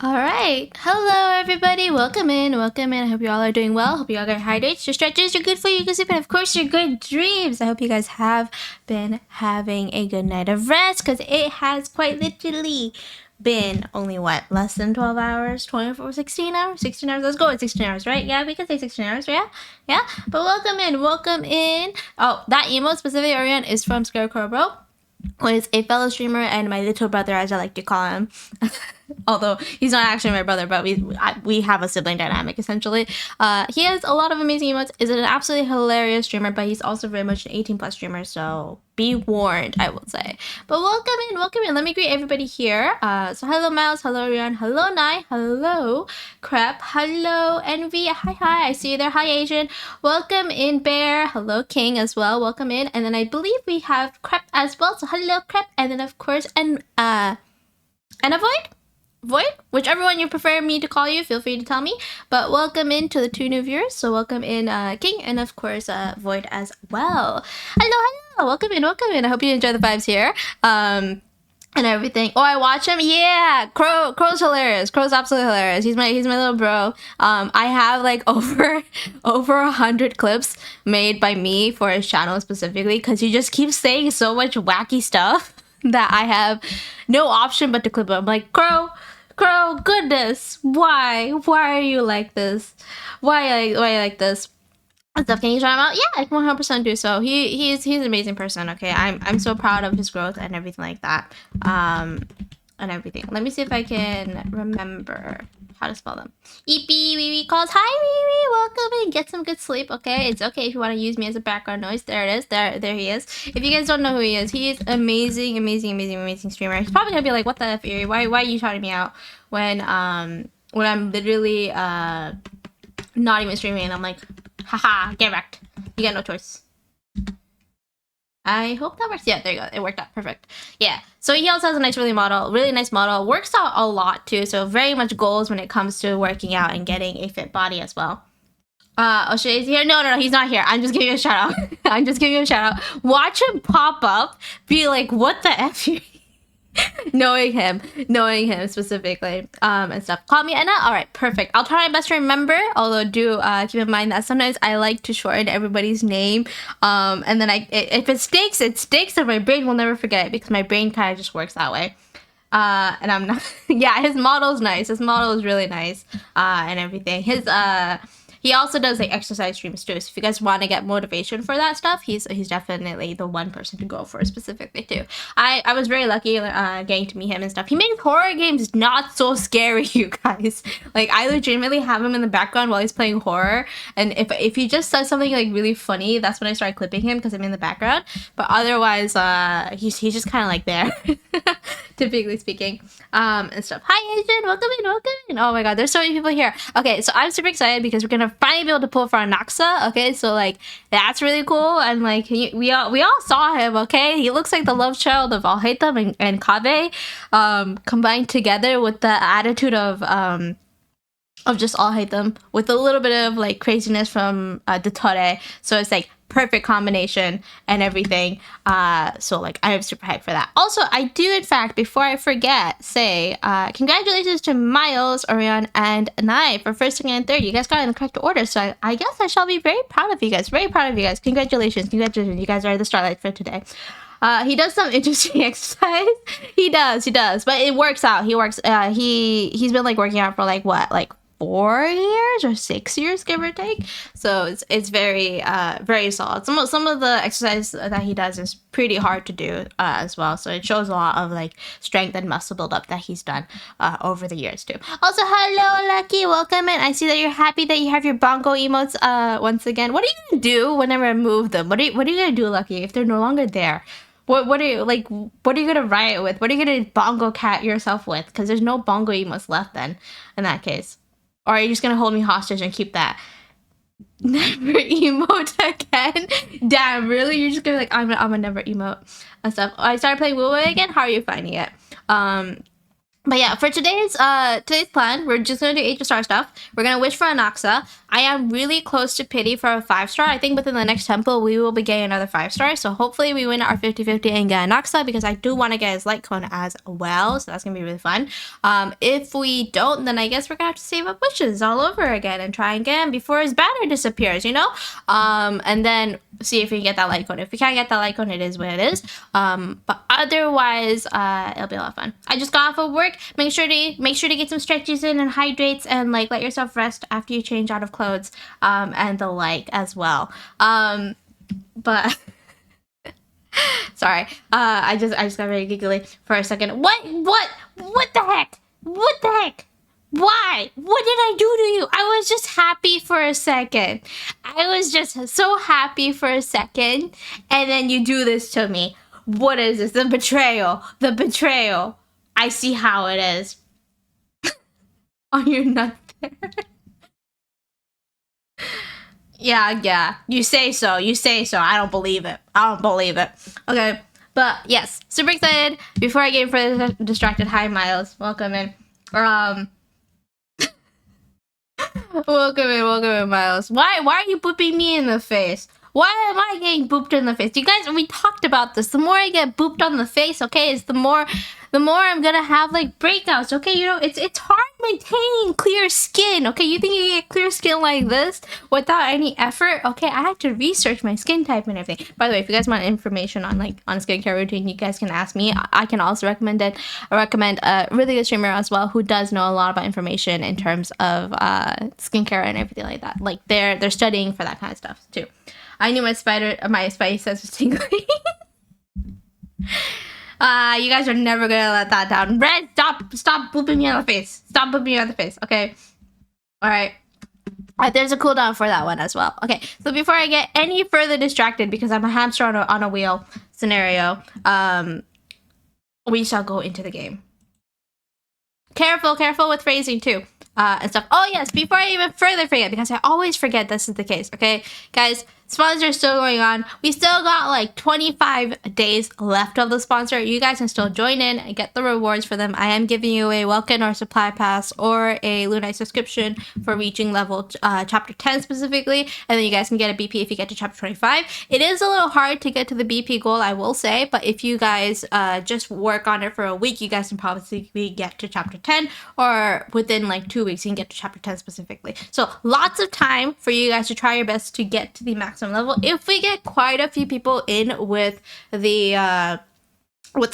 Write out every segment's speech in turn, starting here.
All right. Hello, everybody. Welcome in. Welcome in. I hope you all are doing well. Hope you all got hydrates, your stretches, your good food, your good sleep, and of course, your good dreams. I hope you guys have been having a good night of rest because it has quite literally been only what, less than 12 hours, 24, 16 hours, 16 hours. Let's go with 16 hours, right? Yeah, we can say 16 hours, yeah? Yeah. But welcome in. Welcome in. Oh, that emote specifically, Orion, is from Scarecrow Bro, who is a fellow streamer and my little brother, as I like to call him. Although he's not actually my brother, but we have a sibling dynamic essentially. He has a lot of amazing emotes. Is an absolutely hilarious streamer, but he's also very much an 18+ streamer. So be warned, I will say. But welcome in, welcome in. Let me greet everybody here. So hello Miles, hello Rian, hello Nai, hello Crep, hello Envy, hi, I see you there. Hi Asian, welcome in Bear, hello King as well, welcome in. And then I believe we have Crep as well. So hello Crep, and then of course and Avoid. Void, whichever one you prefer me to call you, feel free to tell me. But welcome in to the two new viewers. So welcome in King and of course Void as well. Hello. Welcome in, welcome in. I hope you enjoy the vibes here. And everything. Oh, I watch him. Yeah, Crow's hilarious. Crow's absolutely hilarious. He's my little bro. I have like over 100 clips made by me for his channel specifically because he just keeps saying so much wacky stuff that I have no option but to clip him. I'm like, Crow, goodness, why are you like this? Why are you like this? And stuff. Can you try him out? Yeah, I can 100% do so. He's an amazing person. Okay, I'm so proud of his growth and everything like that. And everything. Let me see if I can remember how to spell them. Eepy, wee wee calls. Hi, wee wee. Welcome in. Get some good sleep. Okay, it's okay if you want to use me as a background noise. There it is. There he is. If you guys don't know who he is amazing, amazing streamer. He's probably gonna be like, "What the f, Erie? Why are you shouting me out when I'm literally not even streaming?" And I'm like, haha, get wrecked. You got no choice. I hope that works. Yeah, there you go. It worked out. Perfect. Yeah. So he also has a really nice model. Works out a lot too. So very much goals when it comes to working out and getting a fit body as well. O'Shea is here. No, he's not here. I'm just giving you a shout out. Watch him pop up. Be like, what the F? knowing him specifically, and stuff. Call me Anna. All right, perfect. I'll try my best to remember. Although do keep in mind that sometimes I like to shorten everybody's name, and then if it sticks, and my brain will never forget it because my brain kind of just works that way. And I'm not. Yeah, his model's nice. His model is really nice, and everything. He also does like exercise streams too. So if you guys want to get motivation for that stuff, he's definitely the one person to go for specifically too. I was very lucky getting to meet him and stuff. He makes horror games not so scary, you guys. Like I legitimately have him in the background while he's playing horror, and if he just says something like really funny, that's when I start clipping him because I'm in the background. But otherwise, he's just kind of like there, typically speaking, and stuff. Hi Asian, welcome in. Oh my god, there's so many people here. Okay, so I'm super excited because we're gonna finally be able to pull for Anaxa. Okay, so like that's really cool, and like we all saw him. Okay, he looks like the love child of All Hate Them and Kabe, combined together with the attitude of just All Hate Them with a little bit of like craziness from Dottore. So it's like perfect combination and everything. So like I am super hyped for that. Also, I do in fact, before I forget, say congratulations to Miles, Orion, and Nai for first, second, and third. You guys got in the correct order, so I guess I shall be very proud of you guys. Very proud of you guys. Congratulations. You guys are the starlight for today. He does some interesting exercise. He does, but it works out. He's been like working out for like what, like 4 years or 6 years, give or take. So it's very solid. Some of the exercise that he does is pretty hard to do as well. So it shows a lot of like strength and muscle buildup that he's done over the years too. Also, hello Lucky, welcome in. I see that you're happy that you have your bongo emotes once again. What are you gonna do whenever I move them? What are you gonna do, Lucky, if they're no longer there? What are you gonna riot with? What are you gonna bongo cat yourself with? Because there's no bongo emotes left then in that case. Or are you just gonna hold me hostage and keep that? Never emote again? Damn, really? You're just gonna be like, I'm gonna never emote and stuff. I started playing Wu again. How are you finding it? But yeah, for today's plan, we're just gonna do 8 star stuff. We're gonna wish for Anaxa. I am really close to pity for a 5-star. I think within the next temple, we will be getting another 5-star. So hopefully we win our 50-50 and get an Noxa, because I do want to get his light cone as well. So that's going to be really fun. If we don't, then I guess we're going to have to save up wishes all over again and try again before his banner disappears, you know? And then see if we can get that light cone. If we can't get that light cone, it is what it is. But otherwise, it'll be a lot of fun. I just got off of work. Make sure to get some stretches in and hydrates, and like let yourself rest after you change out of clothes, and the like as well. But sorry, I just got very giggly for a second. What the heck? What the heck? Why? What did I do to you? I was just happy for a second. I was just so happy for a second, and then you do this to me. What is this? The betrayal. The betrayal. I see how it is. Are you not there? Yeah. You say so. I don't believe it. Okay. But yes, super excited. Before I get further distracted, hi Miles. Welcome in. Welcome in, Miles. Why are you booping me in the face? Why am I getting booped in the face? You guys, we talked about this. The more I get booped on the face, okay, is the more I'm gonna have like breakouts, okay? You know, it's hard maintaining clear skin, okay? You think you get clear skin like this without any effort? Okay, I had to research my skin type and everything. By the way, if you guys want information on a skincare routine, you guys can ask me. I can also recommend a really good streamer as well who does know a lot about information in terms of skincare and everything like that. Like they're studying for that kind of stuff too. I knew my spidey sense was tingling. You guys are never gonna let that down. Red, stop booping me on the face. Stop booping me on the face, okay? Alright. There's a cooldown for that one as well. Okay, so before I get any further distracted, because I'm a hamster on a wheel scenario, we shall go into the game. Careful with phrasing too. And stuff. Oh yes, before I even further forget, because I always forget this is the case, okay? Guys, sponsors are still going on. We still got like 25 days left of the sponsor. You guys can still join in and get the rewards for them. I am giving you a Welkin or Supply Pass or a Lunite subscription for reaching level chapter 10 specifically. And then you guys can get a BP if you get to chapter 25. It is a little hard to get to the BP goal, I will say. But if you guys just work on it for a week, you guys can probably get to chapter 10. Or within like 2 weeks, you can get to chapter 10 specifically. So lots of time for you guys to try your best to get to the maximum level. If we get quite a few people in with the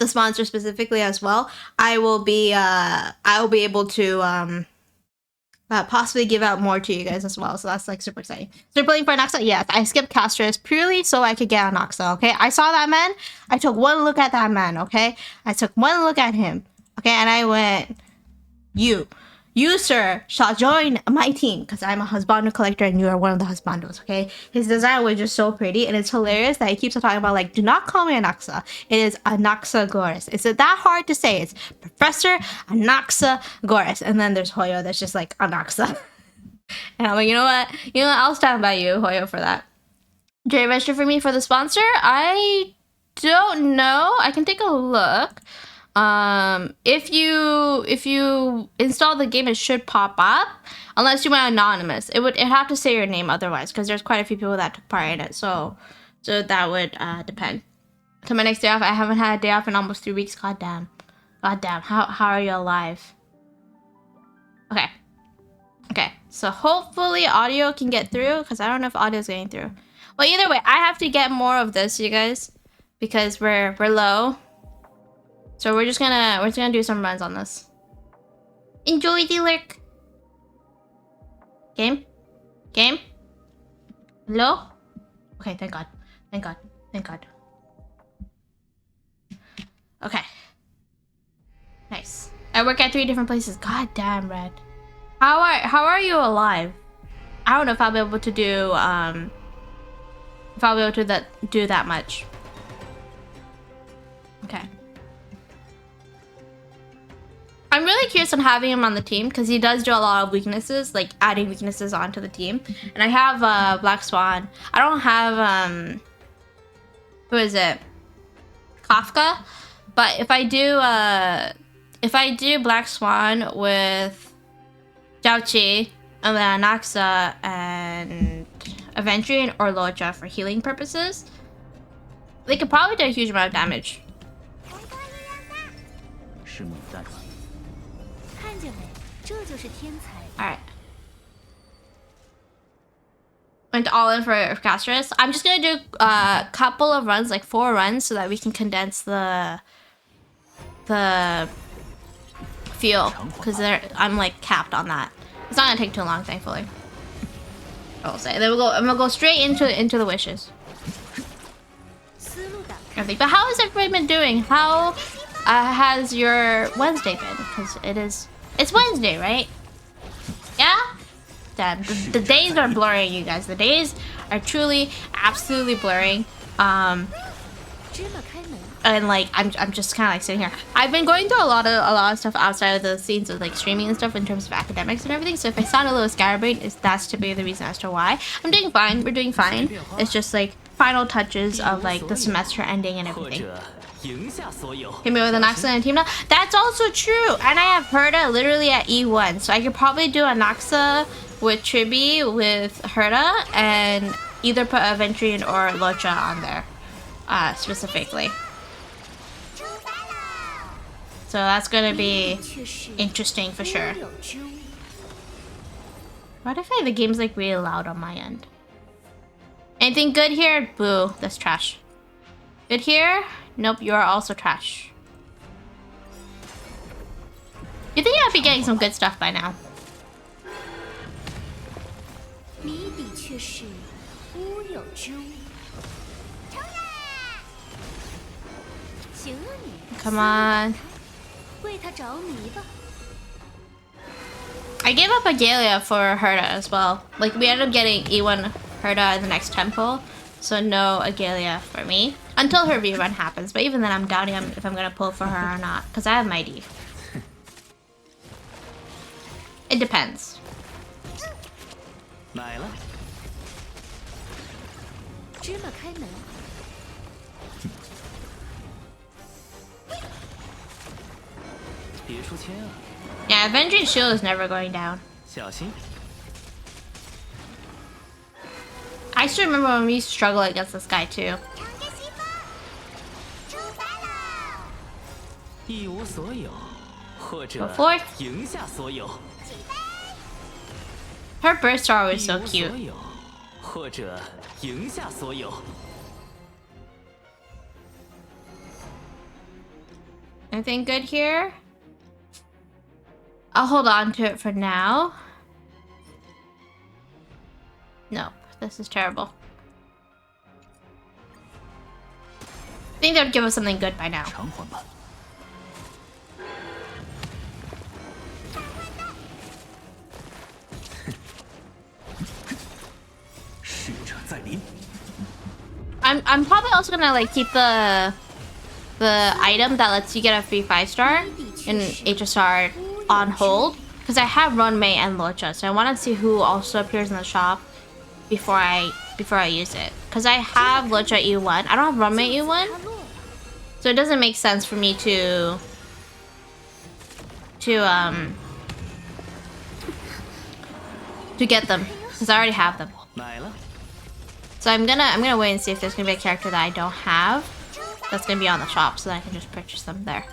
sponsor specifically as well, I will be able to possibly give out more to you guys as well. So that's like super exciting. So you're playing for Noxa? Yes, I skipped Castros purely so I could get a Noxa. Okay, I saw that man. I took one look at that man. Okay, I took one look at him. Okay, and I went, You, sir, shall join my team, because I'm a husbando collector and you are one of the husbandos, okay? His design was just so pretty, and it's hilarious that he keeps on talking about, like, do not call me Anaxa. It is Anaxagoras. Is it that hard to say? It's Professor Anaxagoras. And then there's Hoyo that's just like, Anaxa. And I'm like, you know what? I'll stand by you, Hoyo, for that. Do you register for me for the sponsor? I don't know. I can take a look. If you install the game, it should pop up, unless you went anonymous. It'd have to say your name otherwise, because there's quite a few people that took part in it. So that would depend. So my next day off, I haven't had a day off in almost 3 weeks. God damn. How are you alive? Okay. So hopefully audio can get through, because I don't know if audio is getting through. Well, either way, I have to get more of this, you guys, because we're low. So we're just gonna do some runs on this. Enjoy the lurk. Game? Hello? Okay, thank God. Okay. Nice. I work at 3 different places. God damn, Red. How are you alive? I don't know if I'll be able to do do that much. Okay. I'm really curious on having him on the team, because he does do a lot of weaknesses, like adding weaknesses onto the team. And I have Black Swan. I don't have who is it? Kafka. But if I do Black Swan with Jiaoqi, And then Anaxa and Aventurian or Loja for healing purposes. They could probably do a huge amount of damage. Alright. Went all in for Castris. I'm just gonna do a couple of runs, like 4 runs, so that we can condense the fuel, because I'm like capped on that. It's not gonna take too long, thankfully. I'll say. Then I'm gonna go straight into the wishes. But how has everybody been doing? How has your Wednesday been? Because it's Wednesday, right? Yeah? Damn, the days are blurring, you guys. The days are truly, absolutely blurring. And like I'm just kind of like sitting here. I've been going through a lot of stuff outside of the scenes of like streaming and stuff in terms of academics and everything. So if I sound a little scatterbrained, that's to be the reason as to why. I'm doing fine. We're doing fine. It's just like final touches of like the semester ending and everything. Hit me with an Noxa and team now. That's also true. And I have Herda literally at E1, so I could probably do a Noxa with Tribi with Herda and either put a Venturian or Locha on there specifically. So that's gonna be interesting for sure. What if the game's like really loud on my end? Anything good here? Boo, that's trash. Good here? Nope, you are also trash. You think I'd be getting some good stuff by now? Come on. I gave up Agalia for Herda as well. Like, we ended up getting E1 Herda in the next temple, so no Agalia for me. Until her rerun happens, but even then I'm doubting if I'm gonna pull for her or not, because I have Mighty. It depends. Yeah, Avenging Shield is never going down. I still remember when we used to struggle against this guy too. Go forth. Her bursts are always so cute. Anything good here? I'll hold on to it for now. Nope, this is terrible. I think they would give us something good by now. I'm probably also gonna like keep the item that lets you get a free 5-star in HSR on hold, because I have Runmei and Locha, so I want to see who also appears in the shop before I use it. Because I have Locha E1, I don't have Runmei E1, so it doesn't make sense for me to get them, because I already have them. So I'm gonna wait and see if there's gonna be a character that I don't have that's gonna be on the shop, so that I can just purchase them there.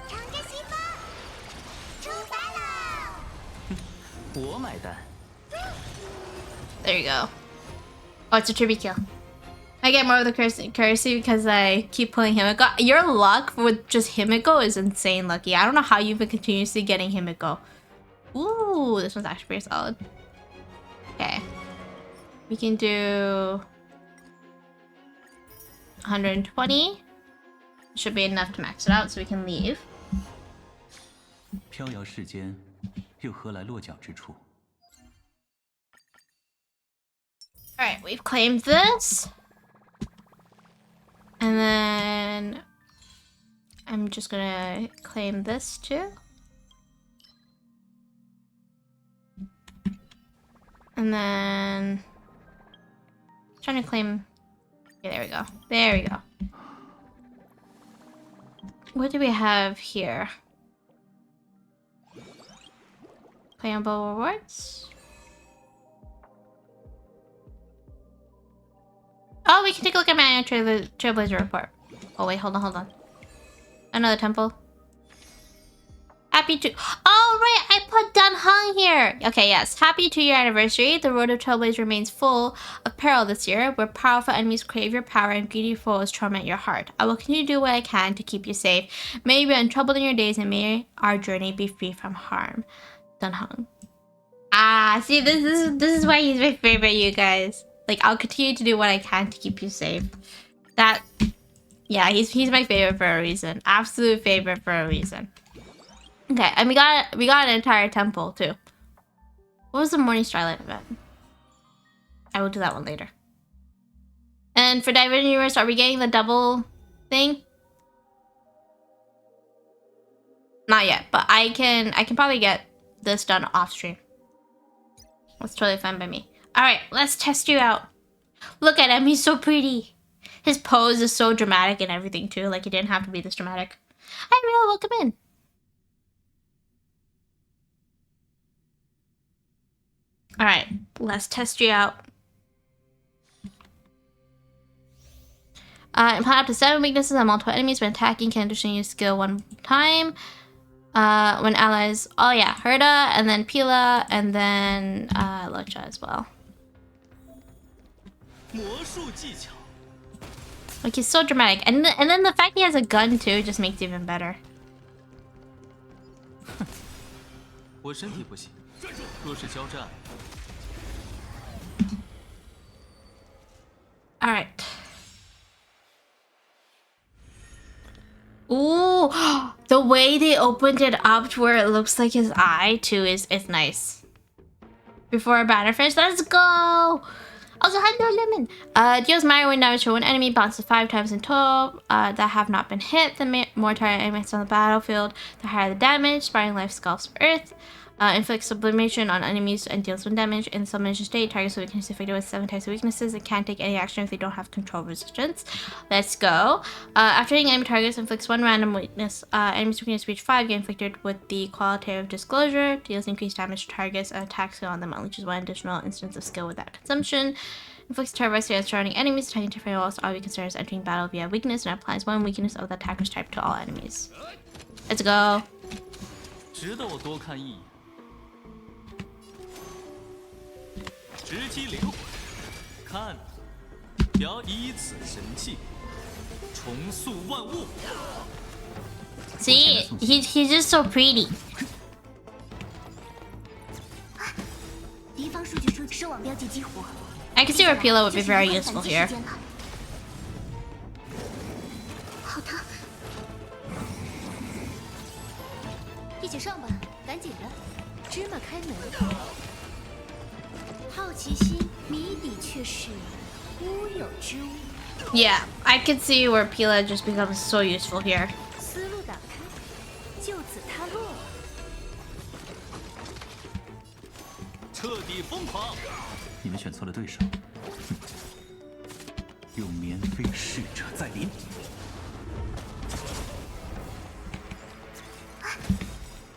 There you go. Oh, it's a Tribi kill. I get more of the currency because I keep pulling Himiko. Your luck with just Himiko is insane lucky. I don't know how you've been continuously getting Himiko. Ooh, this one's actually pretty solid. Okay. We can do 120. Should be enough to max it out so we can leave. Alright, we've claimed this. And then I'm just gonna claim this too. And then trying to claim. Okay, there we go. There we go. What do we have here? Claimable rewards. take a look at my Trailblazer report. Oh wait, hold on. Another temple. Happy to. Oh right, I put Dan Heng here. Okay, yes. Happy 2-year anniversary. The road of Trailblazer remains full of peril this year, where powerful enemies crave your power and greedy foes torment your heart. I will continue to do what I can to keep you safe. May you be untroubled in your days, and may our journey be free from harm. Dan Heng. Ah, see, this is why he's my favorite, you guys. Like, I'll continue to do what I can to keep you safe. That, yeah, he's my favorite for a reason. Absolute favorite for a reason. Okay, and we got an entire temple too. What was the Morning Starlight event? I will do that one later. And for Divergent Universe, are we getting the double thing? Not yet, but I can probably get this done off stream. That's totally fine by me. All right, let's test you out. Look at him, he's so pretty. His pose is so dramatic and everything too. Like, it didn't have to be this dramatic. Hi, Real, welcome in. All right, let's test you out. Implant up to 7 weaknesses on multiple enemies when attacking. Can additionally use skill 1 time. When allies, oh yeah, Herda, and then Pila, and then Locha as well. Like, he's so dramatic, and then the fact he has a gun too just makes it even better. All right. Ooh, the way they opened it up to where it looks like his eye too is nice. Before a banner finish, let's go. Also, hello, Lemon. Deals minor wind damage to one enemy, bounces 5 times in total that have not been hit. The more target enemies on the battlefield, the higher the damage. Sparring life sculpts earth. Inflicts sublimation on enemies and deals 1 damage. In the sublimation state, targets with weakness affected with 7 types of weaknesses and can't take any action if they don't have control resistance. Let's go. After hitting enemy targets, inflicts 1 random weakness. Enemies weakness reach 5 get inflicted with the qualitative disclosure. Deals increased damage to targets and attacks skill on them. Unleashes 1 additional instance of skill without consumption. Inflicts terror by surrounding enemies. Attacking different walls all be considered as entering battle via weakness and applies 1 weakness of the attacker's type to all enemies. Let's go. 直击灵魂，看，表依此神器，重塑万物。See, he's just so pretty. 敌方数据收网标记激活。I can see where Pila would be very useful here. 好疼！一起上吧，赶紧的，芝麻开门。 Yeah, I can see where Pila just becomes so useful here. 思路打开，就此塌落。彻底疯狂！你们选错了对手。有免费使者在临。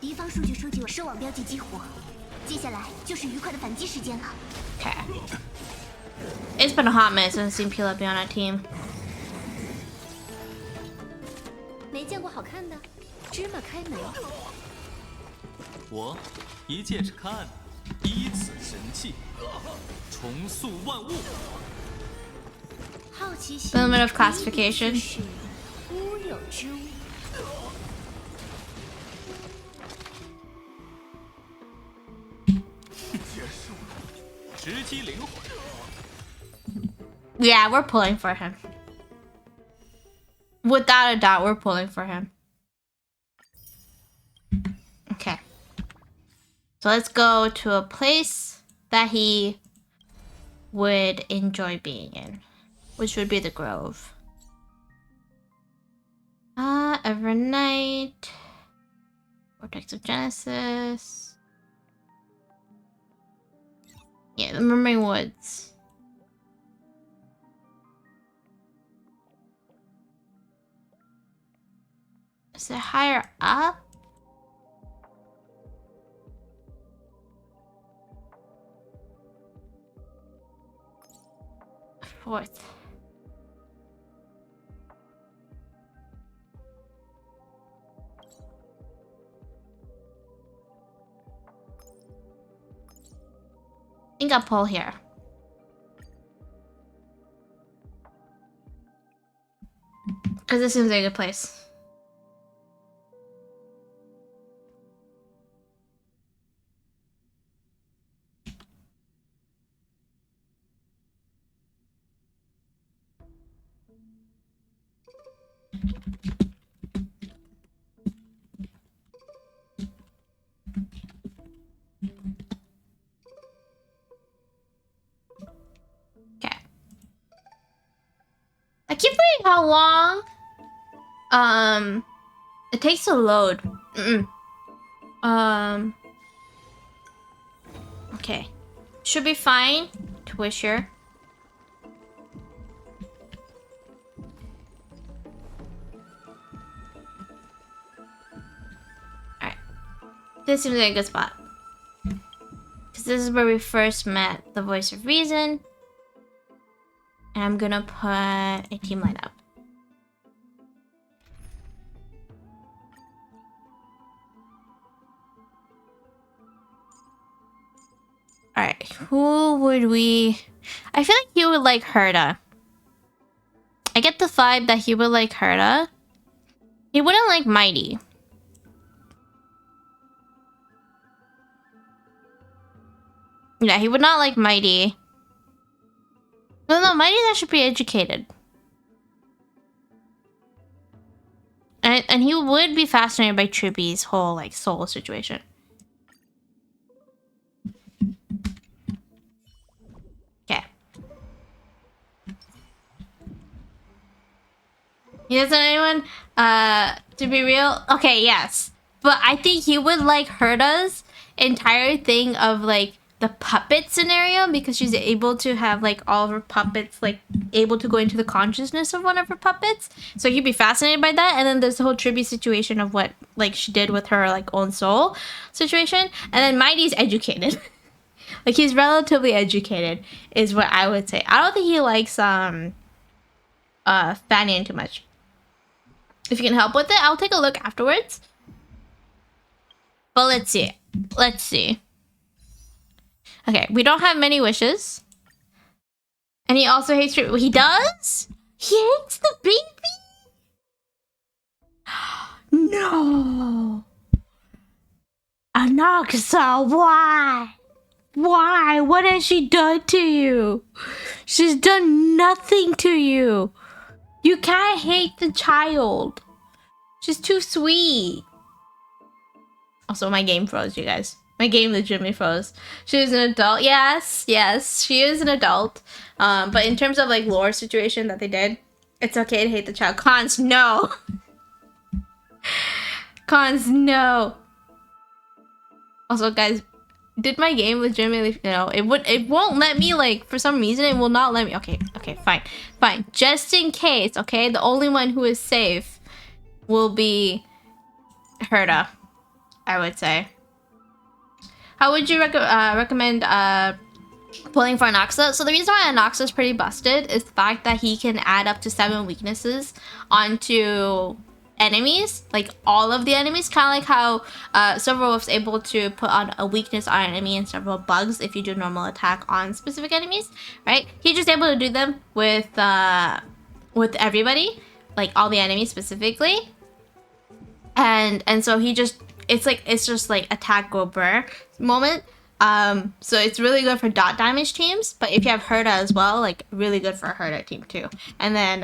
敌方数据收集我收网标记激活。 接下来就是愉快的反击时间了。Okay. It's been a hot minute since I've seen Pila be on our team. 没见过好看的，芝麻开门。我一切是看，依此神器，重塑万物。好奇心。A little bit of classification. 乌有之物。 Yeah, we're pulling for him. Without a doubt, we're pulling for him. Okay. So let's go to a place that he would enjoy being in, which would be the Grove. Evernight. Vortex of Genesis. Yeah, the Murmuring Woods. Is it higher up? Fourth. think I'll pull here. Because this seems like a good place. Okay. I keep thinking how long it takes to load. Okay. Should be fine. Twist here. Alright. This seems like a good spot. Because this is where we first met the voice of reason. And I'm gonna put a team lineup. Alright, who would we... I feel like he would like Herta. I get the vibe that he would like Herta. He wouldn't like Mighty. Yeah, he would not like Mighty. No, Mighty's actually pretty educated. And he would be fascinated by Trippy's whole, like, soul situation. Okay. He doesn't anyone, to be real? Okay, yes. But I think he would like Herta's entire thing of, like, the puppet scenario, because she's able to have, like, all of her puppets, like, able to go into the consciousness of one of her puppets. So he'd be fascinated by that. And then there's the whole Trippy situation of what, like, she did with her, like, own soul situation. And then Mighty's educated. Like, he's relatively educated, is what I would say. I don't think he likes, Fanian too much. If you can help with it, I'll take a look afterwards. But let's see. Let's see. Okay, we don't have many wishes. And he also hates... He does? He hates the baby? No. Anaxa, why? Why? What has she done to you? She's done nothing to you. You can't hate the child. She's too sweet. Also, my game froze, you guys. My game legitimately froze. She is an adult. Yes, yes, she is an adult. But in terms of, like, lore situation that they did, it's okay to hate the child. Cons, no. Cons, no. Also, guys, did my game legitimately, you know, it won't let me, like, for some reason, it will not let me. Okay, fine. Just in case, okay? The only one who is safe will be Herta, I would say. How would you recommend pulling for Anaxa? So the reason why Anaxa is pretty busted is the fact that he can add up to 7 weaknesses onto enemies, like all of the enemies, kind of like how Silver Wolf's able to put on a weakness on an enemy and several bugs if you do normal attack on specific enemies, right? He's just able to do them with everybody, like all the enemies specifically, and so he just it's just like attack go burr moment. So it's really good for dot damage teams, but if you have Herta as well, like really good for a Herta team too. And then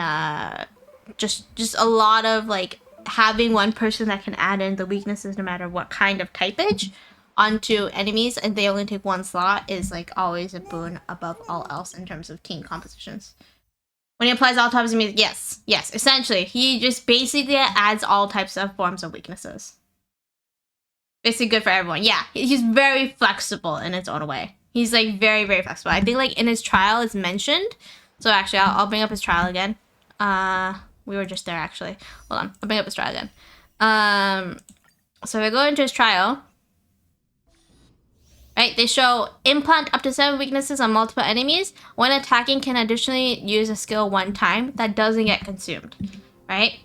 just a lot of like having one person that can add in the weaknesses no matter what kind of typage onto enemies, and they only take 1 slot, is like always a boon above all else in terms of team compositions. When he applies all types of music, yes, essentially he just basically adds all types of forms of weaknesses. Basically good for everyone. Yeah, he's very flexible in its own way. He's like very, very flexible. I think like in his trial it's mentioned. So actually I'll bring up his trial again. We were just there actually. Hold on, I'll bring up his trial again. So if I go into his trial, right, they show implant up to 7 weaknesses on multiple enemies. When attacking, can additionally use a skill 1 time. That doesn't get consumed, right?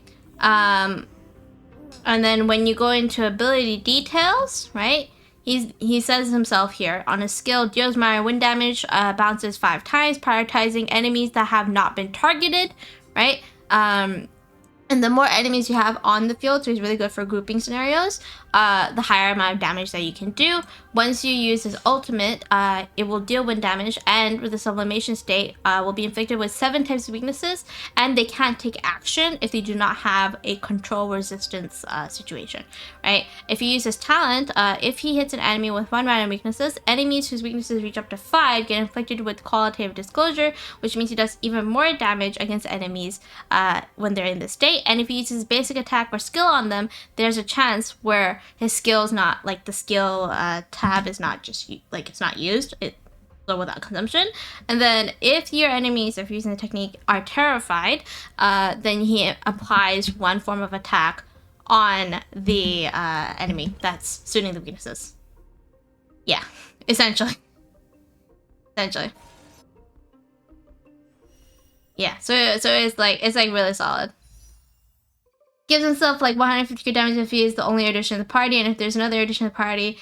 And then when you go into ability details, right, he says himself here, on his skill, deals minor wind damage, bounces 5 times, prioritizing enemies that have not been targeted, right? And the more enemies you have on the field, so it's really good for grouping scenarios, the higher amount of damage that you can do. Once you use his ultimate, it will deal wind damage, and with the sublimation state, will be inflicted with 7 types of weaknesses, and they can't take action if they do not have a control resistance situation, right? If you use his talent, if he hits an enemy with 1 random weaknesses, enemies whose weaknesses reach up to 5 get inflicted with qualitative disclosure, which means he does even more damage against enemies when they're in this state. And if he uses basic attack or skill on them, there's a chance where his skill's not, like, the skill tab is not just, like, it's not used, it's so without consumption. And then if your enemies, if using the technique, are terrified, then he applies 1 form of attack on the enemy that's suiting the weaknesses. Yeah, essentially. Yeah, so it's like really solid. Gives himself like 150 crit damage if he is the only addition of the party, and if there's another addition of the party,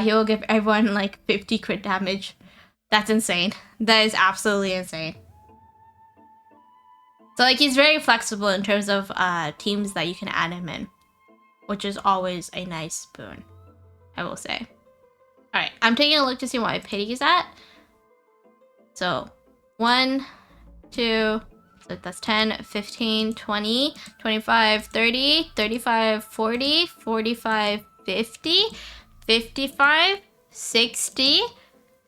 he will give everyone like 50 crit damage. That's insane. That is absolutely insane. So like he's very flexible in terms of teams that you can add him in, which is always a nice boon, I will say. Alright, I'm taking a look to see what my pity is at. So 1, 2, so that's 10, 15, 20, 25, 30, 35, 40, 45, 50, 55, 60,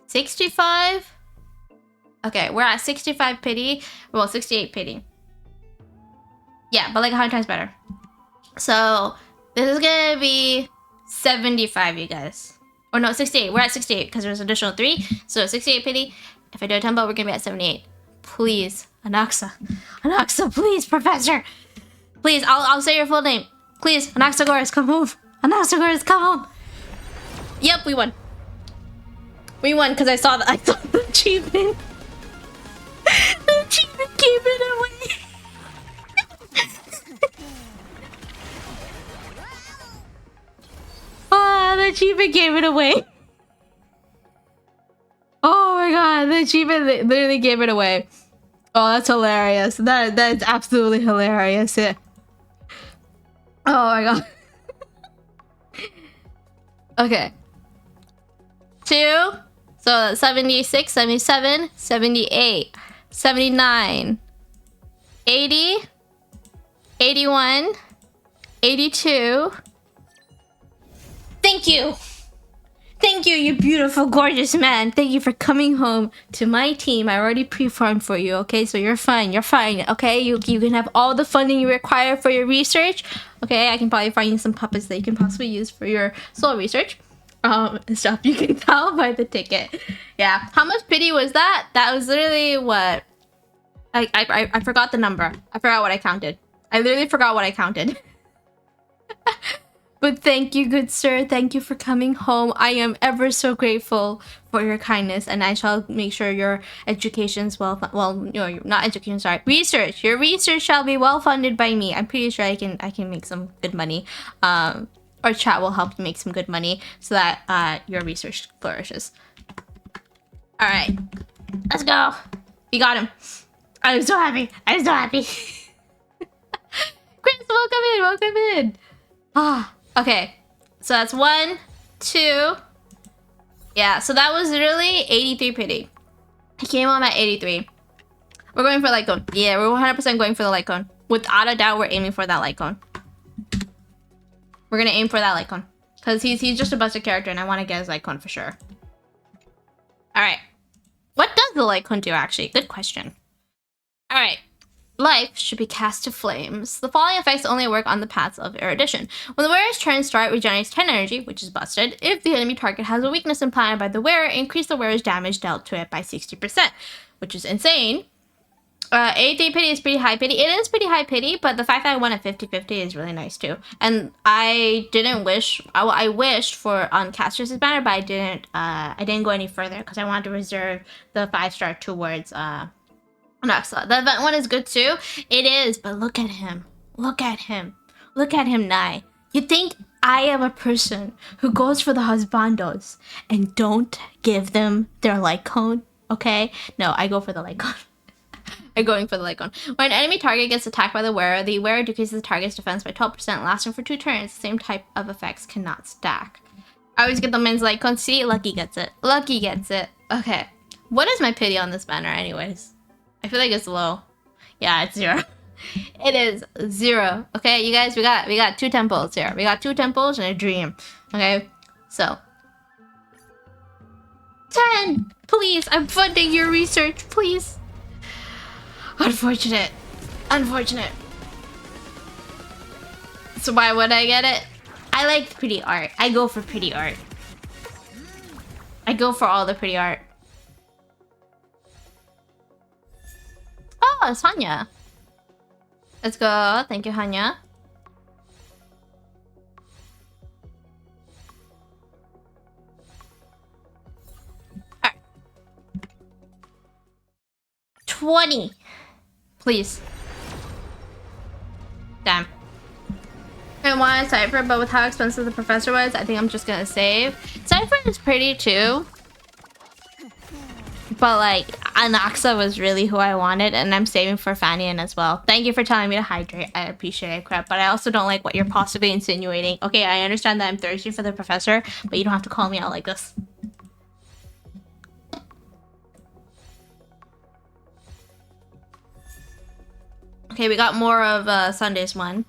65. Okay, we're at 65 pity. Well, 68 pity. Yeah, but like 100 times better. So this is gonna be 75, you guys. Or no, 68. We're at 68 because there's an additional 3. So 68 pity. If I do a tempo, we're gonna be at 78. Please, Anaxa. Anaxa, please, Professor. Please, I'll say your full name. Please, Anaxagoras, come home. Anaxagoras, come home. Yep, we won. We won because I saw the achievement. The achievement gave it away. Oh, the achievement gave it away. Oh my god, the achievement literally gave it away. Oh, that's hilarious. That's absolutely hilarious. Yeah. Oh my god. Okay. 2. So 76, 77, 78, 79, 80, 81, 82. Thank you. Thank you, you beautiful, gorgeous man. Thank you for coming home to my team. I already pre-farmed for you, okay? So you're fine, okay? You can have all the funding you require for your research. Okay, I can probably find you some puppets that you can possibly use for your soul research. And stuff. You can tell by the ticket. Yeah. How much pity was that? That was literally what... I forgot the number. I forgot what I counted. I literally forgot what I counted. But thank you, good sir. Thank you for coming home. I am ever so grateful for your kindness, and I shall make sure your education's not education, sorry, research. Your research shall be well funded by me. I'm pretty sure I can make some good money. Or chat will help you make some good money so that your research flourishes. All right, let's go. We got him. I'm so happy. I'm so happy. Chris, welcome in. Ah. Okay, so that's 1, 2. Yeah, so that was literally 83 pity. I came home at 83. We're going for light cone. Yeah, we're 100% going for the light cone. Without a doubt, we're aiming for that light cone. We're gonna aim for that light cone. Because he's just a busted character and I want to get his light cone for sure. Alright. What does the light cone do, actually? Good question. Alright. Life should be cast to flames. The following effects only work on the paths of erudition. When the wearer's turn start, regenerates 10 energy, which is busted. If the enemy target has a weakness implanted by the wearer, increase the wearer's damage dealt to it by 60%, which is insane. 83 pity is pretty high pity. It is pretty high pity, but the fact that I won at 50-50 is really nice too. And I didn't wish, I wished for on Caster's banner, but I didn't go any further because I wanted to reserve the 5-star towards Anaxa. The event one is good too. It is, but look at him. Look at him. Look at him, Nai. You think I am a person who goes for the husbandos and don't give them their light cone. Okay? No, I go for the light cone. I'm going for the light cone. When an enemy target gets attacked by the wearer decreases the target's defense by 12%, lasting for 2 turns. The same type of effects cannot stack. I always get the men's light cone. See? Lucky gets it. Lucky gets it. Okay. What is my pity on this banner anyways? I feel like it's low. Yeah, it's 0. It is 0. Okay, you guys, we got 2 temples here. We got 2 temples and a dream. Okay, so 10. Please, I'm funding your research. Please. Unfortunate. Unfortunate. So why would I get it? I like pretty art. I go for pretty art. I go for all the pretty art. Oh, it's Hanya. Let's go. Thank you, Hanya. Alright. 20. Please. Damn. I want a Cypher, but with how expensive the professor was, I think I'm just gonna save. Cypher is pretty too. But like, Anaxa was really who I wanted, and I'm saving for Fanian as well. Thank you for telling me to hydrate. I appreciate it, crap. But I also don't like what you're possibly insinuating. Okay, I understand that I'm thirsty for the professor, but you don't have to call me out like this. Okay, we got more of Sunday's one.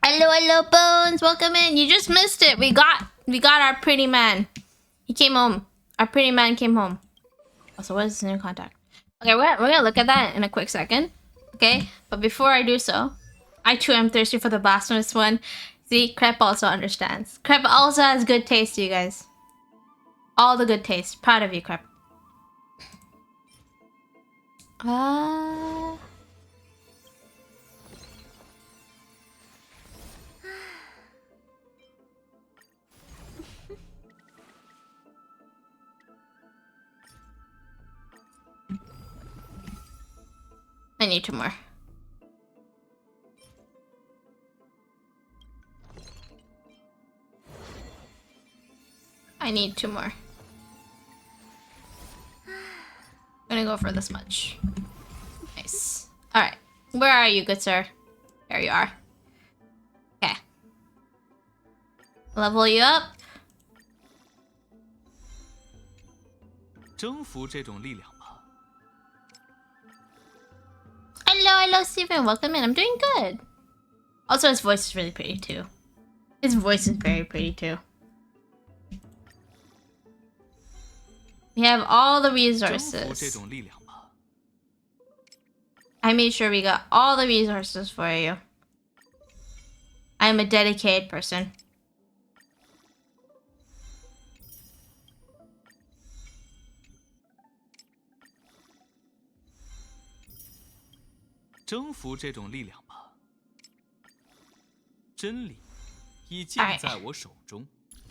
Hello, hello, Bones. Welcome in. You just missed it. We got our pretty man. He came home. Our pretty man came home. Also, what is his new contact? Okay, we're gonna look at that in a quick second. Okay, but before I do so, I too am thirsty for the blasphemous one. See, Crep also understands. Crep also has good taste, you guys. All the good taste. Proud of you, Crep. I need 2 more. I need 2 more. I'm gonna go for this much. Nice. Alright. Where are you, good sir? There you are. Okay. Level you up. 征服这种力量吧。 Hello, Steven. Welcome in. I'm doing good. Also, his voice is really pretty too. His voice is very pretty too. We have all the resources. I made sure we got all the resources for you. I'm a dedicated person.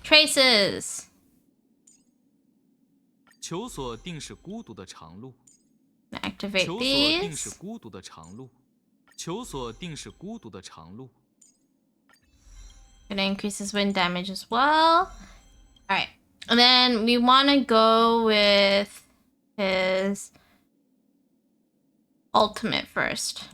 Traces. 求索定是孤独的长路。 Activate 求索 these. 定是孤独的长路。求索定是孤独的长路。 Gonna increase his wind damage as well. Alright. And then we want to go with his ultimate first.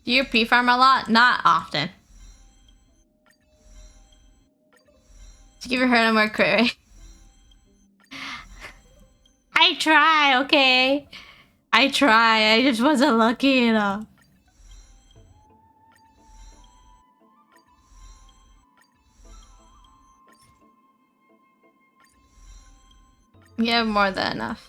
Do you pre-farm a lot? Not often. To give your heart a more crit rate. I try, okay? I try, I just wasn't lucky enough. You have more than enough.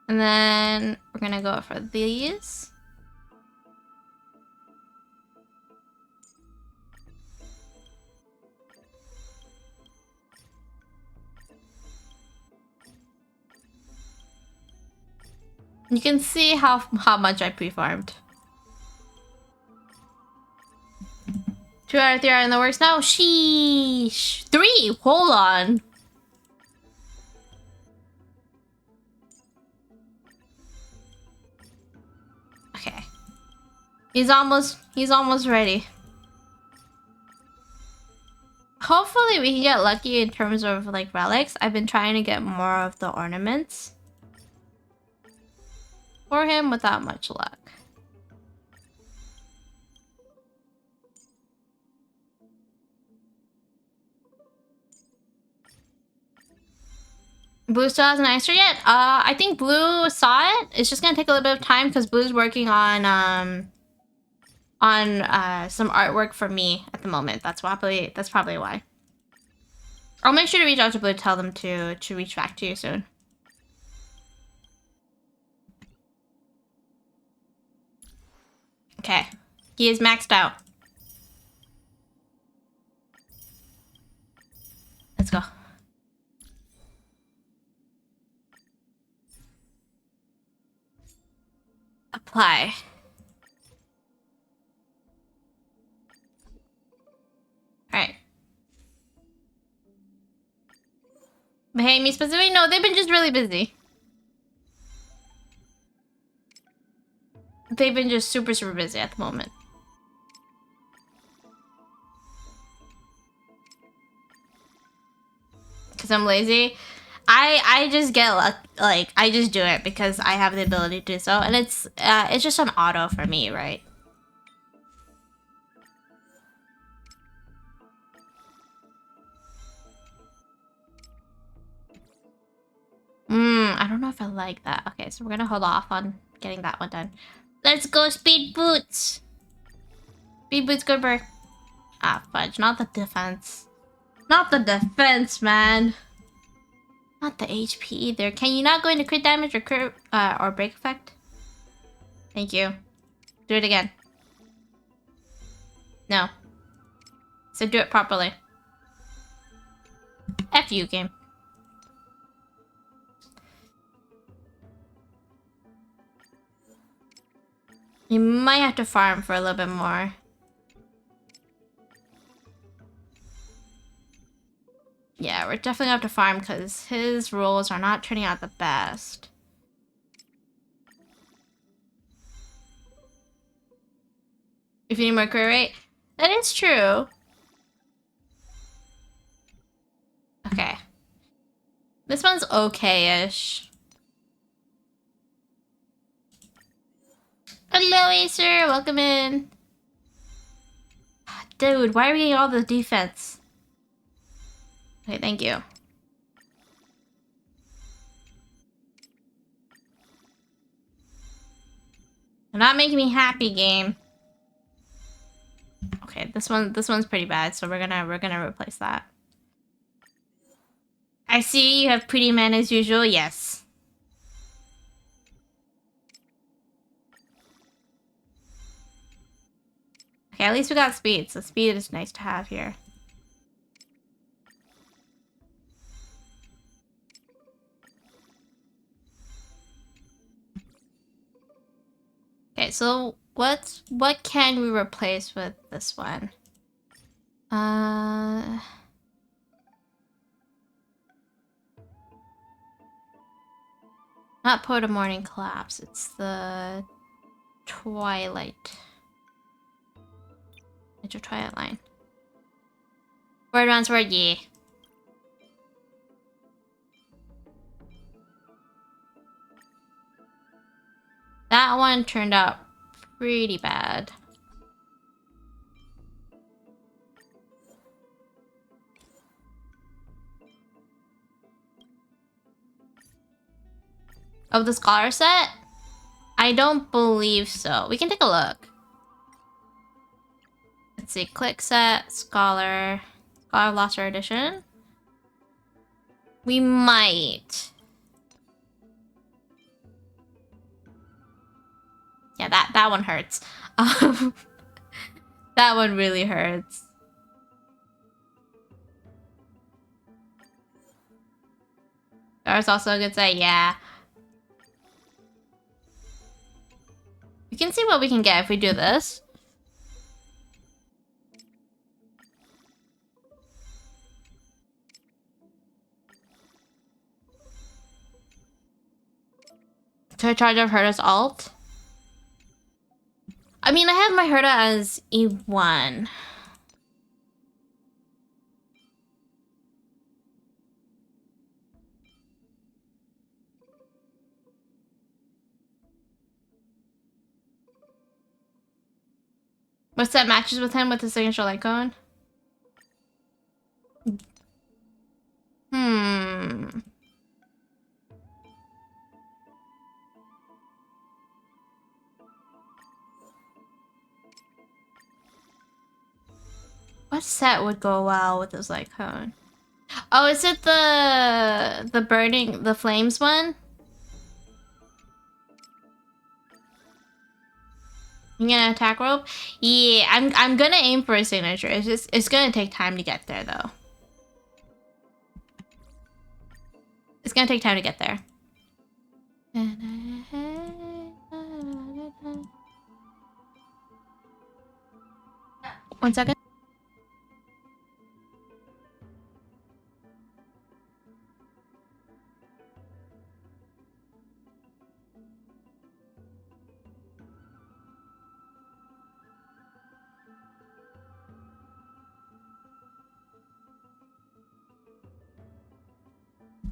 And then we're gonna go for these. You can see how much I pre-farmed. 2 out of 3 are in the works now. Sheesh. 3. Hold on. Okay. He's almost ready. Hopefully we can get lucky in terms of like relics. I've been trying to get more of the ornaments for him without much luck. Blue still hasn't answered yet. I think Blue saw it. It's just gonna take a little bit of time because Blue's working on some artwork for me at the moment. That's probably why. I'll make sure to reach out to Blue, tell them to reach back to you soon. Okay, he is maxed out. Let's go. Apply. Alright. But hey, me specifically? No, they've been just really busy. They've been just super busy at the moment. Because I'm lazy. I just get like I just do it because I have the ability to do so, and it's just an auto for me, right? I don't know if I like that. Okay, so we're gonna hold off on getting that one done. Let's go, speed boots. Speed boots, good bird. Ah, fudge, not the defense. Not the defense, man. Not the HP either. Can you not go into crit damage or crit or break effect? Thank you. Do it again. No. So do it properly. F you, game. You might have to farm for a little bit more. Yeah, we're definitely gonna have to farm because his rolls are not turning out the best. If you need more crit rate, that is true. Okay. This one's okay-ish. Hello, Acer. Welcome in. Dude, why are we getting all the defense? Okay, thank you. You're not making me happy, game. Okay, this one's pretty bad, so we're gonna replace that. I see you have pretty men as usual. Yes. Okay, at least we got speed, so speed is nice to have here. Okay, so what can we replace with this one? Not Poet of Morning Collapse, it's the Twilight. It's your Twilight line. Word rounds word, yeah. That one turned out pretty bad. Of the Scholar set? I don't believe so. We can take a look. Let's see. Click set, Scholar Blaster Edition. We might. Yeah, that one hurts. That one really hurts. There's also a good set, yeah. can see what we can get if we do this. To charge of Herta's alt. I mean, I have my Herta as E1. What's that matches with him with the signature light cone? What set would go well with this light cone? Oh, is it the burning, the flames one? You gonna attack rope? Yeah, I'm gonna aim for a signature. It's gonna take time to get there though. It's gonna take time to get there. 1 second.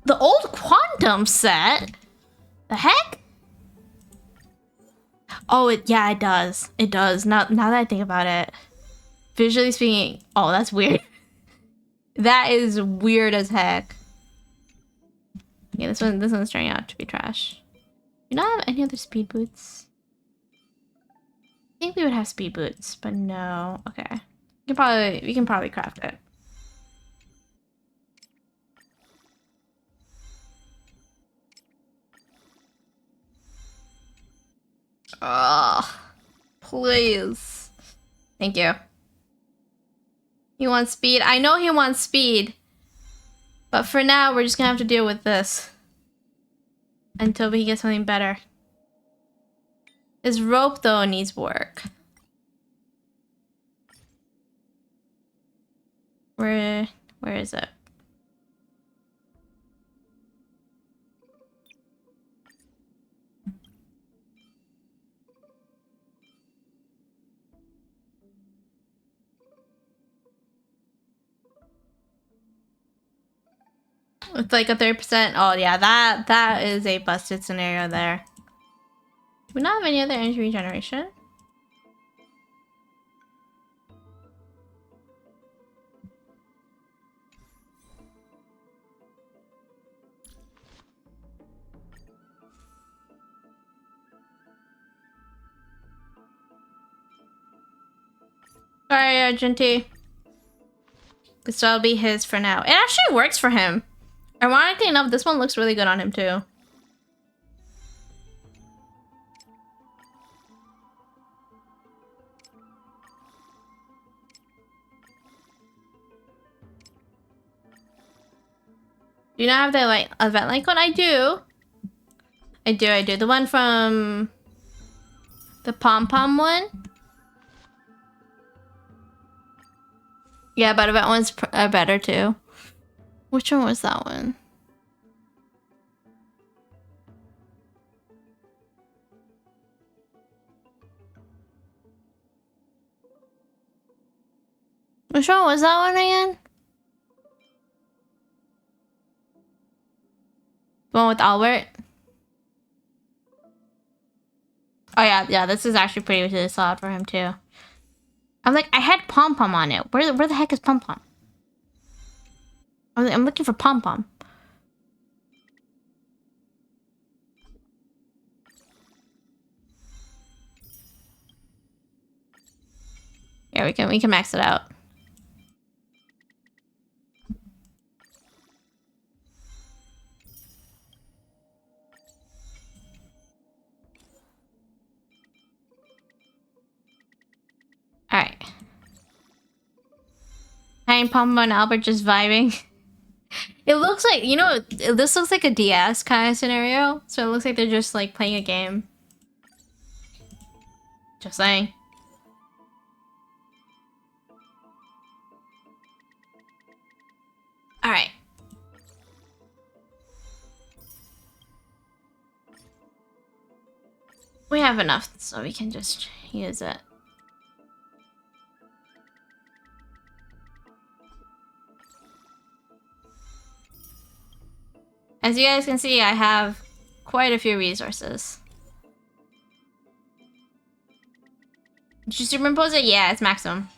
The old quantum set? The heck? Oh, yeah, it does. It does. Now that I think about it. Visually speaking, oh, that's weird. That is weird as heck. Yeah, this one's turning out to be trash. Do you not have any other speed boots? I think we would have speed boots, but we can probably craft it. Oh, please. Thank you. He wants speed. I know he wants speed. But for now, we're just gonna have to deal with this. Until we get something better. His rope, though, needs work. Where is it? It's like a 30%. Oh yeah, that is a busted scenario there. Do we not have any other energy regeneration? Sorry, Argenti. This will be his for now. It actually works for him. Ironically enough, this one looks really good on him too. Do you not have the like event light code? I do. I do. The one from the pom-pom one. Yeah, but event one's better too. Which one was that one? Which one was that one again? The one with Albert? Oh yeah, this is actually pretty solid for him too. I'm like, I had pom-pom on it. Where the heck is pom-pom? I'm looking for pom-pom. Yeah, we can max it out. Alright. Hi, Pom and Albert just vibing. It looks like, you know, this looks like a DS kind of scenario. So it looks like they're just like playing a game. Just saying. Alright. We have enough, so we can just use it. As you guys can see, I have quite a few resources. Did you superimpose it? Yeah, it's maximum.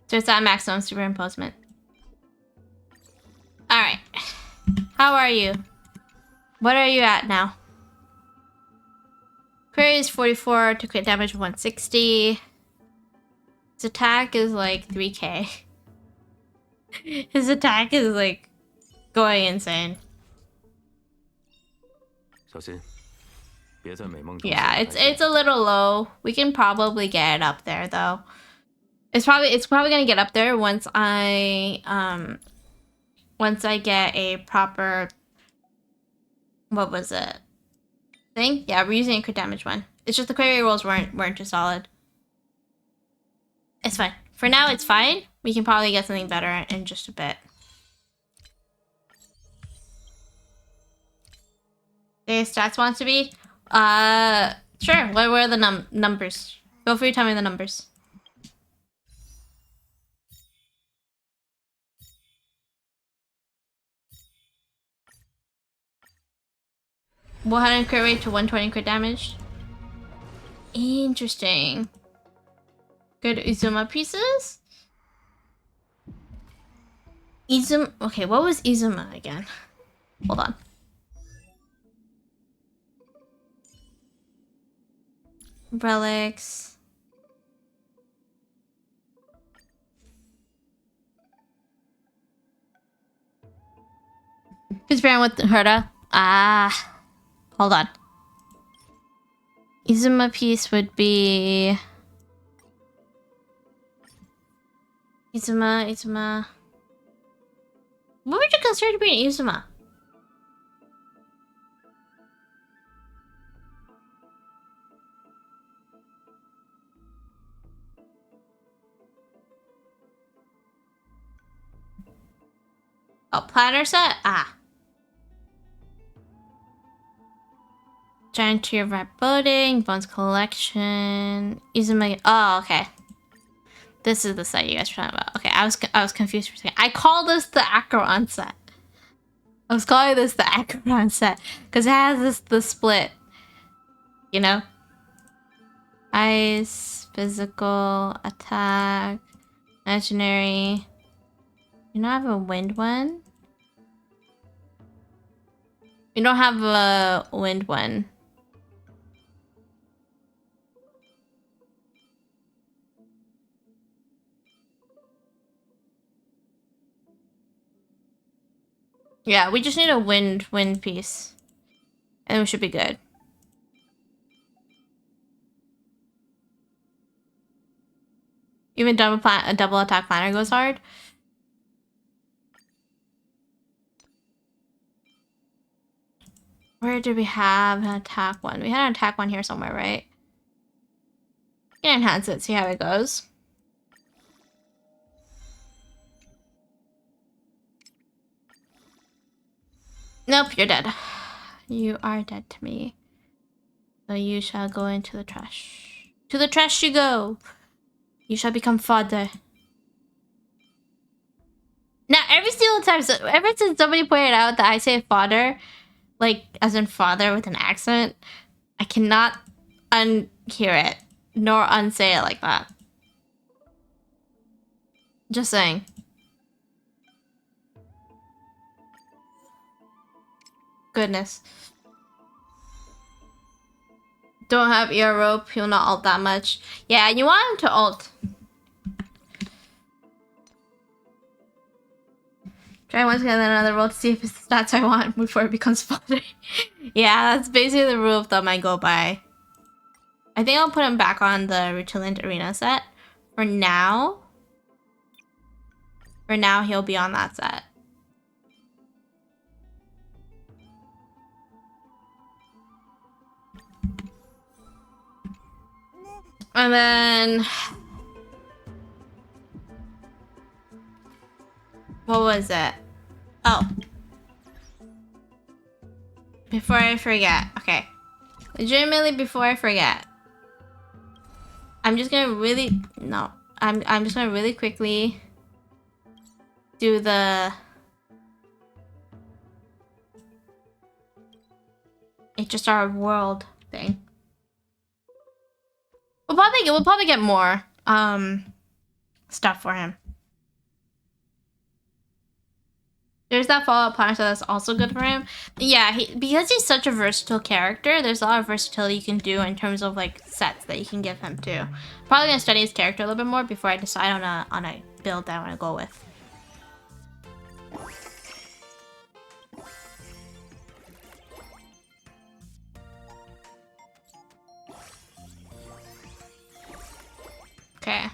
So it's at maximum superimposement. Alright. How are you? What are you at now? Query is 44 to crit damage 160. His attack is like 3k. His attack is like going insane. Yeah, it's a little low. We can probably get it up there though. It's probably gonna get up there once I get a proper, what was it? Thing? Yeah, we're using a crit damage one. It's just the query rolls weren't too solid. It's fine. For now, it's fine. We can probably get something better in just a bit. The stats wants to be? Sure. What were the numbers? Feel free to tell me the numbers. 100 crit rate to 120 crit damage. Interesting. Good Izuma pieces? Izuma. Okay, what was Izuma again? Hold on. Relics. Who's pairing with Herda? Ah. Hold on. Izuma piece would be... Izuma. What would you consider to be an Izuma? Oh, platter set? Ah. Giant Tree of Rat Boating, Bones Collection, Izuma. Oh, okay. This is the set you guys were talking about. Okay, I was confused for a second. I call this the Acheron set. I was calling this the Acheron set because it has the split. You know? Ice, physical, attack, imaginary. You don't have a wind one? You don't have a wind one. Yeah, we just need a wind piece. And we should be good. Even a double attack planner goes hard. Where do we have an attack one? We had an attack one here somewhere, right? You can enhance it, see how it goes. Nope, you're dead. You are dead to me. So you shall go into the trash. To the trash you go! You shall become fodder. Now, every single time, so ever since somebody pointed out that I say fodder, like, as in father with an accent, I cannot unhear it, nor unsay it like that. Just saying. Goodness. Don't have ear rope, he'll not ult that much. Yeah, you want him to ult. Try once again another roll to see if it's the stats I want before it becomes fodder. Yeah, that's basically the rule of thumb I go by. I think I'll put him back on the Rutilant Arena set for now. For now, he'll be on that set. And then... what was it? Oh. Before I forget. Okay. Legitimately, before I forget. I'm just gonna really... no. I'm just gonna really quickly... do the... it's just our world thing. We'll probably get more stuff for him. There's that Fallout Punisher that's also good for him. Yeah, because he's such a versatile character, there's a lot of versatility you can do in terms of like sets that you can give him too. Probably gonna study his character a little bit more before I decide on a build that I want to go with. Okay.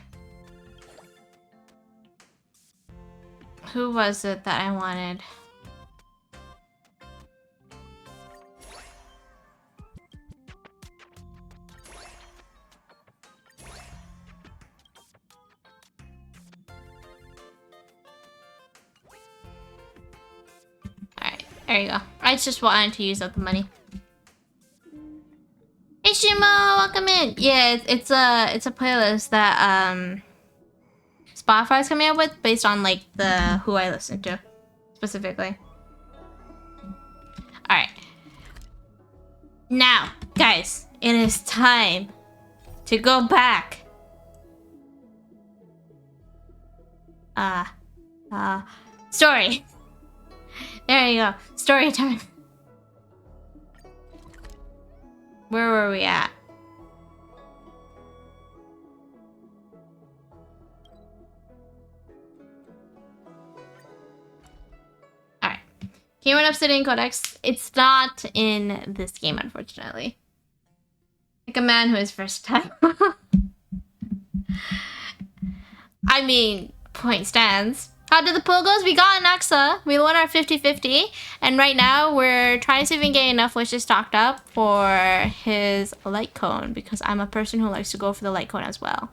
Who was it that I wanted? Alright, there you go. I just wanted to use up the money. Hey Shimo, welcome in. Yeah, it's a playlist that Spotify's coming up with based on like the who I listen to specifically. Alright. Now, guys, it is time to go back. Story. There you go. Story time. Where were we at? Alright. Game and Obsidian Codex. It's not in this game, unfortunately. Like a man who is versatile. I mean, point stands. How did the pool goes? We got an Axa. We won our 50-50. And right now, we're trying to see if we can get enough wishes stocked up for his light cone. Because I'm a person who likes to go for the light cone as well.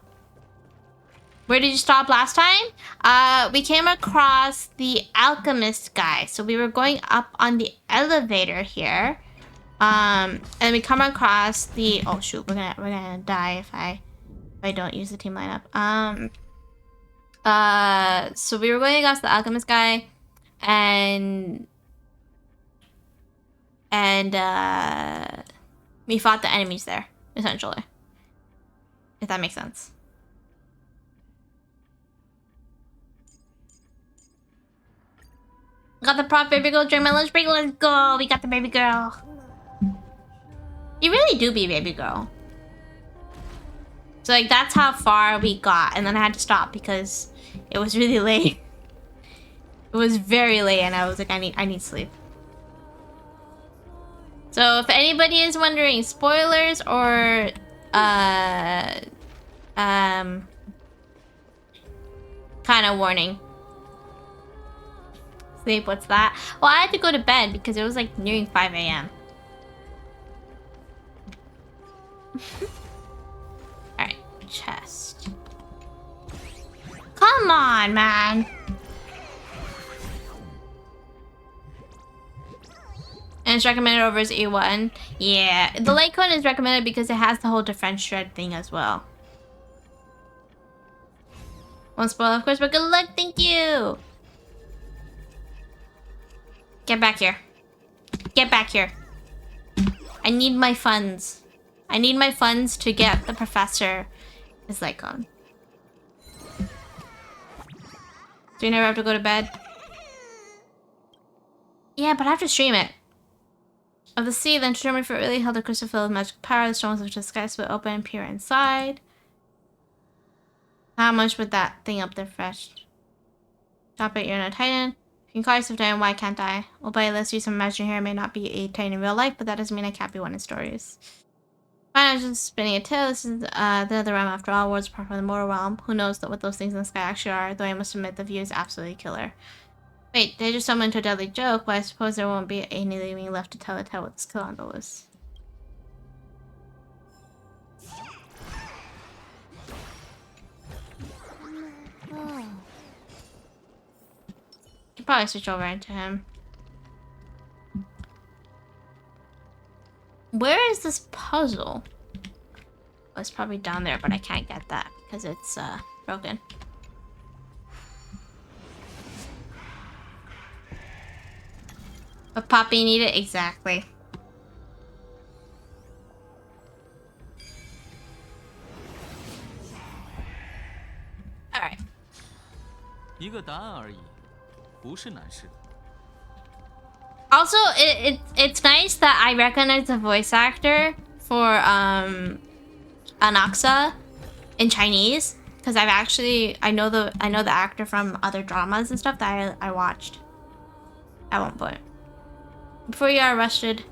Where did you stop last time? We came across the alchemist guy. So we were going up on the elevator here. And we come across the... oh shoot, we're gonna die if I don't use the team lineup. So we were going against the alchemist guy, and we fought the enemies there, essentially. If that makes sense. Got the prop baby girl during my lunch break. Let's go. We got the baby girl. You really do be baby girl. So like that's how far we got, and then I had to stop because it was really late. It was very late, and I was like, I need sleep. So if anybody is wondering, spoilers or kind of warning. Sleep, what's that? Well, I had to go to bed because it was like nearing 5 a.m. Alright, chest. Come on, man. And it's recommended over as E1. Yeah, the light cone is recommended because it has the whole defense shred thing as well. Won't spoil, of course, but good luck. Thank you. Get back here. Get back here. I need my funds. I need my funds to get the professor his light cone. Do you never have to go to bed? Yeah, but I have to stream it. Of the sea, then determined for it really held a crystal filled with magic power. The stones of the sky split open and peer inside. How much would that thing up there fetch? Stop it, you're not a titan. You can call yourself Titan, why can't I? Well, but let's use some imaginary here. I may not be a Titan in real life, but that doesn't mean I can't be one in stories. Fine, I was just spinning a tail. This is the other realm after all. Worlds apart from the mortal realm. Who knows what those things in the sky actually are? Though I must admit the view is absolutely killer. Wait, they just summoned to a deadly joke, but I suppose there won't be any living left to tell the tale with this kill on the list. Could probably switch over into him. Where is this puzzle? Oh, it's probably down there, but I can't get that because it's broken. But Poppy needed exactly. All right. 一个答案而已，不是难事。 Also, it's nice that I recognize the voice actor for Anaxa in Chinese because I know the actor from other dramas and stuff that I watched at one point. Before you are arrested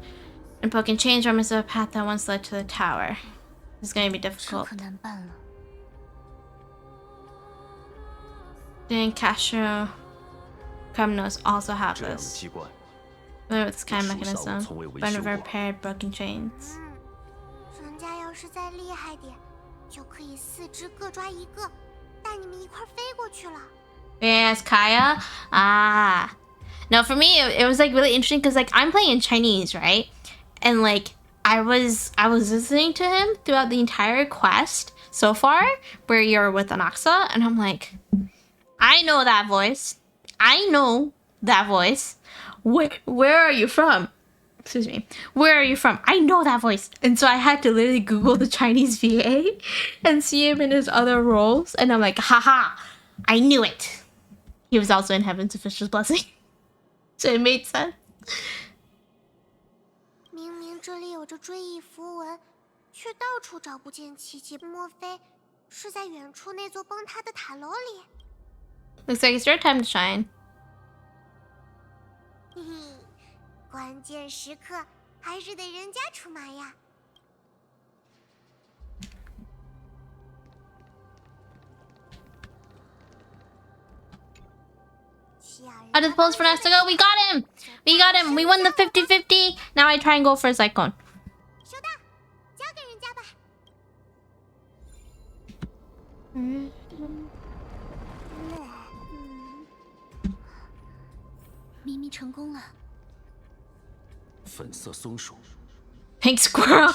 and put in chains, remember the path that once led to the tower. It's going to be difficult. Then Castro criminals also have this. Familiar with this kind of mechanism, but never repaired broken chains. Yes, Kaya. Ah. No, for me, it was like really interesting because like I'm playing in Chinese, right? And like I was listening to him throughout the entire quest so far, where you're with Anaxa, and I'm like, I know that voice. I know that voice. Where are you from? Excuse me. Where are you from? I know that voice. And so I had to literally Google the Chinese VA and see him in his other roles. And I'm like, haha, I knew it. He was also in Heaven's Official's Blessing. So it made sense. 明明这里有着追忆符文，却到处找不见奇迹。莫非是在远处那座崩塌的塔楼里？ Looks like it's your time to shine. 嘿嘿，关键时刻还是得人家出马呀。How did the pulse for us to go? We got him! We got him! We won the 50-50! Now I try and go for a cyclone. 收到，交给人家吧。咪咪成功了。粉色松鼠。 Pink squirrel.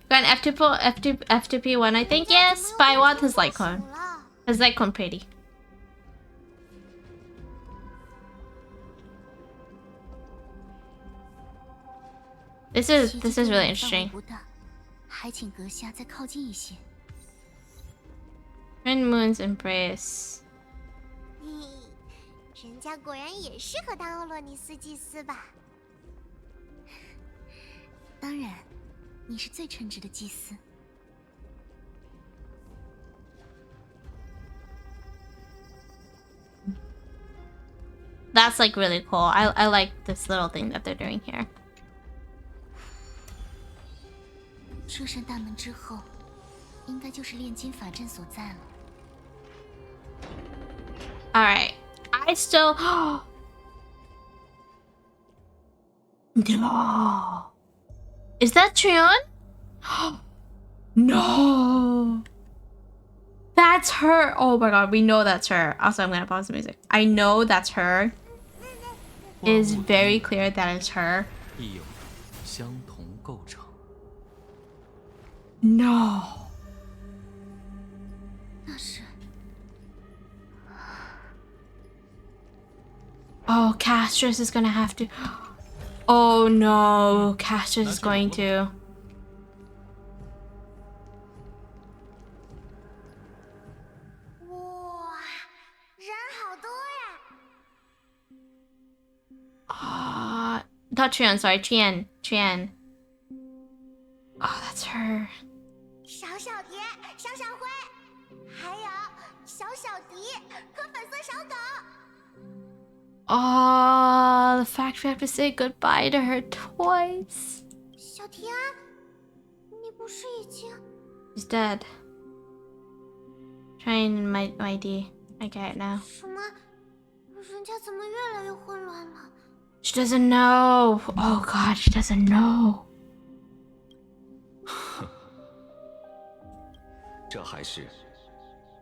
Got an F2P one, I think. Yes, but I want his Lycone. His Lycone pretty. This is really interesting. 还请阁下再靠近一些。 Twin Moon's Embrace. 嘿，人家果然也适合当欧洛尼斯祭司吧？当然，你是最称职的祭司。 That's like really cool. I like this little thing that they're doing here. 这扇大门之后，应该就是炼金法阵所在了。 All right, I still. No. Is that Trion? No. That's her. Oh my god, we know that's her. Also, I'm gonna pause the music. I know that's her. It is very clear that is her. 亦有相同构成。 No. 那是 Oh, Castrus is gonna have to. Oh no, Castrus is going to. 哇，人好多呀！ Not Trian, sorry, Trian. Oh, that's her. 小小蝶、小小灰，还有小小迪和粉色小狗。 Oh, the fact we have to say goodbye to her twice. 小提安，不是已经 She's dead. Trying my ID. I get it now. 什么？人家怎么越来越混乱了？ She doesn't know. Oh god, she doesn't know. 这还是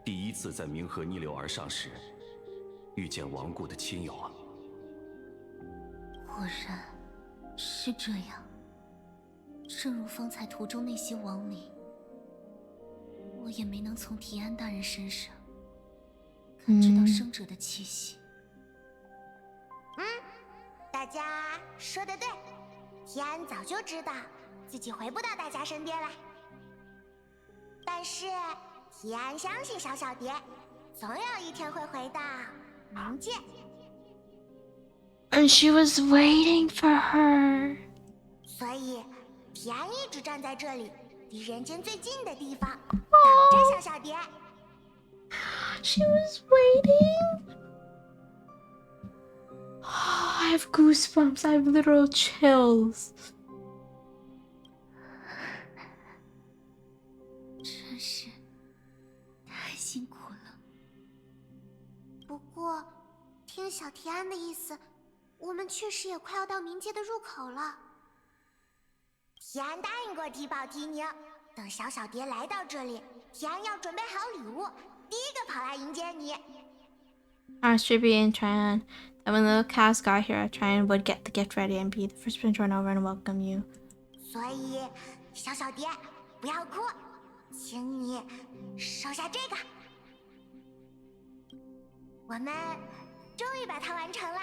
第一次在冥河逆流而上时遇见亡故的亲友啊！果然是这样。正如方才途中那些亡灵，我也没能从提安大人身上感知到生者的气息。大家说得对，提安早就知道自己回不到大家身边来，但是提安相信小小蝶，总有一天会回到冥界。 And she was waiting for her. 所以提安一直站在这里，离人间最近的地方，等着小小蝶。 She was waiting. I have goosebumps. I have literal chills. 真是太辛苦了。不过，听小提安的意思，我们确实也快要到冥界的入口了。提安答应过提宝提宁，等小小蝶来到这里，提安要准备好礼物，第一个跑来迎接你。Arstribi and Tryon. That when the cast got here, Tryon would get the gift ready and be the first person to run over and welcome you. 所以，小小蝶，不要哭，请你收下这个。我们终于把它完成了。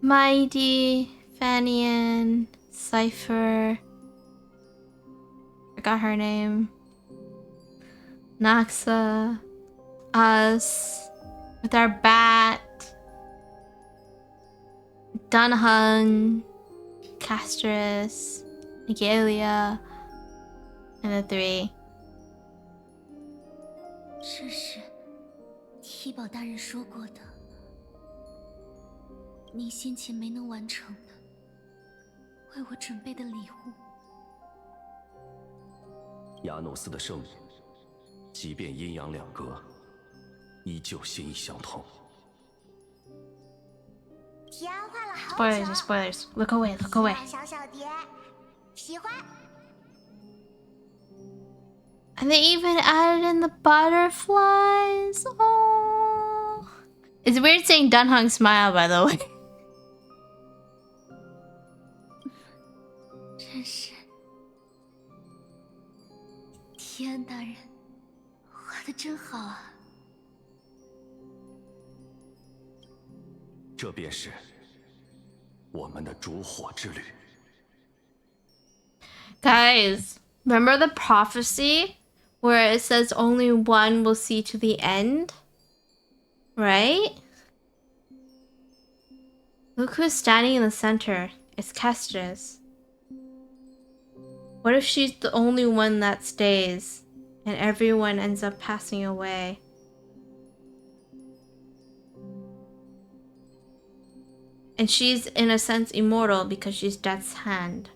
Mighty, Fanian, Cypher. Forgot her name. Naxa. Us. With our bat. Dunhung. Castris. Nigalia. And the three. 这是提宝大人说过的，你先前没能完成的，为我准备的礼物。亚诺斯的圣女，即便阴阳两隔，依旧心意相通。提安画了好久。 Spoilers, spoilers. Look away, look away. 小小蝶喜欢。 And they even added in the butterflies. Oh, it's weird saying Dunhung smile, by the way. 真是，提安大人画的真好啊！这便是我们的烛火之旅。 Guys, remember the prophecy where it says only one will see to the end? Right? Look who's standing in the center. It's Kestis. What if she's the only one that stays and everyone ends up passing away? And she's in a sense immortal because she's Death's hand.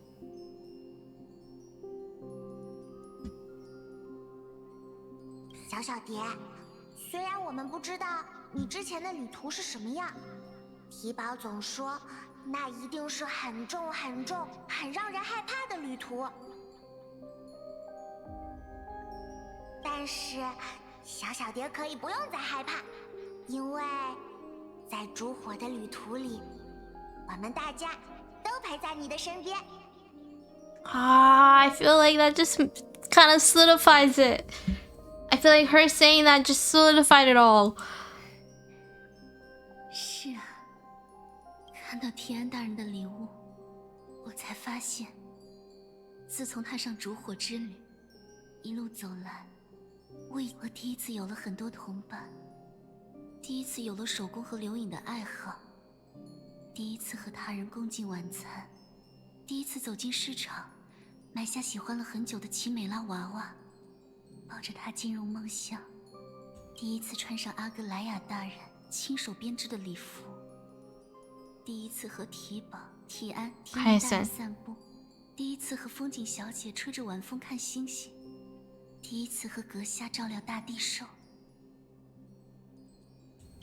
小小蝶，虽然我们不知道你之前的旅途是什么样，提宝总说那一定是很重很重、很让人害怕的旅途。但是小小蝶可以不用再害怕，因为在烛火的旅途里，我们大家都陪在你的身边。I feel like that just kind of solidifies it. I feel like her saying that just solidified it all. 是啊，看到提安大人的礼物，我才发现，自从踏上烛火之旅，一路走来，我第一次有了很多同伴，第一次有了手工和留影的爱好，第一次和他人共进晚餐，第一次走进市场，买下喜欢了很久的奇美拉娃娃，抱着它进入梦乡，第一次穿上阿格莱亚大人亲手编织的礼服，第一次和提宝、提安、提还安大人行散步，第一次和风景小姐吹着晚风看星星，第一次和阁下照料大地兽。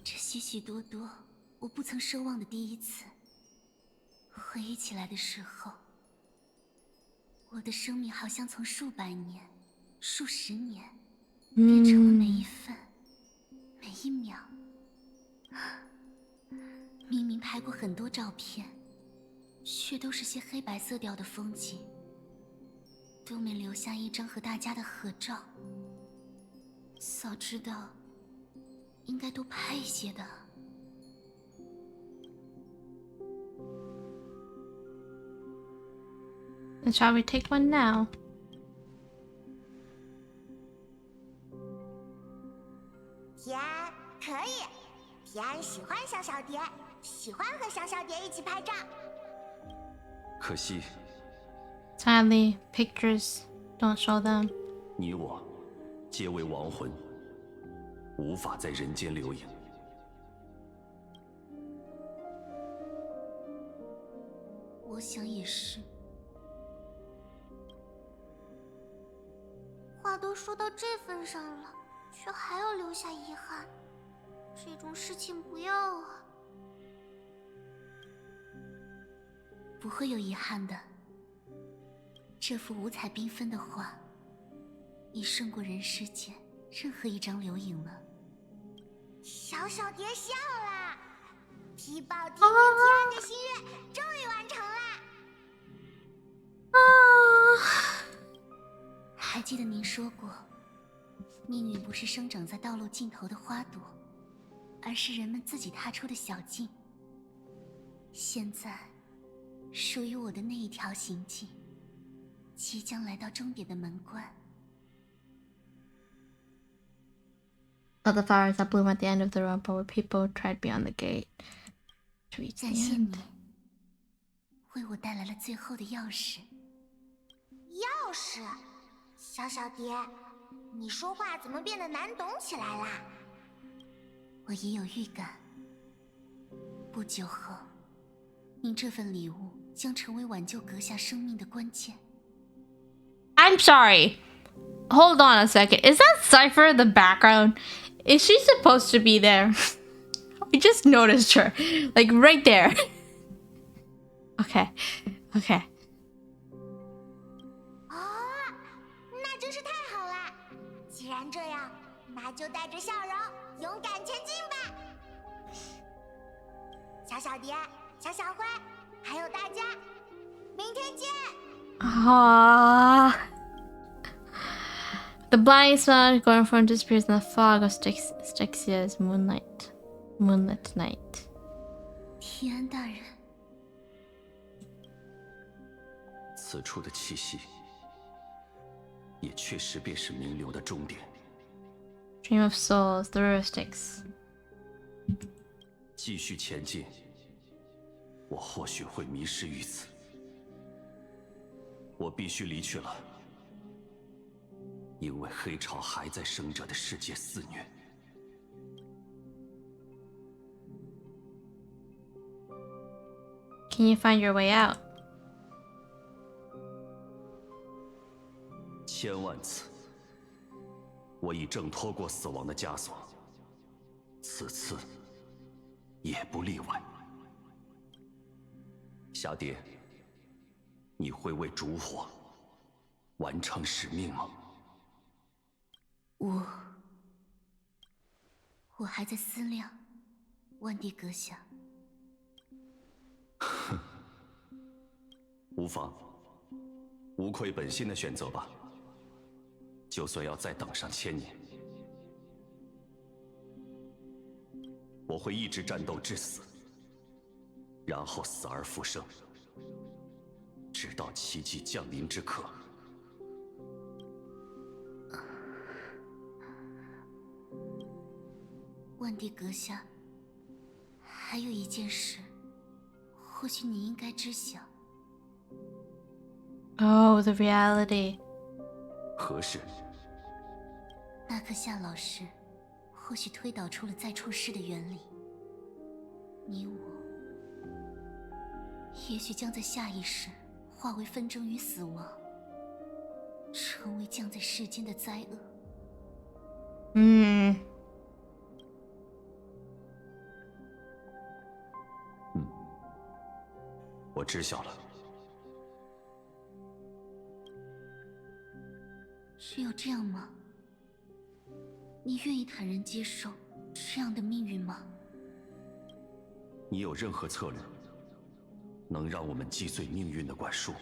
这许许多多我不曾奢望的第一次，回忆起来的时候，我的生命好像从数百年、数十年，变成了每一分、每一秒。明明拍过很多照片，却都是些黑白色调的风景，都没留下一张和大家的合照。早知道，应该多拍一些的。And shall we take one now? 提安可以，提安喜欢小小蝶，喜欢和小小蝶一起拍照。可惜 Sadly, pictures don't show them. 你我皆为亡魂，无法在人间留影。我想也是。话都说到这份上了，却还要留下遗憾，这种事情不要啊！不会有遗憾的。这幅五彩缤纷的画，已胜过人世间任何一张留影了。小小蝶笑了，提宝提名提安的心愿终于完成了。还记得您说过，命运不是生长在道路尽头的花朵，而是人们自己踏出的小径。现在，属于我的那一条行径，即将来到终点的门关。 All the flowers that bloom at the end of the road, but where people tread beyond the gate to reach the 感谢 end. 你，为我带来了最后的钥匙。钥匙，小小蝶，你说话怎么变得难懂起来啦？我已有预感，不久后，您这份礼物将成为挽救阁下生命的关键。 I'm sorry. Hold on a second. Is that Cypher in the background? Is she supposed to be there? I just noticed her. Like right there. Okay. Okay. 哦，那真是太好了！既然这样，那就带着笑容，勇敢前进吧！小小蝶、小小灰，还有大家，明天见！ Ah. The blind sun going from disappears in the fog of Styxia's moonlit night. 提安大人，此处的气息，也确实便是名流的终点。 Dream of souls, the river Styx. 继续前进，我或许会迷失于此。我必须离去了，因为黑潮还在生者的世界肆虐。 Can you find your way out? 千万次，我已挣脱过死亡的枷锁，此次也不例外。霞蝶，你会为烛火完成使命吗？我还在思量，万帝阁下。无妨，无愧本心的选择吧。就算要再等上1000年，我会一直战斗至死，然后死而复生，直到奇迹降临之刻。万帝阁下，还有一件事，或许你应该知晓。 Oh, the reality. 何事？纳克夏老师或许推导出了再创世的原理。你我也许将在下一世化为纷争与死亡，成为降在世间的灾厄。我知晓了。只有这样吗？你愿意坦然接受这样的命运吗？你有任何策略，能让我们击碎命运的管束？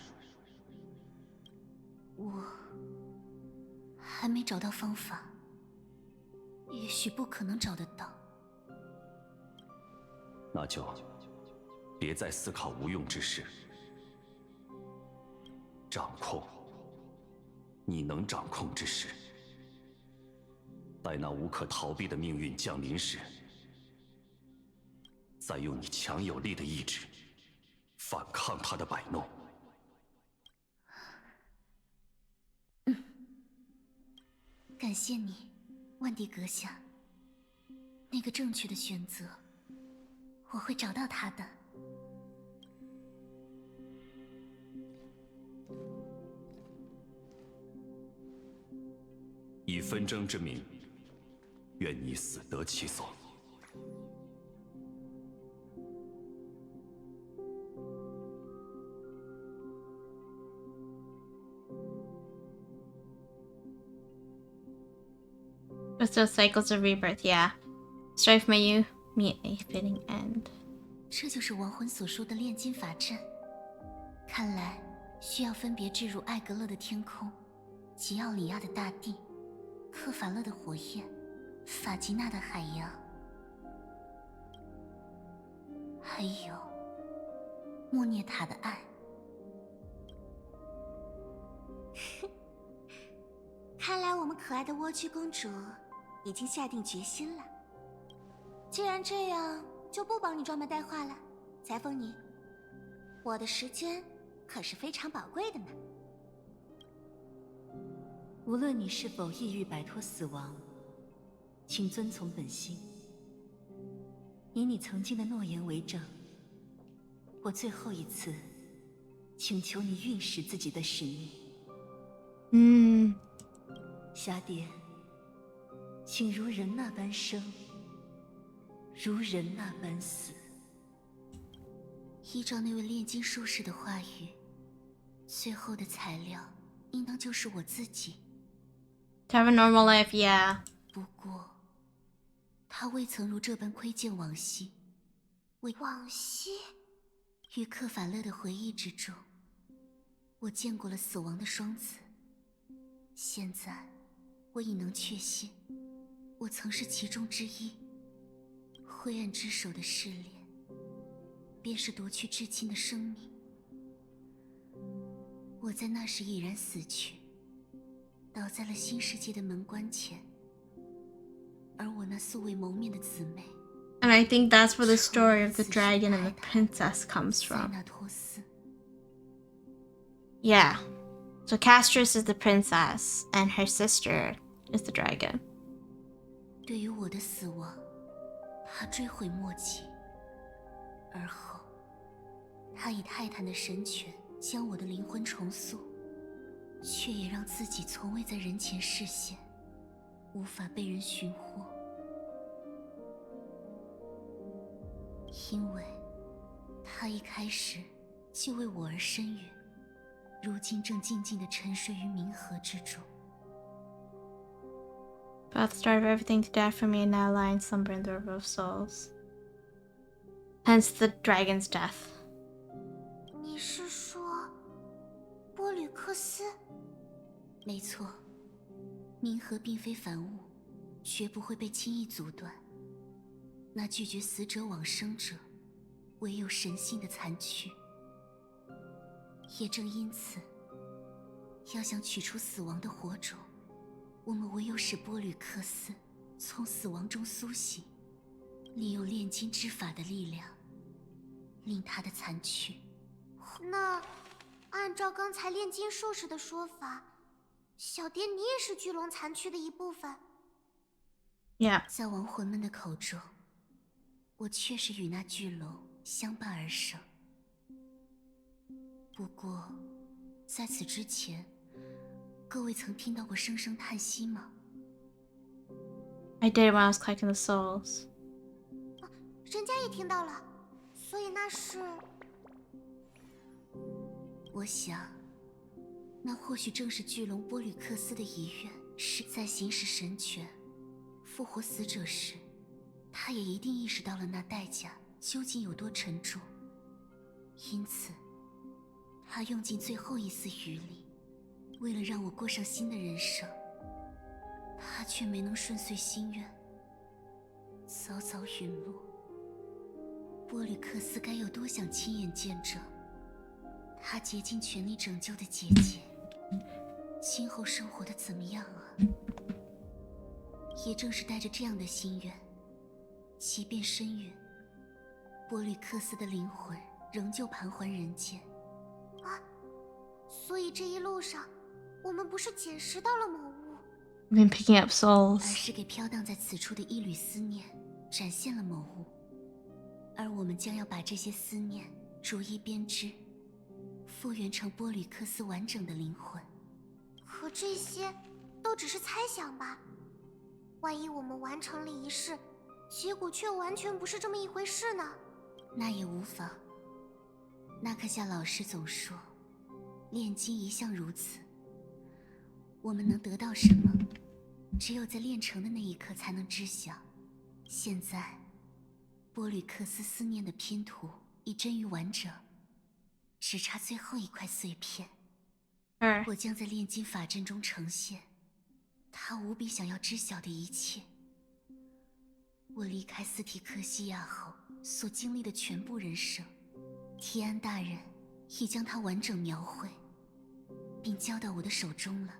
我还没找到方法，也许不可能找得到。那就别再思考无用之事，掌控你能掌控之事。待那无可逃避的命运降临时，再用你强有力的意志反抗他的摆弄。感谢你，万迪阁下。那个正确的选择，我会找到它的。以纷争之名，愿你死得其所。It's those cycles of rebirth, yeah. Strife may you meet a fitting end. 这就是亡魂所说的炼金法阵。看来需要分别置入艾格勒的天空、吉奥里亚的大地、克法勒的火焰、法吉娜的海洋，还有莫涅塔的爱。看来我们可爱的蜗居公主已经下定决心了。既然这样，就不帮你装模带话了。裁缝你，我的时间可是非常宝贵的呢。无论你是否意欲摆脱死亡，请遵从本心，以你曾经的诺言为证。我最后一次请求你运使自己的使命。霞蝶，请如人那般生，如人那般死。依照那位炼金术士的话语，最后的材料应当就是我自己。To have a normal life, yeah. 不过，他未曾如这般窥见往昔。往昔，于克法勒的回忆之中，我见过了死亡的双子。现在，我已能确信，我曾是其中之一。灰暗之手的试炼，便是夺去至亲的生命。我在那时已然死去，倒在了新世界的门关前。而我那素未谋面的姊妹， And I think that's where the story of the dragon and the princess comes 塞 from. 纳托斯。 Yeah. So Castris is the princess, and her sister is the dragon. 对于我的死亡，他追悔莫及。而后，他以泰坦的神权将我的灵魂重塑，却也让自己从未在人前视线，无法被人寻获。因为他一开始就为我而深远，如今正静静地沉睡于冥河之中。 Both starve everything to death for me and now lie in slumber in the river of souls. Hence the dragon's death. 你是说波吕克斯？没错，冥河并非凡物，绝不会被轻易阻断。那拒绝死者往生者，唯有神性的残躯。也正因此，要想取出死亡的火种，我们唯有使波吕克斯从死亡中苏醒，利用炼金之法的力量，令他的残躯。那按照刚才炼金术士的说法，小蝶你也是巨龙残躯的一部分。Yeah. 在亡魂们的口中，我确实与那巨龙相伴而生。不过，在此之前，各位曾听到过声声叹息吗？ I did when I was collecting the souls. 人家也听到了，所以那是……我想，那或许正是巨龙波吕克斯的遗愿，是在行使神权、复活死者时，他也一定意识到了那代价究竟有多沉重，因此，他用尽最后一丝余力，为了让我过上新的人生，他却没能顺遂心愿，早早陨落。波吕克斯该有多想亲眼见证他竭尽全力拯救的姐姐今后生活的怎么样啊？也正是带着这样的心愿，即便深渊，波吕克斯的灵魂仍旧盘桓人间。啊，所以这一路上，我们不是捡拾到了某物， I've been picking up 而 souls. 是给飘荡在此处的一缕思念展现了某物，而我们将要把这些思念逐一编织，复原成波吕克斯完整的灵魂。可这些都只是猜想吧？万一我们完成了仪式，结果却完全不是这么一回事呢？那也无妨。纳克夏老师总说，炼金一向如此。我们能得到什么，只有在炼成的那一刻才能知晓。现在，波吕克斯思念的拼图已臻于完整，只差最后一块碎片。我将在炼金法阵中呈现他无比想要知晓的一切。我离开斯提克西亚后所经历的全部人生，提安大人已将它完整描绘，并交到我的手中了。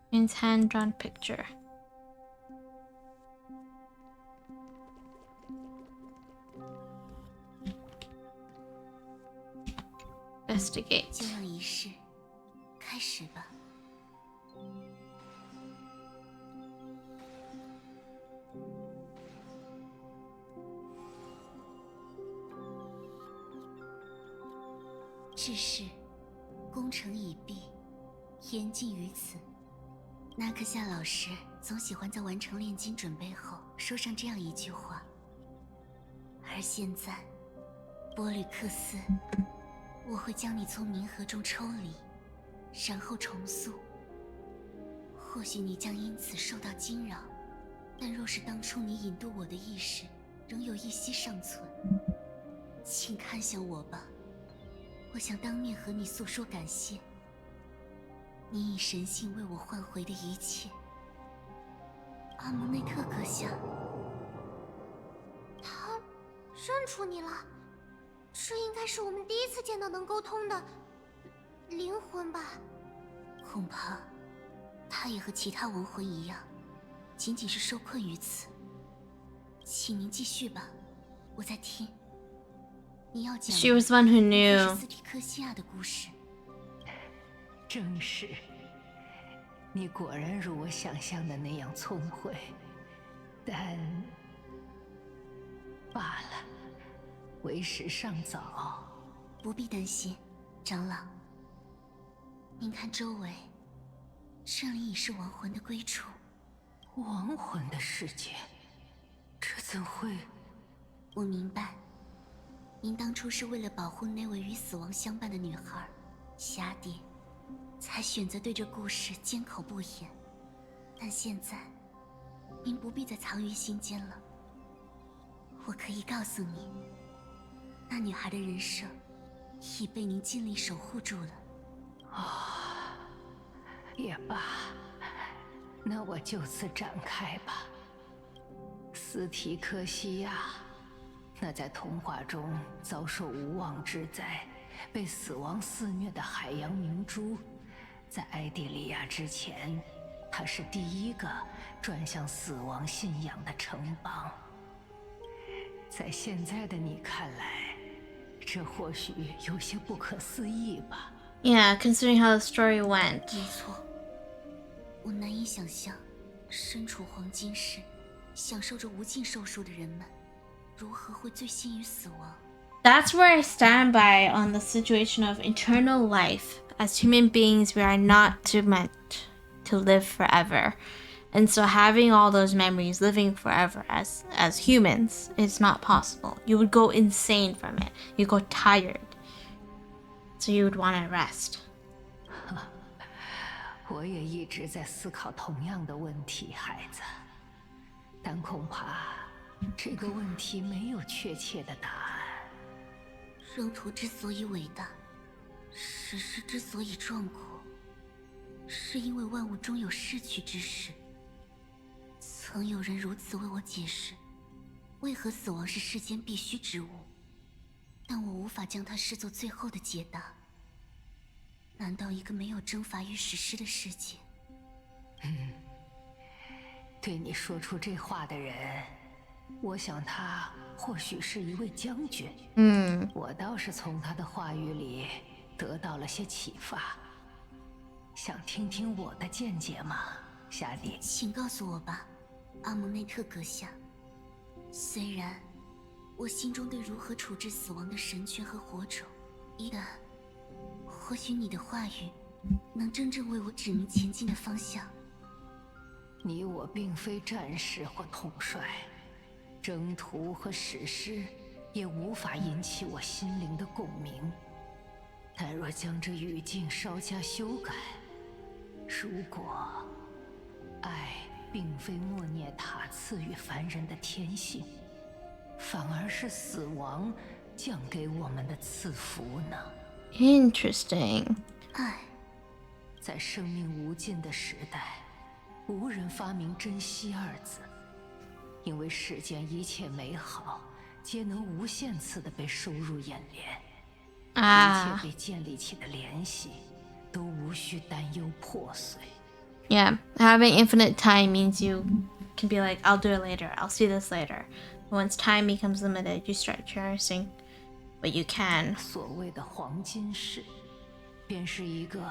In hand-drawn picture. Investigate. 就让仪式开始吧。至是，工程已毕，言尽于此。纳克夏老师总喜欢在完成炼金准备后说上这样一句话。而现在，波吕克斯，我会将你从冥河中抽离，然后重塑。或许你将因此受到惊扰，但若是当初你引渡我的意识仍有一息尚存，请看向我吧。我想当面和你诉说感谢，你以神性为我换回的一切。阿蒙内特阁下，他认出你了，这应该是我们第一次见到能沟通的灵魂吧？恐怕他也和其他亡魂一样，仅仅是受困于此。请您继续吧，我在听。你要讲 She was the one who 是 knew. 斯提克西亚的故事。正是，你果然如我想象的那样聪慧，但罢了，为时尚早。不必担心，长老。您看周围，这里已是亡魂的归处。亡魂的世界，这怎会？我明白，您当初是为了保护那位与死亡相伴的女孩霞蝶，才选择对这故事缄口不言。但现在，您不必再藏于心间了。我可以告诉你，那女孩的人生已被您尽力守护住了。也罢，那我就此展开吧。斯提克西亚，那在童话中遭受无妄之灾、被死亡肆虐的海洋明珠，在埃蒂利亚之前，它是第一个转向死亡信仰的城邦。在现在的你看来，这或许有些不可思议吧？ Yeah, considering how the story went. 没错，我难以想象，身处黄金市，享受着无尽寿数的人们，如何会醉心于死亡？ That's where I stand by on the situation of eternal life. As human beings, we are not meant to live forever. And so having all those memories, living forever as humans, is not possible. You would go insane from it. You go tired. So you would want to rest. 我也一直在思考同样的问题，孩子，但恐怕这个问题没有确切的答案。征途之所以伟大，史诗之所以壮阔，是因为万物终有逝去之时。曾有人如此为我解释，为何死亡是世间必须之物，但我无法将它视作最后的解答。难道一个没有征伐与史诗的世界？对你说出这话的人，我想他或许是一位将军。我倒是从他的话语里得到了些启发。想听听我的见解吗，夏迪？请告诉我吧，阿蒙内特阁下。虽然我心中对如何处置死亡的神权和火种，但或许你的话语能真正为我指明前进的方向。你我并非战士或统帅，征途和史诗也无法引起我心灵的共鸣。但若将这语境稍加修改，如果爱并非莫涅塔赐予凡人的天性，反而是死亡降给我们的赐福呢？ Interesting. 爱，在生命无尽的时代，无人发明珍惜二字，因为世间一切美好皆能无限次地被收入眼帘，一切被建立起的联系都无需担忧破碎。Yeah, having infinite time means you can be like, I'll do it later, I'll see this later. Once time becomes limited, you start cherishing what you can. 所谓的黄金世，便是一个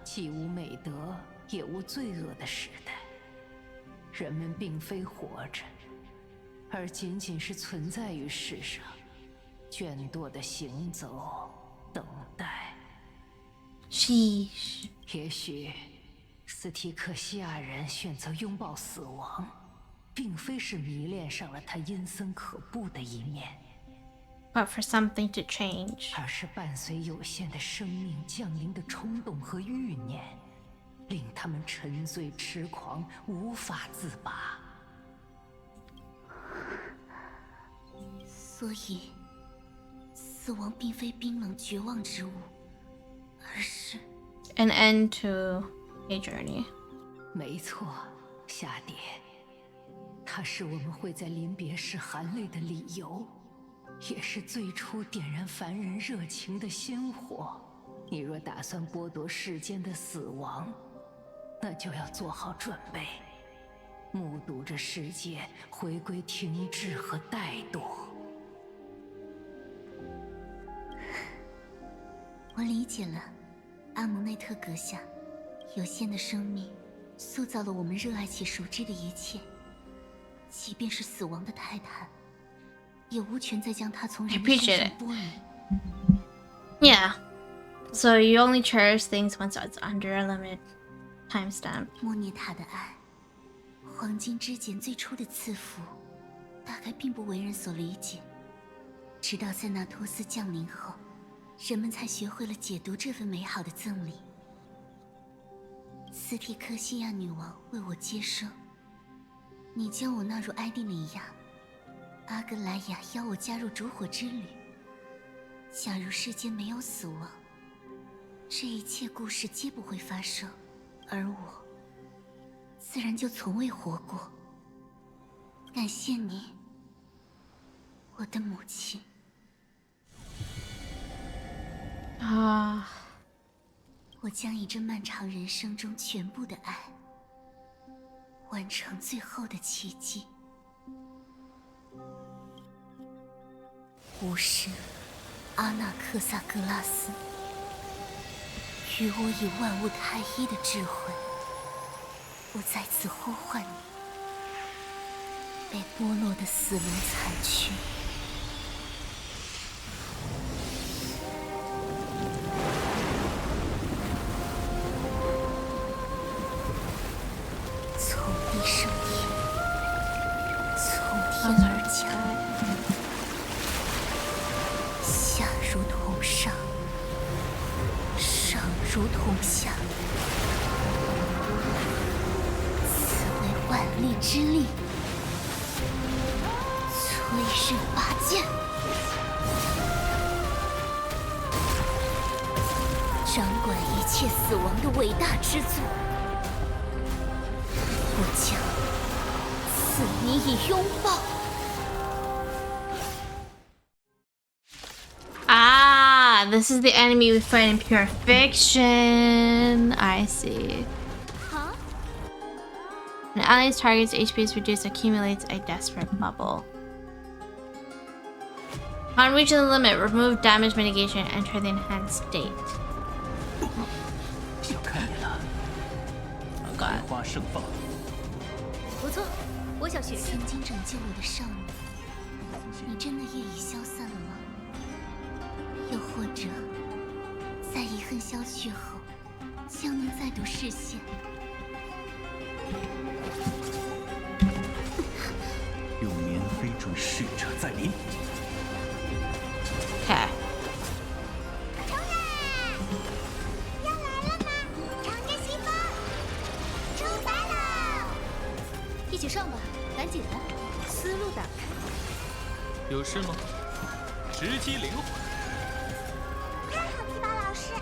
既无美德也无罪恶的时代。人们并非活着，而仅仅是存在于世上，倦惰的行走，等待。Sheesh. 也许斯提克西亚人选择拥抱死亡，并非是迷恋上了他阴森可怖的一面， But for something to change. 而是伴随有限的生命降临的冲动和欲念，令他们沉醉痴狂，无法自拔。所以，死亡并非冰冷绝望之物，而是 An end to a journey. 没错，夏蝶，它是我们会在临别时含泪的理由，也是最初点燃凡人热情的鲜火。你若打算剥夺世间的死亡，那就要做好准备，目睹着世界回归停滞和怠惰。我理解了，阿蒙内特阁下。有限的生命塑造了我们热爱且熟知的一切，即便是死亡的泰坦，也无权再将它从人们身上剥离。Yeah. So you only cherish things once it's under a limit timestamp. 莫涅塔的爱，黄金之茧最初的赐福，大概并不为人所理解。直到塞纳托斯降临后，人们才学会了解读这份美好的赠礼。斯提克西亚女王为我接生，你将我纳入埃蒂里亚，阿格莱亚邀我加入烛火之旅。假如世间没有死亡，这一切故事皆不会发生，而我自然就从未活过。感谢你，我的母亲。我将以这漫长人生中全部的爱，完成最后的奇迹。巫师阿纳克萨格拉斯，与我以万物太一的智慧，我再次呼唤你。被剥落的死灵残躯，之力，摧身拔剑，掌管一切死亡的伟大之作，我将赐你以拥抱。Ah, this is the enemy we fight in Pure Fiction. I see. Huh? An ally's target's HP is reduced, accumulates a desperate bubble. Upon reaching the limit, remove damage mitigation and enter the enhanced state. 小看你了， Oh 百 god. 花盛放。不错，我想学曾经拯救我的少女，你真的业已消散了吗？又或者，在遗恨消去后，将能再度实现？用绵飞准逝者再临。 Okay. 要来了吗？乘着西风，出发喽！一起上吧，赶紧的，思路打开。有事吗？直击灵魂。太好，皮宝老师。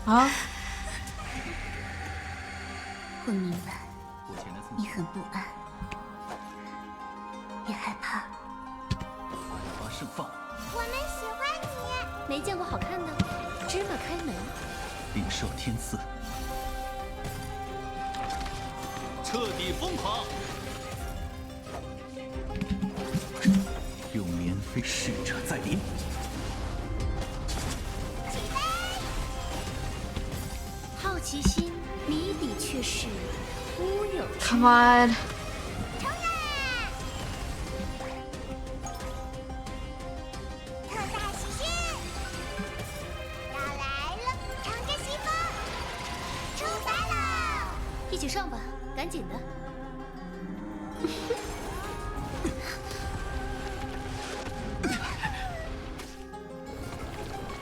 Oh. 我明白，你很不安，也害怕。百花盛放，我们喜欢你。没见过好看的，芝麻开门。领受天赐，彻底疯狂！用绵飞逝者再临。好奇心谜底却是乌有之。 Come on. 特大喜讯！要来了，乘着西风，出发喽！一起上吧，赶紧的。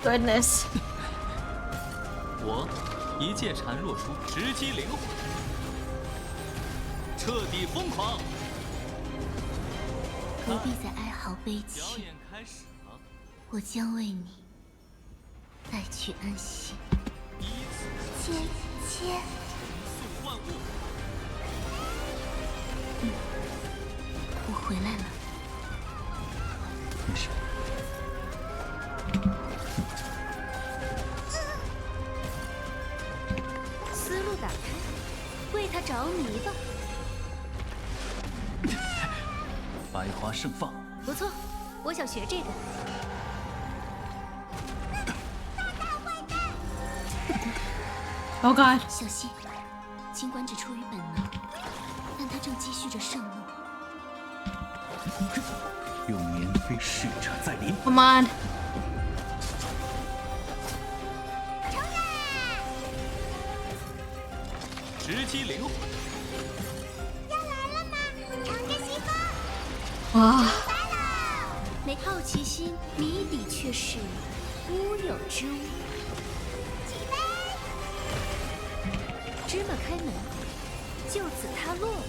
Goodness. 我一介禅若书，直击灵魂，彻底疯狂！不必再哀嚎悲表泣，演开始了，我将为你带去安息。依此切，塑万物。我回来了。没事。思路打开，为他着迷吧。百花盛放，不错，我想学这个。 Oh god. 小心，尽管只出于本能，但他正积蓄着盛怒。用绵飞逝者再临。 Come on. 直击灵魂，要来了吗？乘着西风， Wow. 来喽！没好奇心，谜底却是乌有之物。起飞！芝麻开门，就此塌落了。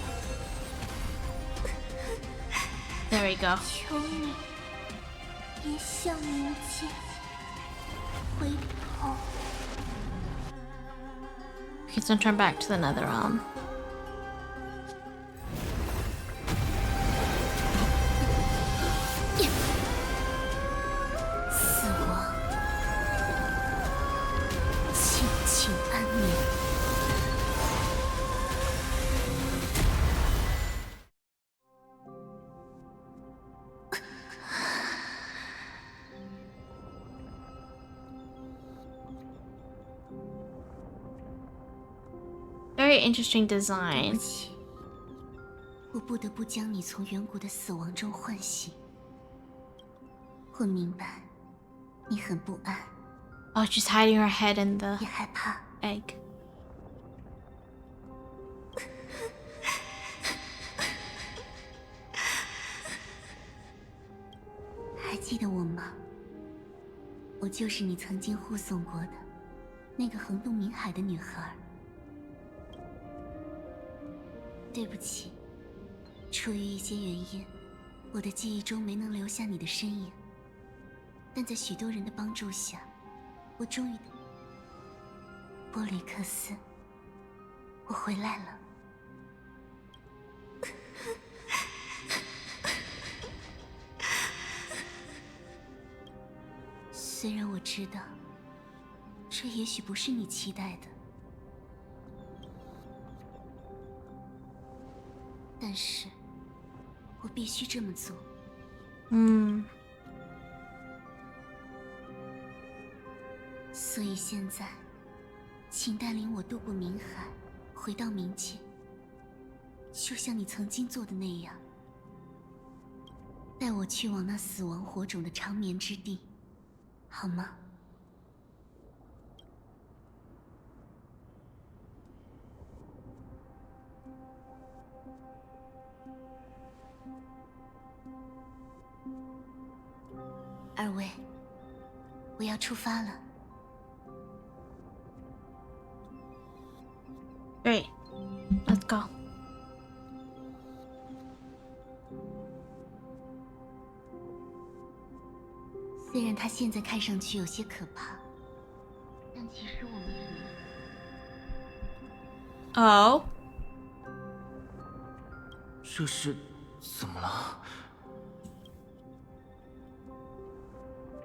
There we go. 求你别向冥界回头。 Please don't turn back to the nether realm. 死亡，静静安眠。 Very interesting 对不 design. 起，我不得不将你从远古的死亡中唤醒。我明白，你很不安， Oh, she's hiding her head in the 也害怕。 egg. 还记得我吗？我就是你曾经护送过的那个横渡冥海的女孩。对不起，出于一些原因，我的记忆中没能留下你的身影。但在许多人的帮助下，我终于波吕克斯，我回来了。虽然我知道，这也许不是你期待的，但是我必须这么做。所以现在，请带领我渡过冥海，回到冥界，就像你曾经做的那样，带我去往那死亡火种的长眠之地，好吗？二位，我要出发了。Great. Let's go. 虽然他现在看上去有些可怕，但其实我们Oh. 这是怎么了？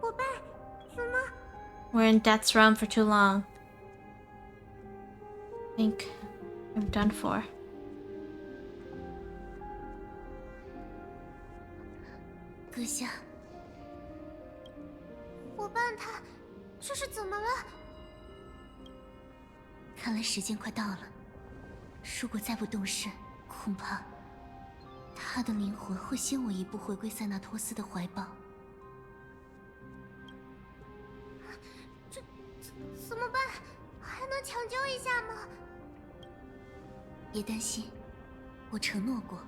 伙伴，怎么？ We're in death's realm for too long. I think I'm done for. 阁下，伙伴他，这是怎么了？看来时间快到了。如果再不动身，恐怕他的灵魂会先我一步回归塞纳托斯的怀抱。怎么办？还能抢救一下吗？别担心，我承诺过，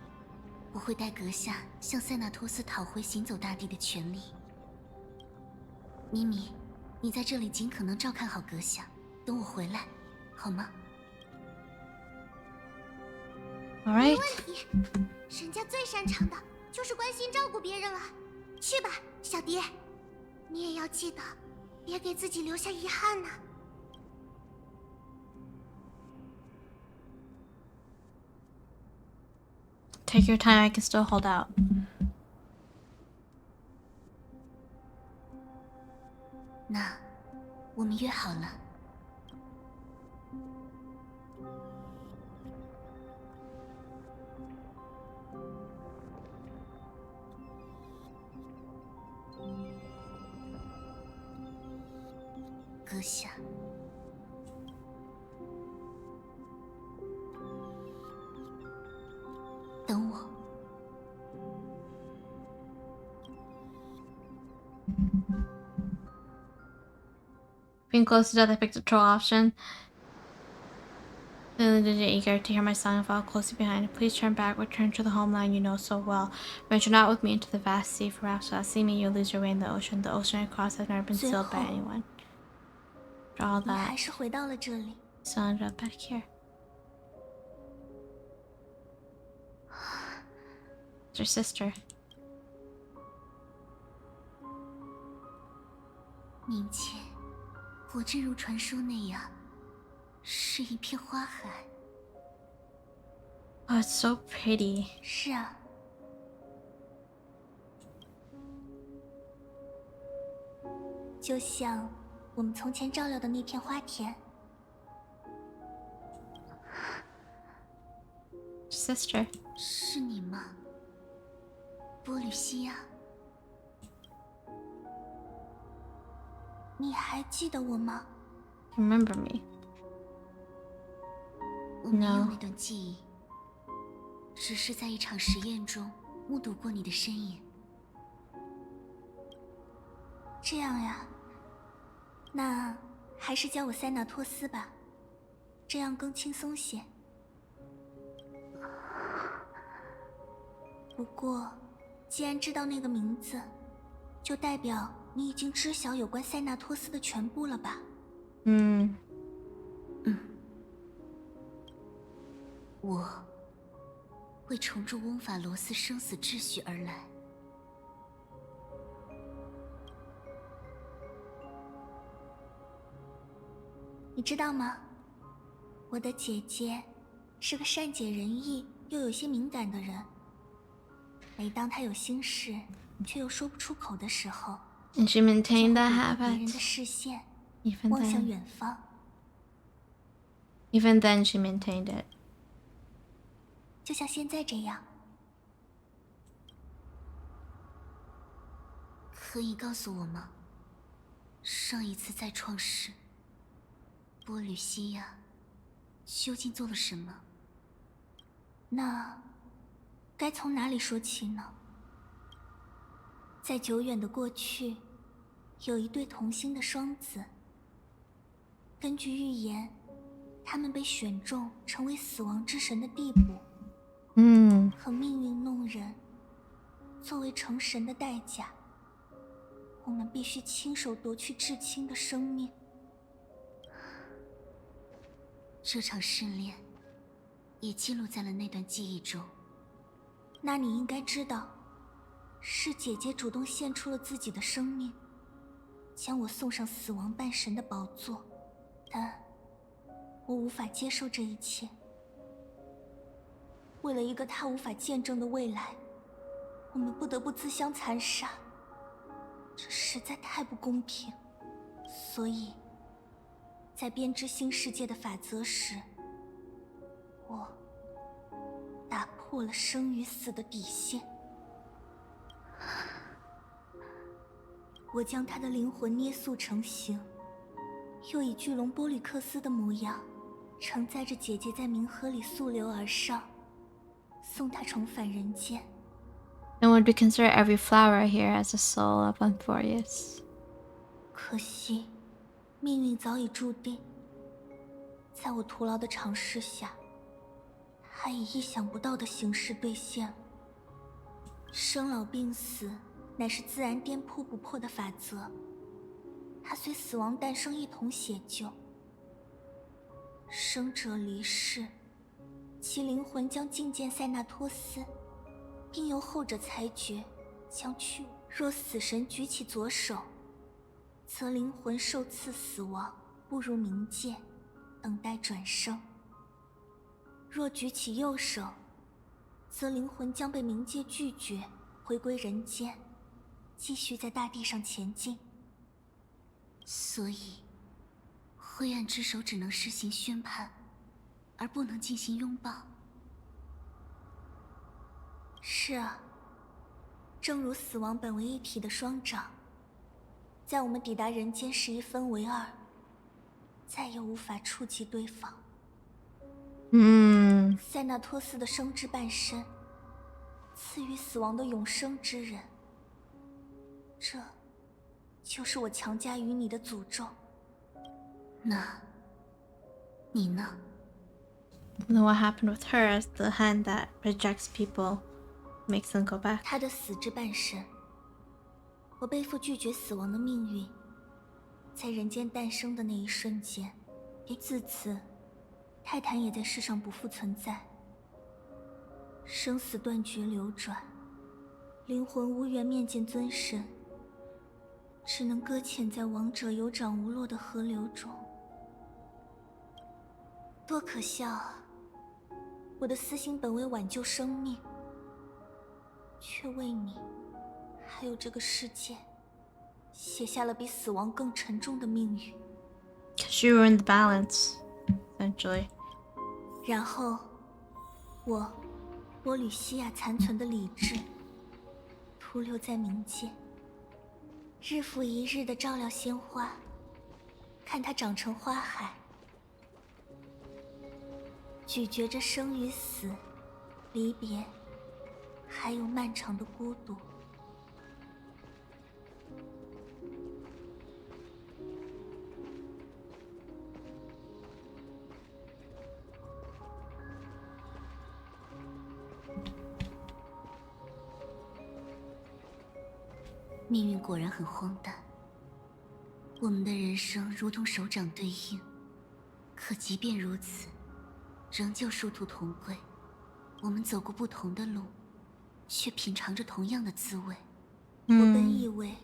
我会带阁下向塞纳托斯讨回行走大地的权利。咪咪，你在这里尽可能照看好阁下，等我回来，好吗？ All 没 right. 问题，人家最擅长的就是关心照顾别人了。去吧，小蝶，你也要记得，别给自己留下遗憾呢。 Take your time. I can still hold out. 那我们约好了。阁下，等我。 Being close to death, I picked the troll option. Feeling eager to hear my song and follow closely behind. Please turn back, return to the homeland you know so well. Venture not with me into the vast sea, for perhaps without seeing me, you'll lose your way in the ocean. The ocean I cross has never been sealed by anyone. After all 你还 that, 是回到了这里。 still ended up back here. It's your sister. 冥界，果真如传说那样，是一片花海。 Oh, it's so pretty. 是啊，就像我们从前照料的那片花田。 Sister. 是你吗，波吕西亚？你还记得我吗？ Remember me? 我没有 No 那段记忆，只是在一场实验中目睹过你的身影。这样呀，那还是叫我塞纳托斯吧，这样更轻松些。不过，既然知道那个名字，就代表你已经知晓有关塞纳托斯的全部了吧？我为重铸翁法罗斯生死秩序而来。你知道吗？我的姐姐是个善解人意又有些敏感的人。每当她有心事却又说不出口的时候， And she 就 maintained 会 that 躲开别人 habit. 的视线， Even 望向 then. 远方。Even then, she maintained it. 就像现在这样。可以告诉我吗？上一次在创世，波吕西亚究竟做了什么？那该从哪里说起呢？在久远的过去，有一对同心的双子。根据预言，他们被选中成为死亡之神的地步。可命运弄人，作为成神的代价，我们必须亲手夺去至亲的生命。这场试炼也记录在了那段记忆中。那你应该知道，是姐姐主动献出了自己的生命，将我送上死亡半神的宝座，但我无法接受这一切。为了一个她无法见证的未来，我们不得不自相残杀，这实在太不公平。所以，在编织新世界的法则时，我打破了生与死的底线。我将他的灵魂捏塑成形，又以巨龙波吕克斯的模样，承载着姐姐在冥河里溯流而上，送她重返人间。Then would we consider every flower here as a soul of Amphorius? 可惜，命运早已注定。在我徒劳的尝试下，它以意想不到的形式兑现了。生老病死乃是自然颠扑不破的法则，它随死亡诞生一同写就。生者离世，其灵魂将觐见塞纳托斯，并由后者裁决将去。若死神举起左手，则灵魂受赐死亡，步入冥界，等待转生；若举起右手，则灵魂将被冥界拒绝，回归人间，继续在大地上前进。所以，灰暗之手只能施行宣判，而不能进行拥抱。是啊，正如死亡本为一体的双掌，在我们抵达人间时一分为二，再也无法触及对方。塞纳托斯的生之半身，赐予死亡的永生之人，这就是我强加于你的诅咒。那，你呢？ Then what happened with her is the hand that rejects people, makes them go back. 他的死之半生，我背负拒绝死亡的命运，在人间诞生的那一瞬间，自此，泰坦也在世上不复存在。生死断绝流转，灵魂无缘面见尊神，只能搁浅在亡者有掌无落的河流中。多可笑啊！我的私心本为挽救生命，却为你，还有这个世界，写下了比死亡更沉重的命运。 'Cause you ruined the balance, essentially. 然后，我波吕西亚残存的理智，徒留在冥界，日复一日地照料鲜花，看它长成花海，咀嚼着生与死、离别，还有漫长的孤独。命运果然很荒诞。我们的人生如同手掌对应，可即便如此，仍旧殊途同归。我们走过不同的路，却品尝着同样的滋味。我本以为，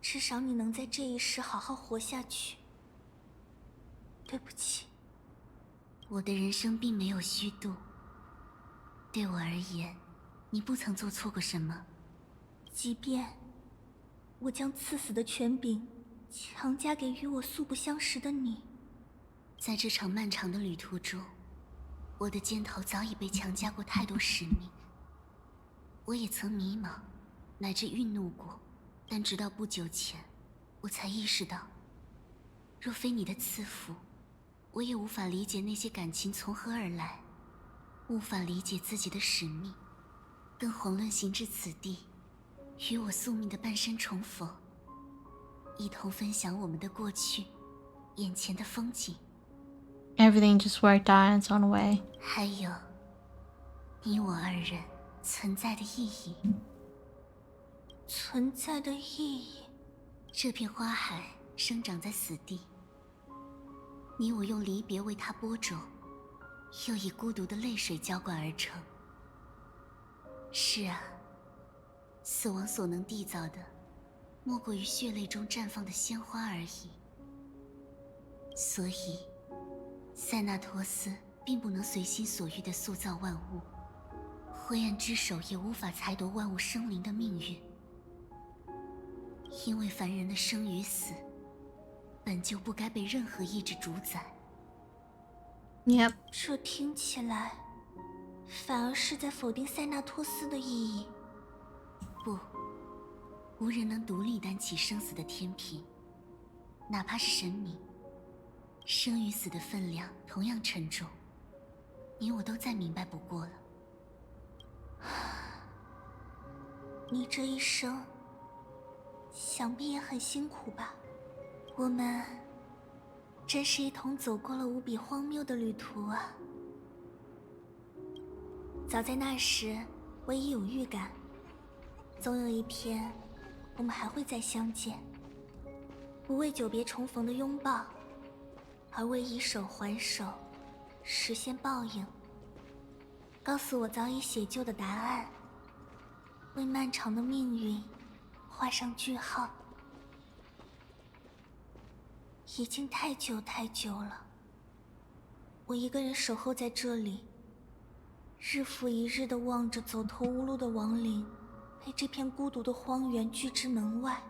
至少你能在这一世好好活下去。对不起，我的人生并没有虚度。对我而言，你不曾做错过什么。即便我将赐死的权柄强加给与我素不相识的你，在这场漫长的旅途中，我的肩头早已被强加过太多使命。我也曾迷茫，乃至愠怒过，但直到不久前，我才意识到，若非你的赐福，我也无法理解那些感情从何而来，无法理解自己的使命，更遑论行至此地，与我宿命的半生重逢，一同分享我们的过去，眼前的风景。Everything just worked out in its own way. 还有，你我二人存在的意义。存在的意义。这片花海生长在死地，你我用离别为它播种，又以孤独的泪水浇灌而成。是啊，死亡所能缔造的，莫过于血泪中绽放的鲜花而已。所以，塞纳托斯并不能随心所欲地塑造万物，灰暗之手也无法裁夺万物生灵的命运。因为凡人的生与死，本就不该被任何意志主宰。Yep. 这听起来，反而是在否定塞纳托斯的意义。不，无人能独立担起生死的天平，哪怕是神明，生与死的分量同样沉重，你我都再明白不过了。你这一生，想必也很辛苦吧？我们真是一同走过了无比荒谬的旅途啊！早在那时，我已有预感，总有一天，我们还会再相见。不为久别重逢的拥抱，而为以手还手，实现报应。告诉我早已写就的答案，为漫长的命运画上句号。已经太久太久了，我一个人守候在这里，日复一日地望着走投无路的亡灵被这片孤独的荒原拒之门外。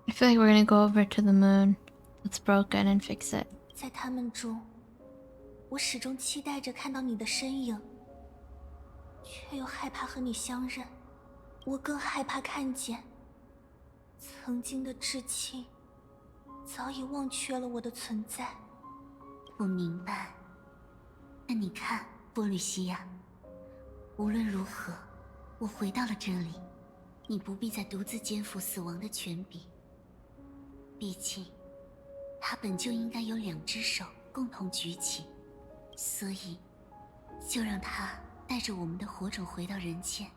I feel like we're gonna go over to the moon that's broken and fix it. 在他们中，我始终期待着看到你的身影，却又害怕和你相认。我更害怕看见曾经的至亲早已忘却了我的存在。我明白，那你看，波吕西亚，无论如何，我回到了这里，你不必再独自肩负死亡的权柄。毕竟，它本就应该有两只手共同举起，所以，就让它带着我们的火种回到人间，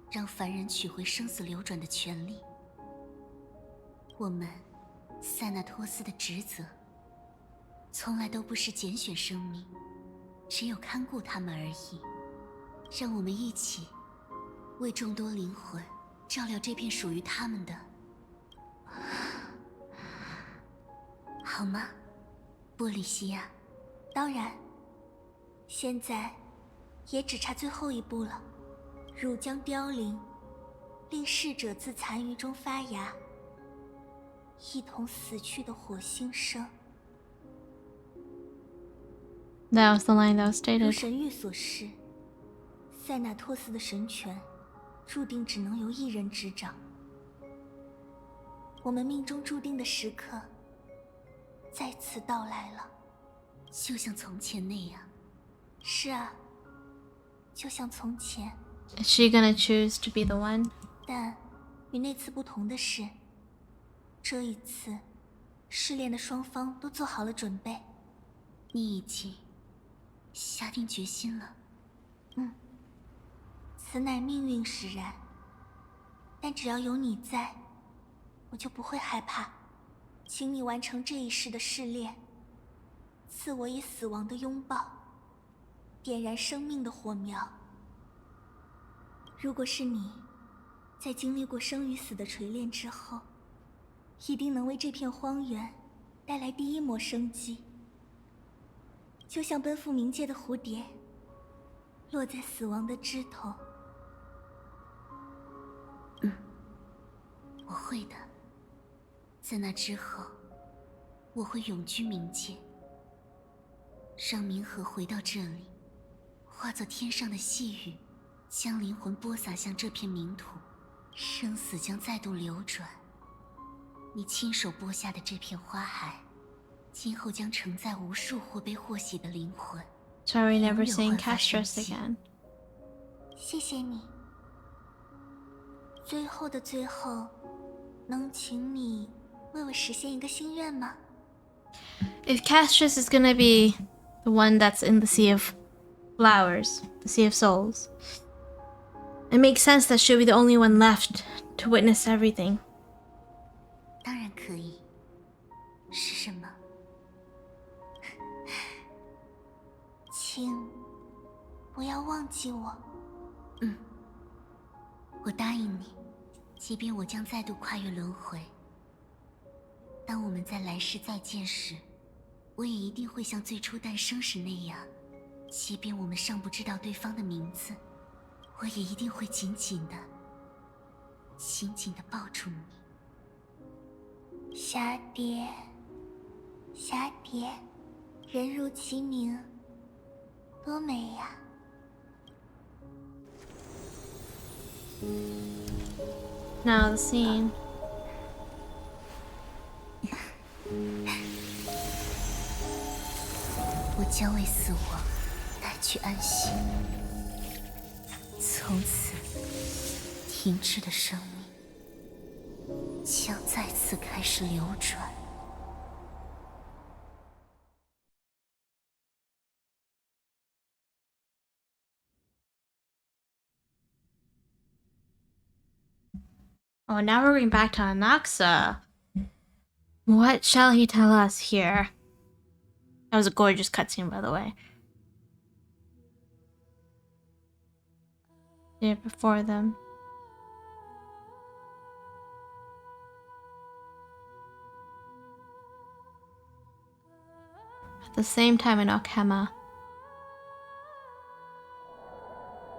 让凡人取回生死流转的权利。我们塞纳托斯的职责，从来都不是拣选生命，只有看顾他们而已。让我们一起，为众多灵魂照料这片属于他们的，好吗，波吕西亚？当然，现在也只差最后一步了。汝将凋零，令逝者自残余中发芽，一同死去的火星生。That was the line that was 如 stated. 神谕所示，塞纳托斯的神权注定只能由一人执掌。我们命中注定的时刻再次到来了，就像从前那样。是啊，就像从前。Is she gonna choose to be the one? 但与那次不同的是，这一次试炼的双方都做好了准备。你已经下定决心了。此乃命运使然。但只要有你在，我就不会害怕。请你完成这一世的试炼，赐我以死亡的拥抱，点燃生命的火苗。如果是你，在经历过生与死的锤炼之后，一定能为这片荒原带来第一抹生机，就像奔赴冥界的蝴蝶，落在死亡的枝头。我会的。在那之后，我会永居冥界，让冥河回到这里，化作天上的细雨，将灵魂播撒向这片冥土，生死将再度流转。你亲手播下的这片花海，今后将承载无数或悲或喜的灵魂。Sorry, never seeing Castros again. 谢谢你。最后的最后，能请你为我实现一个心愿吗？ If Castros is gonna be the one that's in the Sea of Flowers, the Sea of Souls, it makes sense that she'll be the only one left to witness everything. 当然可以。是什么？请不要忘记我。我答应你，即便我将再度跨越轮回，当我们在来世再见时，我也一定会像最初诞生时那样，即便我们尚不知道对方的名字，我也一定会紧紧地抱住你。霞蝶，霞蝶，人如其名，多美呀！Now the scene. 我将为死亡带去安息，从此停滞的生命将再次开始流转。Oh, now we're going back to Anaxa. What shall he tell us here? That was a gorgeous cutscene, by the way. Yeah, before them. At the same time in Okema.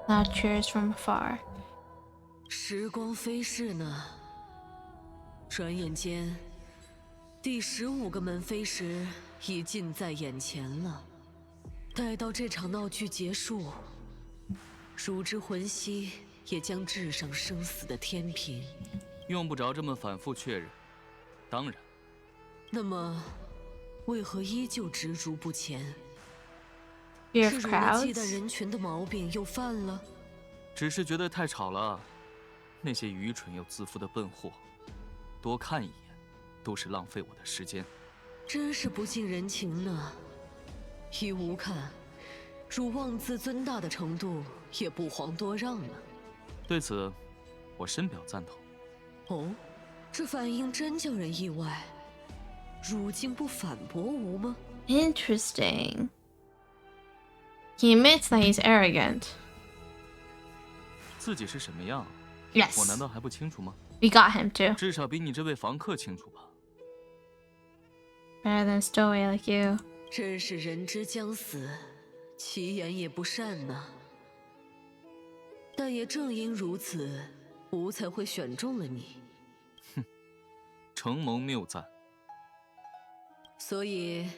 Loud cheers from afar. 时光飞逝呢，转眼间，第15个门飞石已近在眼前了。待到这场闹剧结束，汝之魂息也将掷上生死的天平。用不着这么反复确认。当然。那么，为何依旧执着不前？ Fear 是 of 汝那忌惮 crowds. 人群的毛病又犯了？只是觉得太吵了，那些愚蠢又自负的笨货，多看一眼，都是浪费我的时间。真是不近人情呢。依吾看，汝妄自尊大的程度也不遑多让呢。对此，我深表赞同。哦，这反应真叫人意外。汝竟不反驳吾吗？ Interesting. He admits that he's arrogant. 自己是什么样， Yes. 我难道还不清楚吗？ We got him too. 至少比你这位房客清楚吧。 Better than stowaway like you. 真是人之将死，其言也不善呐。但也正因如此，吾才会选中了你。承蒙谬赞。所以，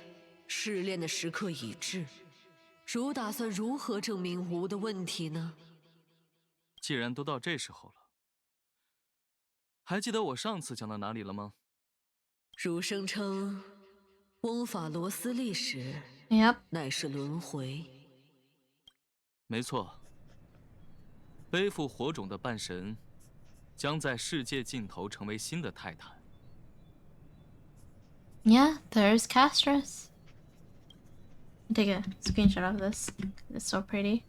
试炼的时刻已至，汝打算如何证明吾的问题呢？既然都到这时候了，还记得我上次讲到哪里了吗？汝声称，翁法罗斯历史 Yep. 乃是轮回。没错，背负火种的半神，将在世界尽头成为新的泰坦。 Yeah, there's Castros. Take a screenshot of this. It's so pretty.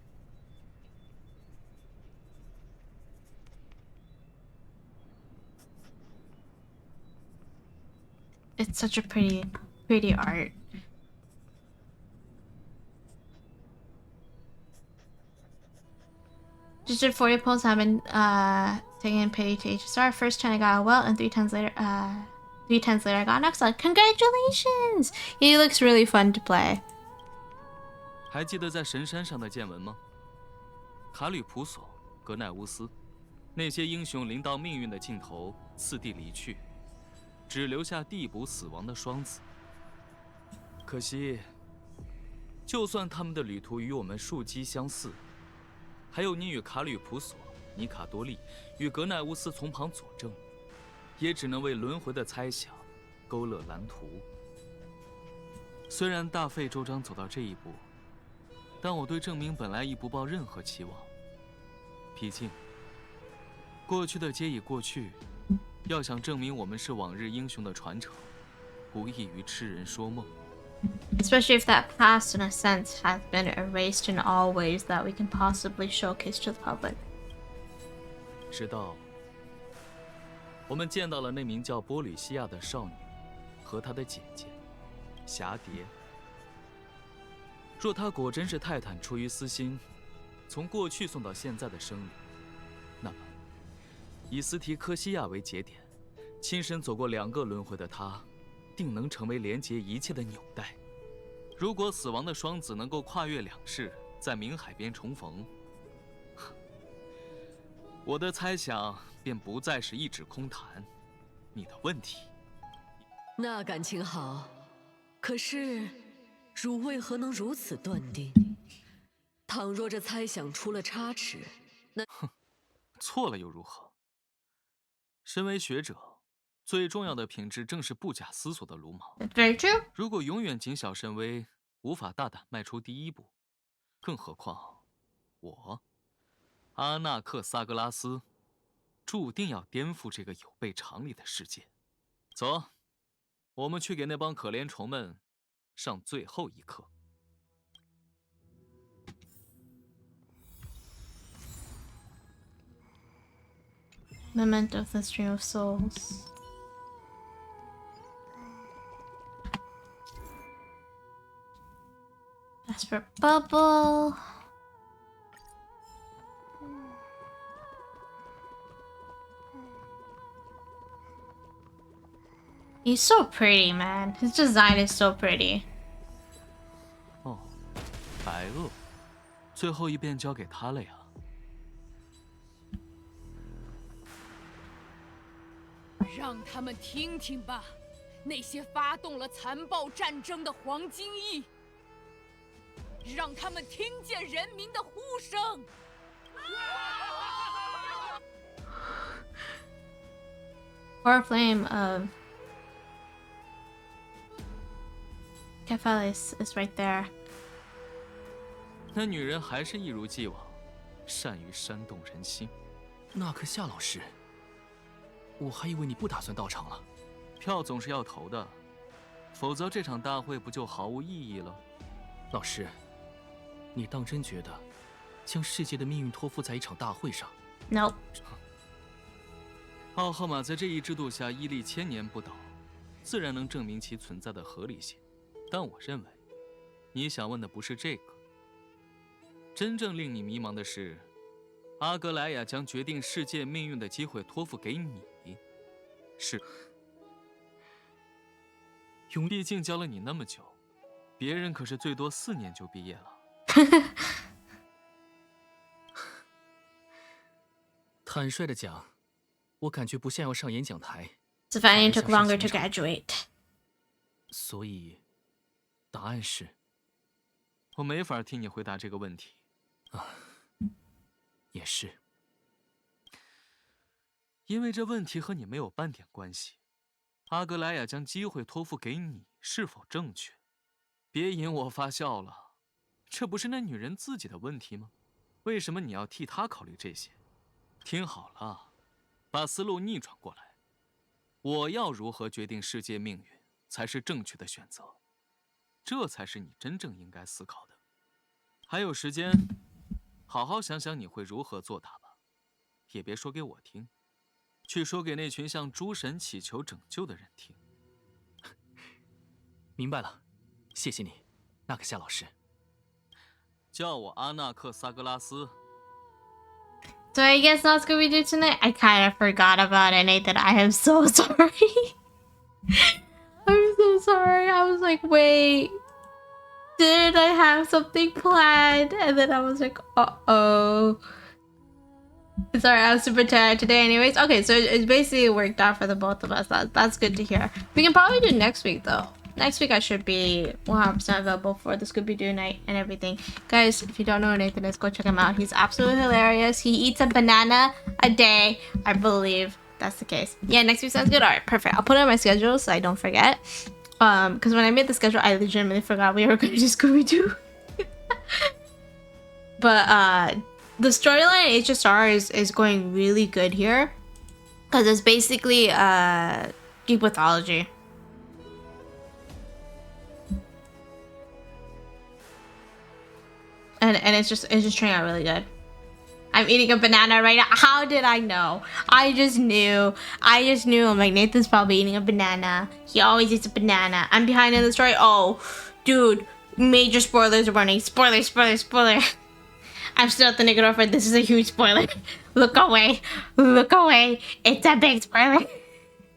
it's such a pretty art. Just did 40 pulls, haven't taken pity to each star. First turn I got a well, and 3 turns later I got an excellent. Congratulations! He looks really fun to play. 还记得在神山上的见闻吗？卡吕普索、格奈乌斯，那些英雄临到命运的尽头，次第离去，只留下递补死亡的双子。可惜，就算他们的旅途与我们数基相似，还有你与卡吕普索、尼卡多利与格奈乌斯从旁佐证，也只能为轮回的猜想勾勒蓝图。虽然大费周章走到这一步，但我对证明本来亦不抱任何期望。毕竟，过去的皆已过去，要想证明我们是往日英雄的传承，无异于痴人说梦。Especially if that past, in a sense, has been erased in all ways that we can possibly showcase to the public. 直到我们见到了那名叫波吕西亚的少女和她的姐姐霞蝶。若她果真是泰坦出于私心，从过去送到现在的生灵，那么以斯提科西亚为节点，亲身走过2个轮回的她，定能成为连结一切的纽带。如果死亡的双子能够跨越2世，在冥海边重逢，我的猜想便不再是一纸空谈。你的问题，那感情好，可是，汝为何能如此断定？倘若这猜想出了差池，那错了又如何？身为学者，最重要的品质正是不假思索的鲁莽。Very true. 如果永远谨小慎微，无法大胆迈出第一步，更何况我，阿纳克萨格拉斯，注定要颠覆这个有悖常理的世界。走，我们去给那帮可怜虫们上最后一课。Memento of the Stream of Souls. As for Bubble. He's so pretty, man. His design is so pretty. 哦，白垩，最后一遍交给他了呀。让他们听听吧，那些发动了残暴战争的黄金翼，让他们听见人民的呼声。Or flame of Kephalis is right there. 那女人还是一如既往，善于煽动人心。纳克夏老师，我还以为你不打算到场了。票总是要投的，否则这场大会不就毫无意义了？老师，你当真觉得将世界的命运托付在一场大会上？ Nope. 奥赫玛在这一制度下屹立1000年不倒，自然能证明其存在的合理性。但我认为，你想问的不是这个。真正令你迷茫的是，阿格莱亚将决定世界命运的机会托付给你。是，毕竟教了你那么久，别人可是最多4年就毕业了。坦率的讲，我感觉不像要上演讲台。Savannah took longer to graduate. 所以，答案是，我没法替你回答这个问题。也是。因为这问题和你没有半点关系。阿格莱亚将机会托付给你，是否正确？别引我发笑了，这不是那女人自己的问题吗？为什么你要替她考虑这些？听好了，把思路逆转过来。我要如何决定世界命运，才是正确的选择，这才是你真正应该思考的。还有时间，好好想想你会如何作答吧，也别说给我听。去说给那群向诸神祈求拯救的人听。明白了，谢谢你，纳克夏老师。叫我阿纳克萨格拉斯。 So I guess not Scooby-Doo tonight? I kind of forgot about it, Nathan. I am so sorry. I'm so sorry. I was like, wait. Did I have something planned? And then I was like, uh-oh. Sorry, I was super tired today anyways. Okay, so it's basically worked out for the both of us. That's good to hear. We can probably do next week, though. Next week I should be 100% available for the Scooby-Doo night and everything. Guys, if you don't know who Nathan is, go check him out. He's absolutely hilarious. He eats a banana a day. I believe that's the case. Yeah, next week sounds good. All right, perfect. I'll put it on my schedule so I don't forget. Because when I made the schedule, I legitimately forgot we were going to do Scooby-Doo. But the storyline in HSR is going really good here. Because it's basically Greek mythology. And it's just turning out really good. I'm eating a banana right now. How did I know? I just knew. I'm like, Nathan's probably eating a banana. He always eats a banana. I'm behind in the story. Oh, dude. Major spoilers are warning. Spoiler. I'm still at the nigga girlfriend. This is a huge spoiler. Look away. It's a big spoiler.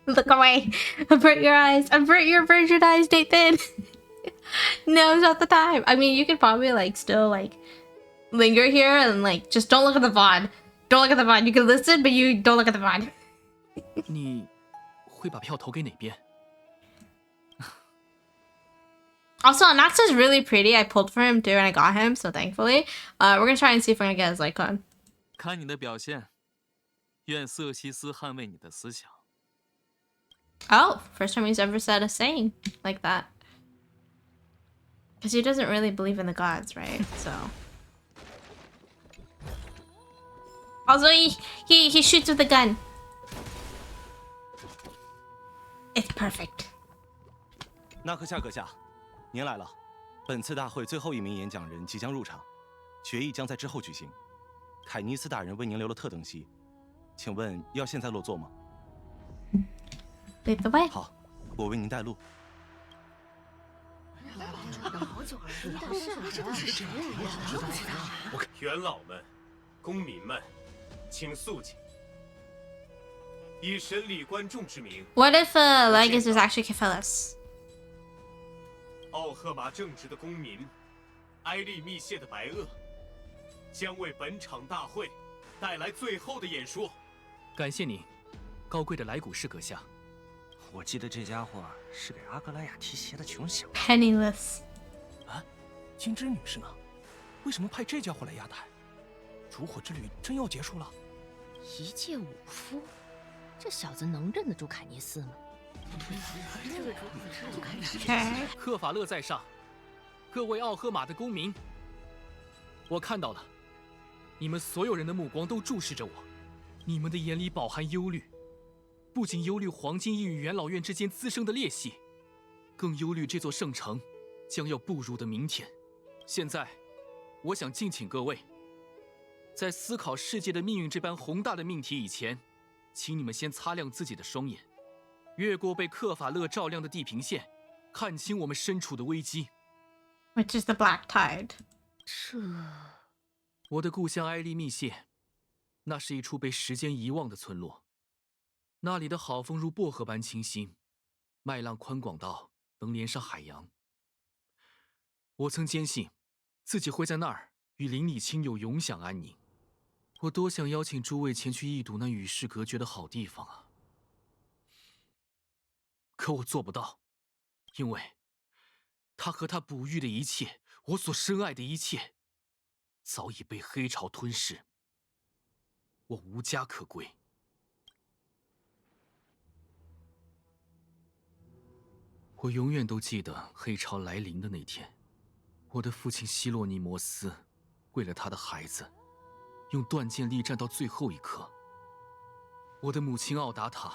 Look away. Avert your eyes. Avert your virgin eyes, Nathan. No, it's not the time. I mean, you could probably like still like linger here and like just don't look at the VOD. Don't look at the VOD. You can listen, but you don't look at the VOD. 你会把票投给哪边？ Also, Nox is really pretty. I pulled for him too, and I got him, so thankfully. We're gonna try and see if we're gonna get his icon. 看你的表现，愿瑟西斯捍卫你的思想。 Oh, first time he's ever said a saying like that. Because he doesn't really believe in the gods, right? So. Also, he shoots with a gun. It's perfect. 纳克夏阁下，您来了。本次大会最后一名演讲人即将入场，决议将在之后举行。凯尼斯大人为您留了特等席，请问要现在落座吗？ Lead the way. 好，我为您带路。 元老们、公民们，请肃静。以审理观众之名。 What if Legus is actually Kephilas? 奥赫马正直的公民，埃利密谢的白垩，将为本场大会带来最后的演说。感谢你，高贵的莱古士阁下。 我记得这家伙是给阿格莱亚提鞋的穷小子。 Penniless. 啊，金枝女士呢？为什么派这家伙来压台？烛火之旅真要结束了？一介武夫，这小子能镇得住凯尼斯吗？克法勒在上，各位奥赫马的公民，我看到了，你们所有人的目光都注视着我，你们的眼里饱含忧虑。 不仅忧虑黄金翼与元老院之间滋生的裂隙，更忧虑这座圣城将要步入的明天。现在，我想敬请各位，在思考世界的命运这般宏大的命题以前，请你们先擦亮自己的双眼，越过被克法勒照亮的地平线，看清我们身处的危机。Which is the Black Tide. 我的故乡埃利密谢，那是一处被时间遗忘的村落。 那里的好风如薄荷般清新，麦浪宽广到能连上海洋。我曾坚信，自己会在那儿与邻里亲友永享安宁。我多想邀请诸位前去一睹那与世隔绝的好地方啊！可我做不到，因为他和他哺育的一切，我所深爱的一切，早已被黑潮吞噬。我无家可归。 我永远都记得黑潮来临的那天，我的父亲希洛尼摩斯，为了他的孩子，用断剑力战到最后一刻。我的母亲奥达塔，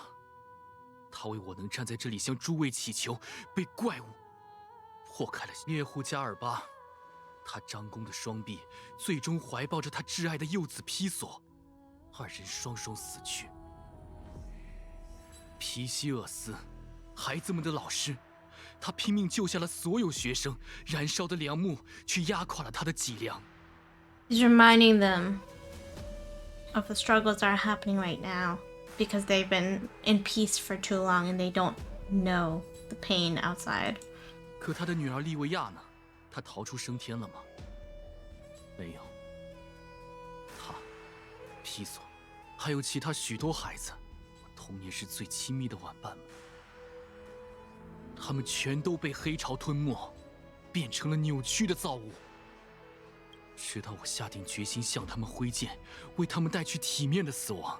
她为我能站在这里向诸位祈求，被怪物破开了猎户加尔巴，他张弓的双臂最终怀抱着他挚爱的幼子披索，二人双双死去。皮西厄斯，孩子们的老师。他拼命救下了所有学生，燃烧的梁木却压垮了他的脊梁。 He's reminding them of the struggles that are happening right now because they've been in peace for too long and they don't know the pain outside. 可他的女儿利维亚呢？她逃出升天了吗？没有。他、皮索，还有其他许多孩子，我童年时最亲密的玩伴们，他们全都被黑潮吞没，变成了扭曲的造物。直到我下定决心向他们挥剑，为他们带去体面的死亡，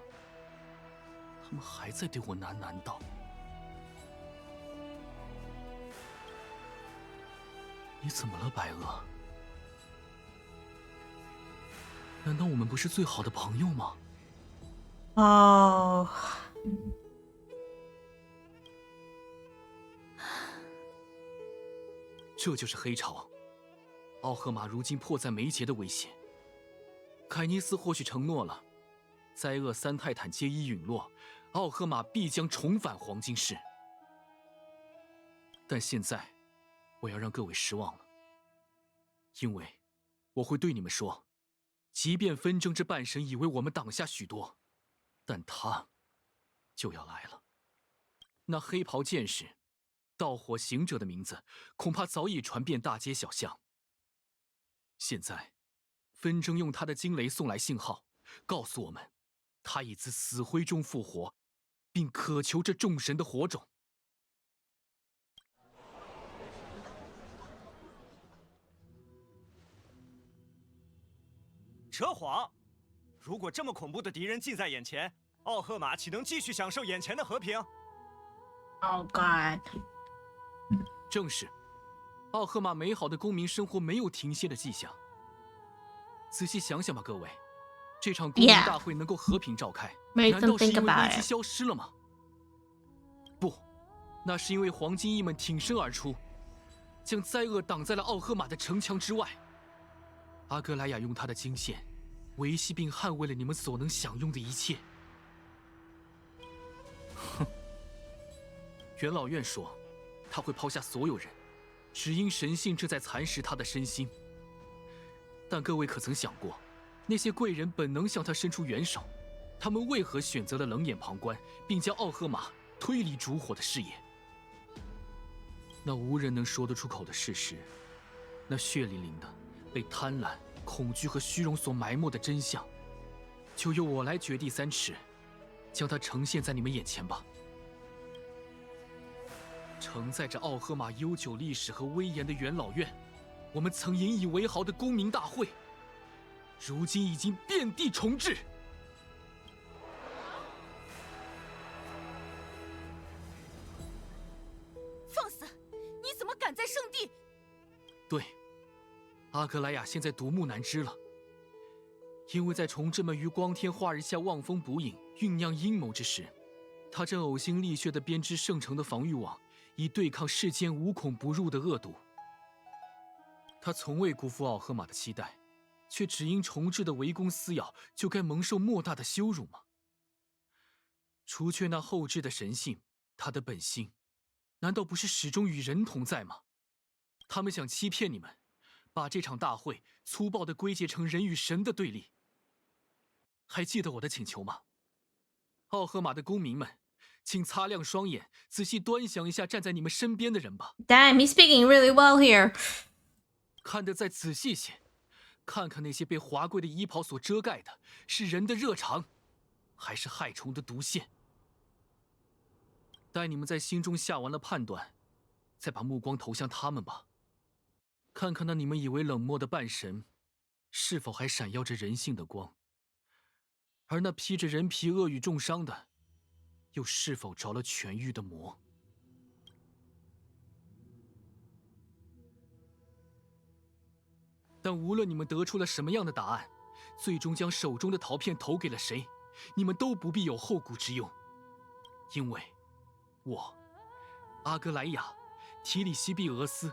他们还在对我喃喃道：“你怎么了，白鹅？难道我们不是最好的朋友吗？” Oh. 这就是黑潮。奥赫玛如今迫在眉睫的威胁。凯尼斯或许承诺了，灾厄三泰坦皆已陨落，奥赫玛必将重返黄金市。但现在，我要让各位失望了，因为我会对你们说，即便纷争这半神以为我们挡下许多，但他就要来了。那黑袍剑士、盗火行者的名字，恐怕早已传遍大街小巷。现在，纷争用他的惊雷送来信号，告诉我们，他已自死灰中复活，并渴求这众神的火种。扯谎！如果这么恐怖的敌人近在眼前，奥赫玛岂能继续享受眼前的和平？ Oh God. 正是，奥赫玛美好的公民生活没有停歇的迹象。仔细想想吧，各位，这场公民大会能够和平召开，难道是因为危机消失了吗？不，那是因为黄金翼们挺身而出，将灾厄挡在了奥赫玛的城墙之外。阿格莱亚用他的金线维系并捍卫了你们所能享用的一切。哼，元老院说，他会抛下所有人，只因神性正在蚕食他的身心。但各位可曾想过，那些贵人本能向他伸出援手，他们为何选择了冷眼旁观，并将奥赫玛推离烛火的视野？那无人能说得出口的事实，那血淋淋的被贪婪、恐惧和虚荣所埋没的真相，就由我来掘地三尺，将它呈现在你们眼前吧。承载着奥赫玛悠久历史和威严的元老院，我们曾引以为豪的公民大会，如今已经遍地重置。放肆！你怎么敢在圣地？对，阿格莱亚现在独木难支了，因为在虫豸们于光天化日下望风捕影、酝酿阴谋之时，他正呕心沥血地编织圣城的防御网，以对抗世间无孔不入的恶毒。他从未辜负奥赫玛的期待，却只因重置的围攻撕咬，就该蒙受莫大的羞辱吗？除却那后置的神性，他的本性，难道不是始终与人同在吗？他们想欺骗你们，把这场大会粗暴地归结成人与神的对立。还记得我的请求吗？奥赫玛的公民们，请擦亮双眼，仔细端详一下站在你们身边的人吧。Damn, he's speaking really well here. 看得再仔细些，看看那些被华贵的衣袍所遮盖的，是人的热肠，还是害虫的毒腺？待你们在心中下完了判断，再把目光投向他们吧。看看那你们以为冷漠的半神，是否还闪耀着人性的光？而那披着人皮恶语重伤的，又是否着了痊愈的魔？但无论你们得出了什么样的答案，最终将手中的陶片投给了谁，你们都不必有后顾之忧，因为我，阿格莱亚，提里西庇俄斯，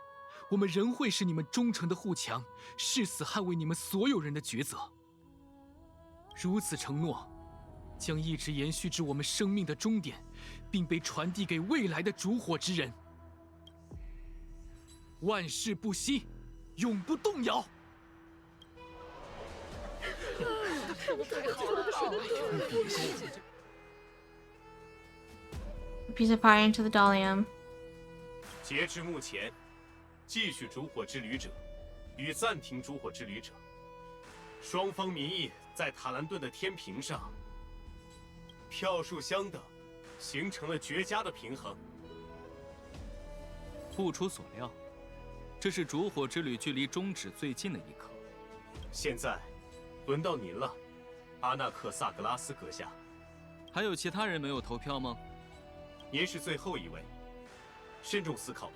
我们仍会是你们忠诚的护墙，誓死捍卫你们所有人的抉择。如此承诺，将一直延续至我们生命的终点，并被传递给未来的烛火之人。万事不息，永不动摇。Piece apart into the Dolium. 截至目前，继续烛火之旅者与暂停烛火之旅者，双方民意在塔兰顿的天平上票数相等，形成了绝佳的平衡。不出所料，这是烛火之旅距离终止最近的一刻。现在，轮到您了，阿纳克萨格拉斯阁下。还有其他人没有投票吗？您是最后一位，慎重思考吧。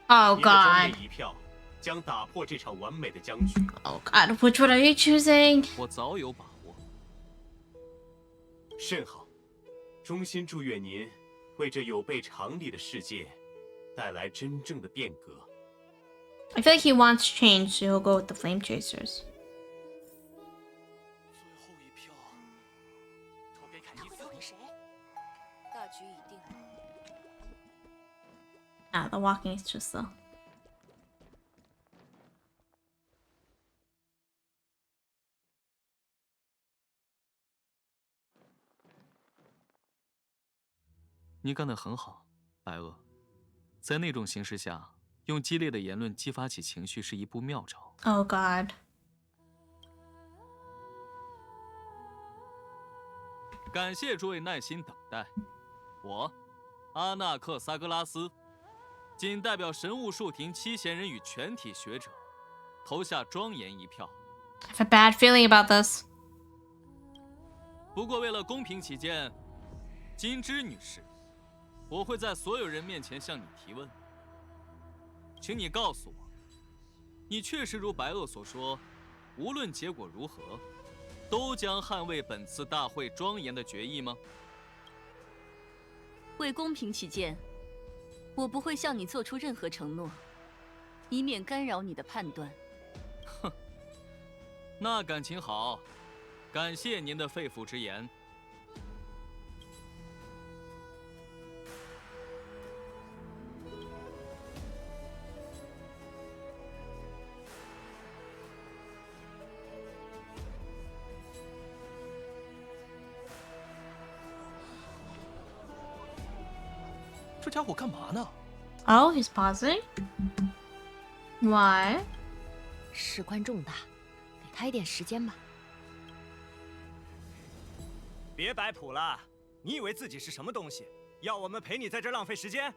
Oh 您的庄 God. 严一票将打破这场完美的僵局。Oh God, which one are you choosing? 我早有把握。甚好，衷心祝愿您为这有悖常理的世界带来真正的变革。I feel like he wants change, so he'll go with the Flame Chasers. 投给凯尼斯。谁？大局已定。Ah, the walking is too slow. 你干得很好，白垩。在那种形势下，用激烈的言论激发起情绪是一步妙招。Oh God. 感谢诸位耐心等待。我，阿纳克萨格拉斯，仅代表神务术庭七贤人与全体学者，投下庄严一票。I have a bad feeling about this. 不过为了公平起见，金枝女士，我会在所有人面前向你提问，请你告诉我，你确实如白垩所说，无论结果如何，都将捍卫本次大会庄严的决议吗？为公平起见，我不会向你做出任何承诺，以免干扰你的判断。哼，那感情好，感谢您的肺腑之言。这家伙干嘛呢？ Oh, he's pausing. Why? 事关重大，给他一点时间吧。别摆谱了，你以为自己是什么东西？要我们陪你在这浪费时间？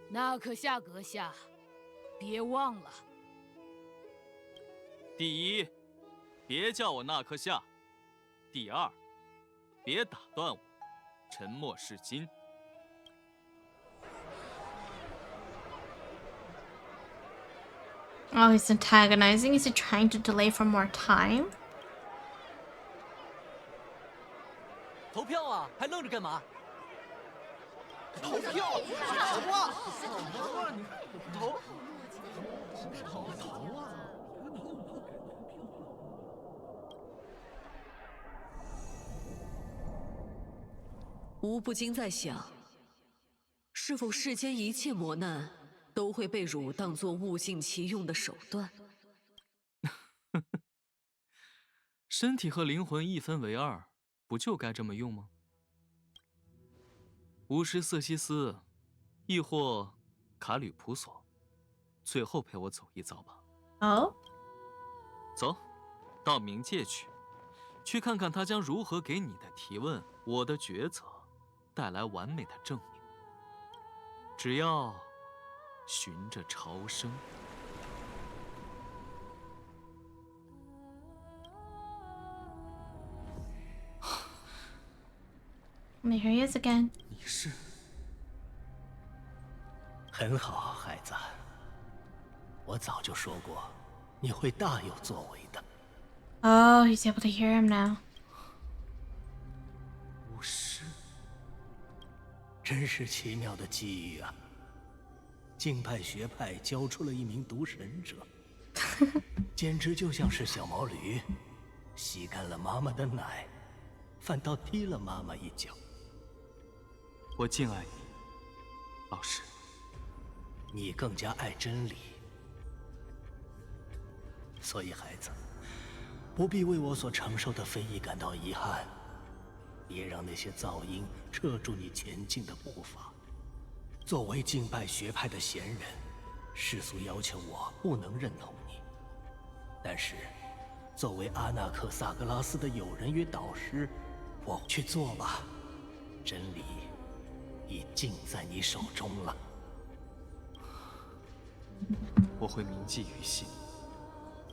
纳克夏阁下，别忘了，第一，别叫我纳克夏；第二，别打断我，沉默是金。Oh, he's antagonizing. Is he trying to delay for more time? 投票啊，还愣着干嘛？投票，投啊！投啊！吾不禁在想，是否世间一切磨难都会被汝当作物尽其用的手段？身体和灵魂一分为二，不就该这么用吗？巫师瑟西斯，亦或卡吕普索，最后陪我走一遭吧。Oh? 走，到冥界去看看他将如何给你的提问、我的抉择带来完美的证明。只要循着潮声。And here he is again. 你是很好，孩子。我早就说过，你会大有作为的。Oh, he's able to hear him now. 巫师，真是奇妙的机遇啊！敬拜学派教出了一名毒神者，简直就像是小毛驴，吸干了妈妈的奶，反倒踢了妈妈一脚。我敬爱你，老师。你更加爱真理。所以，孩子，不必为我所承受的非议感到遗憾，别让那些噪音掣住你前进的步伐。作为敬拜学派的贤人，世俗要求我不能认同你，但是，作为阿纳克萨格拉斯的友人与导师，我去做吧。真理已尽在你手中了。我会铭记于心。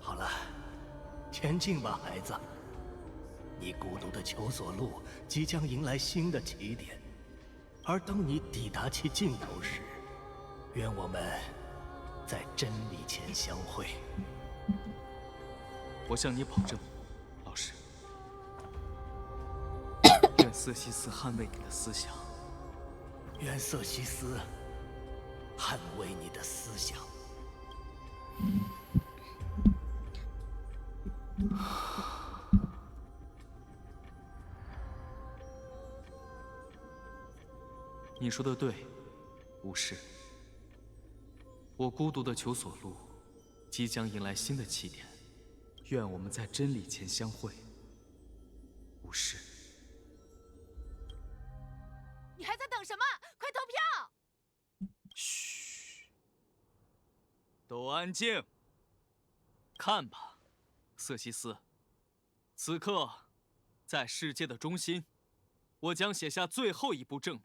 好了，前进吧，孩子。你孤独的求索路即将迎来新的起点，而当你抵达其尽头时，愿我们在真理前相会。我向你保证，老师，愿瑟西斯捍卫你的思想。愿瑟西斯捍卫你的思想。你说的对，巫师。我孤独的求索路即将迎来新的起点，愿我们在真理前相会。巫师，你还在等什么？快投票！嘘，都安静。看吧，瑟西斯，此刻，在世界的中心，我将写下最后一步证明。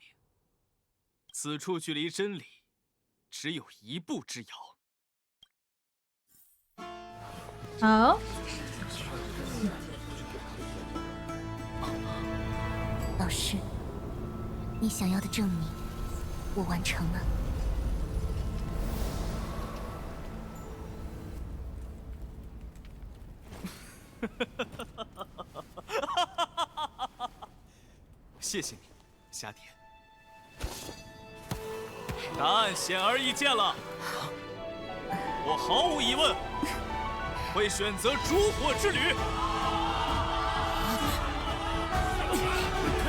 此处距离真理只有一步之遥。哦，老师，你想要的证明，我完成了。谢谢你，夏蝶。答案显而易见了，我毫无疑问会选择烛火之旅。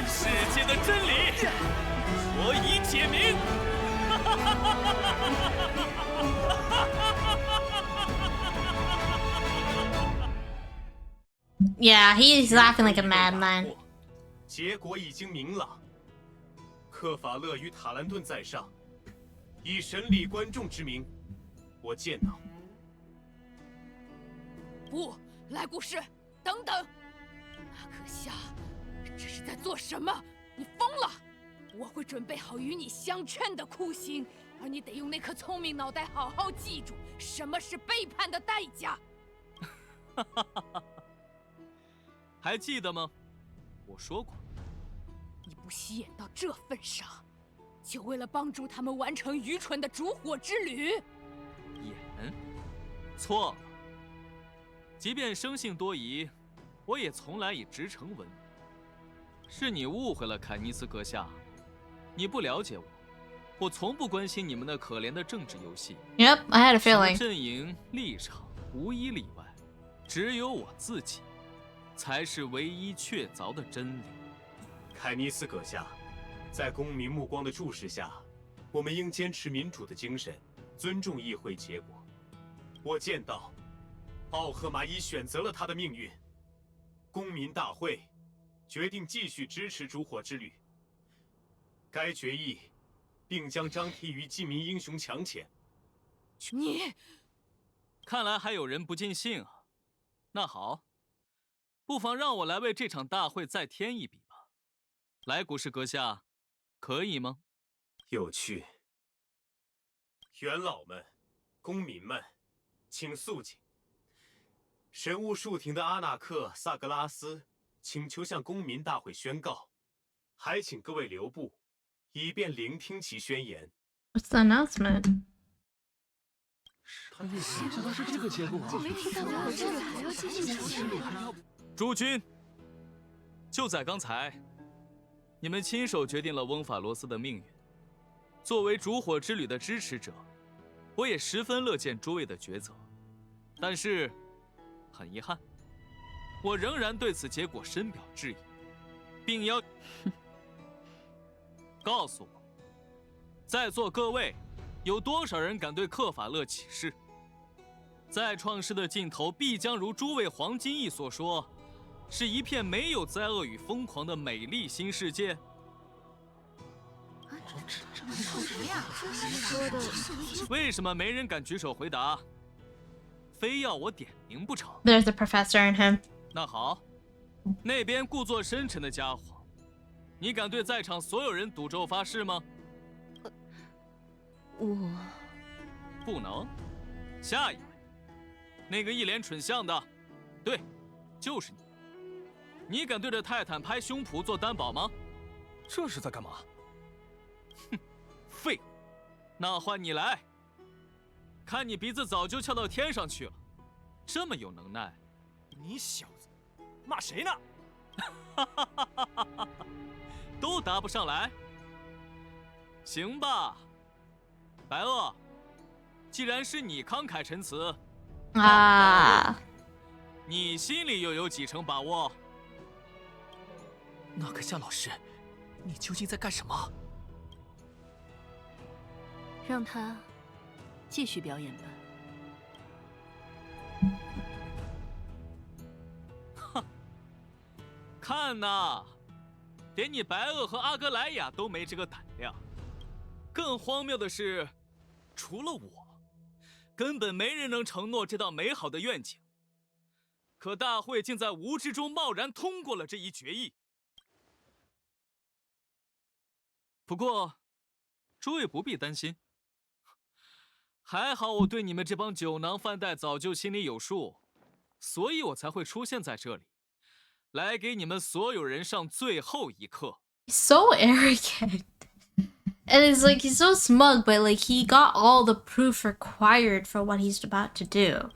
世界的真理，我已解明。Yeah, he's laughing like a madman. 结果已经明朗，克法勒与塔兰顿在上，以审理观众之名，我见到。不，莱古士，等等，纳克夏，这是在做什么？你疯了！我会准备好与你相称的酷刑，而你得用那颗聪明脑袋好好记住什么是背叛的代价。还记得吗？我说过，你不惜演到这份上，就为了帮助他们完成愚蠢的烛火之旅？演？错了。即便生性多疑，我也从来以直诚闻名。是你误会了凯尼斯阁下，你不了解我，我从不关心你们那可怜的政治游戏。Yep, I had a feeling. 阵营立场无一例外，只有我自己，才是唯一确凿的真理。凯尼斯阁下，在公民目光的注视下，我们应坚持民主的精神，尊重议会结果。我见到，奥赫玛已选择了他的命运。公民大会决定继续支持烛火之旅。该决议并将张贴于记名英雄墙前。你，看来还有人不尽兴啊。那好，不妨让我来为这场大会再添一笔吧。莱古士阁下，可以吗？有趣。元老们、公民们，请肃静。神物树庭的阿纳克萨格拉斯请求向公民大会宣告，还请各位留步，以便聆听其宣言。 What's the announcement? 他想到是这个结果，我没听到还要继续讲事。诸君，就在刚才，你们亲手决定了翁法罗斯的命运。作为烛火之旅的支持者，我也十分乐见诸位的抉择。但是，很遗憾，我仍然对此结果深表质疑，并要告诉我，在座各位有多少人敢对克法勒起誓？再创世的尽头必将如诸位黄金翼所说，是一片没有灾厄与疯狂的美丽新世界。为什么没人敢举手回答？非要我点名不成？ There's a professor in him. 那好，那边故作深沉的家伙，你敢对在场所有人赌咒发誓吗？我不能。下一位，那个一脸蠢相的，对，就是你。你敢对着泰坦拍胸脯做担保吗？这是在干嘛？哼，废物。那换你来。看你鼻子早就翘到天上去了，这么有能耐。你小子，骂谁呢？都答不上来。行吧，白鳄，既然是你慷慨陈词，啊，你心里又有几成把握？纳克夏老师，你究竟在干什么？让他继续表演吧。哼，看呐，连你白鳄和阿格莱亚都没这个胆量。更荒谬的是，除了我，根本没人能承诺这道美好的愿景。可大会竟在无知中贸然通过了这一决议。不过，诸位不必担心。还好我对你们这帮酒囊饭袋早就心里有数，所以我才会出现在这里，来给你们所有人上最后一课。 So arrogant. And it's like he's so smug, but like he got all the proof required for what he's about to do.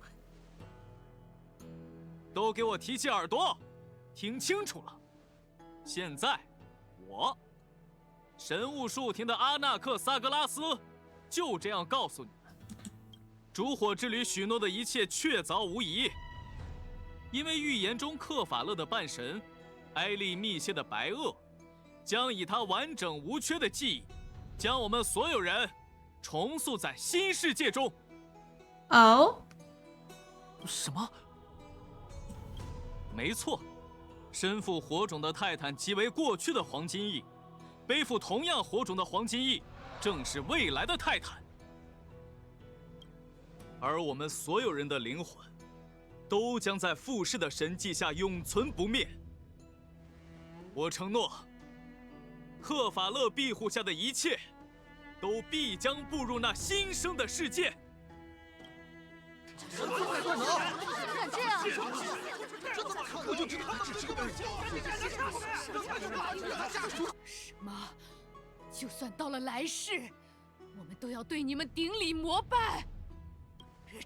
都给我提起耳朵，听清楚了。现在，我，神物树庭的阿纳克萨格拉斯，就这样告诉你们：烛火之旅许诺的一切确凿无疑。因为预言中克法勒的半神，埃利密歇的白鳄，将以他完整无缺的记忆，将我们所有人重塑在新世界中。Oh？ 什么？没错，身负火种的泰坦即为过去的黄金翼，背负同样火种的黄金翼，正是未来的泰坦。而我们所有人的灵魂，都将在复世的神迹下永存不灭。我承诺，克法勒庇护下的一切，都必将步入那新生的世界。怎么可能？敢这样？我就知道他只是个笨货。什么？就算到了来世，我们都要对你们顶礼膜拜？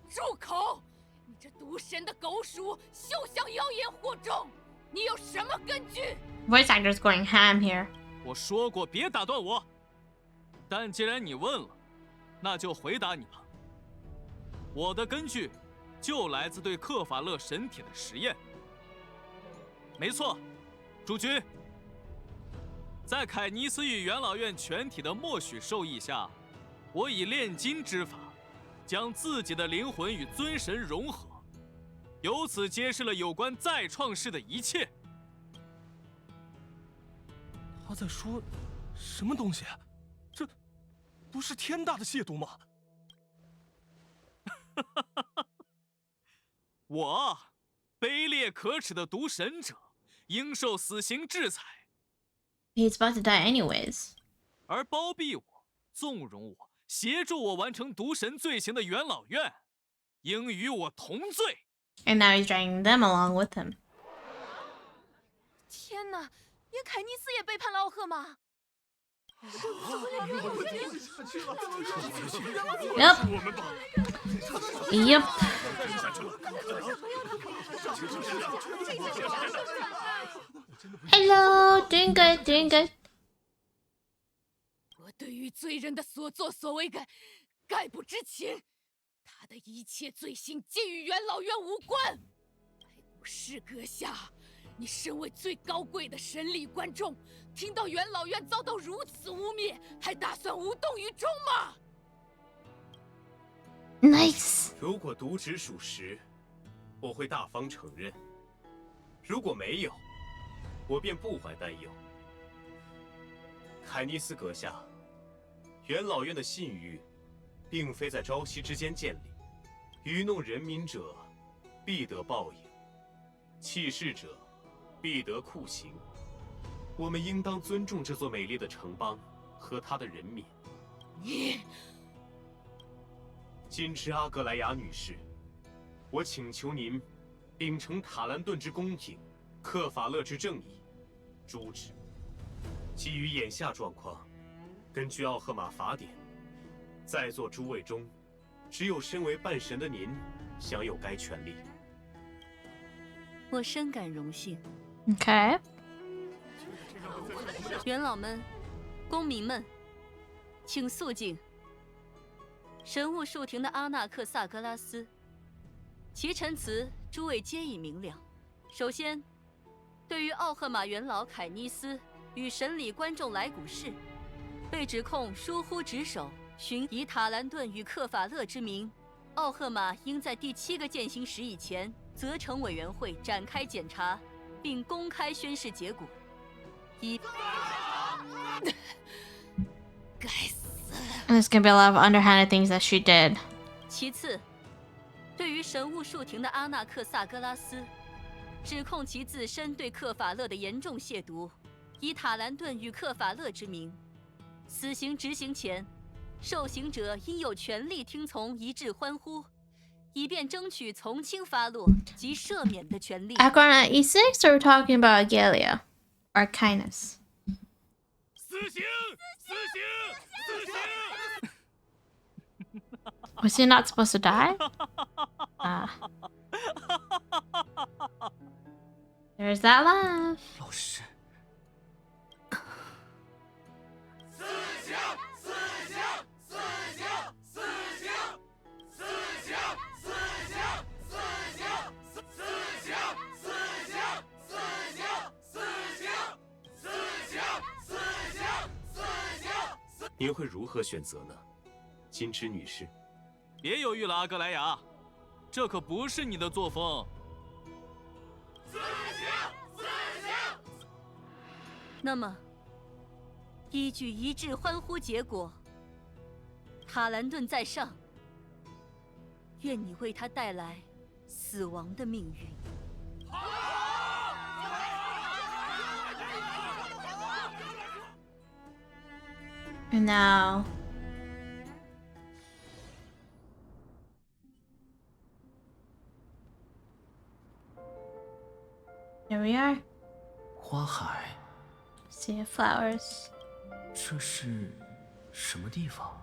住口！你这毒神的狗鼠，休想妖言惑众！你有什么根据 Voice actor's going ham here. 我说过别打断我，但既然你问了，那就回答你吧。我的根据就来自对克法勒神体的实验。没错，诸君，在凯尼斯与元老院全体的默许授意下，我以炼金之法，将自己的灵魂与尊神融合，由此揭示了有关再创世的一切。他在说什么东西？这不是天大的亵渎吗？我，卑劣可耻的毒神者，应受死刑制裁。He's about to die anyways. 而包庇我、纵容我、协助我完成毒神罪行的元老院，应与我同罪。And now he's dragging them along with him. 天哪，连凯尼斯也背叛了奥赫玛。Yep. Hello, doing good, doing good. 我对于罪人的所作所为概不知情，他的一切罪行皆与元老院无关。白骨士阁下，你身为最高贵的神力观众，听到元老院遭到如此污蔑，还打算无动于衷吗？ Nice。如果渎职属实，我会大方承认；如果没有，我便不怀担忧。凯尼斯阁下，元老院的信誉，并非在朝夕之间建立。愚弄人民者，必得报应；弃市者，必得酷刑。我们应当尊重这座美丽的城邦和他的人民。你，金枝阿格莱雅女士，我请求您秉承塔兰顿之公平，克法勒之正义，诛之。基于眼下状况，根据奥赫玛法典，在座诸位中，只有身为半神的您享有该权利。我深感荣幸。Okay。元老们、公民们，请肃静。神物树庭的阿纳克萨格拉斯，其陈词诸位皆已明了。首先，对于奥赫玛元老凯尼斯与审理观众莱古士被指控疏忽职守，以塔兰顿与克法勒之名，奥赫玛应在第7个践行时以前责成委员会展开检查，并公开宣示结果。该死 And there's gonna be a lot of underhanded things that she did. 其次，对于神物树庭的阿纳克萨格拉斯，指控其自身对克法勒的严重亵渎，以塔兰顿与克法勒之名，死刑执行前，受刑者应有权利听从一致欢呼，以便争取从轻发落及赦免的权利。Akron at E6, or we're talking about Galia? Arcanus. 死刑！死刑！死刑！ Was he not supposed to die? There's that laugh. 老师。死刑！死刑！死刑！死刑！死刑！死刑！死刑！死刑！死刑！死刑！死刑！死刑！死刑！死刑！您会如何选择呢，金枝女士？别犹豫了，阿格莱雅，这可不是你的作风。死刑！死刑！那么，依据一致欢呼结果，塔兰顿在上，愿你为他带来死亡的命运。 And now. Here we are. 花海， Sea of flowers. 这是什么地方？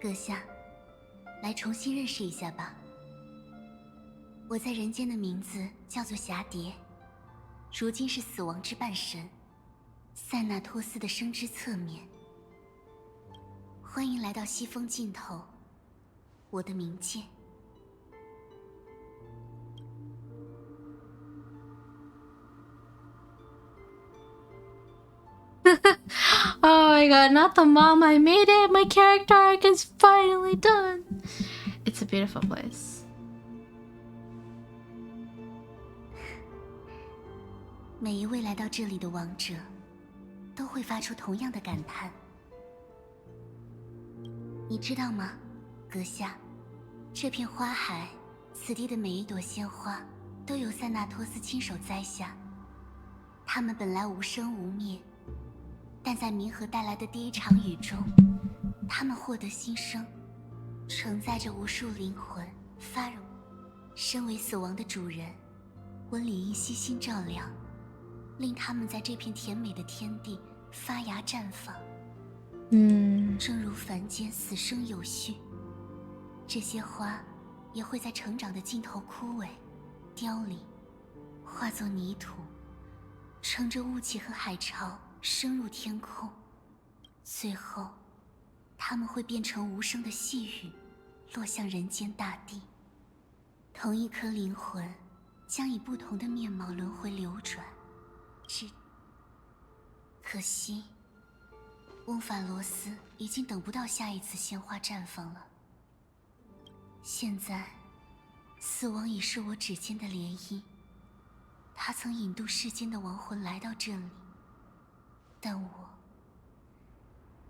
阁下，来重新认识一下吧。我在人间的名字叫做霞蝶，如今是死亡之半神，塞纳托斯的生之侧面。欢迎来到西风尽头，我的冥界。Oh my god, not the mom, I made it! My character arc is finally done! It's a beautiful place. 每一位来到这里的王者，都会发出同样的感叹。你知道吗，阁下？这片花海，此地的每一朵鲜花，都由塞纳托斯亲手栽下。它们本来无生无灭，但在冥河带来的第一场雨中，它们获得新生，承载着无数灵魂发荣。身为死亡的主人，我理应悉心照料，令它们在这片甜美的天地发芽绽放。正如凡间死生有序，这些花也会在成长的尽头枯萎、凋零，化作泥土，乘着雾气和海潮升入天空，最后，它们会变成无声的细雨，落向人间大地。同一颗灵魂将以不同的面貌轮回流转，可惜，翁法罗斯已经等不到下一次鲜花绽放了。现在，死亡已是我指尖的涟漪。他曾引渡世间的亡魂来到这里，但我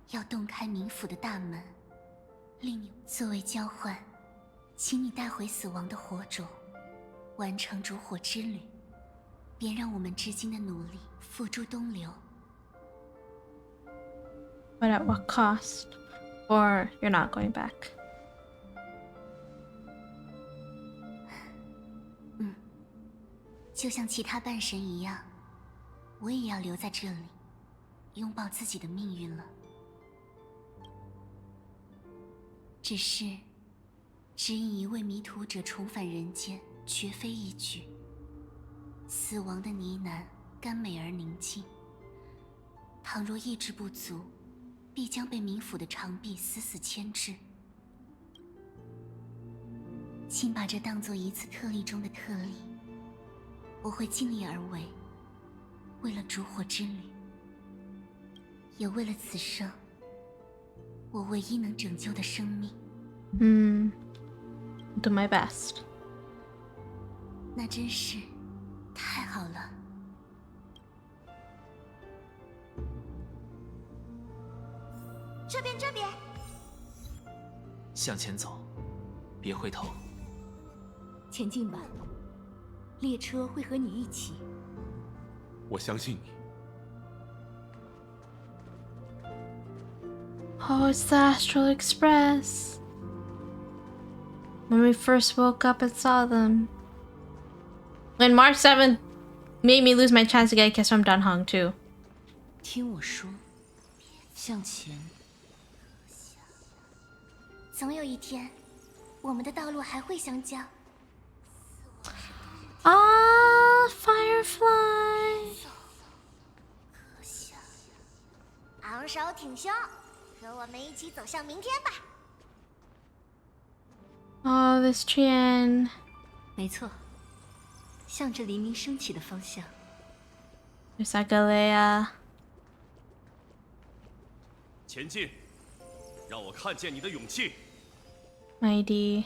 要洞开冥府的大门，令你作为交换，请你带回死亡的火种，完成烛火之旅，别让我们至今的努力付诸东流。But at what cost? Or you're not going back? 就像其他半神一样，我也要留在这里，拥抱自己的命运了。只是，指引一位迷途者重返人间，绝非易举。死亡的呢喃甘美而宁静，倘若意志不足，必将被冥府的长臂死死牵制。请把这当作一次特例中的特例。我会尽力而为，为了烛火之旅，也为了此生我唯一能拯救的生命。Do my best. 那真是太好了。这边，这边。向前走，别回头。前进吧。列车会和你一起。我相信你。Oh, it's the Astral Express. When we first woke up and saw them. When March 7th made me lose my chance to get a kiss from Dunhong too. 听我说，向前。总有一天，我们的道路还会相交。Ah, Firefly. 昂首挺胸，和我们一起走向明天吧。Oh, this Trian. 没错，向着黎明升起的方向。There's Agalea. 前进，让我看见你的勇气。Mighty.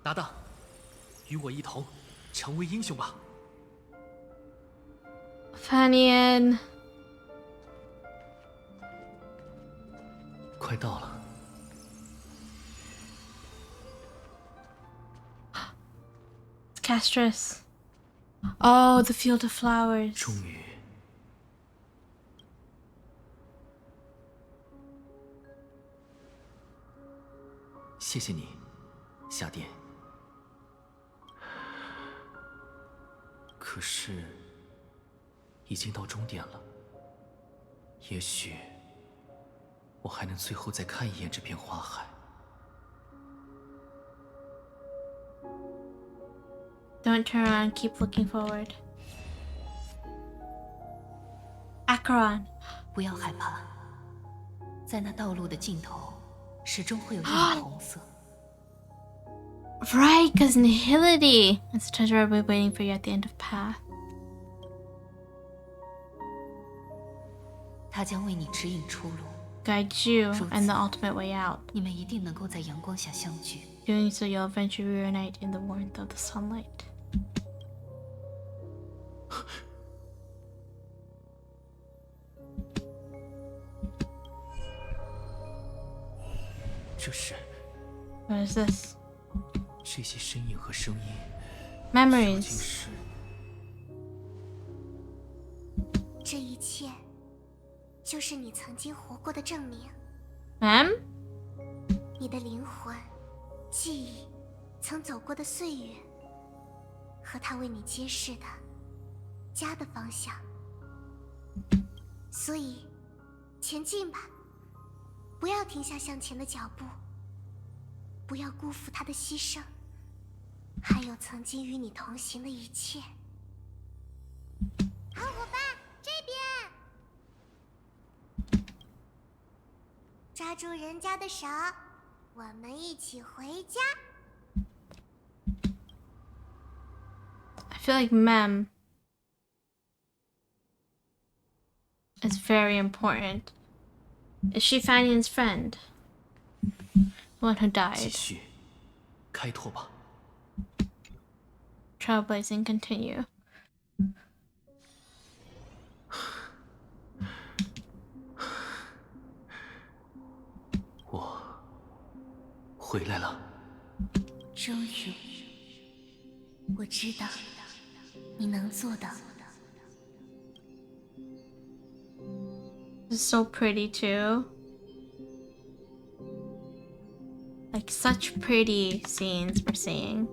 搭档，与我一同成为英雄吧。Fanian. 快到了。Castris. Oh, the field of flowers. 终于。谢谢你，夏殿。可是，已经到终点了。也许，我还能最后再看一眼这片花海。Don't turn around, keep looking forward. Acheron. 不要害怕，在那道路的尽头，始终会有一抹红色。Right, because Nihility. It's a treasure will be waiting for you at the end of path. 它将为你指引出路， Guide you and the ultimate way out. 你们一定能够在阳光下相聚。 Doing so, you'll eventually reunite in the warmth of the sunlight. 这是 What is this? 这些身影和声音 Memories. 究竟是这一切，就是你曾经活过的证明。Ma'am? 你的灵魂、记忆、曾走过的岁月，和他为你揭示的家的方向。所以，前进吧，不要停下向前的脚步，不要辜负他的牺牲，还有曾经与你同行的一切。好伙伴，这边，抓住人家的手，我们一起回家。I feel like Mem is very important. Is she Fanion's friend? One who 继 died. 续开拓吧。 Trailblazing continue. 我回来了。终于，我知道你能做到。 It's so pretty too. Like such pretty scenes we're seeing.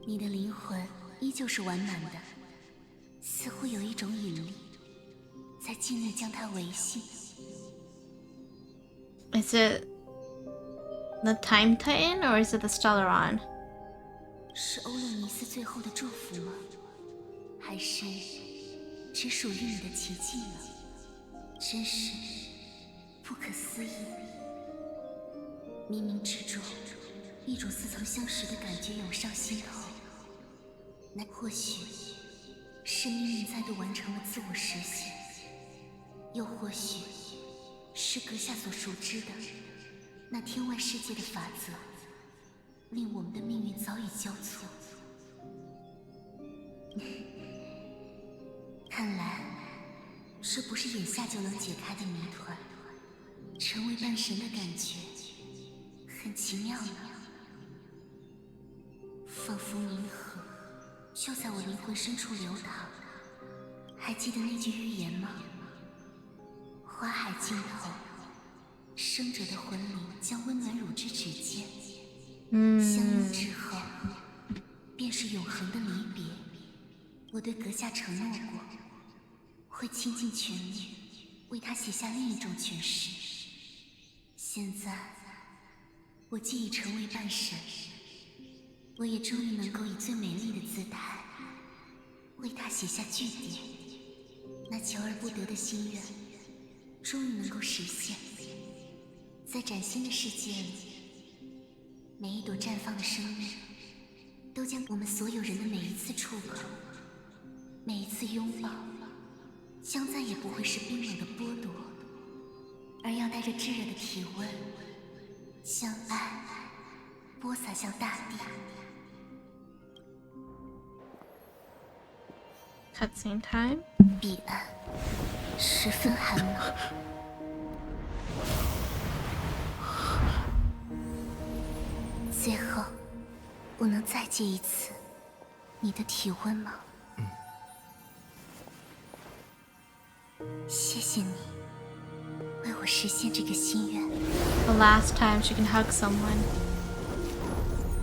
你的灵魂依旧是完满的，似乎有一种引力在尽力将它维系。 Is it the Time Titan or is it the Stellaron? 是欧洛尼斯最后的祝福吗？还是只属于你的奇迹呢？真是不可思议！冥冥之中，一种似曾相识的感觉涌上心头。那或许是命运再度完成了自我实现，又或许是阁下所熟知的那天外世界的法则，令我们的命运早已交错。看来，这不是眼下就能解开的谜团。成为半神的感觉很奇妙呢，仿佛冥河就在我灵魂深处流淌。还记得那句预言吗？花海尽头，生者的魂灵将温暖乳之指尖。相拥之后，便是永恒的离别。我对阁下承诺过，会倾尽全力为他写下另一种诠释。现在，我既已成为半神，我也终于能够以最美丽的姿态为他写下句点。那求而不得的心愿，终于能够实现。在崭新的世界里，每一朵绽放的生命，都将我们所有人的每一次触碰，每一次拥抱，将再也不会是冰冷的剥夺，而要带着炙热的体温，将爱播撒向大地。 Cutscene time. 彼岸十分寒冷。最后，我能再借一次你的体温吗？谢谢你，为我实现这个心愿。The last time she can hug someone.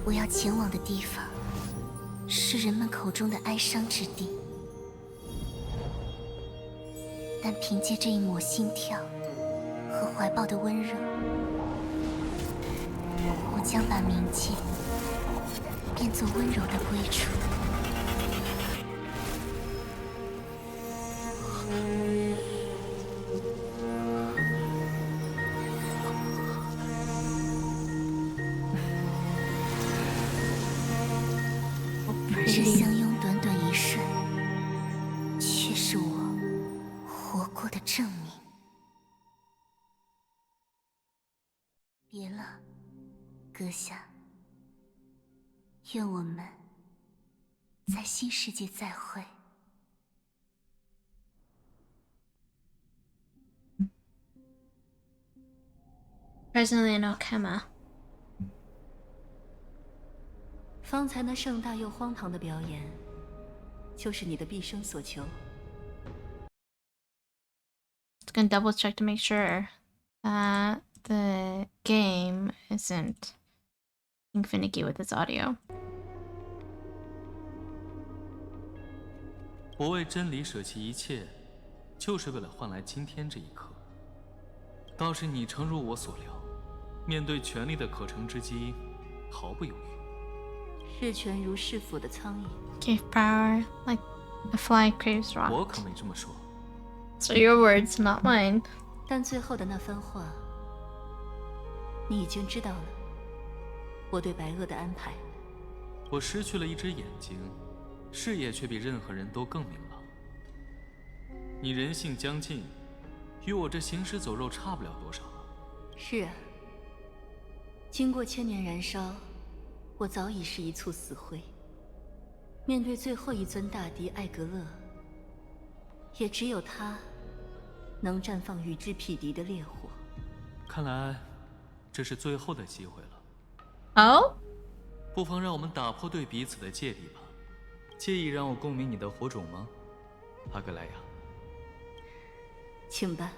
我要前往的地方，是人们口中的哀伤之地。 但凭借这一抹心跳和怀抱的温热，我将把冥界变作温柔的归处。这相拥短短一瞬，却是我 活过的证明。别了，阁下。愿我们在新世界再会。Presently in Okama. 方才那盛大又荒唐的表演，就是你的毕生所求。 Just gonna double check to make sure that the game isn't being finicky with its audio. 我为真理舍弃一切，就是为了换来今天这一刻。倒是你诚如我所料，面对权力的可乘之机，毫不犹豫。视权如市府的苍蝇。Give power like a fly craves rot. 我可没这么说。 So your words, not mine. 但最后的那番话，你已经知道了。我对白垩的安排。我失去了一只眼睛，视野却比任何人都更明朗。你人性将尽，与我这行尸走肉差不了多少。是啊，经过千年燃烧，我早已是一簇死灰。面对最后一尊大帝艾格勒，也只有他能绽放与之匹敌的烈火。看来，这是最后的机会了。哦，不妨让我们打破对彼此的芥蒂吧。介意让我共鸣你的火种吗，阿格莱亚？请吧。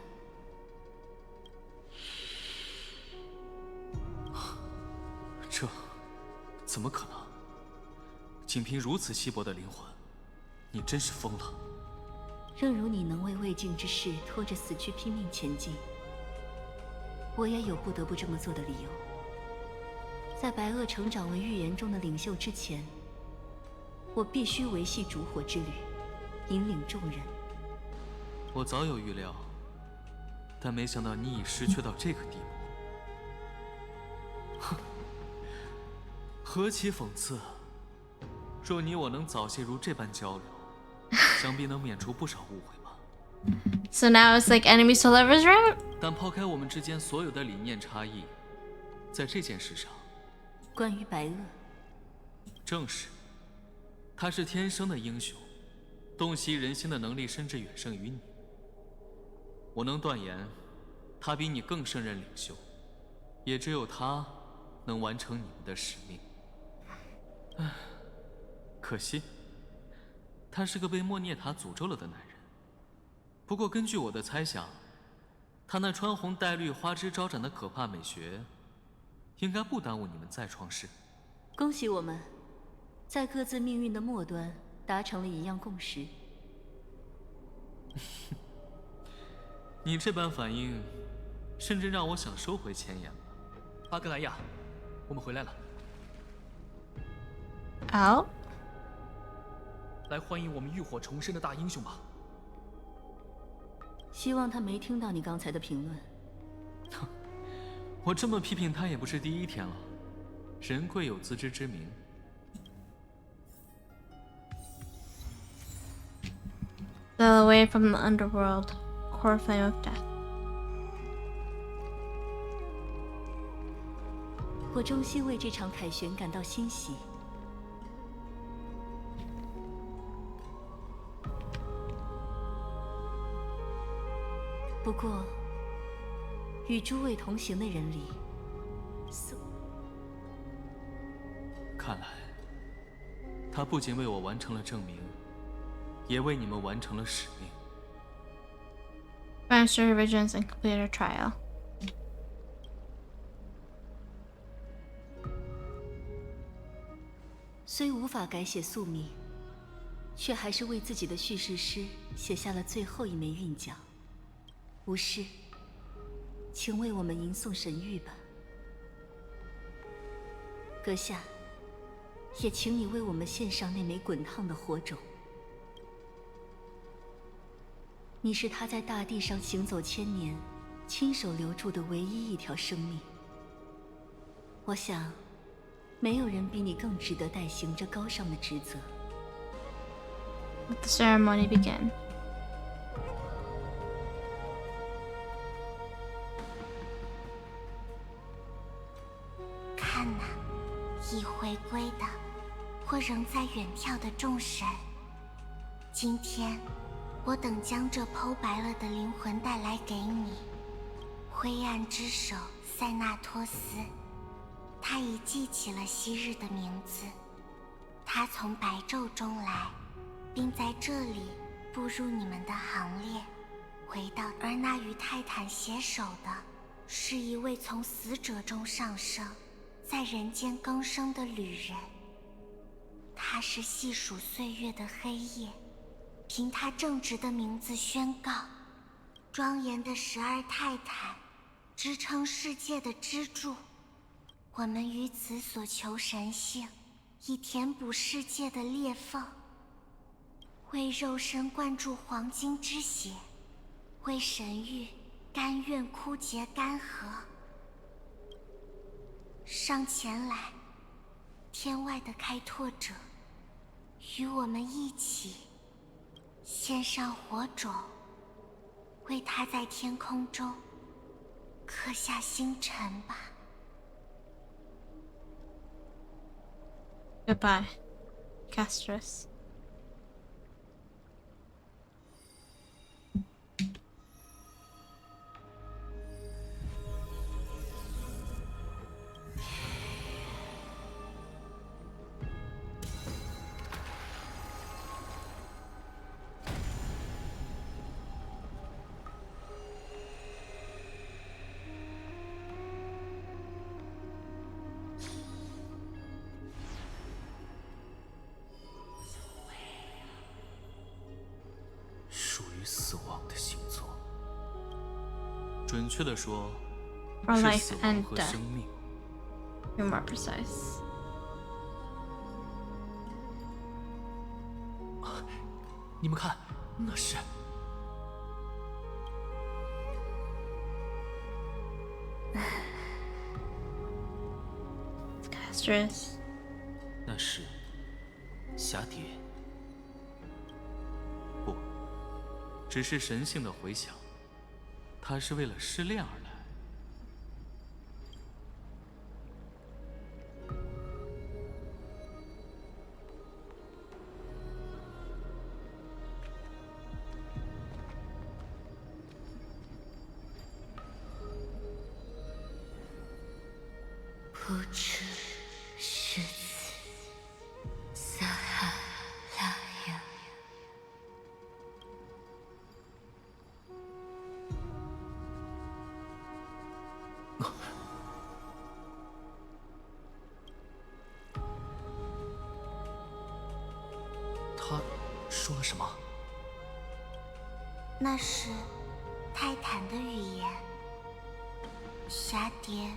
这怎么可能？仅凭如此稀薄的灵魂，你真是疯了。正如你能为未竟之事拖着死躯拼命前进，我也有不得不这么做的理由。在白垩成长为预言中的领袖之前，我必须维系烛火之旅，引领众人。我早有预料，但没想到你已失去到这个地步。哼，何其讽刺！若你我能早些如这般交流，想必能免除不少误会吧。So now it's like enemies to lovers route? 但抛开我们之间所有的理念差异，在这件事上，关于白垩，正是，他是天生的英雄，洞悉人心的能力甚至远胜于你。我能断言，他比你更胜任领袖，也只有他能完成你们的使命。唉，可惜，他是个被莫涅塔诅咒了的男人。不过根据我的猜想，他那穿红戴绿、花枝招展的可怕美学，应该不耽误你们再创世。恭喜我们，在各自命运的末端达成了一样共识。你这般反应，甚至让我想收回前言了。阿格莱亚，我们回来了。哦，来欢迎我们浴火重生的大英雄吧。希望他没听到你刚才的评论。我这么批评他也不是第一天了，人贵有自知之明。Fell away from the underworld, core flame of death. 我衷心为这场凯旋感到欣喜。不过，与诸位同行的人里，看来，他不仅为我完成了证明，也为你们完成了使命。Master revisions and complete a trial. 虽无法改写宿命，却还是为自己的叙事诗写下了最后一枚韵脚。巫师，请为我们吟诵神谕吧。阁下，也请你为我们献上那枚滚烫的火种。你是他在大地上行走千年，亲手留住的唯一一条生命。我想，没有人比你更值得代行这高尚的职责。Let the ceremony begin. 看哪，已回归的，或仍在远眺的众神。今天，我等将这剖白了的灵魂带来给你。灰暗之手塞纳托斯，他已记起了昔日的名字。他从白昼中来，并在这里步入你们的行列。回到而那与泰坦携手的，是一位从死者中上升，在人间更生的旅人。他是细数岁月的黑夜，凭他正直的名字宣告：庄严的12泰坦，支撑世界的支柱。我们于此所求神性，以填补世界的裂缝，为肉身灌注黄金之血，为神域甘愿枯竭干涸。上前来，天外的开拓者，与我们一起献上火种，为他在天空中刻下星辰吧。Goodbye, Castris. 准确的说， For 是 life 死亡 and 和 death. 生命。 You're more precise. 你们看，那是Castris. 那是蛱蝶，不，只是神性的回响。它是为了失恋而来。不知是此撒哈拉呀。他说了什么？那是泰坦的语言。蛱蝶，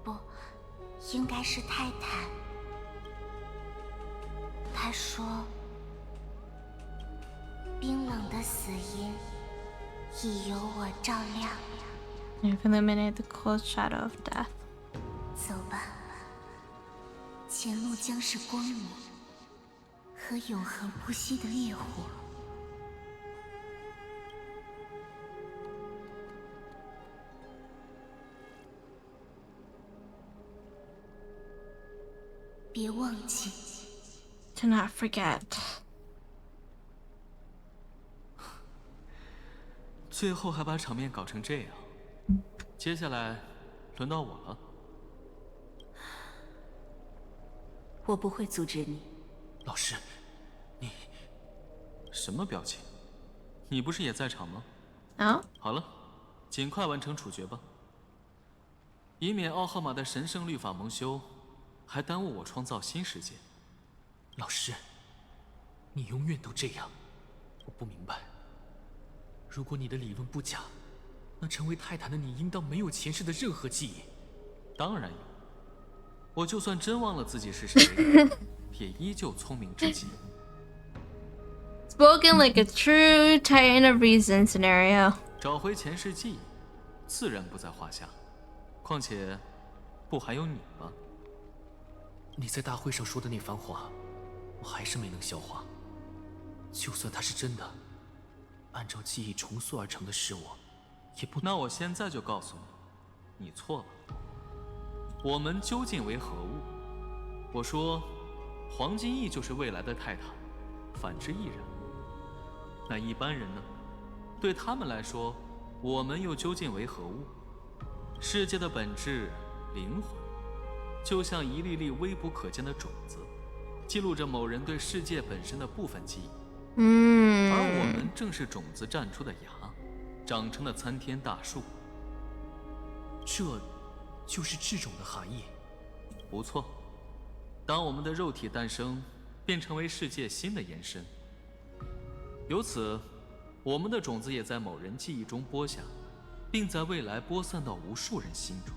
不，应该是泰坦。他说：“冰冷的死因已由我照亮。” You've illuminated the cold shadow of death. 走吧，前路将是光明和永恒不息的烈火。别忘记 Do not forget. 最后还把场面搞成这样，接下来轮到我了。我不会阻止你。老师，你什么表情？你不是也在场吗？啊？好了，尽快完成处决吧，以免奥赫玛的神圣律法蒙羞，还耽误我创造新世界。老师，你永远都这样，我不明白。如果你的理论不假，那成为泰坦的你应当没有前世的任何记忆。当然有，我就算真忘了自己是谁，也依旧聪明至极。Spoken like a true Titan of Reason scenario. 找回前世记忆，自然不在话下。况且，不还有你吗？你在大会上说的那番话，我还是没能消化。就算它是真的，按照记忆重塑而成的是我，也不……那我现在就告诉你，你错了。我们究竟为何物？我说，黄金翼就是未来的泰坦，反之亦然。那一般人呢？对他们来说，我们又究竟为何物？世界的本质，灵魂，就像一粒粒微不可见的种子，记录着某人对世界本身的部分记忆。而我们正是种子绽出的芽，长成的参天大树。这就是智种的含义。不错，当我们的肉体诞生，便成为世界新的延伸。由此，我们的种子也在某人记忆中播下，并在未来播散到无数人心中。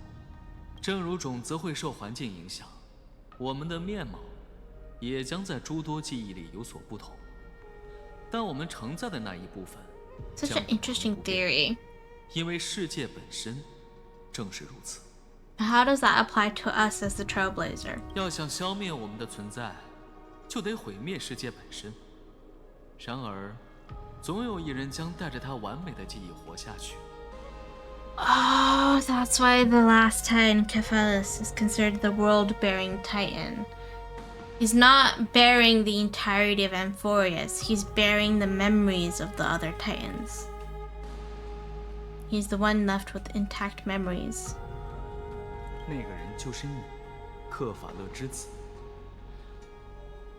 正如种子会受环境影响，我们的面貌也将在诸多记忆里有所不同。但我们承载的那一部分 Such an interesting theory. 因为世界本身正是如此。How does that apply to us as the Trailblazer? 要想消灭我们的存在，就得毁灭世界本身。然而，总有一人将带着他完美的记忆活下去。Oh, that's why the last Titan, Cephalus, is considered the world-bearing Titan. He's not bearing the entirety of Amphorius, he's bearing the memories of the other Titans. He's the one left with intact memories. 那个人就是你，克法勒之子。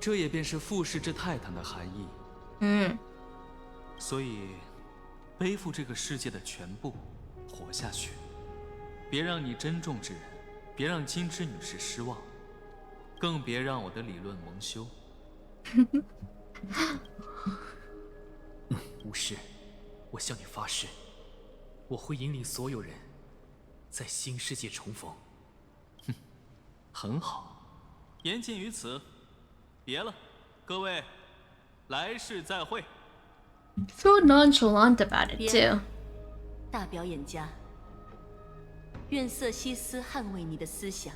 这也便是复世之泰坦的含义。所以，背负这个世界的全部，活下去。别让你珍重之人，别让金枝女士失望，更别让我的理论蒙羞。巫师，我向你发誓，我会引领所有人，在新世界重逢。很好，言尽于此，别了，各位，来世再会。So nonchalant about it too. 大表演家，愿瑟西斯捍卫你的思想。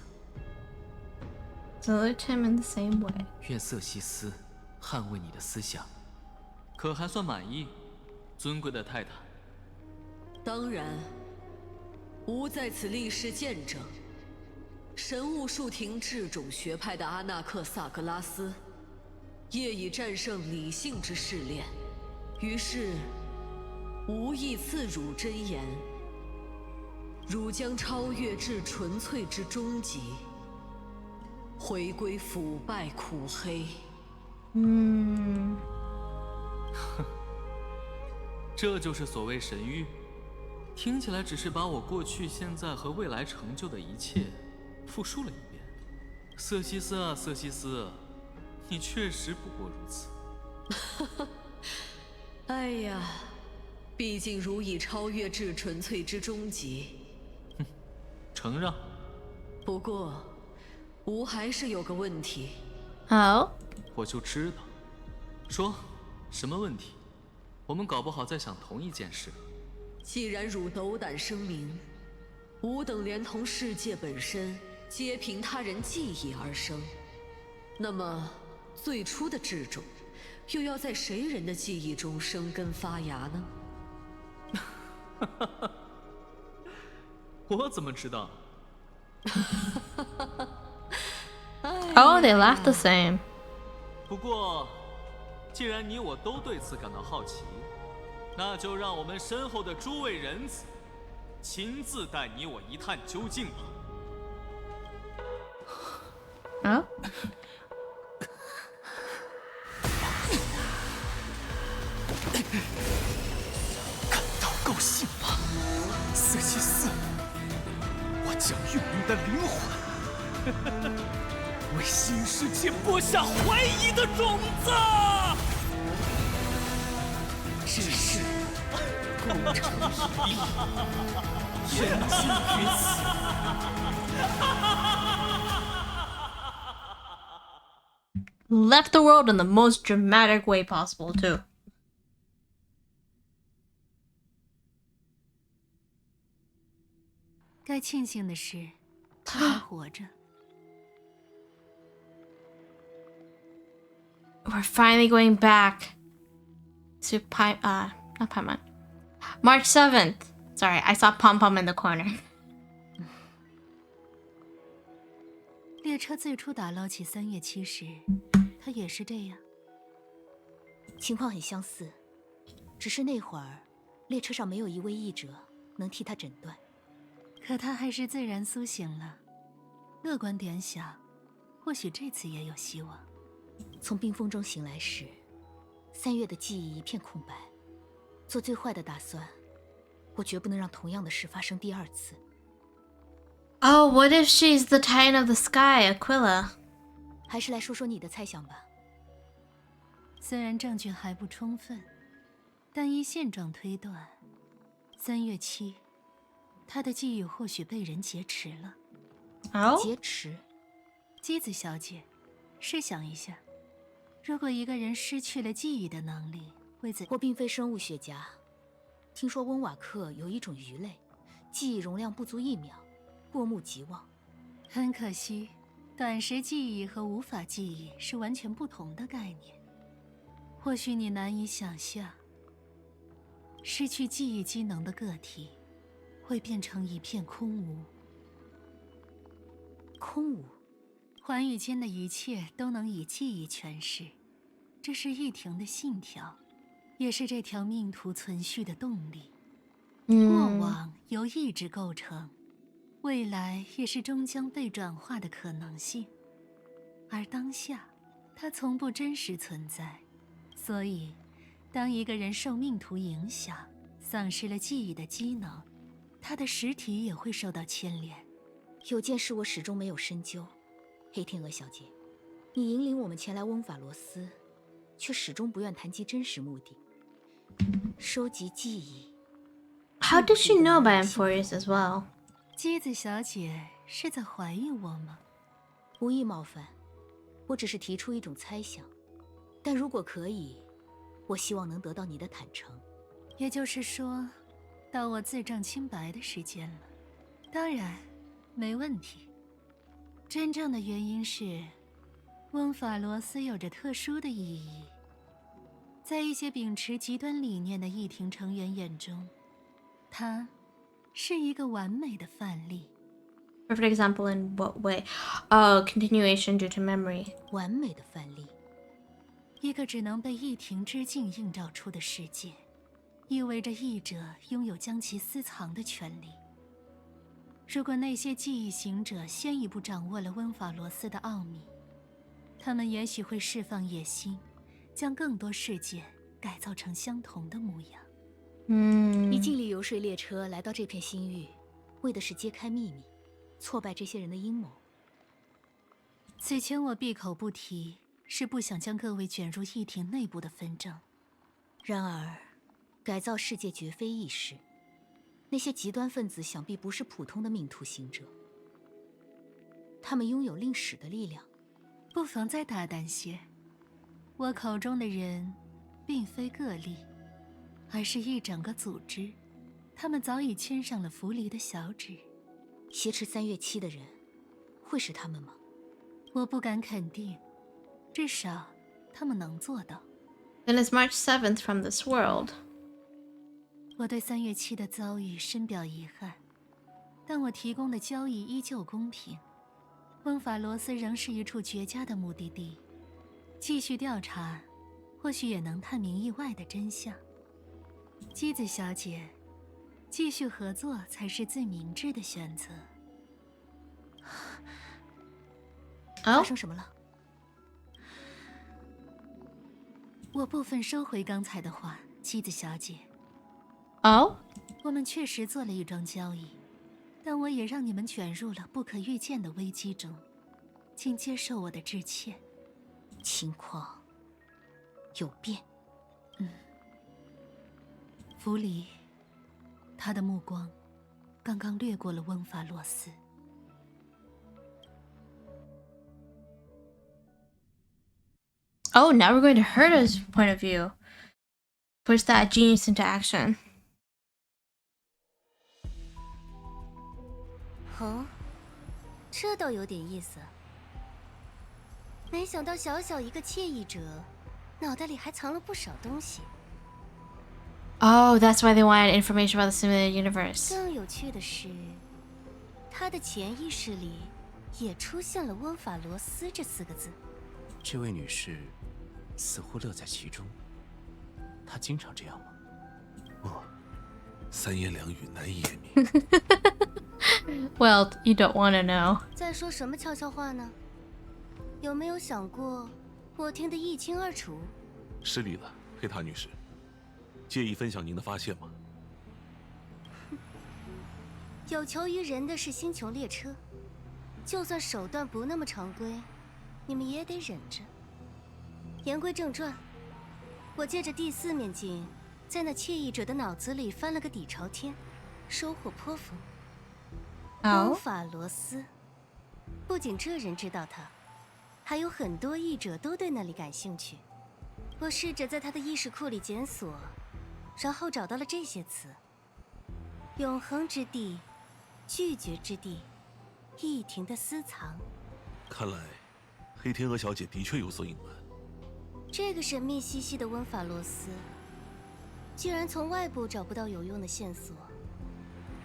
Salute him in the same way. 愿瑟西斯捍卫你的思想，可还算满意，尊贵的泰坦？当然，吾在此立誓见证。神巫术庭智种学派的阿纳克萨格拉斯，业已战胜理性之试炼，于是无意赐汝真言，汝将超越至纯粹之终极，回归腐败苦黑。这就是所谓神谕，听起来只是把我过去、现在和未来成就的一切复述了一遍。瑟西斯啊，瑟西斯，你确实不过如此。哎呀，毕竟汝已超越至纯粹之终极。承让。不过，吾还是有个问题。Oh？ 我就知道。说，什么问题？我们搞不好在想同一件事。既然汝斗胆声明，吾等连同世界本身皆凭他人记忆而生，那么最初的智种又要在谁人的记忆中生根发芽呢？我怎么知道？Oh, they laugh the same. 不过，既然你我都对此感到好奇，那就让我们身后的诸位人子亲自带你我一探究竟吧。啊？感到高兴吗，瑟西斯？我将用你的灵魂，为新世界播下怀疑的种子。只是功成一役，愿尽于此。Left the world in the most dramatic way possible, too. 该庆幸的是，他还活着。We're finally going back to not Paimon. March 7th. Sorry, I saw Pom Pom in the corner. 列车最初打捞起3月7时，他也是这样。情况很相似，只是那会儿列车上没有一位译者能替他诊断。可他还是自然苏醒了。乐观点想，或许这次也有希望。从冰封中醒来时，3月的记忆一片空白。做最坏的打算，我绝不能让同样的事发生第2次。Oh, what if she's the Titan of the Sky, Aquila? 还是来说说你的猜想吧。虽然证据还不充分，但依现状推断，3月7，他的记忆或许被人劫持了。哦，劫持？姬子小姐，试想一下，如果一个人失去了记忆的能力，会怎？我并非生物学家，听说温瓦克有一种鱼类，记忆容量不足1秒，过目即忘。很可惜，短时记忆和无法记忆是完全不同的概念。或许你难以想象，失去记忆机能的个体会变成一片空无。空无，寰宇间的一切都能以记忆诠释，这是一庭的信条，也是这条命途存续的动力。过往由意志构成，未来也是终将被转化的可能性，而当下，它从不真实存在。所以，当一个人受命途影响，丧失了记忆的机能，他的实体也会受到牵连。有件事我始终没有深究，黑天鹅小姐，你引领我们前来翁法罗斯，却始终不愿谈及真实目的，收集记忆。How did she know about Amphorius as well? 姬子小姐是在怀疑我吗？无意冒犯，我只是提出一种猜想。但如果可以，我希望能得到你的坦诚。也就是说，到我自证清白的时间了。当然，没问题。真正的原因是，翁法罗斯有着特殊的意义。在一些秉持极端理念的议庭成员眼中，它是一个完美的范例。Perfect example in what way? Oh, continuation due to memory. 完美的范例。一个只能被议庭之境映照出的世界，意味着译者拥有将其私藏的权利。如果那些记忆行者先一步掌握了温法罗斯的奥秘，他们也许会释放野心，将更多事件改造成相同的模样。你尽力游说列车来到这片星域，为的是揭开秘密，挫败这些人的阴谋。此前我闭口不提，是不想将各位卷入议庭内部的纷争。然而，改造世界绝非易事。那些极端分子想必不是普通的命途行者，他们拥有令使的力量。不妨再大胆些，我口中的人，并非个例，而是一整个组织。他们早已签上了符离的小纸。挟持3月7的人，会是他们吗？我不敢肯定，至少他们能做到。Then it's March 7th from this world. 我对3月7的遭遇深表遗憾，但我提供的交易依旧公平。温法罗斯仍是一处绝佳的目的地，继续调查，或许也能探明意外的真相。姬子小姐，继续合作才是最明智的选择。发生什么了？我部分收回刚才的话，姬子小姐。我们确实做了一桩交易，但我也让你们卷入了不可预见的危机中，请接受我的致歉。情况有变。符离，他的目光刚刚掠过了温法洛斯。Oh, now we're going to Herta's point of view. Push that genius into action. 哦，这倒有点意思。没想到小小一个惬意者，脑袋里还藏了不少东西。Oh, that's why they wanted information about the simulated universe. 更有趣的是，他的潜意识里也出现了温法罗斯这4个字。这位女士似乎乐在其中，她经常这样吗？不，3言2语难以言明。Well, you don't want to know. 在说什么悄悄话呢？有没有想过，我听得一清二楚？失礼了，黑塔女士，介意分享您的发现吗？有求于人的是星穹列车，就算手段不那么常规，你们也得忍着。言归正传，我借着第4面镜，在那惬意者的脑子里翻了个底朝天，收获颇丰。温法罗斯，不仅这人知道他，还有很多译者都对那里感兴趣。我试着在他的意识库里检索，然后找到了这些词：永恒之地、拒绝之地、一庭的私藏。看来，黑天鹅小姐的确有所隐瞒。这个神秘兮兮的温法罗斯，既然从外部找不到有用的线索，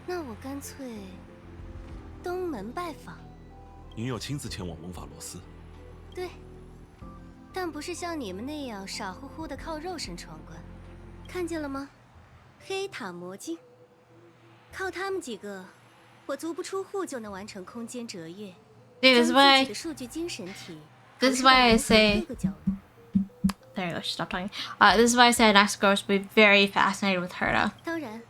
那我干脆登门拜访。您要亲自前往蒙法罗斯？对，但不是像你们那样傻乎乎的靠肉身闯关。看见了吗？黑塔魔镜，靠他们几个，我足不出户就能完成空间折跃，将自己的数据精神体。This is why I say. There you go. Stop talking. This is why I say next girls will be very fascinated with Herta. 当然，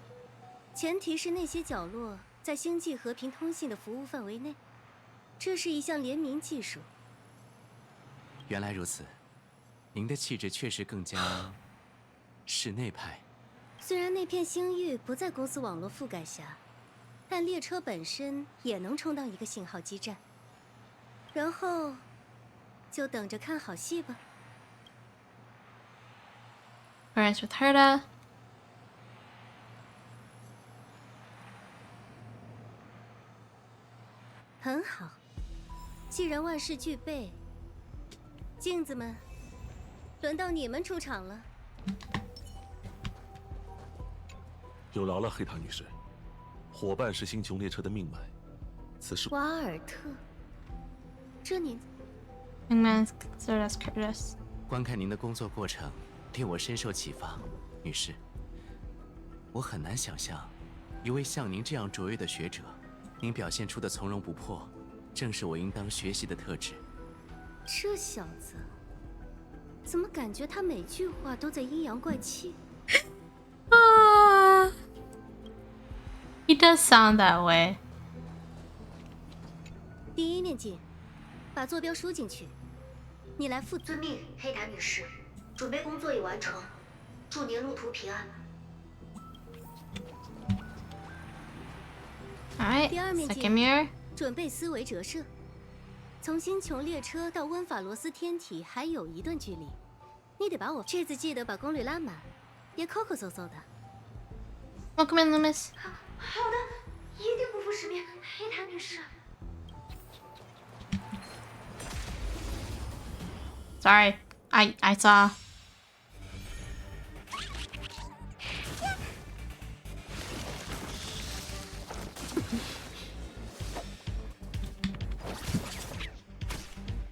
前提是那些角落在星际和平通信的服务范围内。这是一项联名技术。原来如此，您的气质确实更加室内派。虽然那片星域不在公司网络覆盖下，但列车本身也能充当一个信号基站。然后，就等着看好戏吧。Friends with Herta. 很好，既然万事俱备，镜子们，轮到你们出场了。有劳了，黑塔女士。伙伴是星穹列车的命脉，此事。瓦尔特，这你。Wingman's considered as Curtis. 观看您的工作过程，令我深受启发，女士。我很难想象，一位像您这样卓越的学者。您表现出的从容不迫，正是我应当学习的特质。这小子，怎么感觉他每句话都在阴阳怪气？He does sound that way. 第一面镜，把坐标输进去。你来负责。遵命，黑塔女士。准备工作已完成，祝您路途平安。Alright, 第二面 second 镜 mirror. 准备思维折射。从星穹列车到温法罗斯天体还有一段距离，你得把我这次记得把功率拉满，别抠抠搜搜的。Welcome in, Loomis. 好的，一定不负使命，黑塔女士。Sorry, I saw.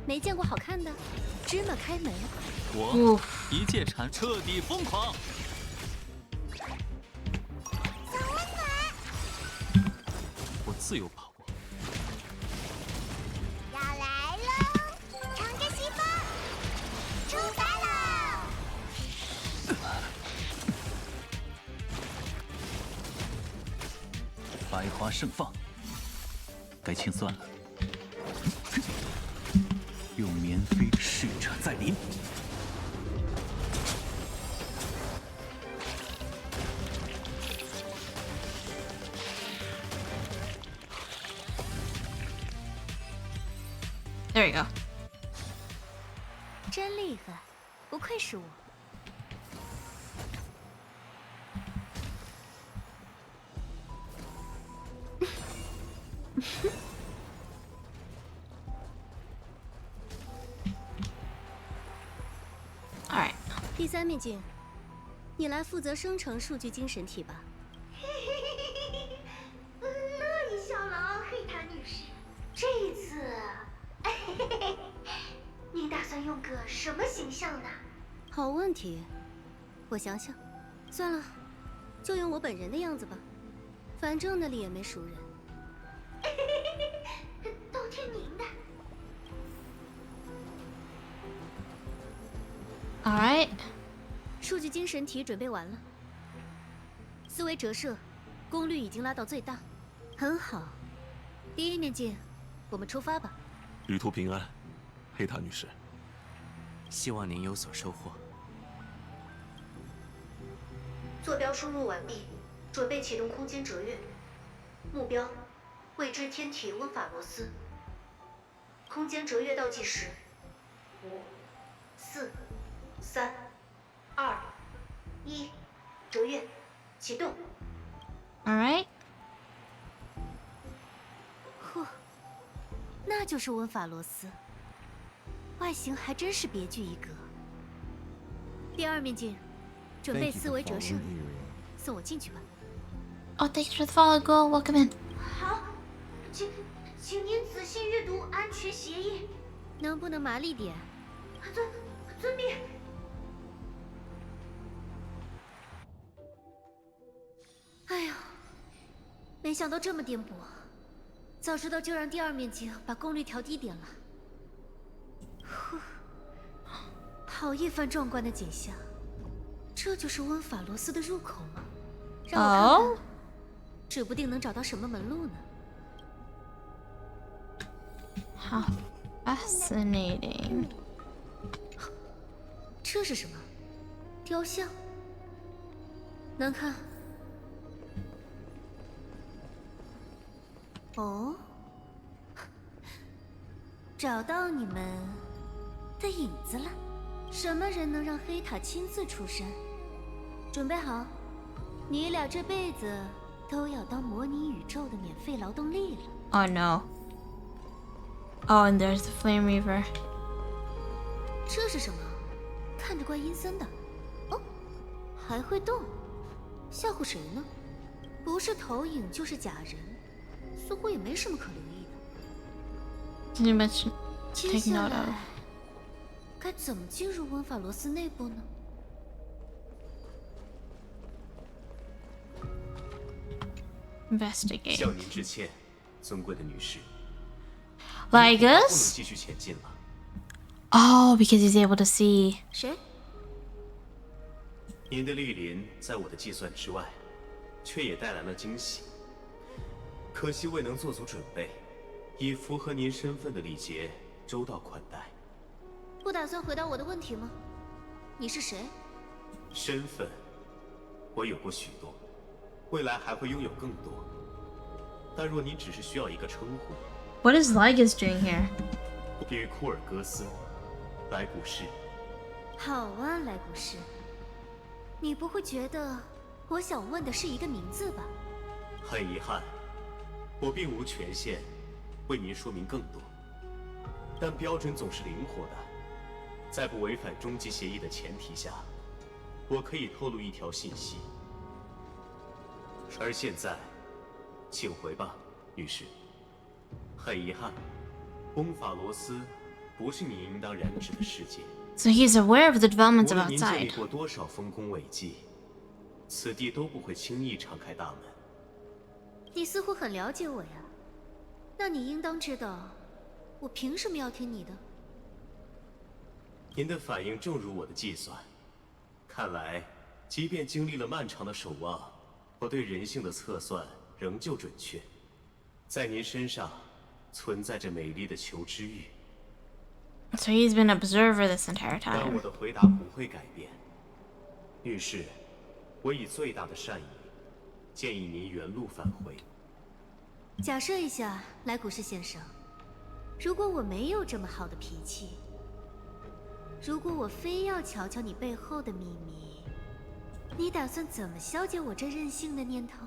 没见过好看的，芝麻开门。我一介禅彻底疯狂。我自有把握。要来喽！乘着西风，出发喽！百花盛放，该清算了。用绵飞的使者在临。There you go. 真厉害，不愧是我。Alright. 第三面镜，你来负责生成数据精神体吧。乐意效劳，黑塔女士。这一次，您打算用个什么形象呢？好问题，我想想。算了，就用我本人的样子吧，反正那里也没熟人。都听您的。Alright. 数据精神体准备完了，思维折射功率已经拉到最大，很好。第一面镜，我们出发吧。旅途平安，黑塔女士。希望您有所收获。坐标输入完毕，准备启动空间折跃。目标：未知天体温法罗斯。空间折跃倒计时：5、4、3、2、1，折跃，启动。Alright. 嚯，那就是温法罗斯，外形还真是别具一格。第2面镜，准备4维折射，送我进去吧。Oh, thanks for the follow, girl. Welcome in. 好，请您仔细阅读安全协议。能不能麻利点？遵命。哎呀，没想到这么颠簸，早知道就让第2面镜把功率调低点了。呼，好一番壮观的景象，这就是温法罗斯的入口吗？让我看看，指不定能找到什么门路呢。How fascinating. 这是什么？雕像？难看。哦，找到你们的影子了。什么人能让黑塔亲自出山？准备好，你俩这辈子都要当模拟宇宙的免费劳动力了。Oh no. Oh, and there's the Flame Reaver. 这是什么？看着怪阴森的。哦，还会动，吓唬谁呢？不是投影就是假人，似乎也没什么可留意的。 Can you mention 接 taking 下 note 来 of? 该怎么进入温法罗斯内部呢？ Investigate. 向您致歉，尊贵的女士。 Like 不能 us? 继续前进了。 Oh, because he's able to see. 谁？您的莅临在我的计算之外，却也带来了惊喜。可惜未能做足准备，以符合您身份的礼节周到款待。不打算回答我的问题吗？你是谁？身份，我有过许多，未来还会拥有更多。但若您只是需要一个称呼， What is Lygus doing here? 比库尔戈斯，莱古士。好啊，莱古士。你不会觉得我想问的是一个名字吧？很遗憾，我并无权限为您说明更多。但标准总是灵活的，在不违反终极协议的前提下，我可以透露一条信息。而现在，请回吧，女士。很遗憾，翁法罗斯不是你应当染指的世界。 So he's aware of the developments 无 of 论您经历 outside. 过多少丰功伟绩，此地都不会轻易敞开大门。你似乎很了解我呀，那你应当知道，我凭什么要听你的？您的反应正如我的计算，看来，即便经历了漫长的守望，我对人性的测算仍旧准确。在您身上，存在着美丽的求知欲。 So he's been an observer this entire 但 time. 我的回答不会改变，女士，我以最大的善意，建议您原路返回。假设一下，莱古士先生，如果我没有这么好的脾气，如果我非要瞧瞧你背后的秘密，你打算怎么消解我这任性的念头？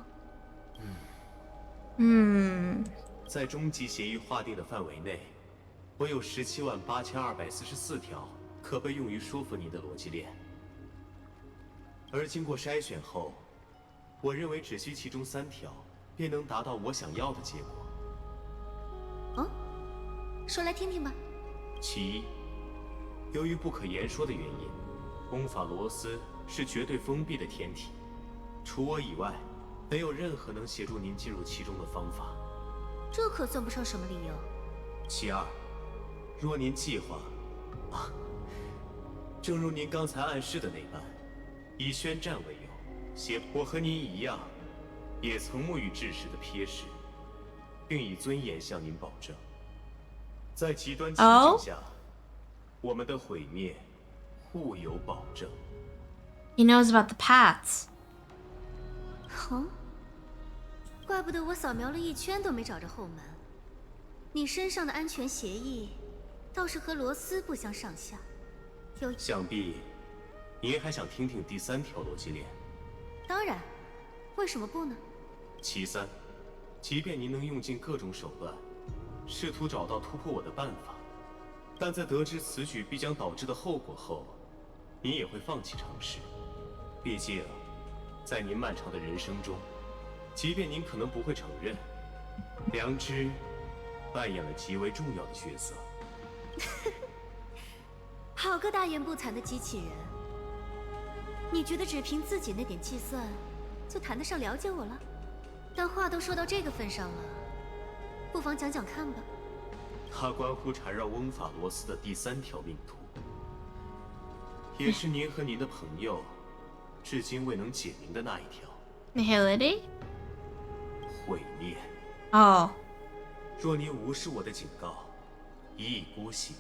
在终极协议划定的范围内，我有178244条可被用于说服您的逻辑链，而经过筛选后，我认为只需其中3条，便能达到我想要的结果。哦，说来听听吧。其一，由于不可言说的原因，翁法罗斯是绝对封闭的天体，除我以外，没有任何能协助您进入其中的方法。这可算不上什么理由。其二，若您计划，正如您刚才暗示的那般，以宣战为由，我和您一样，也曾沐浴至实的瞥视，并以尊严向您保证，在极端情境下，我们的毁灭互有保证。 He knows about the paths. 哦，怪不得我扫描了一圈都没找着后门。你身上的安全协议，倒是和罗斯不相上下。想必，您还想听听第3条逻辑链？当然，为什么不呢？其三，即便您能用尽各种手段，试图找到突破我的办法，但在得知此举必将导致的后果后，你也会放弃尝试。毕竟，在您漫长的人生中，即便您可能不会承认，良知扮演了极为重要的角色。好个大言不惭的机器人！你觉得只凭自己那点计算，就谈得上了解我了？但话都说到这个份上了，不妨讲讲看吧。它关乎缠绕翁法罗斯的第3条命途，也是您和您的朋友至今未能解明的那一条。Nihility? 毁灭。哦。若您无视我的警告，一意孤行，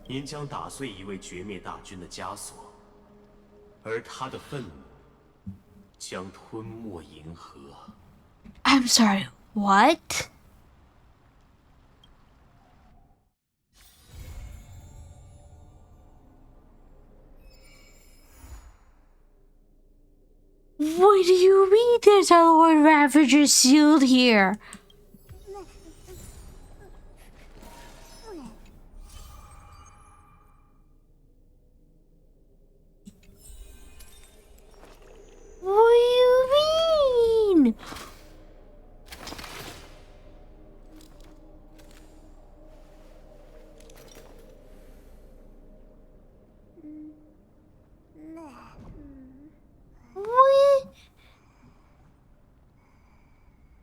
您将打碎一位绝灭大军的枷锁，而他的愤怒将吞没银河。I'm sorry, what? What do you mean there's a Lord Ravager sealed here? What do you mean? What?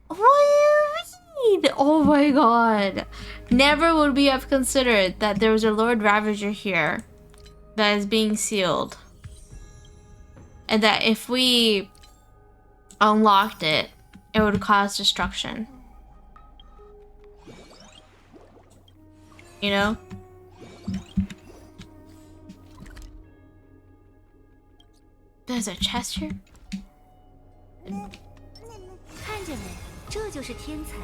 What do you mean? Oh my god. Never would we have considered that there was a Lord Ravager here that is being sealed. And that if we unlocked it, it would cause destruction. You know? There's a chest here? 看见没？这就是天才。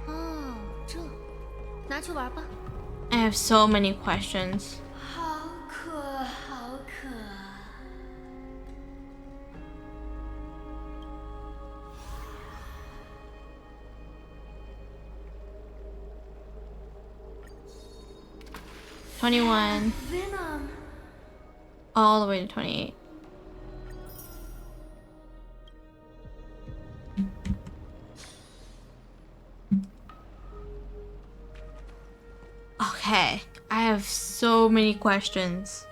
哦，这，拿去玩吧。I have so many questions. 好渴，好渴。21. Venom. All the way to 28. Okay, I have so many questions.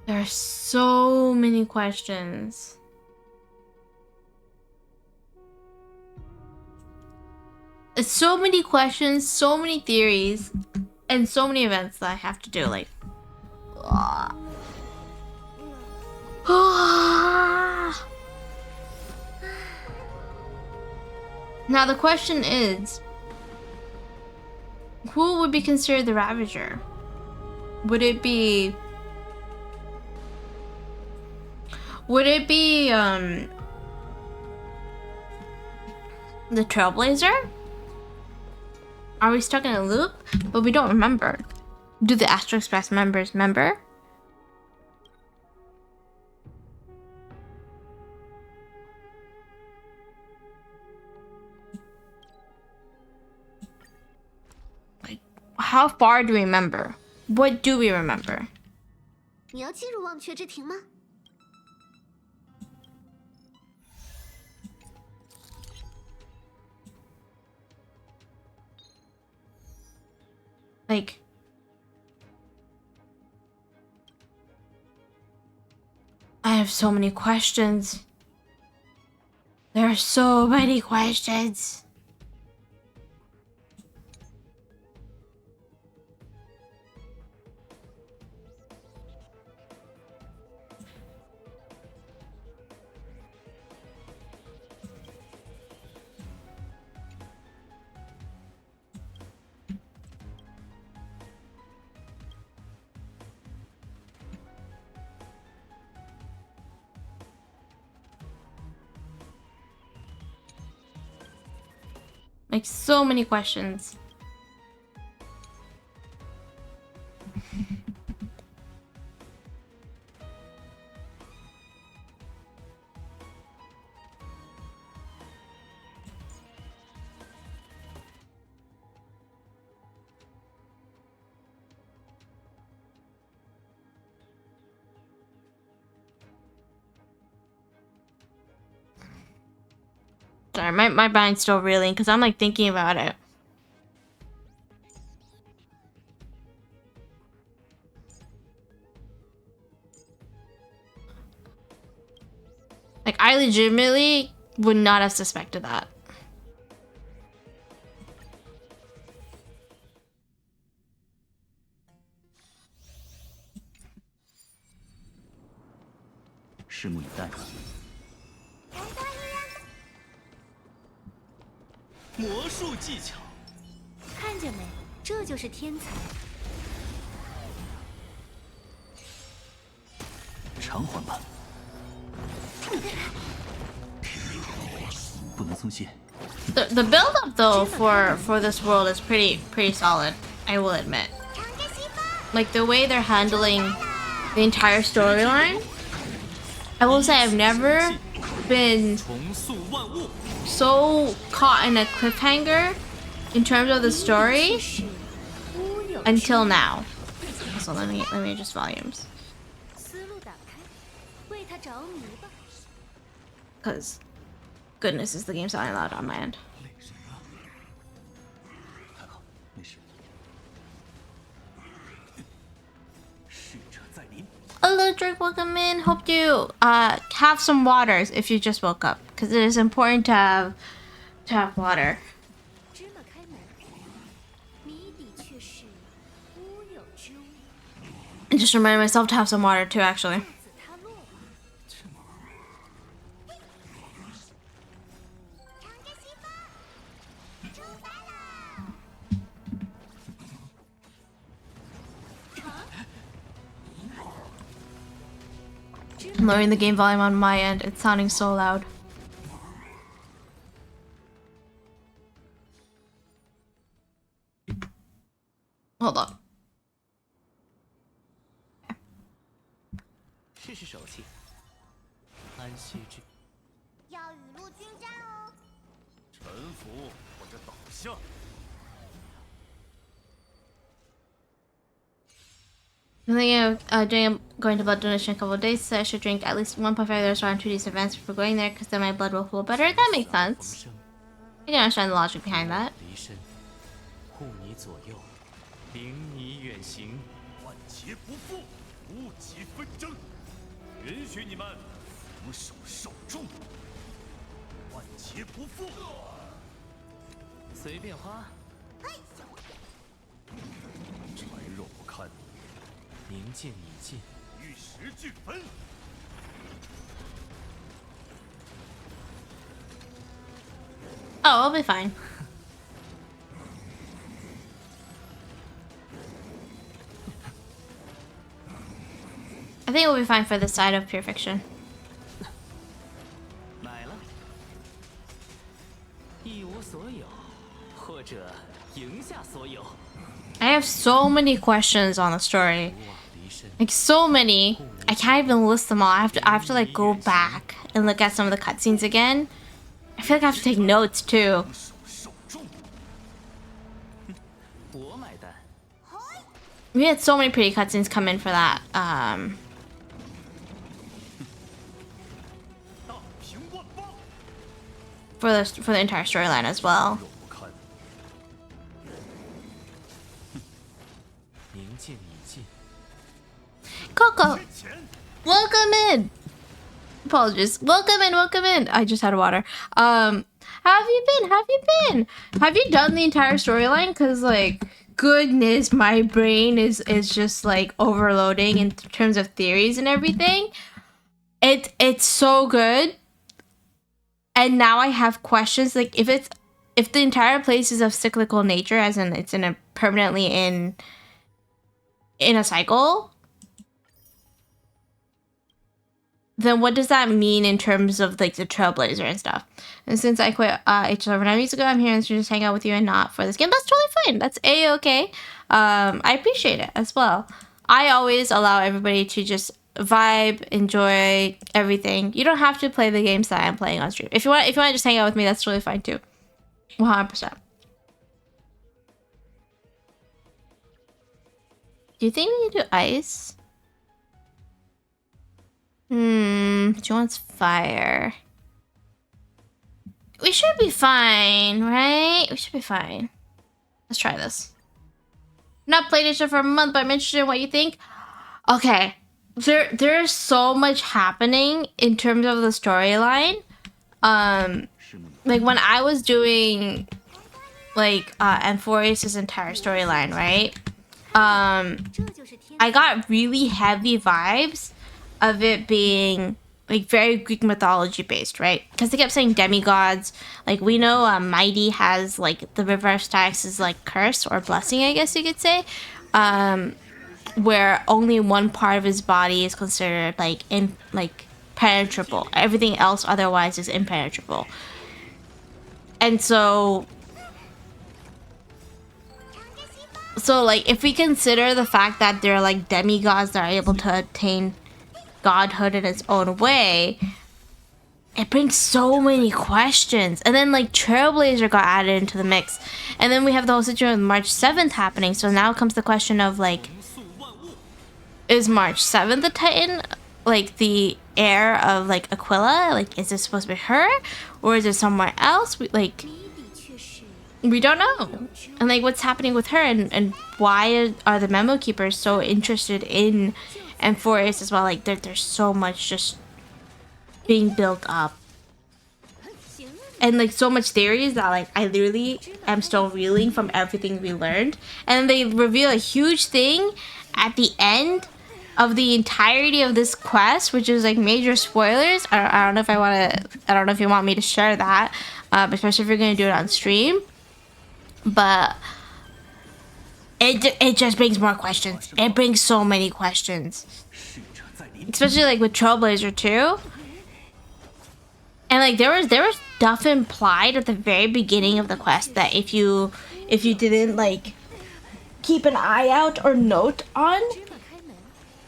There are so many questions. It's so many questions, so many theories, and so many events that I have to do. Like, now the question is, who would be considered the Ravager? Would it be the Trailblazer? Are we stuck in a loop? But we don't remember. Do the Astro Express members remember? Like, how far do we remember? What do we remember? 你要进入忘却之庭吗？ Like, I have so many questions. There are so many questions. Like, so many questions. Sorry, my mind's still reeling because I'm like thinking about it. Like, I legitimately would not have suspected that.魔术技巧，看见没？这就是天才。偿还吧，不能松懈。 The build up though for this world is pretty solid, I will admit. Like the way they're handling the entire storyline. I will say I've never been so caught in a cliffhanger in terms of the story until now. So let me adjust volumes. Cause goodness, is the game sounding loud on my end. Electric, welcome in. Hope you have some waters if you just woke up, because it is important to have water. And just remind myself to have some water too, actually. I'm lowering the game volume on my end. It's sounding so loud. Hold on. 试试手气，安息之。要雨露均沾哦。臣服或者倒下。 I'm thinking of going to blood donation in a couple of days, so I should drink at least 1.5 liters around 2 days in advance before going there, because then my blood will flow better. That makes sense. I can understand the logic behind that. 护你左右，领你远行，万劫不复，无极纷争，允许你们俯首受众。万劫不复，随便花。柴肉不堪。 明剑已尽，玉石俱焚。Oh, I'll be fine. I think we'll be fine for the side of pure fiction. 买了，一无所有，或者赢下所有。 I have so many questions on the story. Like so many, I can't even list them all. I have to like go back and look at some of the cutscenes again. I feel like I have to take notes too. We had so many pretty cutscenes come in for that. For the entire storyline as well. Coco, welcome in. Apologies. Welcome in. I just had water. How have you been? Have you done the entire storyline? Cause like, goodness, my brain is just like overloading in terms of theories and everything. It's so good. And now I have questions. Like, if the entire place is of cyclical nature, as in it's permanently in a cycle. then what does that mean in terms of like the Trailblazer and stuff? And since I quit HL over 9 weeks ago, I'm here to just hang out with you and not for this game. That's totally fine. That's a-okay. I appreciate it as well. I always allow everybody to just vibe, enjoy everything. You don't have to play the games that I'm playing on stream. If you want to just hang out with me, that's totally fine too. 100%. Do you think we need to do ice? She wants fire. We should be fine, right? We should be fine. Let's try this. Not played it for a month, but I'm interested in what you think. Okay. There's so much happening in terms of the storyline. Like when I was doing like Amphorius' entire storyline, right? I got really heavy vibes of it being like very Greek mythology based, right? Because they kept saying demigods. Like we know Mighty has like the River of Styx' like curse or blessing, I guess you could say, where only one part of his body is considered like impenetrable. Everything else otherwise is impenetrable. And so like if we consider the fact that they're like demigods that are able to attain godhood in its own way, it brings so many questions. And then like Trailblazer got added into the mix, and then we have the whole situation with March 7th happening. So now comes the question of like, is March 7th the Titan, like the heir of like Aquila? Like, is this supposed to be her, or is it somewhere else? We don't know. And like what's happening with her, and why are the memo keepers so interested in Amphorius as well? Like there's so much just being built up, and like so much theories that like I literally am still reeling from everything we learned. And they reveal a huge thing at the end of the entirety of this quest, which is like major spoilers. I don't know if I don't know if you want me to share that, especially if you're gonna do it on stream. But it just brings more questions. It brings so many questions, especially like with Trailblazer too. And like there was stuff implied at the very beginning of the quest that if you didn't like keep an eye out or note on,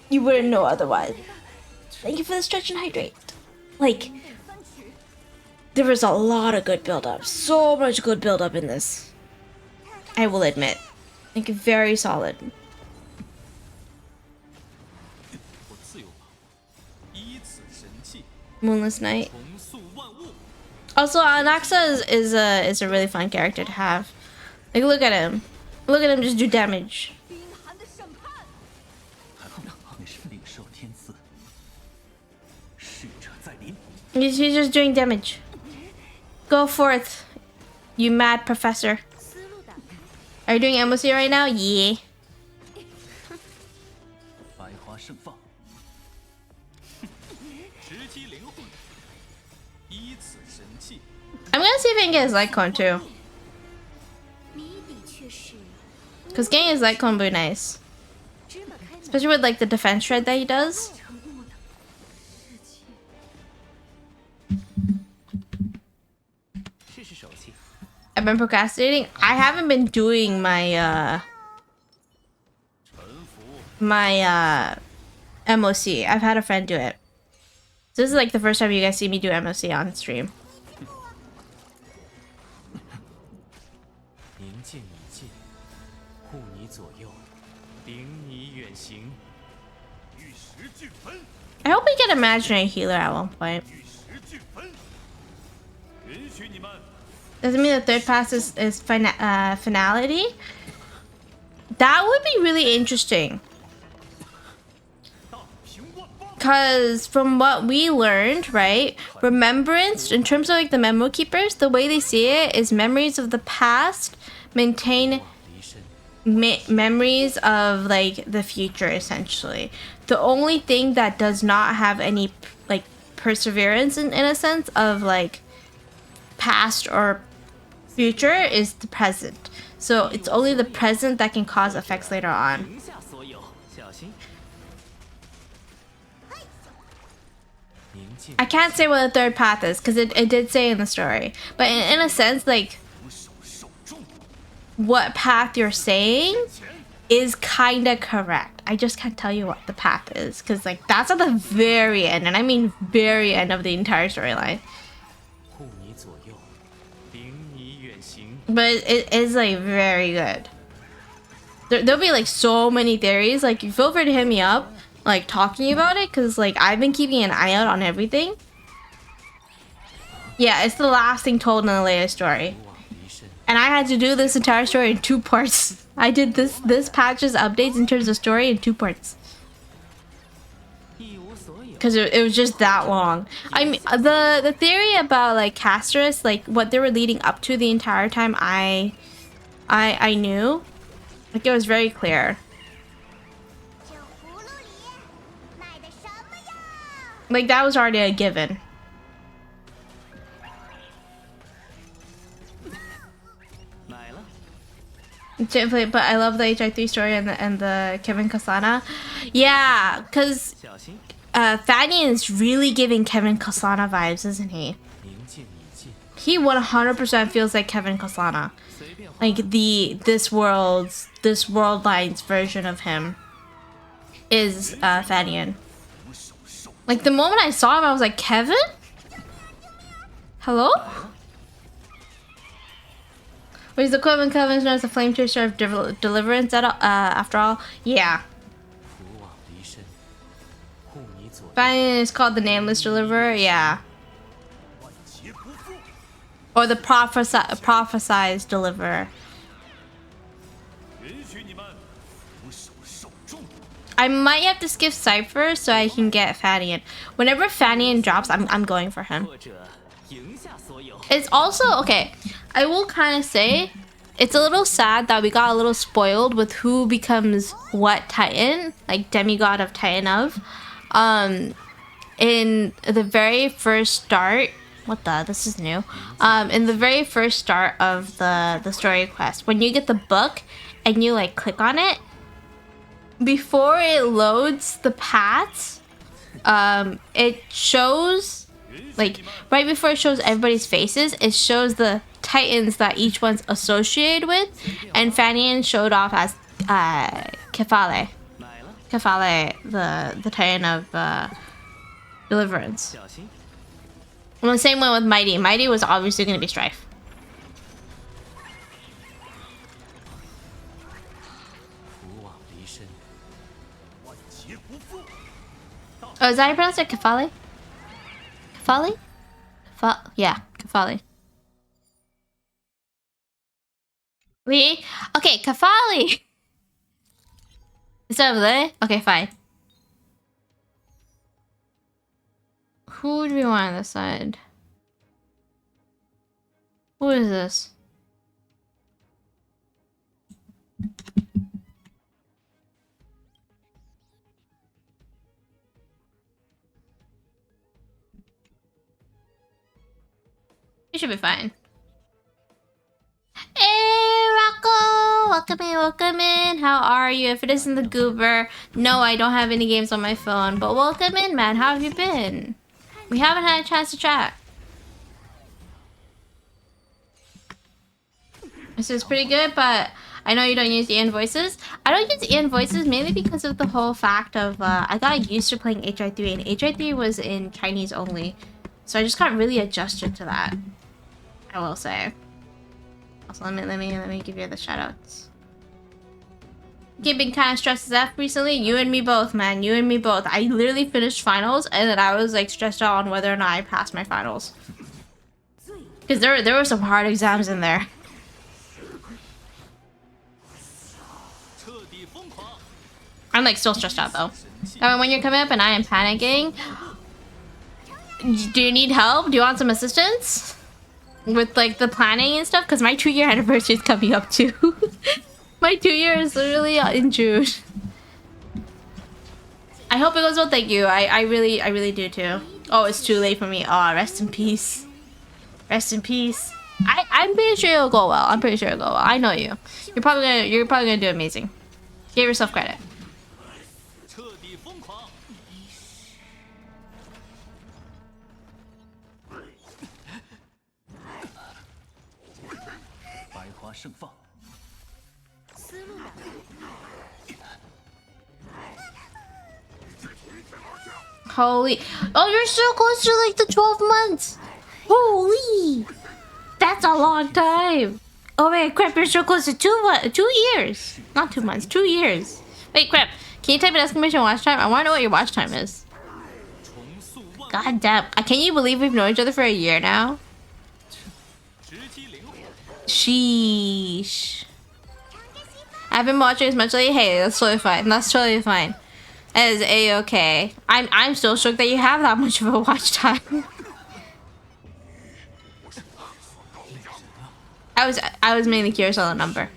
you wouldn't know otherwise. Thank you for the stretch and hydrate. Like there was a lot of good build up. So much good build up in this, I will admit. Like very solid. Moonless Night. Also, Anaxa is a really fun character to have. Like look at him. Look at him just do damage. He's just doing damage. Go forth, you mad professor. Are you doing MOC right now? Yeah. I'm gonna see if I can get his light cone too. Because getting his light cone would be nice. Especially with like the defense shred that he does. I've been procrastinating. I haven't been doing my MOC. I've had a friend do it. So this is like the first time you guys see me do MOC on stream. I hope we get imaginary healer at one point. Doesn't mean the third pass is finality. That would be really interesting. Because from what we learned, right? Remembrance, in terms of like the memo keepers, the way they see it is memories of the past maintain memories of like the future, essentially. The only thing that does not have any like perseverance in a sense of like past or future is the present. So it's only the present that can cause effects later on. I can't say what the third path is because it did say in the story, but in a sense, like what path you're saying is kind of correct. I just can't tell you what the path is because like that's at the very end, and I mean very end of the entire storyline. But it is like very good. There'll be like so many theories. Like you feel free to hit me up, like talking about it, because like I've been keeping an eye out on everything. Yeah, it's the last thing told in the latest story, and I had to do this entire story in 2 parts. I did this patch's updates in terms of story in 2 parts because it was just that long. I mean, the theory about like Casterus, like what they were leading up to the entire time, I knew, like it was very clear. Like that was already a given. But I love the HI3 story and the Kevin Kasana. Yeah, because Fanian is really giving Kevin Kasana vibes, isn't he? He 100% feels like Kevin Kasana. Like this world line's version of him is Fanian. Like the moment I saw him, I was like, Kevin? Hello? Was the equipment Kevin knows the flame chaser of deliverance after all? Yeah. Fanian is called the nameless deliverer, yeah. Or the prophesized deliverer. I might have to skip Cypher so I can get Fanian. Whenever Fanian drops, I'm going for him. It's also, okay, I will kind of say, it's a little sad that we got a little spoiled with who becomes what Titan, like demigod of Titan of. In the very first start, this is new. In the very first start of the story quest, when you get the book and you like click on it, before it loads the paths, it shows, like right before it shows everybody's faces, it shows the titans that each one's associated with, and Fanian showed off as Kefale, the titan of deliverance. Well, the same one with Mighty. Mighty was obviously going to be Strife. Oh, is that how you pronounce it? Kefale? Kefale? Yeah, Kefale. Lee? Okay, Kefale! Instead of Lee? Okay, fine. Who do we want on this side? Who is this? You should be fine. Hey, Rocco! Welcome in. How are you? If it isn't the goober, no, I don't have any games on my phone, but welcome in, man. How have you been? We haven't had a chance to chat. This is pretty good, but I know you don't use EN voices. I don't use EN voices mainly because of the whole fact of I got used to playing HI3, and HI3 was in Chinese only, so I just got really adjusted to that. I will say. Also, let me give you the shoutouts. You've been kind of stressed as F recently. You and me both, man. You and me both. I literally finished finals, and then I was like stressed out on whether or not I passed my finals. Because there were some hard exams in there. I'm like still stressed out though. When you're coming up and I am panicking, do you need help? Do you want some assistance with like the planning and stuff? Because my 2-year anniversary is coming up too. My 2 years literally in June. I hope it goes well. Thank you. I really do too. Oh, it's too late for me. Oh, rest in peace. Rest in peace. I'm pretty sure it'll go well. I'm pretty sure it'll go well. I know you. You're probably gonna do amazing. Give yourself credit. 盛放。 Holy. Oh, you're so close to like the 12 months. Holy. That's a long time. Oh wait, crap, you're so close to 2 years. Not 2 months, 2 years. Wait, crap. Can you type an exclamation watch time? I want to know what your watch time is. God damn. Can you believe we've known each other for a year now? Sheesh. I've been watching as much lately. Hey, that's totally fine. That's totally fine. That is a-okay. I'm still shocked that you have that much of a watch time. I was mainly curious on the number.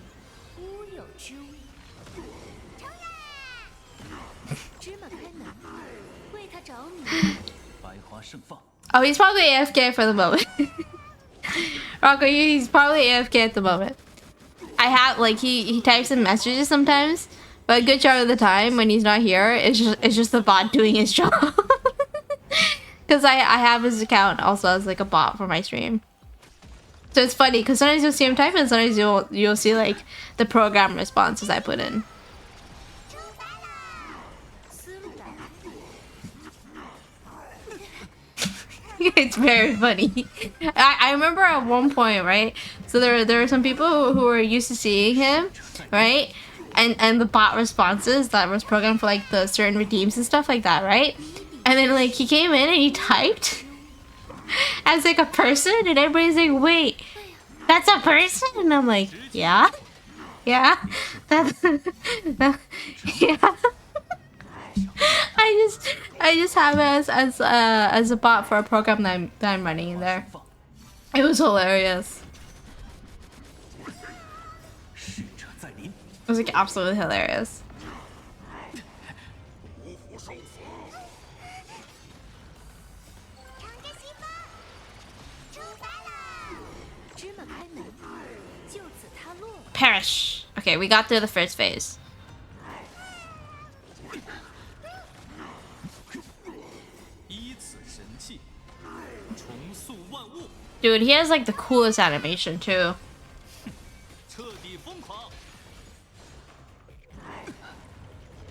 Oh, he's probably AFK for the moment. Rocco, he's probably AFK at the moment. I have like he types in messages sometimes, but a good chunk of the time when he's not here, it's just the bot doing his job. Because I have his account also as like a bot for my stream. So it's funny because sometimes you'll see him type and sometimes you'll see like the program responses I put in. It's very funny. I remember at one point, right? So there were some people who were used to seeing him, right? And the bot responses that was programmed for like the certain redeems and stuff like that, right? And then like he came in and he typed as like a person and everybody's like, wait, that's a person? And I'm like, yeah? Yeah? That's yeah. I just have it as a bot for a program that I'm running in there. It was hilarious. It was like absolutely hilarious. Perish. Okay, we got through the first phase. Dude, he has like the coolest animation too.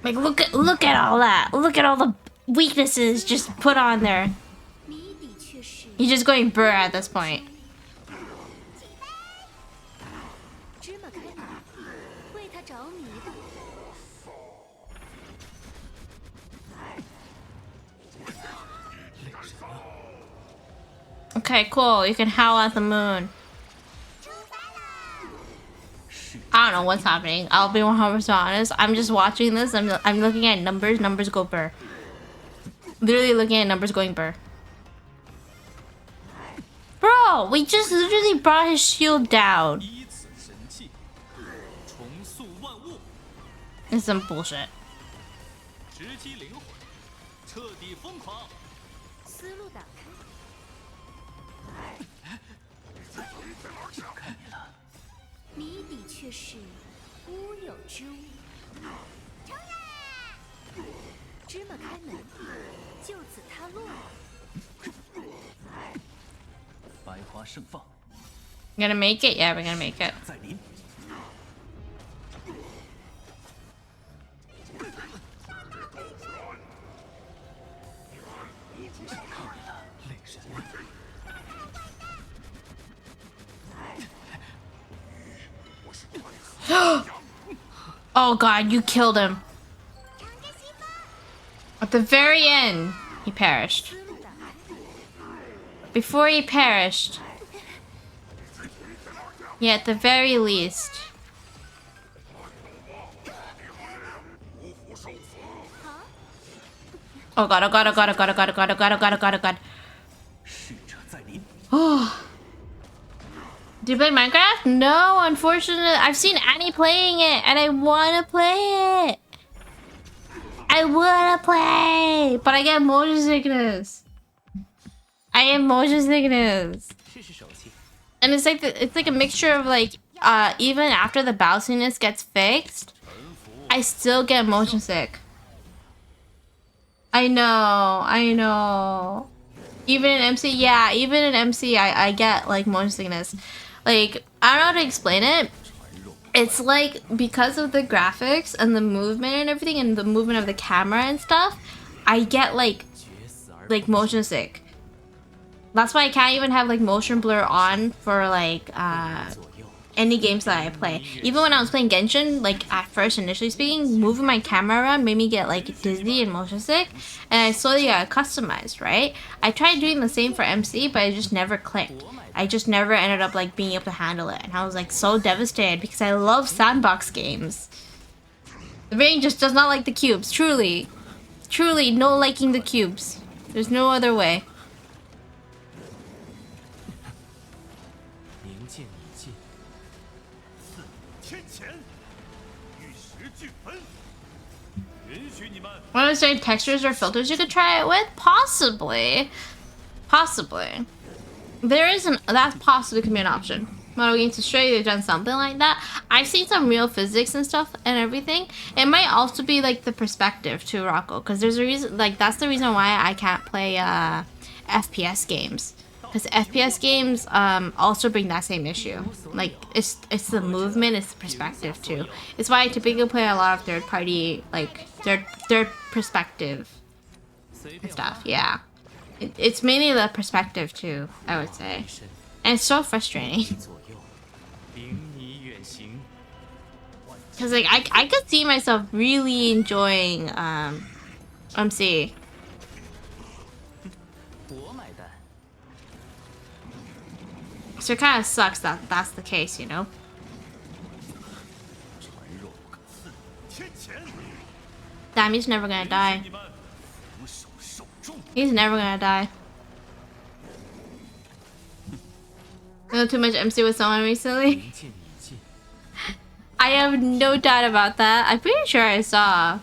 Like look at all that. Look at all the weaknesses just put on there. He's just going burr at this point. Okay, cool. You can howl at the moon. I don't know what's happening. I'll be 100% honest. I'm just watching this. I'm looking at numbers. Numbers go burr. Literally looking at numbers going burr. Bro, we just literally brought his shield down. It's some bullshit. Gonna make it? Yeah, we're gonna make it. Oh god, you killed him. At the very end, he perished. Before he perished. Yeah, at the very least. Oh god, oh god, oh god, oh god, oh god, oh god, oh god, oh god, oh god, oh god. Oh. Do you play Minecraft? No, unfortunately. I've seen Annie playing it and I wanna play it. I wanna play, but I get motion sickness. I get motion sickness. And it's like a mixture of like even after the bounciness gets fixed, I still get motion sick. I know. Even in MC, yeah, even in MC I get like motion sickness. Like, I don't know how to explain it. it's like because of the graphics and the movement and everything and the movement of the camera and stuff, I get like motion sick. That's why I can't even have like motion blur on for like any games that I play. Even when I was playing Genshin, like at first initially speaking, moving my camera around made me get like dizzy and motion sick, and I slowly got customized, right? I tried doing the same for MC, but it just never clicked. I just never ended up like being able to handle it, and I was like so devastated because I love sandbox games. The brain just does not like the cubes, truly. Truly, no liking the cubes. There's no other way. What are there textures or filters you could try it with? Possibly. Possibly. There isn't. That possibly could be an option. Model Games Australia, they've done something like that. I've seen some real physics and stuff and everything. It might also be like the perspective too, Rocco, because there's a reason. Like that's the reason why I can't play FPS games. Because FPS games also bring that same issue. Like it's the movement, it's the perspective too. It's why I typically play a lot of third party, like third perspective and stuff. Yeah, it's mainly the perspective too, I would say, and it's so frustrating. Cause like I could see myself really enjoying MC. So it kind of sucks that that's the case, you know? Damn, he's never gonna die. He's never gonna die. A little too much MC with someone recently? I have no doubt about that. I'm pretty sure I saw.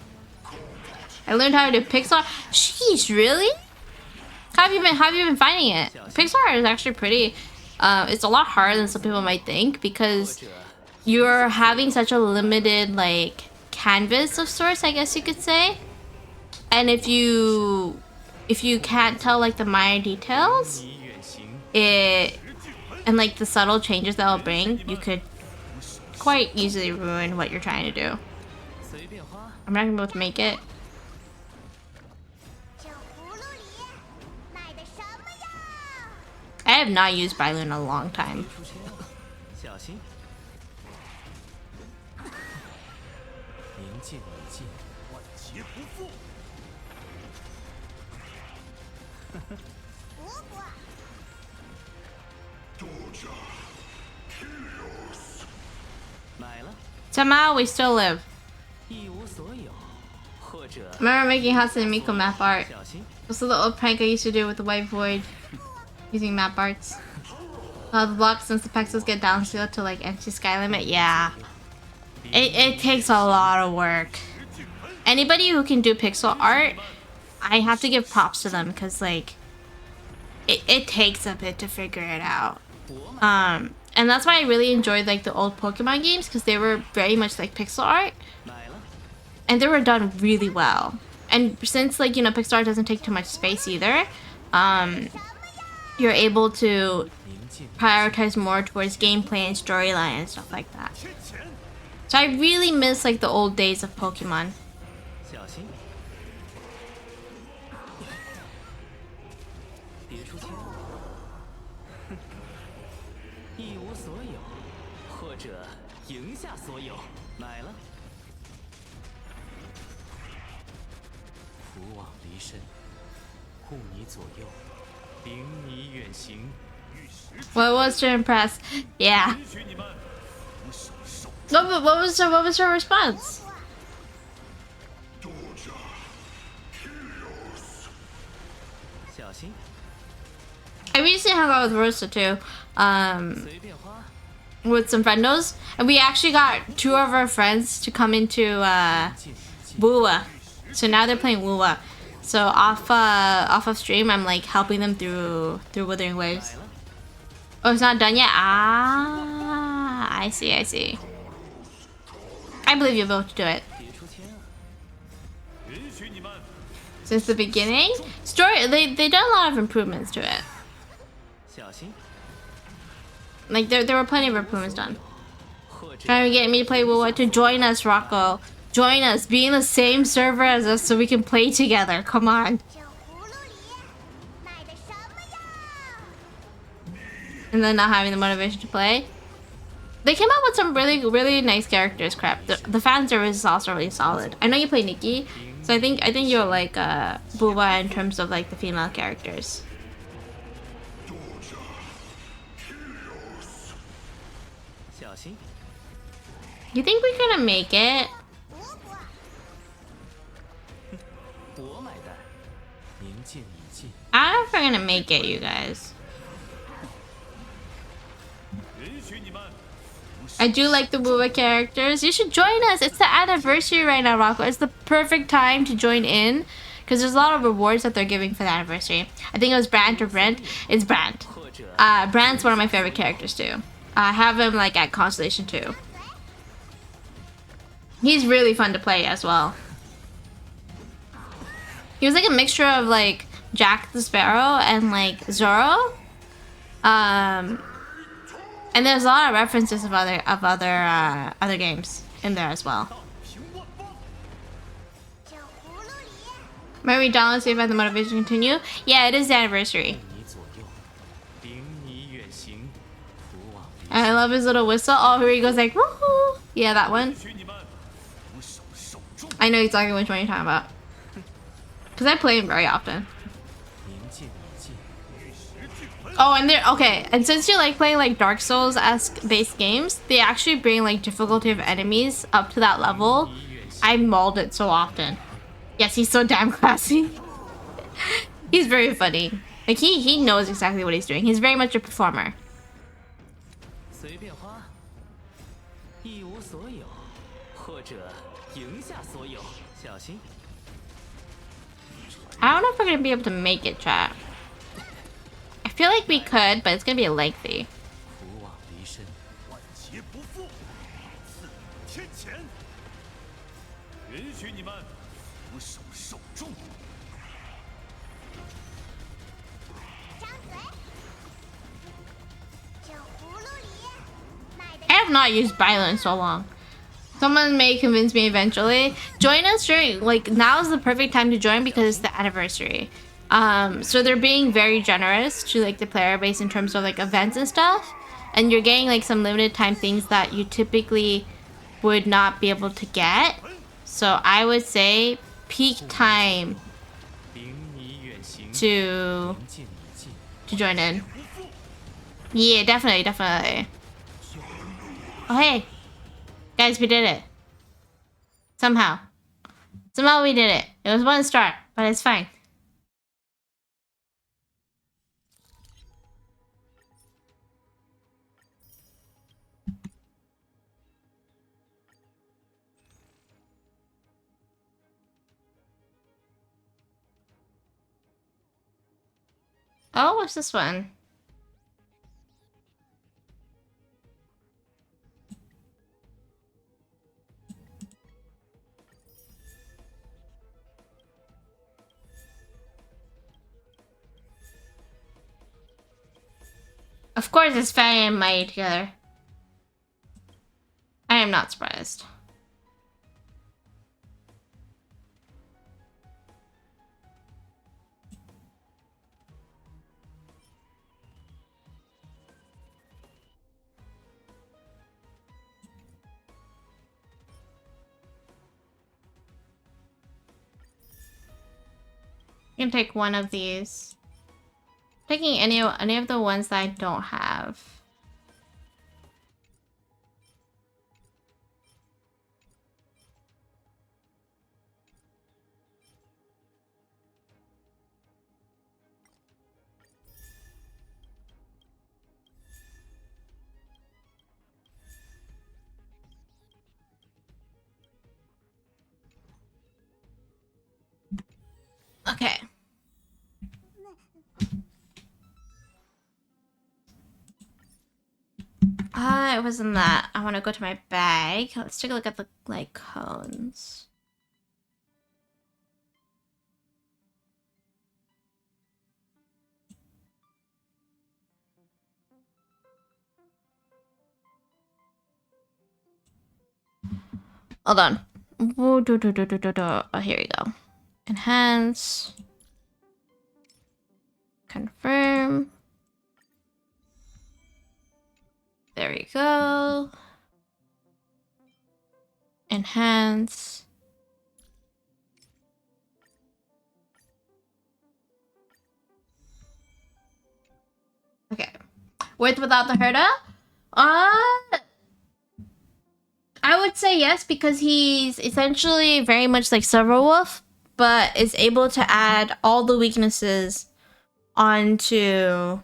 I learned how to do pixel art. Jeez, really? How have you been finding it? Pixel art is actually pretty... it's a lot harder than some people might think because you're having such a limited like canvas of sorts, I guess you could say. And if you can't tell like the minor details, and like the subtle changes that will bring, you could quite easily ruin what you're trying to do. I'm not gonna be able to make it. I have not used Bailu in a long time. Somehow we still live. Remember making Hatsune Miku map art? What's the little prank I used to do with the white void? Using map arts. The blocks since the pixels get downscaled to like empty sky limit. Yeah. It takes a lot of work. Anybody who can do pixel art, I have to give props to them because like it takes a bit to figure it out. And that's why I really enjoyed like the old Pokemon games because they were very much like pixel art. And they were done really well. And since like, you know, pixel art doesn't take too much space either, you're able to prioritize more towards gameplay and storyline and stuff like that. So I really miss like the old days of Pokemon. What was to impress? Yeah. What was her response? I recently hung out with Rosa too, with some friendos, and we actually got 2 of our friends to come into Wuwa. So now they're playing Wuwa. So off of stream, I'm like helping them through Withering Waves. Oh, it's not done yet? Ah, I see, I see. I believe you'll be able to do it. Since the beginning? They done a lot of improvements to it. Like, there were plenty of improvements done. Trying to get me to play Wuwa to join us, Rocco. Join us. Be in the same server as us so we can play together. Come on. And then not having the motivation to play. They came out with some really, really nice characters. Crap. The fan service is also really solid. I know you play Nikki, so I think you'll like Buba in terms of like the female characters. You think we're gonna make it? I don't know if we're gonna make it, you guys. I do like the Buba characters. You should join us. It's the anniversary right now, Rocco. It's the perfect time to join in because there's a lot of rewards that they're giving for the anniversary. I think it was Brant or Brent. It's Brant. Brant's one of my favorite characters too. I have him like at Constellation 2. He's really fun to play as well. He was like a mixture of like Jack the Sparrow and like Zoro. And there's a lot of references of other games in there as well. Maybe download see if I have the motivation to continue. Yeah, it is the anniversary. I love his little whistle. Oh, here he goes like woohoo! Yeah, that one. I know exactly which one you're talking about. Because I play him very often. Oh, and they're okay. And since you like playing like Dark Souls-esque based games, they actually bring like difficulty of enemies up to that level. I mauled it so often. Yes, he's so damn classy. He's very funny. Like he knows exactly what he's doing. He's very much a performer. I don't know if we're gonna be able to make it, chat. I feel like we could, but it's gonna be lengthy. I have not used Bilo in so long. Someone may convince me eventually. Join us during, like, now is the perfect time to join because it's the anniversary. So they're being very generous to, like, the player base in terms of, like, events and stuff. And you're getting, like, some limited time things that you typically would not be able to get. So I would say peak time to join in. Yeah, definitely. Oh, hey. Guys, we did it. Somehow we did it. It was one star, but it's fine. Oh, what's this one? Of course it's Fanny and Mai together. I am not surprised. You can take one of these. Taking any of the ones that I don't have. Okay. It wasn't that. I want to go to my bag. Let's take a look at the, like, cones. Hold on. Oh, here we go. Enhance. Confirm. There we go. Enhance. Okay. With without the herda? I would say yes, because he's essentially very much like Silverwolf, but is able to add all the weaknesses onto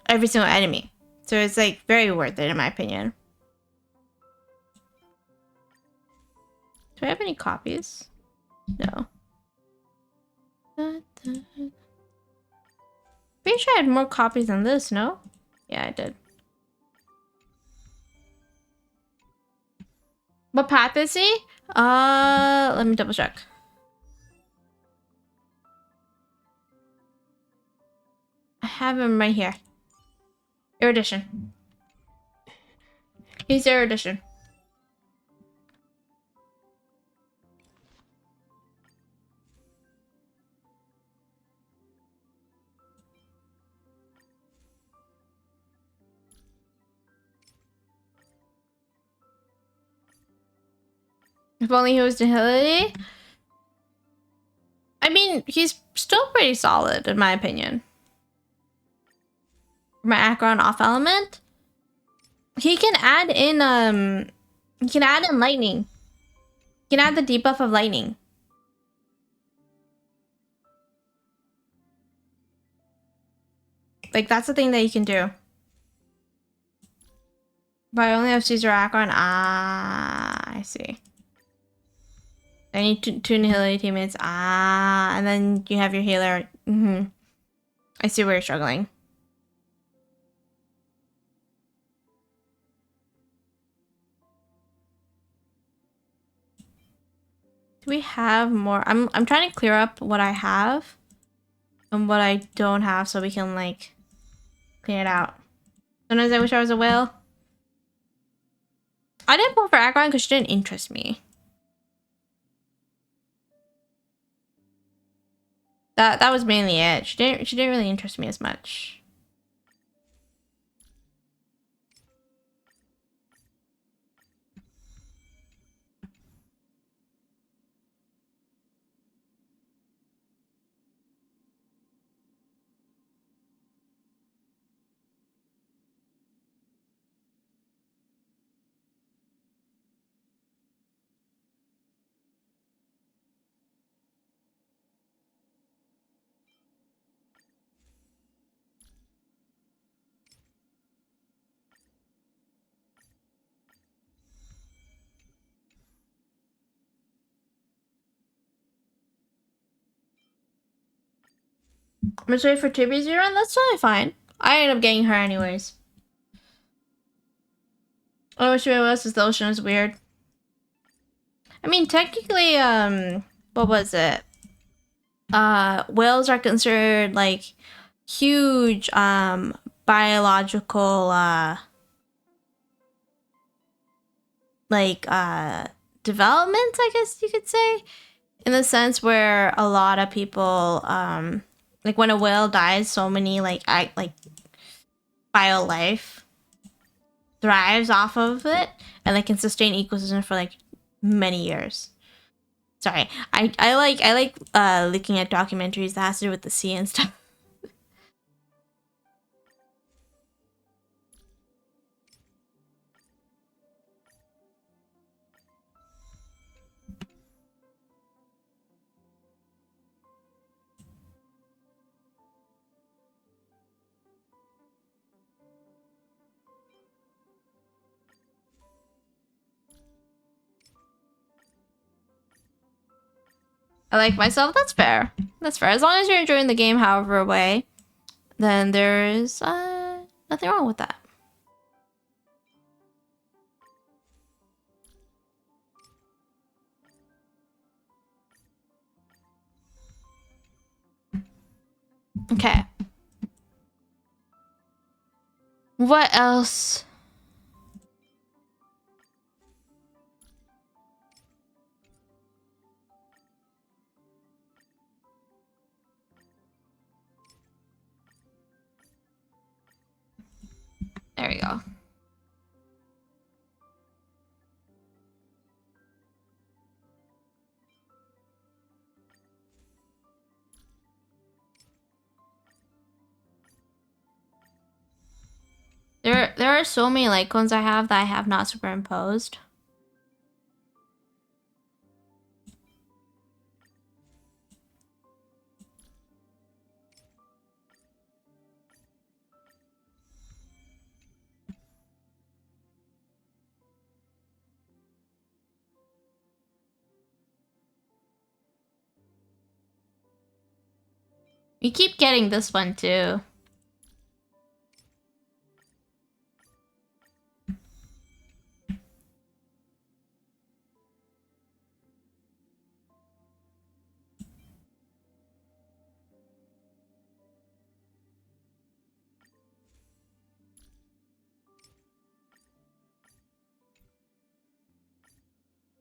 every single enemy. So it's like very worth it in my opinion. Do I have any copies? No. Pretty sure I had more copies than this, no? Yeah, I did. What path is he? Let me double check. I have him right here. Erudition. He's erudition. If only he was Nihility. I mean, he's still pretty solid in my opinion. My Acheron off element. He can add in lightning. He can add the debuff of lightning. Like that's the thing that he can do. But I only have Caesar Acheron. Ah, I see. I need two Nihility teammates. Ah, and then you have your healer. I see where you're struggling. Do we have more? I'm trying to clear up what I have and what I don't have so we can like clear it out. Sometimes I wish I was a whale. I didn't pull for Acheron because she didn't interest me. That was mainly it. She didn't really interest me as much. I'm just waiting for Tibi's run. That's totally fine. I ended up getting her anyways. Oh, wish was the ocean is weird. I mean, technically, what was it? Whales are considered like huge, biological, developments, I guess you could say, in the sense where a lot of people, like when a whale dies, so many bio life thrives off of it, and they can sustain ecosystem for like many years. Sorry, I like looking at documentaries that has to do with the sea and stuff. I like myself. That's fair. That's fair. As long as you're enjoying the game, however way, then there's nothing wrong with that. Okay. What else are so many icons I have that I have not superimposed. We keep getting this one too.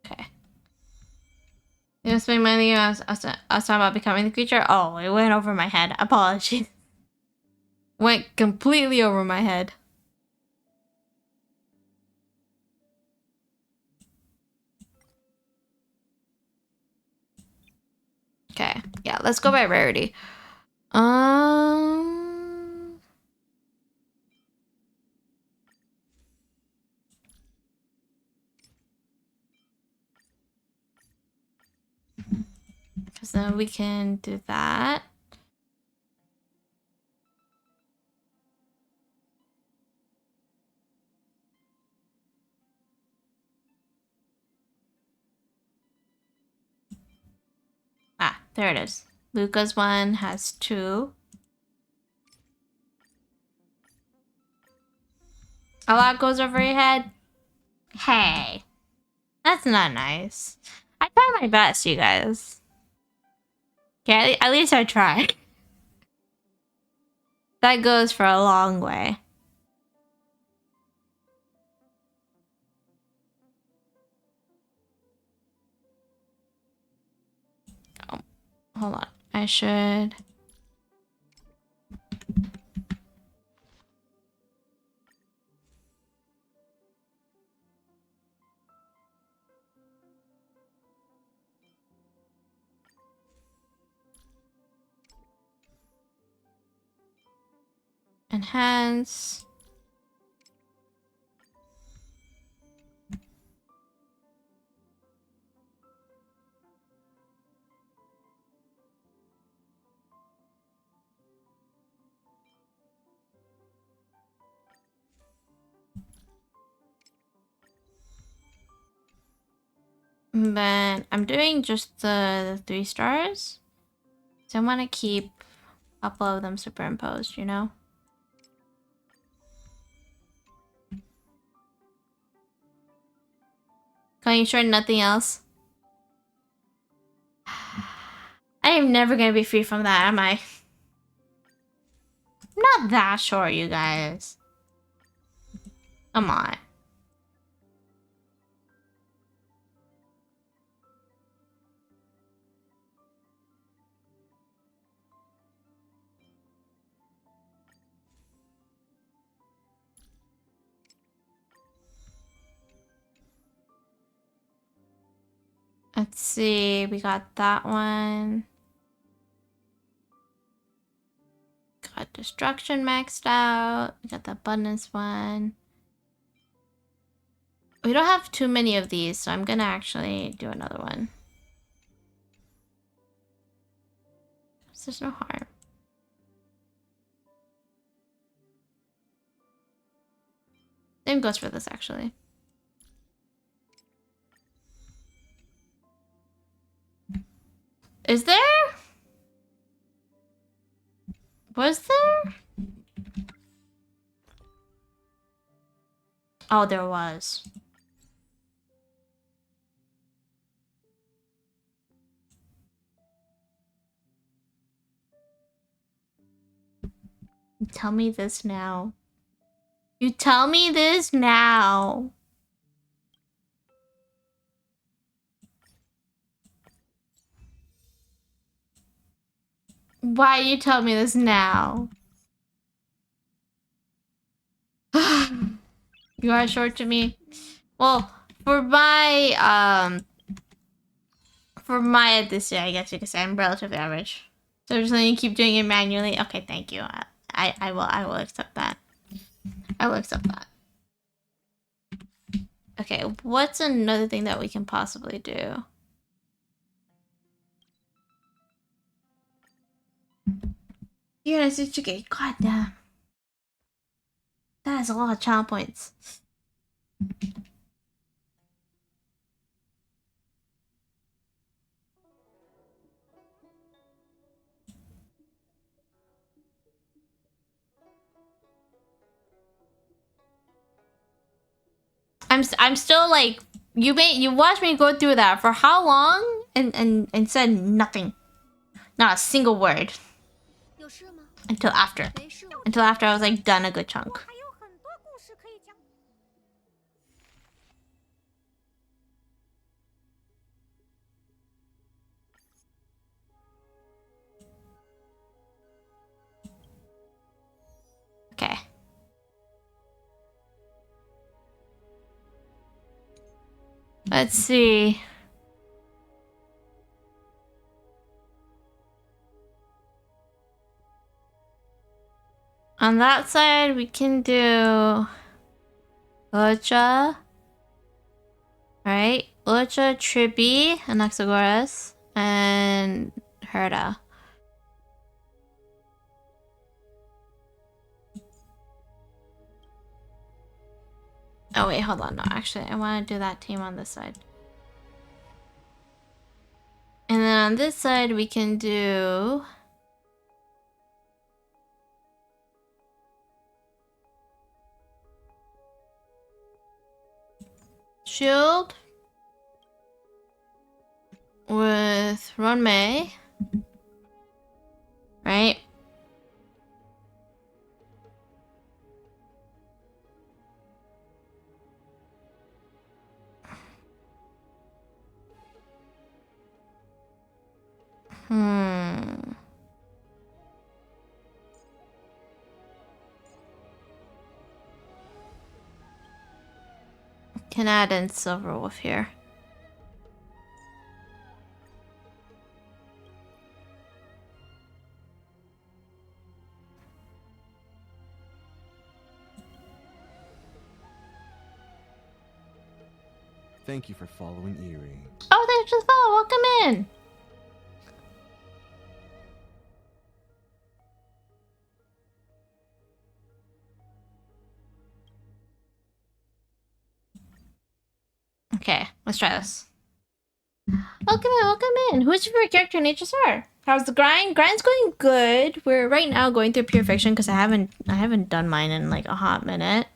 Okay. You gonna spend money on us talking about becoming the creature? Oh, it went over my head. Apologies. Went completely over my head. Okay, yeah, let's go by rarity. Because then we can do that. Ah, there it is. Luca's one has 2. A lot goes over your head. Hey, that's not nice. I try my best, you guys. Okay, at least I try. That goes for a long way. Oh, hold on. I should... Enhance. And then I'm doing just the 3 stars. So I want to keep a couple of them superimposed, you know? Are you sure nothing else? I am never gonna be free from that, am I? I'm not that sure, you guys. Come on. Let's see, we got that one. Got destruction maxed out. We got the abundance one. We don't have too many of these, so I'm gonna actually do another one. There's no harm. Same goes for this, actually. Is there? Was there? Oh, there was. You tell me this now. You tell me this now. Why you tell me this now? You are short to me. Well, for my this year, I guess you could say I'm relatively average. So just letting you keep doing it manually. Okay, thank you. I will accept that. I will accept that. Okay, what's another thing that we can possibly do? You're gonna Tsuchuke. God damn. That is a lot of channel points. I'm still like, you watched me go through that for how long and said nothing. Not a single word. Until after. Until after I was like done a good chunk. Okay. Let's see. On that side, we can do Ucha. Right? Ucha, Trippy, Anaxagoras, and Herda. Oh wait, hold on. No, actually, I want to do that team on this side. And then on this side, we can do... Shield with Ronmei, right? Can add in Silverwolf here. Thank you for following Eerie. Oh, they just follow. Welcome in. Okay, let's try this. Welcome in, welcome in. Who's your favorite character in HSR? How's the grind? Grind's going good. We're right now going through Pure Fiction because I haven't done mine in like a hot minute.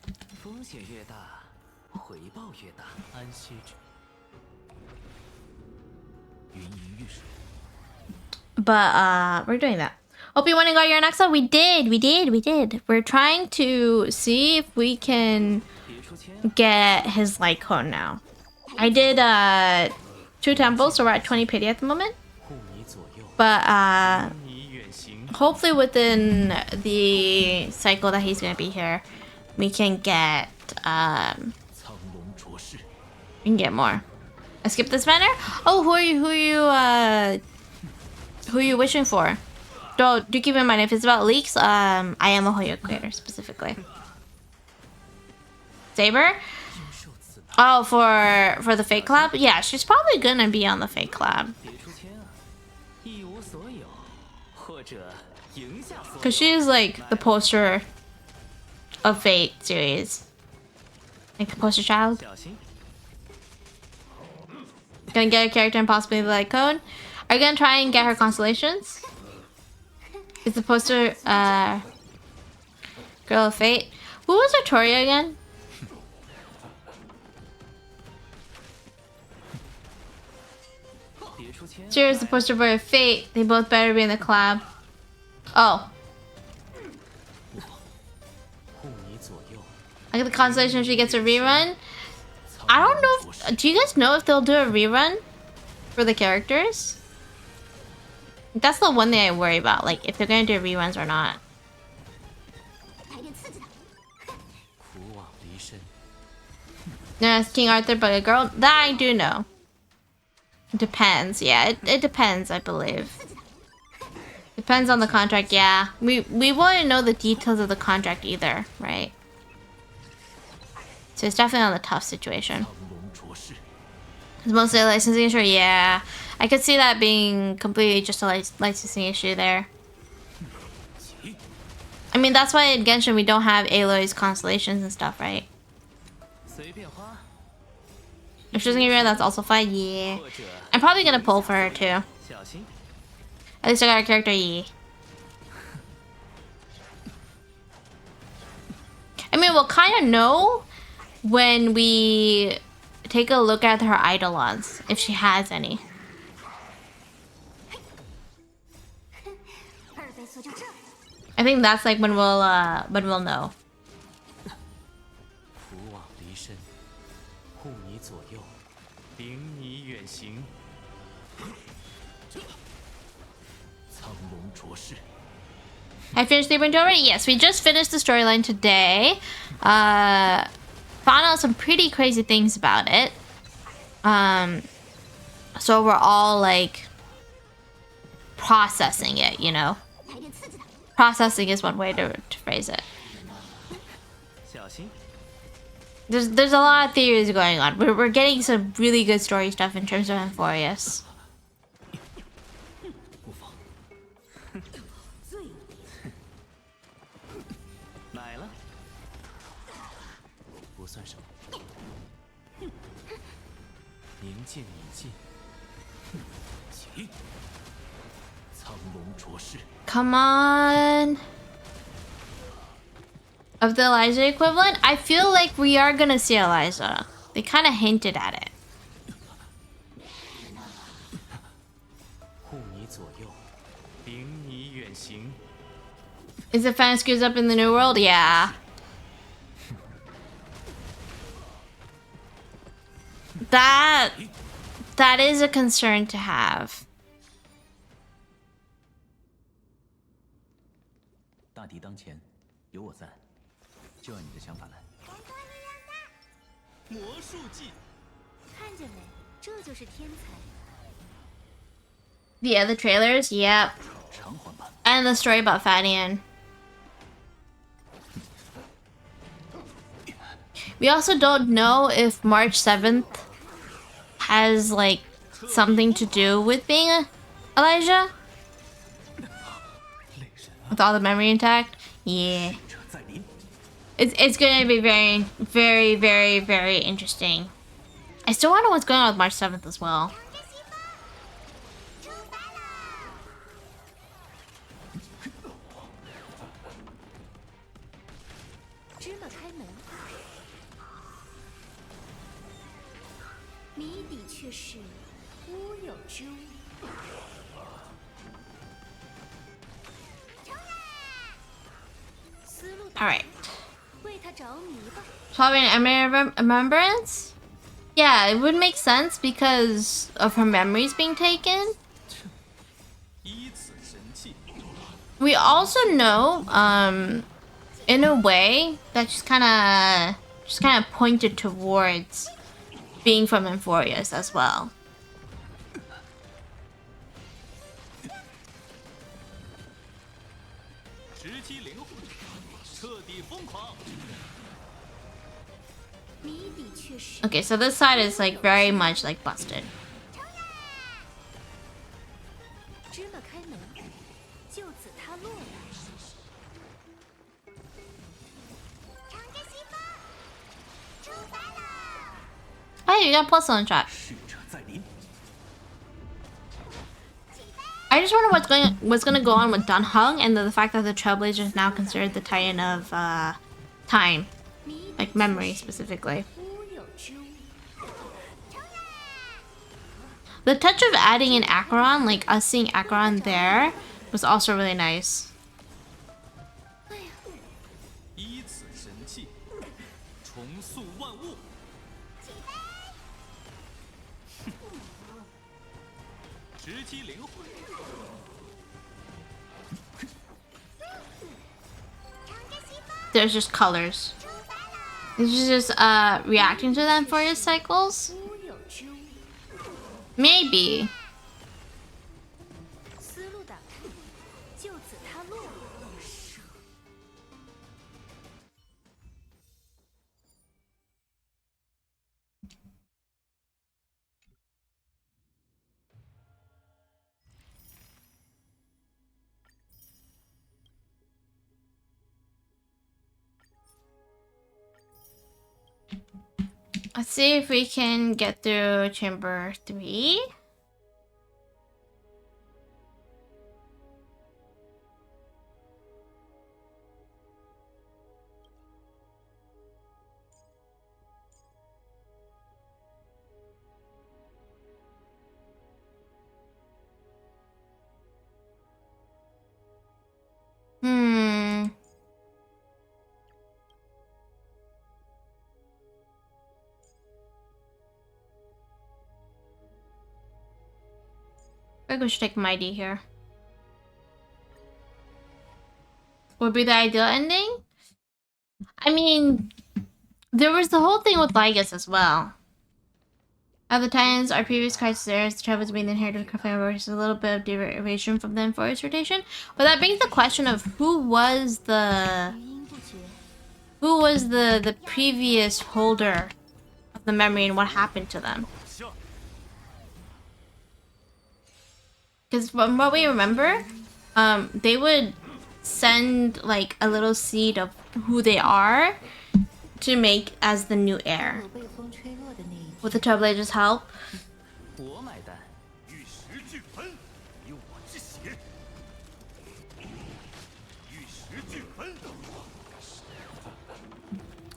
But we're doing that. Hope you went and got your Anaxa. We did. We're trying to see if we can get his light cone now. I did 2 temples, so we're at 20 pity at the moment. But hopefully within the cycle that he's gonna be here, we can get more. I skipped this banner. Oh, who are you wishing for? Do keep in mind if it's about leaks. I am a Hoyo creator specifically. Saber. Oh, for the fake collab? Yeah, she's probably gonna be on the fake collab. Cause she's like the poster of Fate series. Like the poster child. Gonna get a character and possibly the light code. Are you gonna try and get her constellations? Is the poster Girl of Fate? Who was Artoria again? Cheers, the poster boy of Fate. They both better be in the collab. Oh. I get the constellation if she gets a rerun. I don't know if, do you guys know if they'll do a rerun for the characters? That's the one thing I worry about, like if they're gonna do reruns or not. No, it's King Arthur, but a girl? That I do know. It depends, yeah, it depends, I believe. Depends on the contract, yeah. We wouldn't know the details of the contract either, right? So it's definitely on the tough situation. It's mostly a licensing issue. Yeah, I could see that being completely just a licensing issue there. I mean, that's why in Genshin we don't have Aloy's constellations and stuff, right? If she doesn't get rid, that's also fine. Yeah, I'm probably gonna pull for her too. At least I got a character. Yeah. I mean, we'll kind of know when we take a look at her eidolons, if she has any. I think that's like when we'll know. I finished the event already? Yes, we just finished the storyline today. Found out some pretty crazy things about it. So we're all like processing it, you know. Processing is one way to phrase it. There's a lot of theories going on. We're getting some really good story stuff in terms of Amphorius. Come on. Of the Elijah equivalent, I feel like we are gonna see Elijah. They kind of hinted at it. Is the fan screws up in the new world? Yeah. That is a concern to have. 大敌当前，有我在，就按你的想法来。魔术技，看见没？这就是天才。 Yeah, the trailers, yep. And the story about Fadian. We also don't know if March 7th has like something to do with being Elijah. With all the memory intact. Yeah. It's gonna be very, very, very, very interesting. I still want to know what's going on with March 7th as well. Alright. Solving a remembrance? Yeah, it would make sense because of her memories being taken. We also know, in a way, that she's kind of pointed towards being from Amphorius as well. Okay, so this side is like very much like busted. Hey, you got plus on trap. I just wonder what's gonna go on with Dun Hung and the fact that the Trailblazer is now considered the Titan of time, like memory specifically. The touch of adding in Acheron, like us seeing Acheron there, was also really nice. There's just colors. This is just reacting to them for your cycles. Maybe. Let's see if we can get through chamber 3. I think we should take Mighty here. Would be the ideal ending? I mean, there was the whole thing with Lygus as well. At the Titans, our previous crisis, the travel to being the inherited family versus a little bit of derivation from the forest rotation. But that brings the question of who was the previous holder of the memory and what happened to them. Because from what we remember, they would send like a little seed of who they are to make as the new heir. With the Trailblazers' help.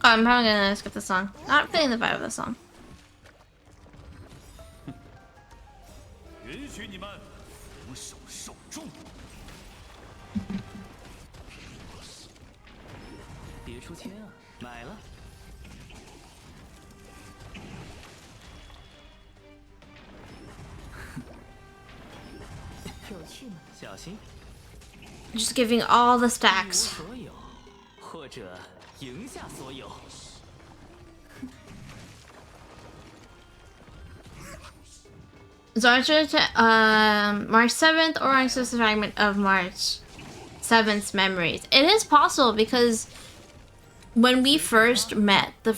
Oh, I'm probably gonna skip the song. Not feeling the vibe of the song. Just giving all the stacks. Zarcher to March 7th or access the fragment of March 7th's memories. It is possible because when we first met the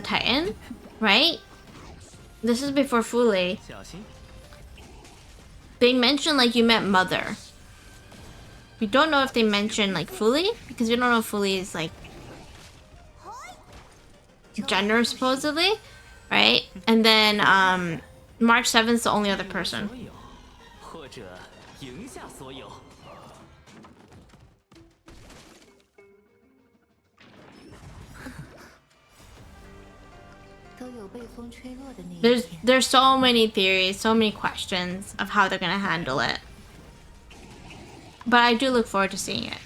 Titan, right? This is before Fule. They mentioned like you met Mother. We don't know if they mentioned like Fule because we don't know if Fule is like gender supposedly, right? And then March 7th is the only other person. There's so many theories, so many questions of how they're gonna handle it. But I do look forward to seeing it.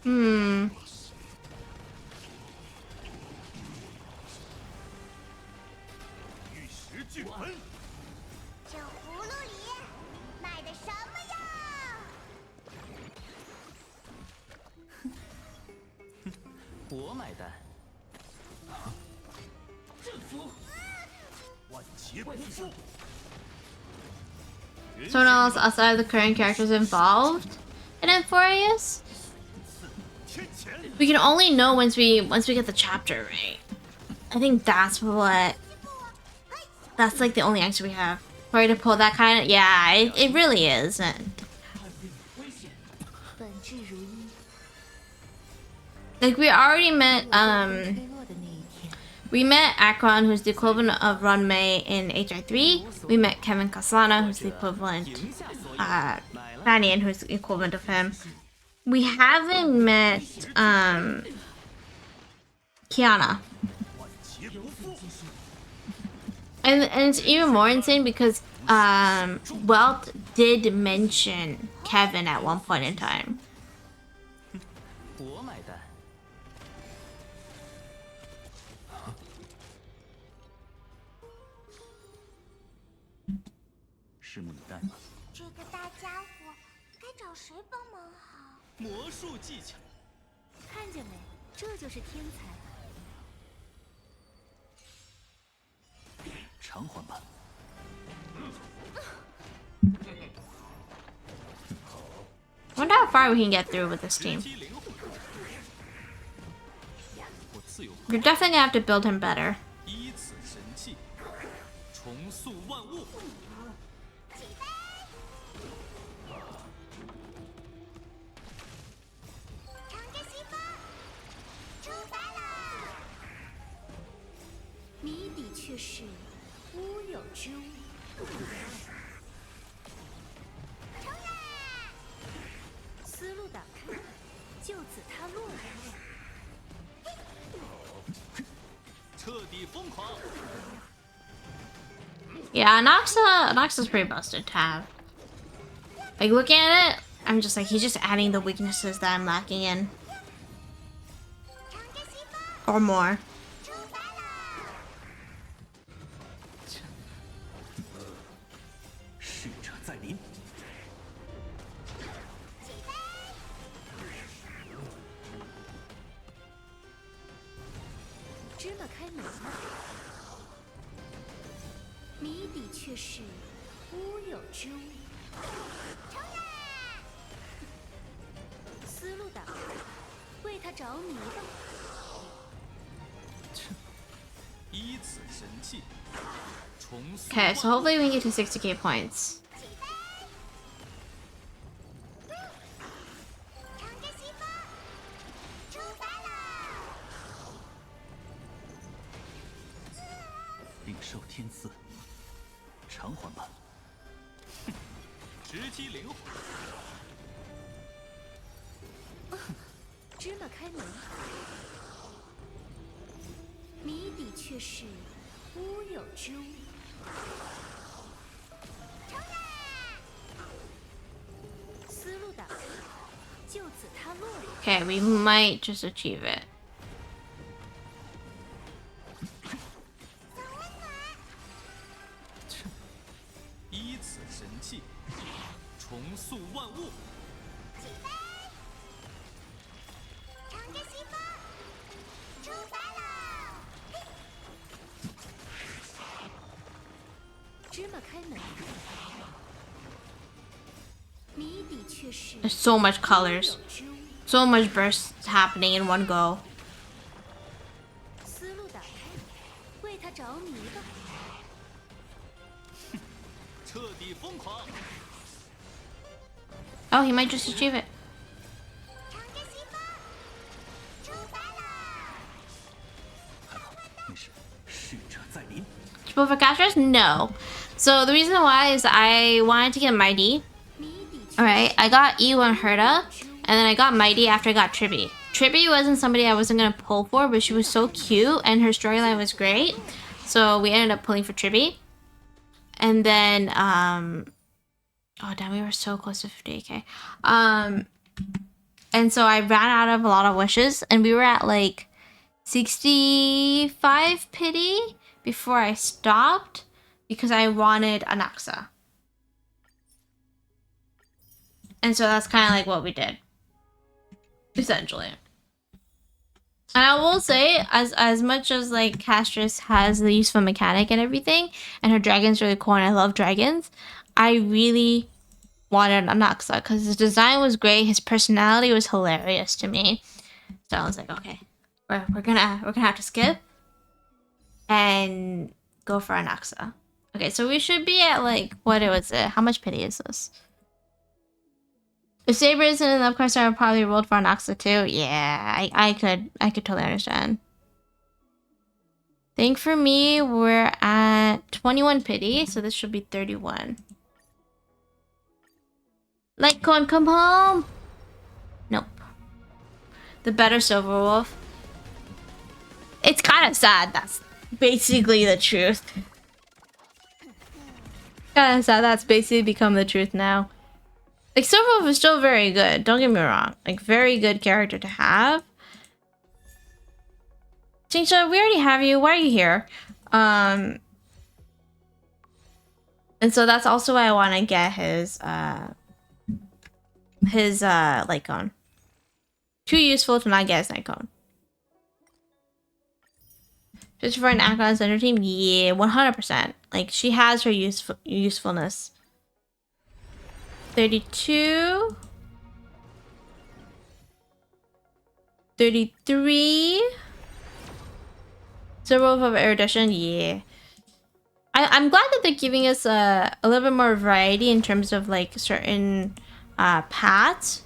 Hmm. Someone else outside of the current characters involved in Amphorius? We can only know once we get the chapter, right? I think that's like the only answer we have. For you to pull that kind of it really is. Like we already met we met Akron, who's the equivalent of Ron May in HR3. We met Kevin Kasana, who's the equivalent Fanian, who's the equivalent of him. We haven't met Kiana. And it's even more insane because Welt did mention Kevin at one point in time. I wonder how far we can get through with this team. We're definitely gonna have to build him better.你的确是乌有之物。思路打开，就此他落。彻底疯狂。 Yeah, Noxa's pretty busted to have. Like, looking at it, I'm just like, he's just adding the weaknesses that I'm lacking in. Or more. 逝者在临。芝麻开门了。你的确是乌有之物。思路打开，为他着迷吧。 Okay, so hopefully we can get to 60k points. "芝麻开门，你的确是乌有之物。思路打开，就此他落。Okay, we might just achieve it. There's so much colors, so much bursts happening in one go. Oh, he might just achieve it. Triple for casters? No. So the reason why is I wanted to get Mighty. Alright, I got Ew and Herta, and then I got Mighty after I got Tribby. Tribby wasn't somebody I wasn't gonna pull for, but she was so cute and her storyline was great. So we ended up pulling for Tribby. And then, oh damn, we were so close to 50k. And so I ran out of a lot of wishes, and we were at like 65 pity before I stopped because I wanted Anaxa. And so that's kind of like what we did, essentially. And I will say, as much as like Castress has the useful mechanic and everything, and her dragon's really cool and I love dragons, I really wanted Anaxa because his design was great, his personality was hilarious to me. So I was like, okay, we're gonna have to skip and go for Anaxa. Okay, so we should be at like, what was it? How much pity is this? If Saber isn't in the of course I would probably rolled for Anaxa too. Yeah, I could totally understand. I think for me we're at 21 pity, so this should be 31. Lightcon, come home! Nope. The better Silver Wolf. It's kind of sad, that's basically the truth. Kind of sad that's basically become the truth now. Like, Silver Wolf is still very good, don't get me wrong. Like, very good character to have. Tingsha, we already have you. Why are you here? And so that's also why I want to get his Lycon. Too useful to not get his Lycon. Just for an Akon center team? Yeah, 100%. Like, she has her usefulness. 32. 33. Zero of erudition, yeah. I'm glad that they're giving us a little bit more variety in terms of like certain paths.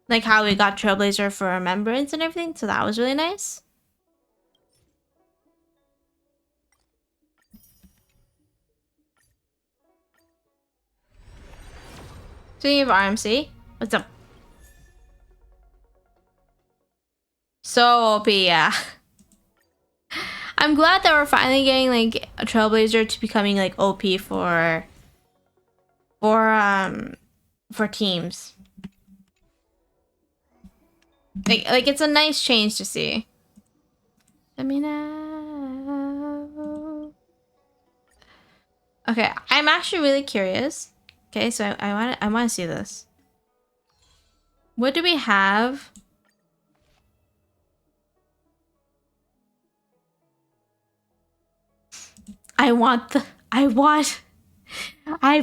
Like how we got Trailblazer for Remembrance and everything, so that was really nice. Speaking of RMC, what's up? So OP, yeah. I'm glad that we're finally getting like a Trailblazer to becoming like OP for teams. Like it's a nice change to see. Let me know. Okay, I'm actually really curious. Okay, so I want to see this. What do we have? I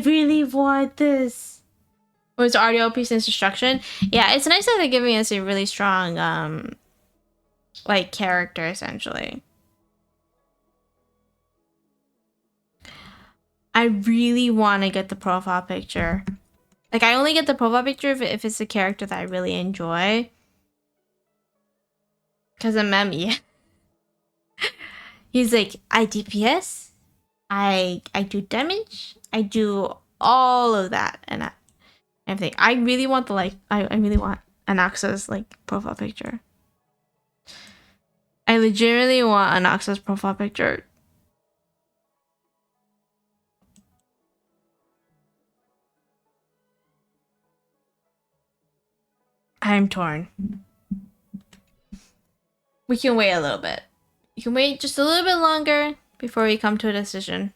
really want this. Was audio piece instruction? Yeah, it's nice that they're giving us a really strong like character essentially. I really want to get the profile picture. Like I only get the profile picture if it's a character that I really enjoy. Cause a mem, yeah. He's like, I DPS, I do damage, I do all of that and everything. I really want the like I really want Anaxa's like profile picture. I legitimately want Anaxa's profile picture. I'm torn. We can wait a little bit. You can wait just a little bit longer before we come to a decision.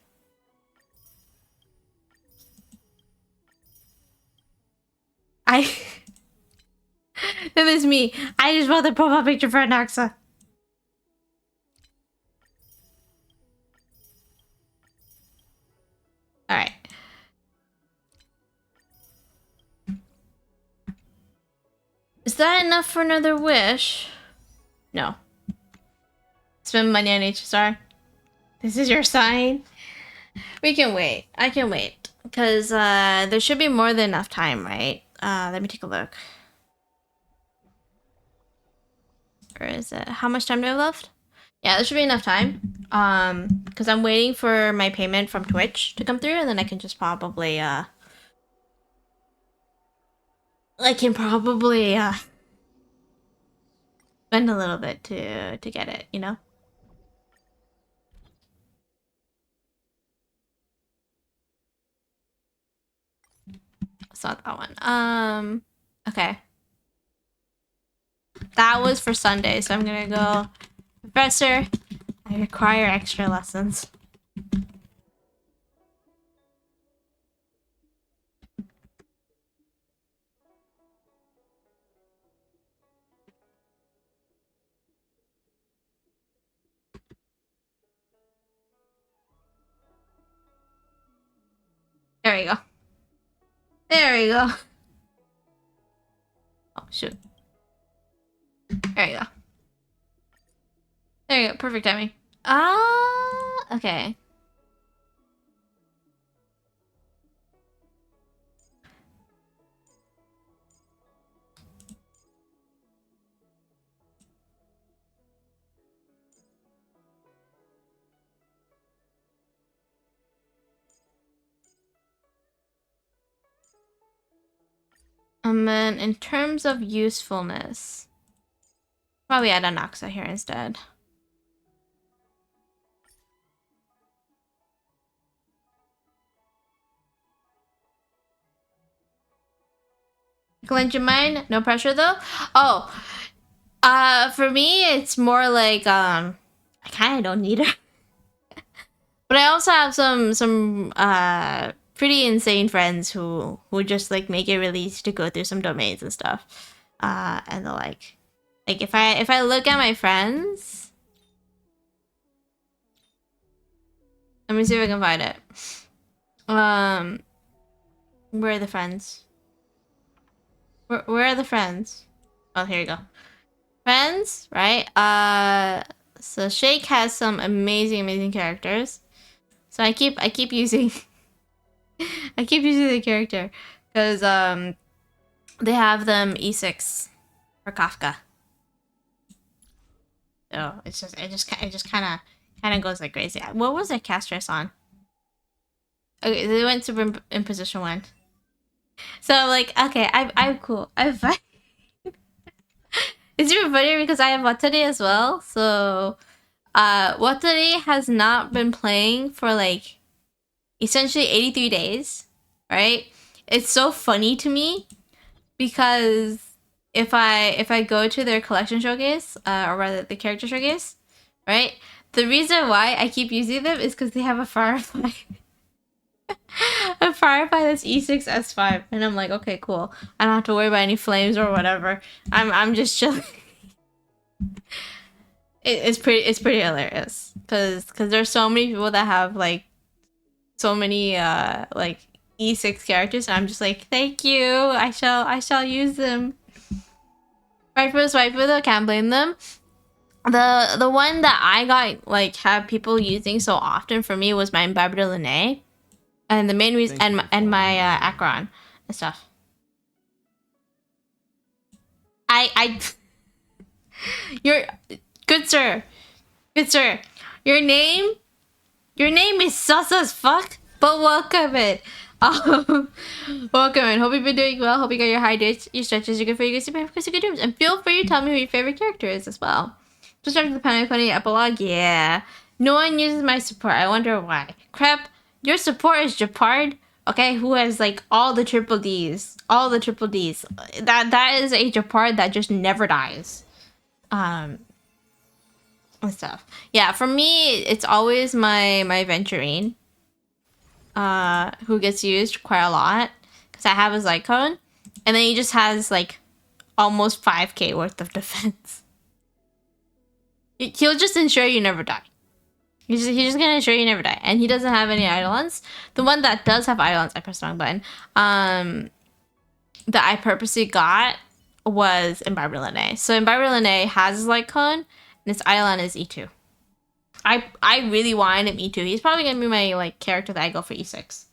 That is me. I just want the profile picture for Anaxa. Alright. Is that enough for another wish? No. Spend money on HSR. This is your sign. We can wait. I can wait. Because there should be more than enough time, right? Let me take a look. Or is it? How much time do I have left? Yeah, there should be enough time. Because I'm waiting for my payment from Twitch to come through, and then I can just probably I can probably spend a little bit to get it, you know? It's not that one. Okay. That was for Sunday, so I'm gonna go. Professor, I require extra lessons. There we go. There we go. Oh, shoot. There you go. There you go. Perfect timing. Okay. And then in terms of usefulness, probably add Anaxa here instead. Lend your mind, no pressure though. Oh, for me it's more like I kind of don't need her, but I also have some pretty insane friends who just like make it really easy to go through some domains and stuff, and the like if I look at my friends, let me see if I can find it. Where are the friends? Where are the friends? Oh, here you go. Friends, right? So Shake has some amazing characters. So I keep using I keep using the character because they have them E6 for Kafka. So it just kind of goes like crazy. What was their cast stress on? Okay, they went super in position 1. So like, okay, I'm cool. I'm fine. It's even funnier because I have Watari as well. So Watari has not been playing for like essentially 83 days, right? It's so funny to me because if I go to their collection showcase, or rather the character showcase, right? The reason why I keep using them is because they have a Firefly. A Firefly that's E6 S5, and I'm like, okay, cool. I don't have to worry about any flames or whatever. I'm just chilling. It's pretty hilarious because there's so many people that have like so many like E6 characters, and I'm just like, thank you. I shall use them. Right for though, can't blame them. The one that I got like have people using so often for me was my Embarbada Lene. And the main reason and my Akron and stuff. I you're good sir. Good sir. Your name is sus as fuck, but welcome it. Welcome and hope you've been doing well. Hope you got your hydrates, your stretches, you're good for your good sleep, and good dreams. And feel free to tell me who your favorite character is as well. Just after the Panic Funny epilogue, yeah. No one uses my support. I wonder why. Crap, your support is Japard, okay, who has like all the triple Ds. All the triple Ds. That is a Japard that just never dies. And stuff. Yeah, for me, it's always my Venturine. Who gets used quite a lot. Because I have his icon. And then he just has like almost 5k worth of defense. He'll just ensure you never die. He's just gonna ensure you never die. And he doesn't have any Eidolons. The one that does have Eidolons, I pressed the wrong button. That I purposely got was Embarbada Lene. So Embarbada Lene has his light cone, and his Eidolon is E2. I really wanted him E2. He's probably gonna be my like character that I go for E6.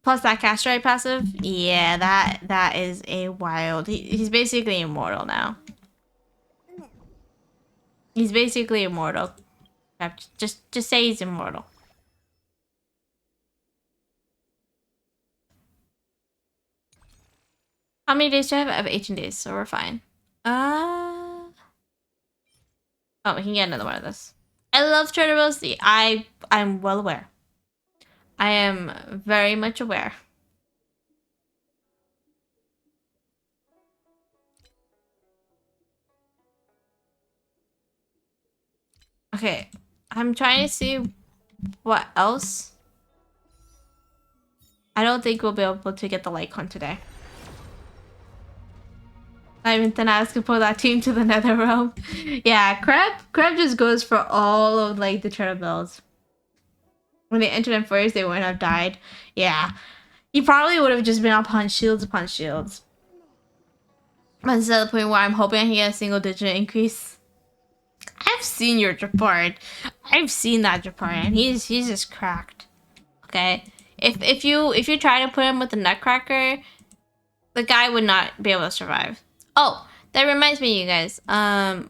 Plus that Castrite passive, yeah, that is a wild. He's basically immortal now. He's basically immortal. Just say he's immortal. How many days do I have? I have 18 days, so we're fine. Oh, we can get another one of this. I love turtles. I'm well aware. I am very much aware. Okay, I'm trying to see what else. I don't think we'll be able to get the Lycon today. I mean, then I can pull that team to the Nether Realm. Yeah, Crab just goes for all of like the turtle builds. When they entered in first, they wouldn't have died. Yeah, he probably would have just been upon shields upon shields. But this is the point where I'm hoping I can get a single digit increase. I've seen your Japard. I've seen that Japard, and he's just cracked. Okay, if you try to put him with the Nutcracker, the guy would not be able to survive. Oh, that reminds me, you guys.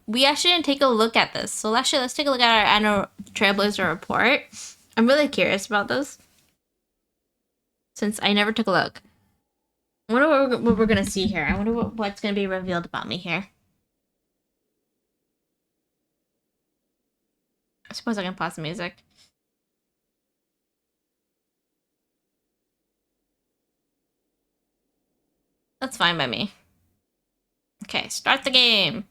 We actually didn't take a look at this. So actually, let's take a look at our annual Trailblazer report. I'm really curious about this, since I never took a look. I wonder what we're gonna see here. I wonder what's gonna be revealed about me here. I suppose I can pause the music. That's fine by me. Okay, start the game.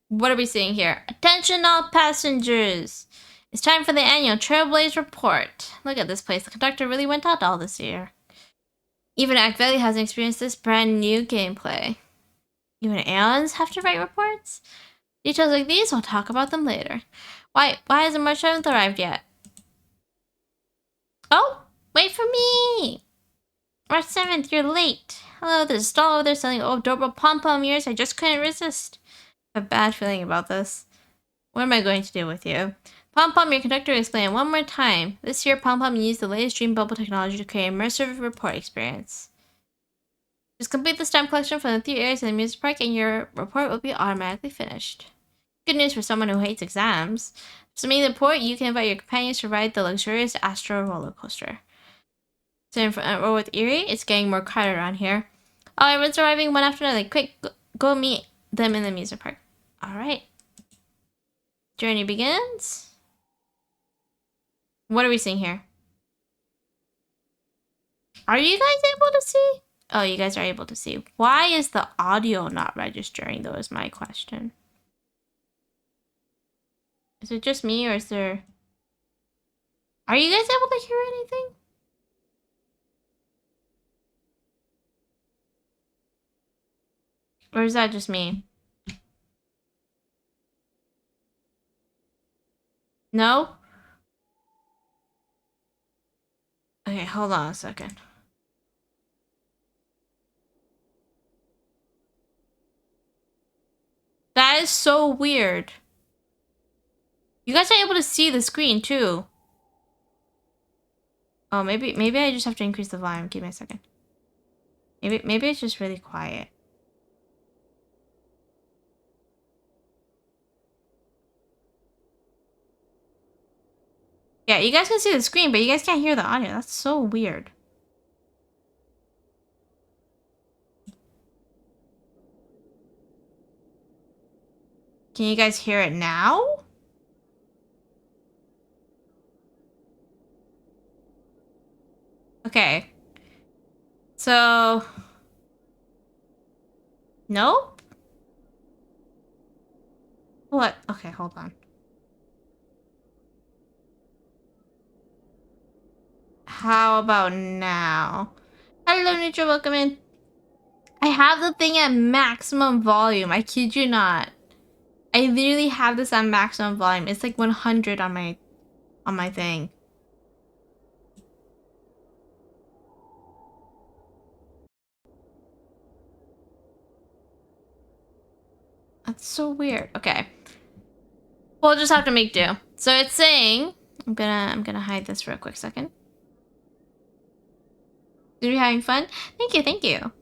What are we seeing here? Attention all passengers! It's time for the annual Trailblaze report. Look at this place. The conductor really went out all this year. Even Act Valley hasn't experienced this brand new gameplay. Even aliens have to write reports? Details like these, we'll talk about them later. Why hasn't March 7th arrived yet? Oh, wait for me! March 7th, you're late. Hello, there's a stall over there selling adorable pom-pom ears. I just couldn't resist. I have a bad feeling about this. What am I going to do with you? Pom-pom, your conductor explained one more time. This year, Pom-pom used the latest Dream Bubble technology to create an immersive report experience. Just complete the stamp collection from the 3 areas in the music park and your report will be automatically finished. Good news for someone who hates exams. Submitting the report, you can invite your companions to ride the luxurious Astro roller coaster. So in front row with Erie, it's getting more crowded around here. All everyone's arriving one after another. Quick, go meet them in the music park. Alright. Journey begins. What are we seeing here? Are you guys able to see? Oh, you guys are able to see. Why is the audio not registering, though, is my question. Is it just me, or is there... Are you guys able to hear anything? Or is that just me? No? Okay, hold on a second. That is so weird. You guys are able to see the screen too. Oh, maybe I just have to increase the volume. Give me a second. Maybe it's just really quiet. Yeah, you guys can see the screen, but you guys can't hear the audio. That's so weird. Can you guys hear it now? Okay. So... Nope? What? Okay, hold on. How about now? Hello, Neutral, welcome in. I have the thing at maximum volume. I kid you not. I literally have this at maximum volume. It's like 100 on my thing. That's so weird. Okay. We'll just have to make do. So it's saying, I'm gonna hide this for a quick second. Are you having fun? Thank you, thank you.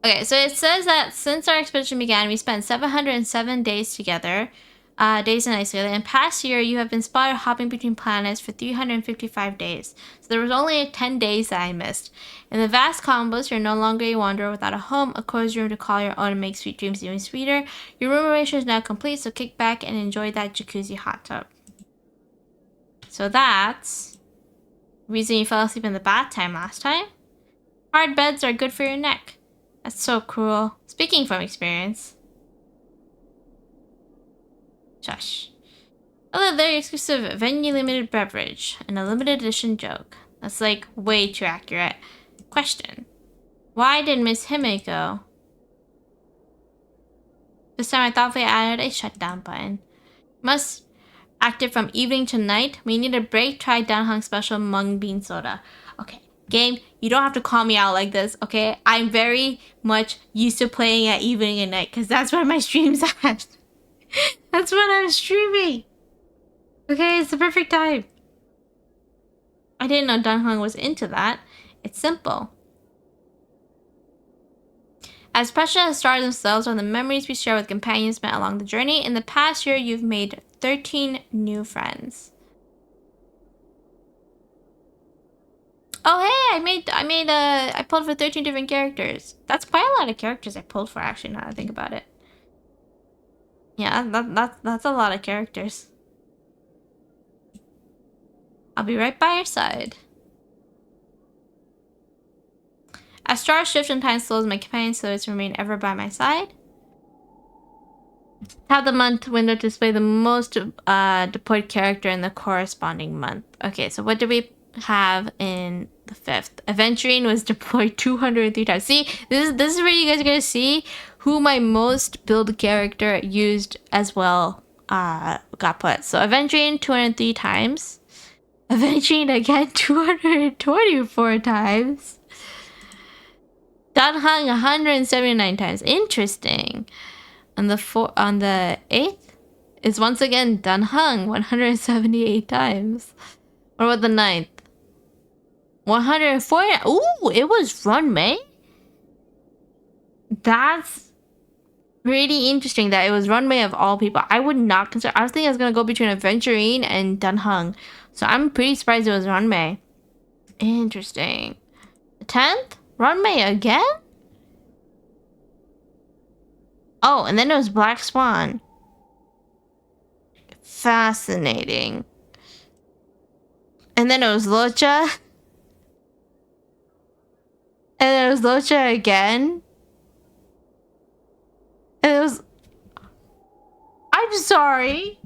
Okay, so it says that since our expedition began, we spent 707 days together. Days and nights together. In past year, you have been spotted hopping between planets for 355 days. So there was only 10 days that I missed. In the vast cosmos, you're no longer a wanderer without a home, a cozy room to call your own and make sweet dreams even sweeter. Your room arrangement is now complete, so kick back and enjoy that jacuzzi hot tub. So that's the reason you fell asleep in the bath time last time. Hard beds are good for your neck. That's so cruel. Speaking from experience. Shush. A very exclusive venue limited beverage and a limited edition joke. That's like way too accurate. Question. Why did Miss Himeko? This time I thoughtfully added a shutdown button. Must active from evening to night. We need a break. Try Downhung Special Mung Bean Soda. Okay. Game, you don't have to call me out like this, okay? I'm very much used to playing at evening and night because that's where my stream's at. That's when I'm streaming. Okay, it's the perfect time. I didn't know Dunhung was into that. It's simple. As precious as stars themselves are the memories we share with companions met along the journey. In the past year, you've made 13 new friends. Oh hey, I pulled for 13 different characters. That's quite a lot of characters I pulled for, actually, now that I think about it. Yeah, that's a lot of characters. I'll be right by your side. As stars shift and time slows, my companion silhouettes remain ever by my side. Have the month window to display the most deployed character in the corresponding month. Okay, so what do we have in the 5th? Aventurine was deployed 203 times. See, this is where you guys are gonna see who my most build character used as well got put. So Aventurine 203 times. Aventurine again 224 times. Dan Heng 179 times. Interesting. On the 8th is once again Dan Heng 178 times. What about the 9th? 140. Ooh, it was Run Mei. That's pretty interesting that it was Run Mei of all people. I would not consider. I was thinking I was gonna go between Aventurine and Dan Heng, so I'm pretty surprised it was Run Mei. Interesting. The 10th, Run Mei again. Oh, and then it was Black Swan. Fascinating. And then it was Locha. And then it was Locha again. And it was... I'm sorry.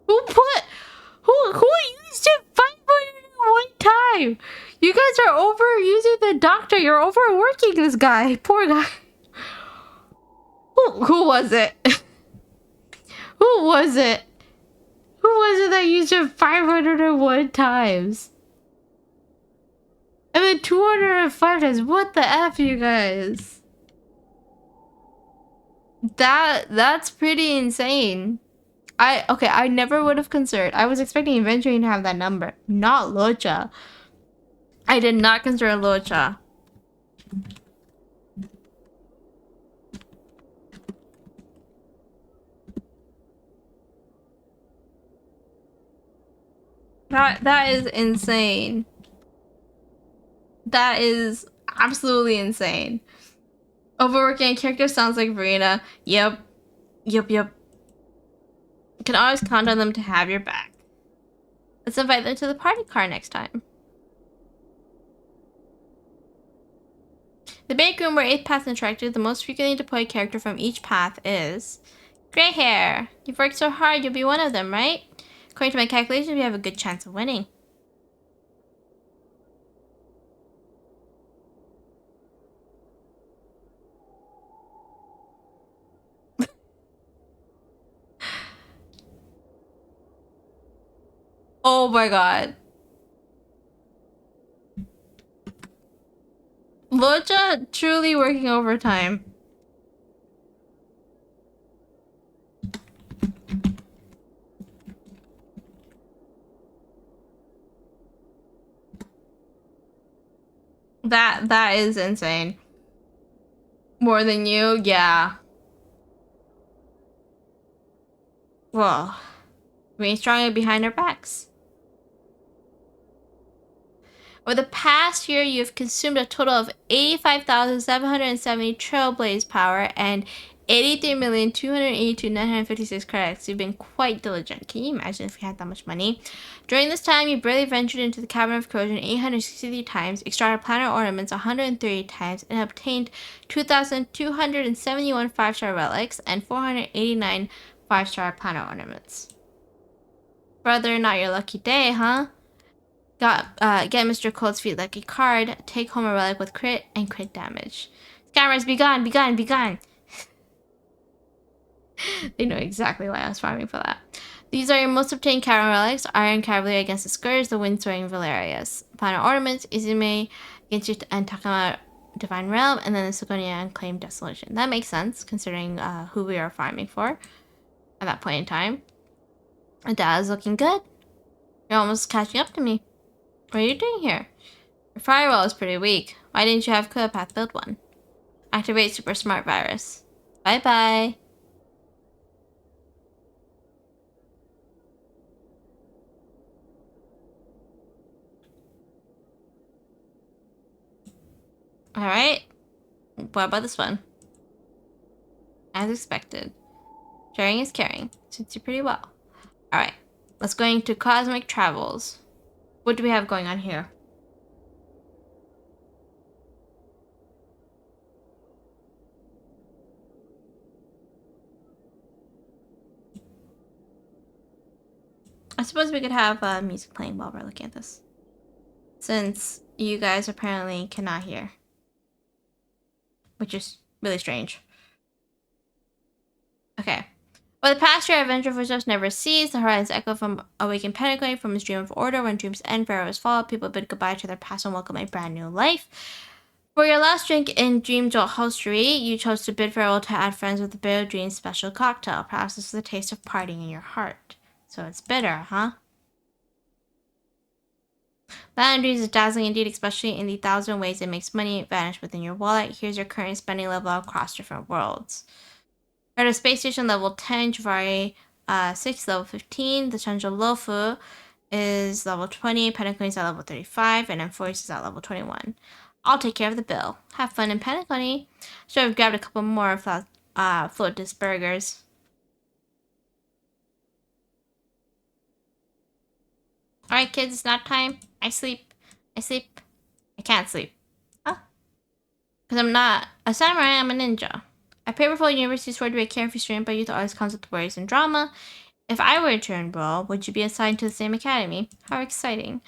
Who used it 501 time? You guys are overusing the doctor. You're overworking this guy. Poor guy. Who was it? Who was it? Who was it that used it 501 times? And then 205 times. What the F, you guys? That's pretty insane. I never would have considered. I was expecting Aventurine to have that number, not Locha. I did not consider Locha. That is insane. That is absolutely insane. Overworking a character sounds like Verena. Yep. You can always count on them to have your back. Let's invite them to the party car next time. The bake room where 8th path interacted, the most frequently deployed character from each path is... Grey hair. You've worked so hard, you'll be one of them, right? According to my calculations, we have a good chance of winning. Oh my god. Locha truly working overtime. That is insane. More than you? Yeah. Well, being stronger behind our backs. Over the past year, you've consumed a total of 85,770 Trailblaze power and 83,282,956 credits. You've been quite diligent. Can you imagine if we had that much money? During this time, you barely ventured into the Cavern of Corrosion 863 times, extracted planet ornaments 130 times, and obtained 2,271 5-star relics and 489 5-star planet ornaments. Brother, not your lucky day, huh? Get Mr. Cold's feet lucky card, take home a relic with crit and crit damage. Scammers, be gone, be gone, be gone. They know exactly why I was farming for that. These are your most obtained Cavern relics: Iron Cavalier against the Scourge, the Windswearing Valerius. Planet Ornaments, Izume against you and Takama Divine Realm, and then the Sigonia Unclaimed Desolation. That makes sense, considering who we are farming for at that point in time. And that is looking good. You're almost catching up to me. What are you doing here? Your firewall is pretty weak. Why didn't you have Cleopath build one? Activate Super Smart Virus. Bye-bye. Alright. What about this one? As expected. Sharing is caring. Suits you pretty well. Alright. Let's go into Cosmic Travels. What do we have going on here? I suppose we could have music playing while we're looking at this, since you guys apparently cannot hear, which is really strange. Okay. For the past year, adventure footsteps never cease. The horizons echo from awakened Pentecoin from his dream of order. When dreams end, pharaohs fall. People bid goodbye to their past and welcome a brand new life. For your last drink in Dream Jolt Hostelry, you chose to bid farewell to add friends with the Bitter Dreams special cocktail. Perhaps this is the taste of partying in your heart. So it's bitter, huh? Land Dreams is dazzling indeed, especially in the 1,000 ways it makes money vanish within your wallet. Here's your current spending level across different worlds. At a space station level 10, Javari 6, level 15. The Chenzhou Lofu is level 20. Pentecoin is at level 35. And Enforce is at level 21. I'll take care of the bill. Have fun in Pentecoin. Should have grabbed a couple more float disc burgers. Alright, kids, it's nap time. I sleep. I can't sleep. Huh? Because I'm not a samurai, I'm a ninja. A paperful university sword to be a carefree student, but youth always comes with worries and drama. If I were to enroll, would you be assigned to the same academy? How exciting.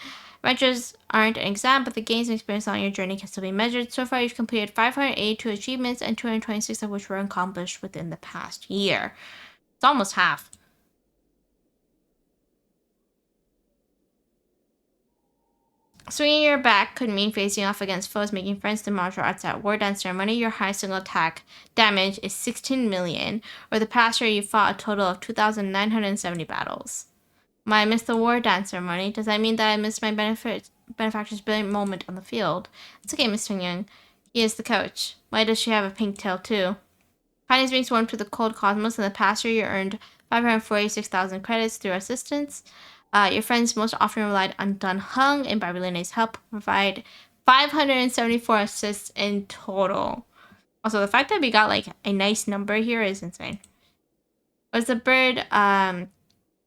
Adventures aren't an exam, but the gains and experience on your journey can still be measured. So far, you've completed 582 achievements, and 226 of which were accomplished within the past year. It's almost half. Swinging your back could mean facing off against foes, making friends through martial arts at war dance ceremony. Your high single attack damage is 16 million, or the past year you fought a total of 2,970 battles. I missed the war dance ceremony. Does that mean that I missed my benefactor's brilliant moment on the field? It's okay, Miss Young. He is the coach. Why does she have a pink tail too? Kindness being sworn to the cold cosmos. In the past year, you earned 546,000 credits through assistance. Your friends most often relied on Dun Hung and Barbilene's help to provide 574 assists in total. Also, the fact that we got like a nice number here is insane. Was the bird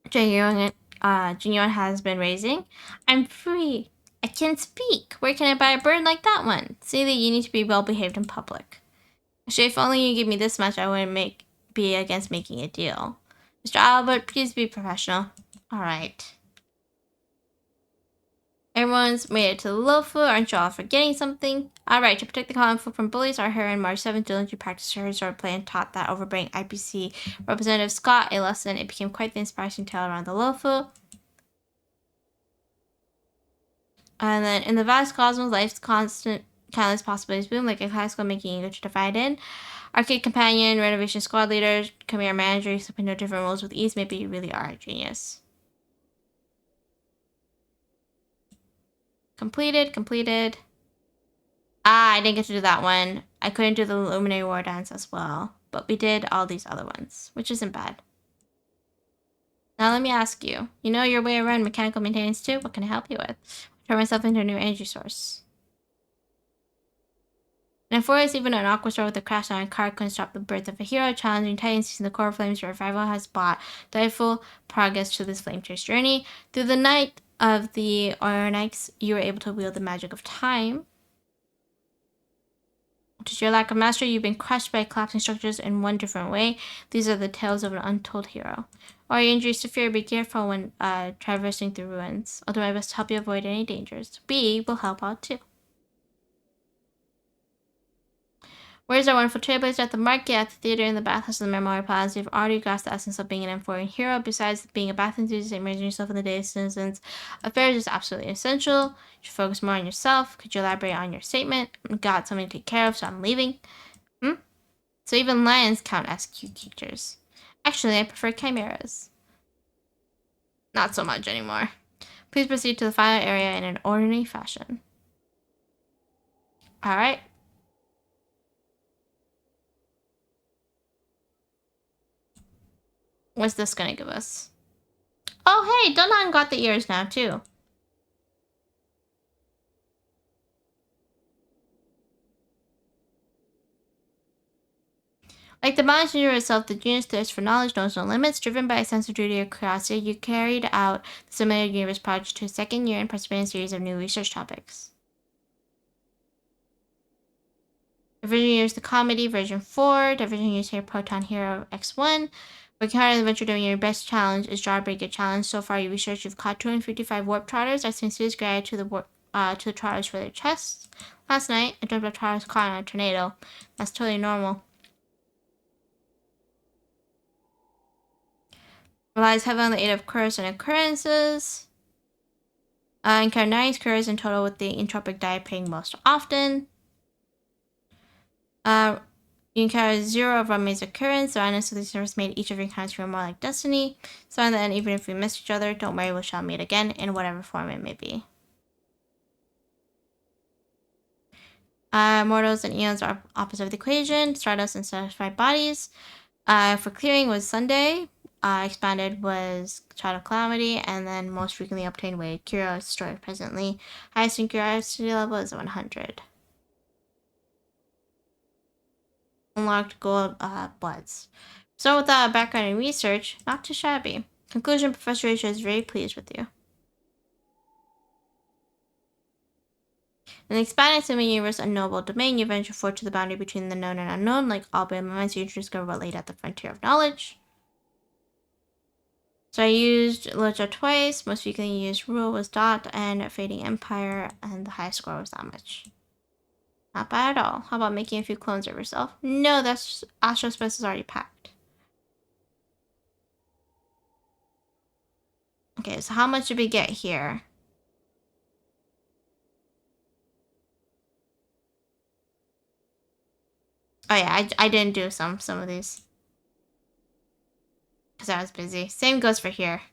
Jingyuan has been raising? I'm free. I can speak. Where can I buy a bird like that one? See that you need to be well behaved in public. Actually, if only you give me this much, I wouldn't be against making a deal. Mr. Albert, please be professional. Alright. Everyone's made it to the Lofu. Aren't you all forgetting something? Alright, to protect the colony from bullies, our heroine March 7th diligently practiced her sword play and taught that overbearing IPC Representative Scott a lesson. It became quite the inspiring tale around the Lofu. And then in the vast cosmos, life's constant countless possibilities boom, like a classical making eager to divide in. Arcade companion, renovation squad leader, career manager, slipping no different roles with ease. Maybe you really are a genius. Completed. Ah, I didn't get to do that one. I couldn't do the Luminary War Dance as well. But we did all these other ones, which isn't bad. Now let me ask you. You know your way around mechanical maintenance too? What can I help you with? Turn myself into a new energy source. And for us, even an aqua store with a crash on a car couldn't stop the birth of a hero. Challenging Titans season the core flames revival has brought delightful progress to this flame chase journey. Through the night of the Oronites, you were able to wield the magic of time. Due to your lack of mastery, you've been crushed by collapsing structures in one different way. These are the tales of an untold hero. While your injuries severe, be careful when traversing through ruins. I'll do my best to help you avoid any dangers. B will help out too. Where's our wonderful trailblazer? At the market, at the theater, in the bathhouse, and the Memorial Plaza. You've already grasped the essence of being an M4 hero. Besides being a bath enthusiast, immersing yourself in the daily citizens' affairs is absolutely essential. You should focus more on yourself. Could you elaborate on your statement? Got something to take care of, so I'm leaving. So even lions count as cute creatures. Actually, I prefer chimeras. Not so much anymore. Please proceed to the final area in an orderly fashion. Alright. What's this gonna give us? Oh, hey, Dunhan got the ears now, too. Like the Manager itself, the genius thirst for knowledge knows no limits. Driven by a sense of duty or curiosity, you carried out the Simulated Universe project to a second year and participated in a series of new research topics. Division used the comedy version 4. Division used here Proton Hero X1. Working hard on the adventure doing your best challenge is Jawbreaker Challenge. So far, you researched you've caught 255 warp trotters. I send serious gratitude to the trotters for their chests. Last night, I dreamt of trotters caught in a tornado. That's totally normal. Relies heavily on the aid of curves and occurrences. Encounter 9 curves in total, with the entropic die appearing most often. You encounter 0 of Rummay's occurrence. The randomness of these servers made each of your encounters feel more like destiny. So in the end, even if we miss each other, don't worry, we shall meet again in whatever form it may be. Mortals and eons are opposite of the equation. Stardust and satisfied bodies. For clearing was Sunday. Expanded was Child of Calamity, and then most frequently obtained way Cura destroyed presently. Highest in curiosity level is 100. Unlocked gold bloods. So with that background in research, not too shabby. Conclusion, Professor Asia is very pleased with you. In the expanded semi-universe unknowable domain, you venture forward to the boundary between the known and unknown. Like all but moments, you discover what laid at the frontier of knowledge. So I used Loja twice. Most frequently used Rule was Dot and Fading Empire, and the highest score was that much. Not bad at all. How about making a few clones of yourself? No, that's Astro Space is already packed. Okay, so how much did we get here? Oh yeah, I didn't do some of these because I was busy. Same goes for here.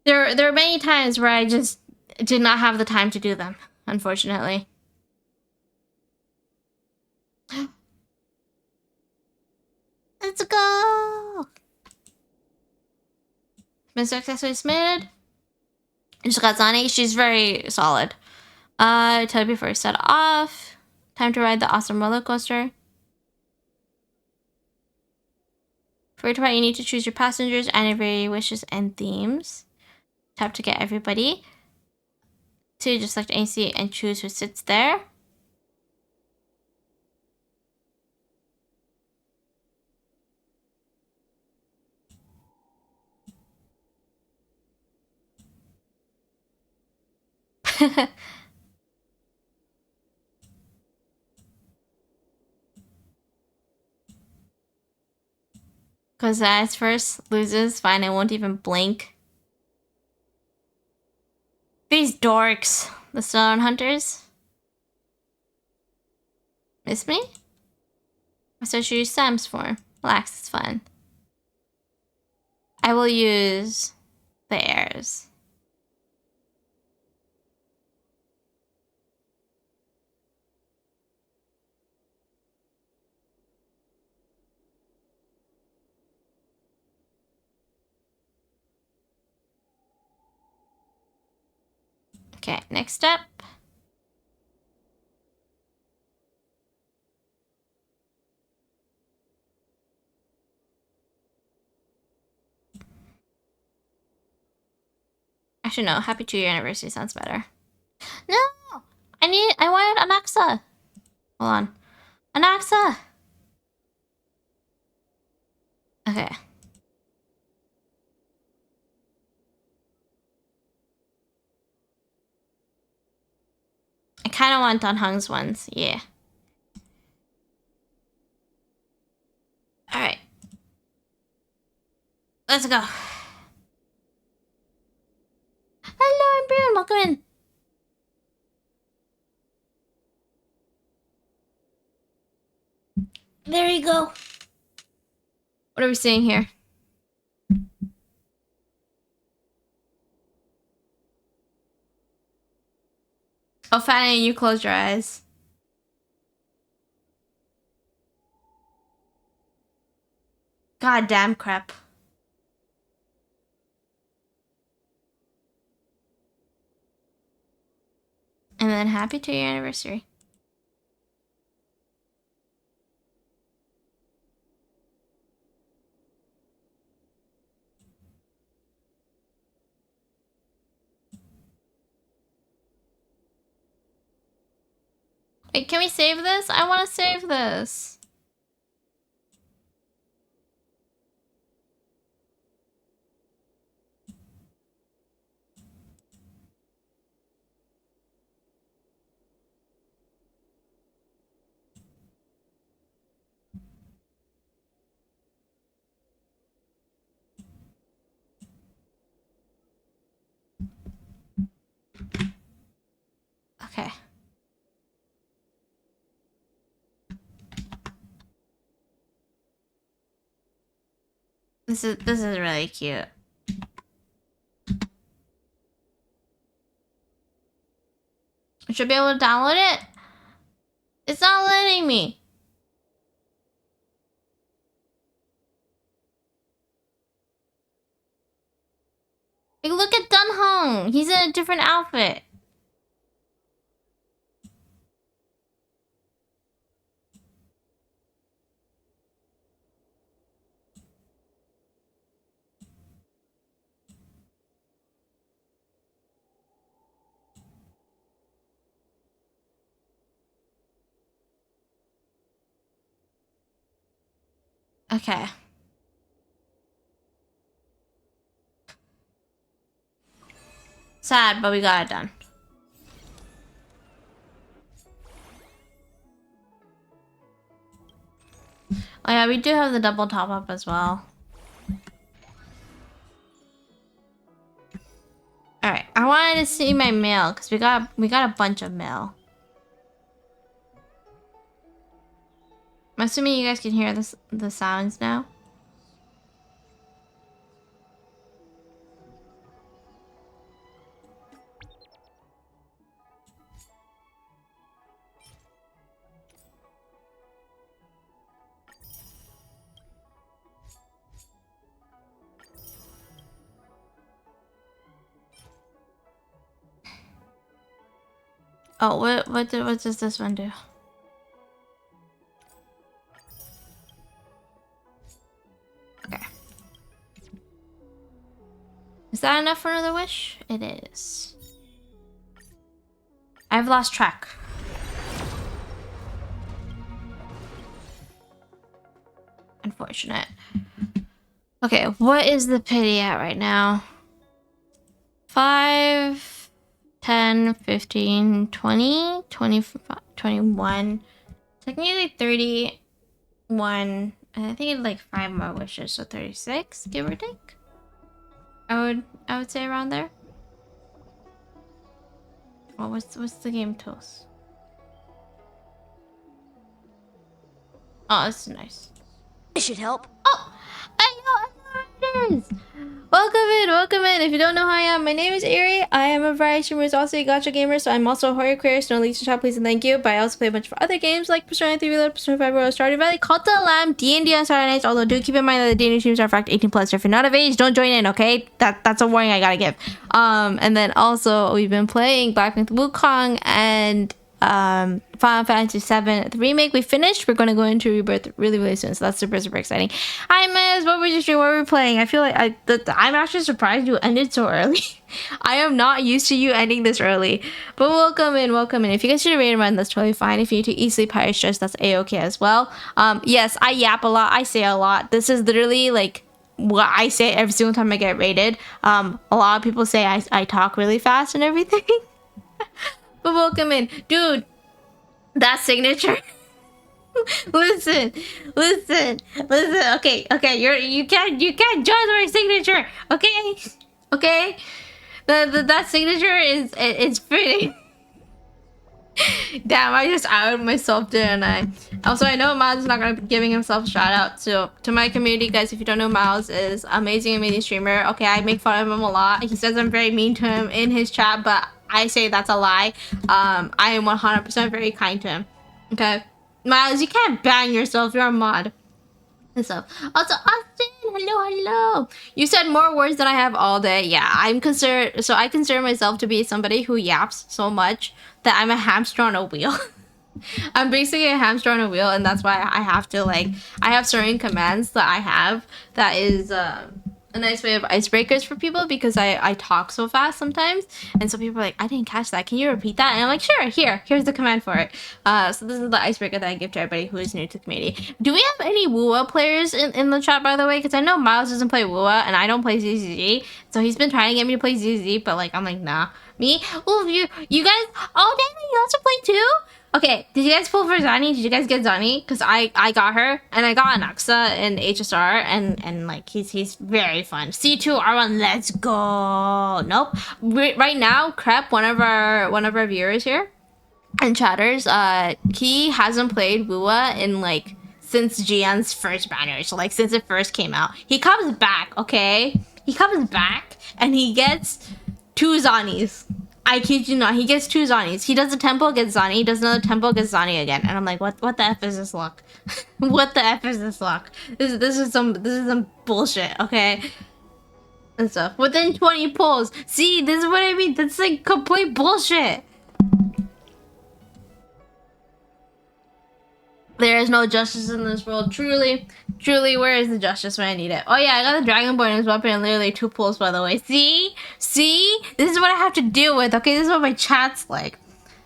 There are many times where I just did not have the time to do them, unfortunately. Let's go! Been successfully submitted. Just got Zani. She's very solid. Tell you before we set off. Time to ride the awesome roller coaster. For you to ride, you need to choose your passengers, anniversary, wishes, and themes. Tap to get everybody. 2, just select any seat and choose who sits there. Goes as first, loses, fine, I won't even blink. These dorks, the stone hunters. Miss me? I said she use Sam's form. Relax, it's fun. I will use the airs. Okay, next step. Actually, no. Happy 2-year anniversary sounds better. No! I wanted Anaxa. Hold on. Anaxa! Okay. I kind of want Don Hung's ones. Yeah. Alright. Let's go. Hello, everyone. Welcome in. There you go. What are we seeing here? Oh, Fanny, you close your eyes. God damn crap. And then happy 2-year anniversary. Wait, can we save this? I want to save this. This is really cute. I should be able to download it. It's not letting me. Like, look at Dunhong. He's in a different outfit. Okay. Sad, but we got it done. Oh yeah, we do have the double top up as well. Alright, I wanted to see my mail because we got a bunch of mail. I'm assuming you guys can hear the sounds now. Oh, what does this one do? Okay. Is that enough for another wish? It is. I've lost track. Unfortunate. Okay, what is the pity at right now? 5, 10, 15, 20, 25, 21. Technically 31. And I think it's like 5 more wishes, so 36, give or take. I would say around there. Well, what's the game tools? Oh, this is nice. This should help. Oh, I know it is. Welcome in. If you don't know who I am, my name is Erie. I am a variety streamer, who's also a gacha gamer, so I'm also a horror creator, so no least shop, please and thank you. But I also play a bunch of other games like Persona 3 Reloaded, Persona 5 Royal, Stardew Valley, Cult of the Lamb, D&D on Saturday nights, although do keep in mind that the D&D streams are fact 18 plus, so if you're not of age, don't join in, okay? That's a warning I gotta give. And then also, we've been playing Black Myth Wukong and Final Fantasy VII the remake. We finished. We're going to go into Rebirth really soon, so that's super exciting. Hi Miz, what were we playing? I feel like I'm actually surprised you ended so early. I am not used to you ending this early, but welcome in. If you guys should rate and run, that's totally fine. If you need to easily pirate stress, that's a-okay as well. Yes, I yap a lot, I say a lot. This is literally like what I say every single time I get rated. A lot of people say I talk really fast and everything. But welcome in, dude. That signature. listen. Okay. You can't judge my signature. Okay. That signature is pretty. Damn, I just outed myself, didn't I? Also, I know Miles is not gonna be giving himself a shout out. So to my community, guys, if you don't know, Miles is amazing streamer. Okay, I make fun of him a lot. He says I'm very mean to him in his chat, but I say that's a lie. I am 100% very kind to him. Okay, Miles, you can't ban yourself. You're a mod. So also Austin, hello. You said more words than I have all day. Yeah, I consider myself to be somebody who yaps so much that I'm a hamster on a wheel. I'm basically a hamster on a wheel, and that's why I have to I have certain commands that I have that is a nice way of icebreakers for people, because I talk so fast sometimes, and so people are like, I didn't catch that, can you repeat that? And I'm like, sure, here's the command for it. So this is the icebreaker that I give to everybody who is new to the community. Do we have any Wua players in the chat, by the way? Because I know Miles doesn't play Wua and I don't play ZZZ, so he's been trying to get me to play ZZZ, but I'm like, nah. Me? Oh, you guys, oh damn, you also play too? Okay, did you guys pull for Zani? Did you guys get Zani? Because I got her, and I got Anaxa in HSR, and he's very fun. C2 R1, let's go. Nope. Right now, Crep, one of our viewers here and chatters, he hasn't played Wua in since GN's first banner, so like since it first came out. He comes back, okay? He comes back and he gets 2 Zanis. I kid you not, he gets 2 Zanis. He does a tempo, gets Zani, he does another tempo, gets Zani again. And I'm like, what the F is this luck? What the F is this luck? This is some bullshit, okay? And stuff. Within 20 pulls. See, this is what I mean. That's like complete bullshit. There is no justice in this world. Truly, where is the justice when I need it? Oh yeah, I got the Dragonborn in his weapon in literally 2 pulls, by the way. See? This is what I have to deal with, okay? This is what my chat's like.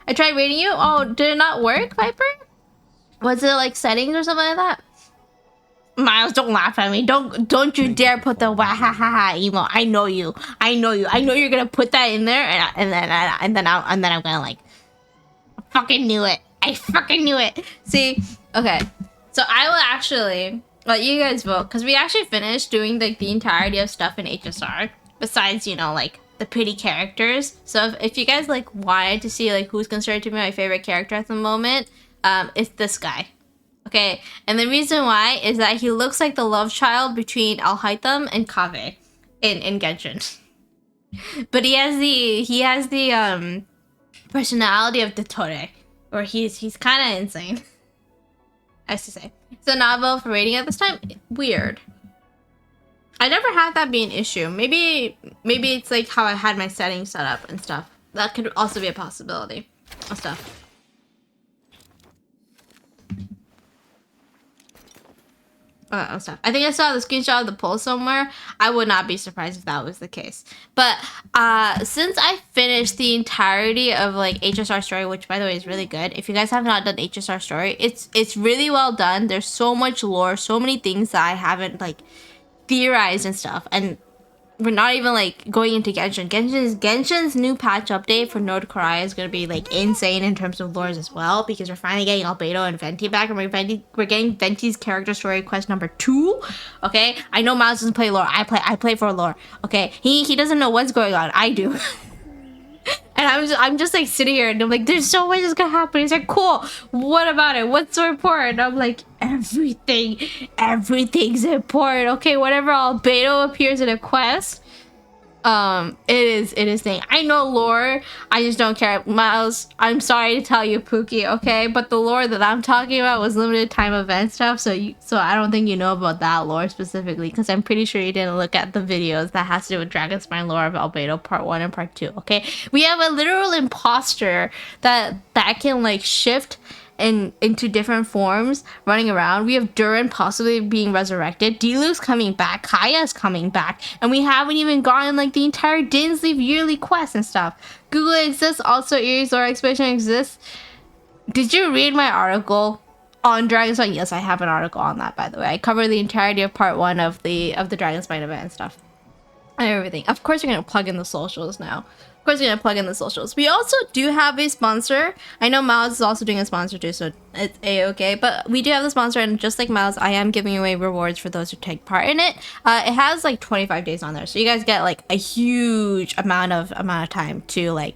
I tried rating you. Oh, did it not work, Viper? Was it like settings or something like that? Miles, don't laugh at me. Don't you dare put the wahahaha emo. I know you. I know you're gonna put that in there, and then I'm gonna like, I fucking knew it. I fucking knew it. See, okay. So I will actually let you guys vote because we actually finished doing like the entirety of stuff in HSR. Besides, you know, like the pretty characters. So if you guys like wanted to see like who's considered to be my favorite character at the moment, it's this guy. Okay, and the reason why is that he looks like the love child between Alhaitham and Kaveh in Genshin. But he has the personality of Dottore, or he's kind of insane. I used to say. So not vote for rating at this time. Weird. I never had that be an issue. Maybe it's like how I had my settings set up and stuff. That could also be a possibility of stuff. Stuff. I think I saw the screenshot of the poll somewhere. I would not be surprised if that was the case. But since I finished the entirety of like HSR Story, which by the way is really good. If you guys have not done HSR Story, it's really well done. There's so much lore, so many things that I haven't like theorized and stuff. And we're not even like going into Genshin. Genshin's new patch update for Node Karai is gonna be like insane in terms of lores as well, because we're finally getting Albedo and Venti back, and we're getting Venti's character story quest number 2. Okay, I know Miles doesn't play lore. I play for lore. Okay, he doesn't know what's going on. I do. And I'm just like sitting here and I'm like, there's so much that's gonna happen. He's like, cool, what about it? What's so important? And I'm like, everything's important. Okay, whatever Albedo appears in a quest, it is thing. I know lore, I just don't care. Miles, I'm sorry to tell you, Pookie, okay? But the lore that I'm talking about was limited time event stuff, so I don't think you know about that lore specifically, because I'm pretty sure you didn't look at the videos that has to do with Dragonspine lore of Albedo Part 1 and Part 2, okay? We have a literal imposter that can like shift into different forms running around. We have Durin possibly being resurrected, Diluc's coming back, Kaya's coming back, and we haven't even gotten like the entire Dinsleaf yearly quest and stuff. Google exists, also Erie's lore expedition exists. Did you read my article on Dragonspine? Yes, I have an article on that, by the way. I cover the entirety of part 1 of the Dragonspine event and stuff and everything. Of course, you're gonna plug in the socials now. Of course, we're gonna plug in the socials. We also do have a sponsor. I know Miles is also doing a sponsor too, so it's a-okay. But we do have the sponsor, and just like Miles, I am giving away rewards for those who take part in it. It has like 25 days on there, so you guys get like a huge amount of time to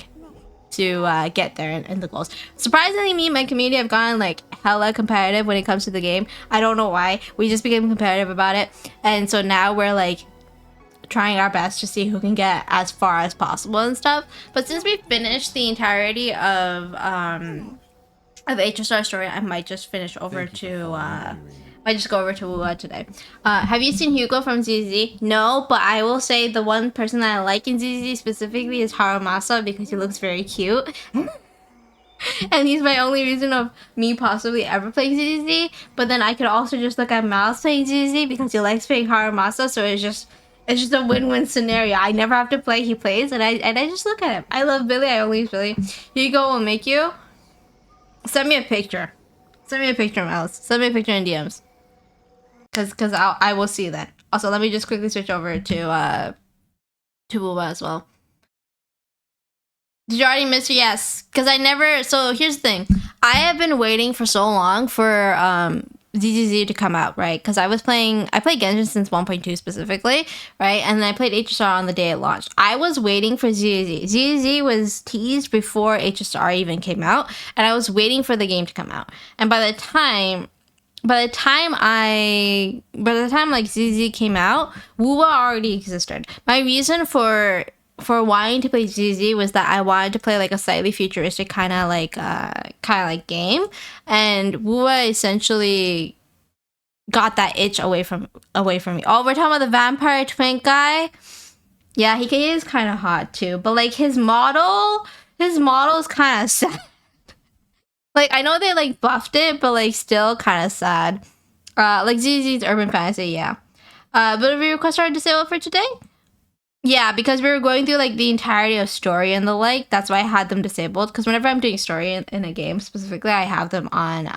get there and the goals. Surprisingly, me and my community have gotten like hella competitive when it comes to the game. I don't know why. We just became competitive about it, and so now we're like trying our best to see who can get as far as possible and stuff. But since we finished the entirety of HSR Story, I might just finish over to might just go over to Wuwa today. Have you seen Hugo from ZZ? No, but I will say the one person that I like in ZZ specifically is Harumasa, because he looks very cute. And he's my only reason of me possibly ever playing ZZ. But then I could also just look at Miles playing ZZ because he likes playing Harumasa, so it's just a win-win scenario. I never have to play, he plays, and I just look at him. I love Billy, I only use Billy. Hugo will make you. Send me a picture. Send me a picture, Miles. Send me a picture in DMs. Cause I will see that. Also, let me just quickly switch over to Booba as well. Did you already miss it? Yes. Cause I never, so here's the thing. I have been waiting for so long for ZZZ to come out, right? Because I played Genshin since 1.2 specifically, right? And then I played HSR on the day it launched. I was waiting for ZZZ. ZZZ was teased before HSR even came out, and I was waiting for the game to come out. And by the time by the time like ZZ came out, Wuwa already existed. My reason for wanting to play ZZ was that I wanted to play like a slightly futuristic kind of like game, and Wuwa essentially got that itch away from me. Oh, we're talking about the vampire twink guy. Yeah, he is kind of hot too, but like his model is kind of sad. Like, I know they like buffed it, but like still kind of sad. Like ZZ's Urban Fantasy, yeah. But if your requests are disabled for today? Yeah, because we were going through like the entirety of story and the like. That's why I had them disabled. Because whenever I'm doing story in a game specifically, I have them on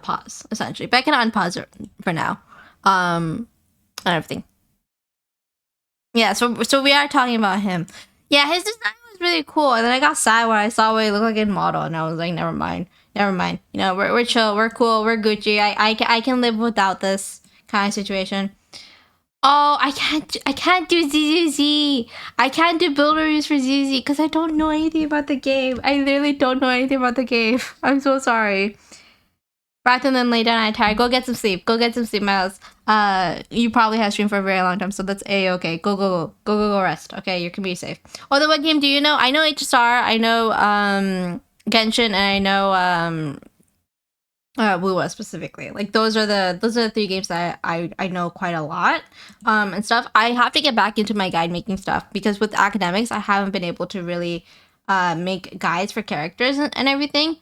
pause essentially. But I can unpause it for now. And everything. Yeah, so we are talking about him. Yeah, his design was really cool, and then I got sad when I saw what he looked like in model, and I was like, never mind. You know, we're chill, we're cool, we're Gucci. I can live without this kind of situation. Oh, I can't do ZZZ. I can't do build reviews for ZZ because I don't know anything about the game. I literally don't know anything about the game. I'm so sorry. Rather than lay down and tired, go get some sleep. Go get some sleep, Miles. You probably have streamed for a very long time, so that's a-okay. Go rest. Okay, you can be safe. Although, what game do you know? I know HSR, I know Genshin, and I know Wuwa specifically. Like those are the 3 games that I know quite a lot and stuff. I have to get back into my guide making stuff because with academics, I haven't been able to really make guides for characters and everything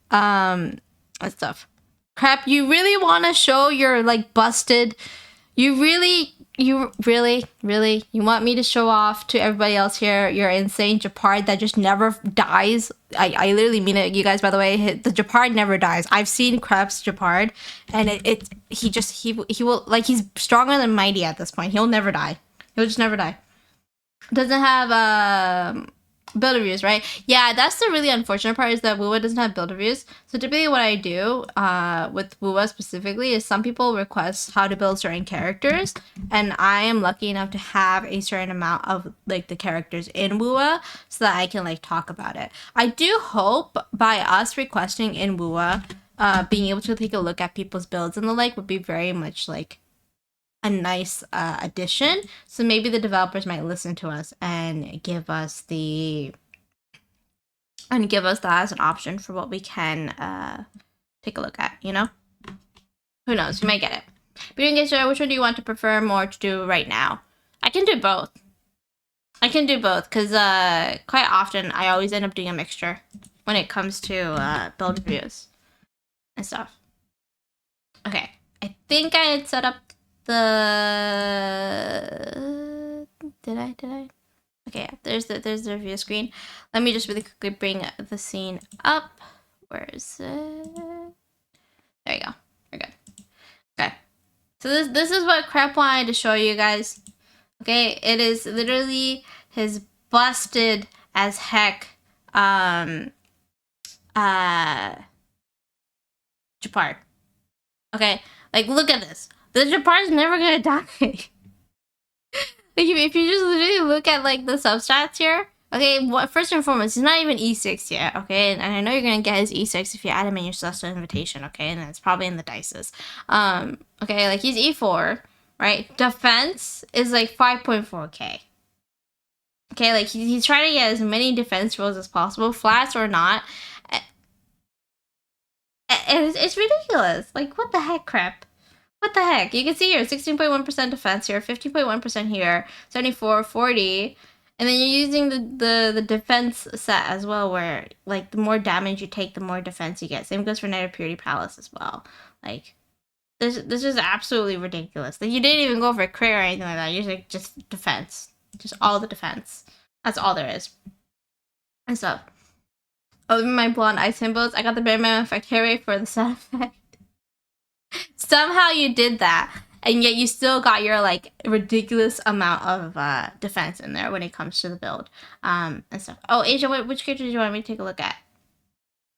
and stuff. Crap, you really want to show your like busted, you really you want me to show off to everybody else here your insane Japard that just never dies? I literally mean it, you guys, by the way. The Japard never dies. I've seen Crep's Japard, and he will, like, he's stronger than Mighty at this point. He'll never die. He'll just never die. Doesn't have build reviews, right? Yeah, that's the really unfortunate part, is that Wuwa doesn't have build reviews. So typically what I do with Wuwa specifically is some people request how to build certain characters, and I am lucky enough to have a certain amount of like the characters in Wuwa so that I can like talk about it. I do hope by us requesting in Wuwa, being able to take a look at people's builds and the like would be very much like a nice addition. So maybe the developers might listen to us and give us that as an option for what we can take a look at, you know? Who knows? You might get it. But which one do you want to prefer more to do right now? I can do both. Because quite often I always end up doing a mixture when it comes to build reviews and stuff. Okay, I think I had set up did I? Okay, yeah, there's the review screen. Let me just really quickly bring the scene up. Where is it? There you go. We're good. Okay. So this is what Crep wanted to show you guys. Okay, it is literally his busted as heck Japard. Okay, like look at this. The Japard's never gonna die. Like if you just literally look at like the substats here, okay, first and foremost, he's not even E6 yet, okay, and I know you're gonna get his E6 if you add him in your Celestial Invitation, okay, and it's probably in the dices. Okay, like he's E4, right? Defense is like 5.4k. Okay, like he's trying to get as many defense rolls as possible, flats or not. And it's ridiculous. Like, what the heck, Crep? What the heck? You can see here, 16.1% defense here, 15.1% here, 74, 40. And then you're using the defense set as well, where, like, the more damage you take, the more defense you get. Same goes for Night of Purity Palace as well. Like, this is absolutely ridiculous. Like, you didn't even go for a crit or anything like that. You're like, just defense. Just all the defense. That's all there is. And stuff. Oh, my blonde ice symbols. I got the Bear Man effect here for the set effect. Somehow you did that, and yet you still got your like ridiculous amount of defense in there when it comes to the build and stuff. Oh, Asia, which character do you want me to take a look at?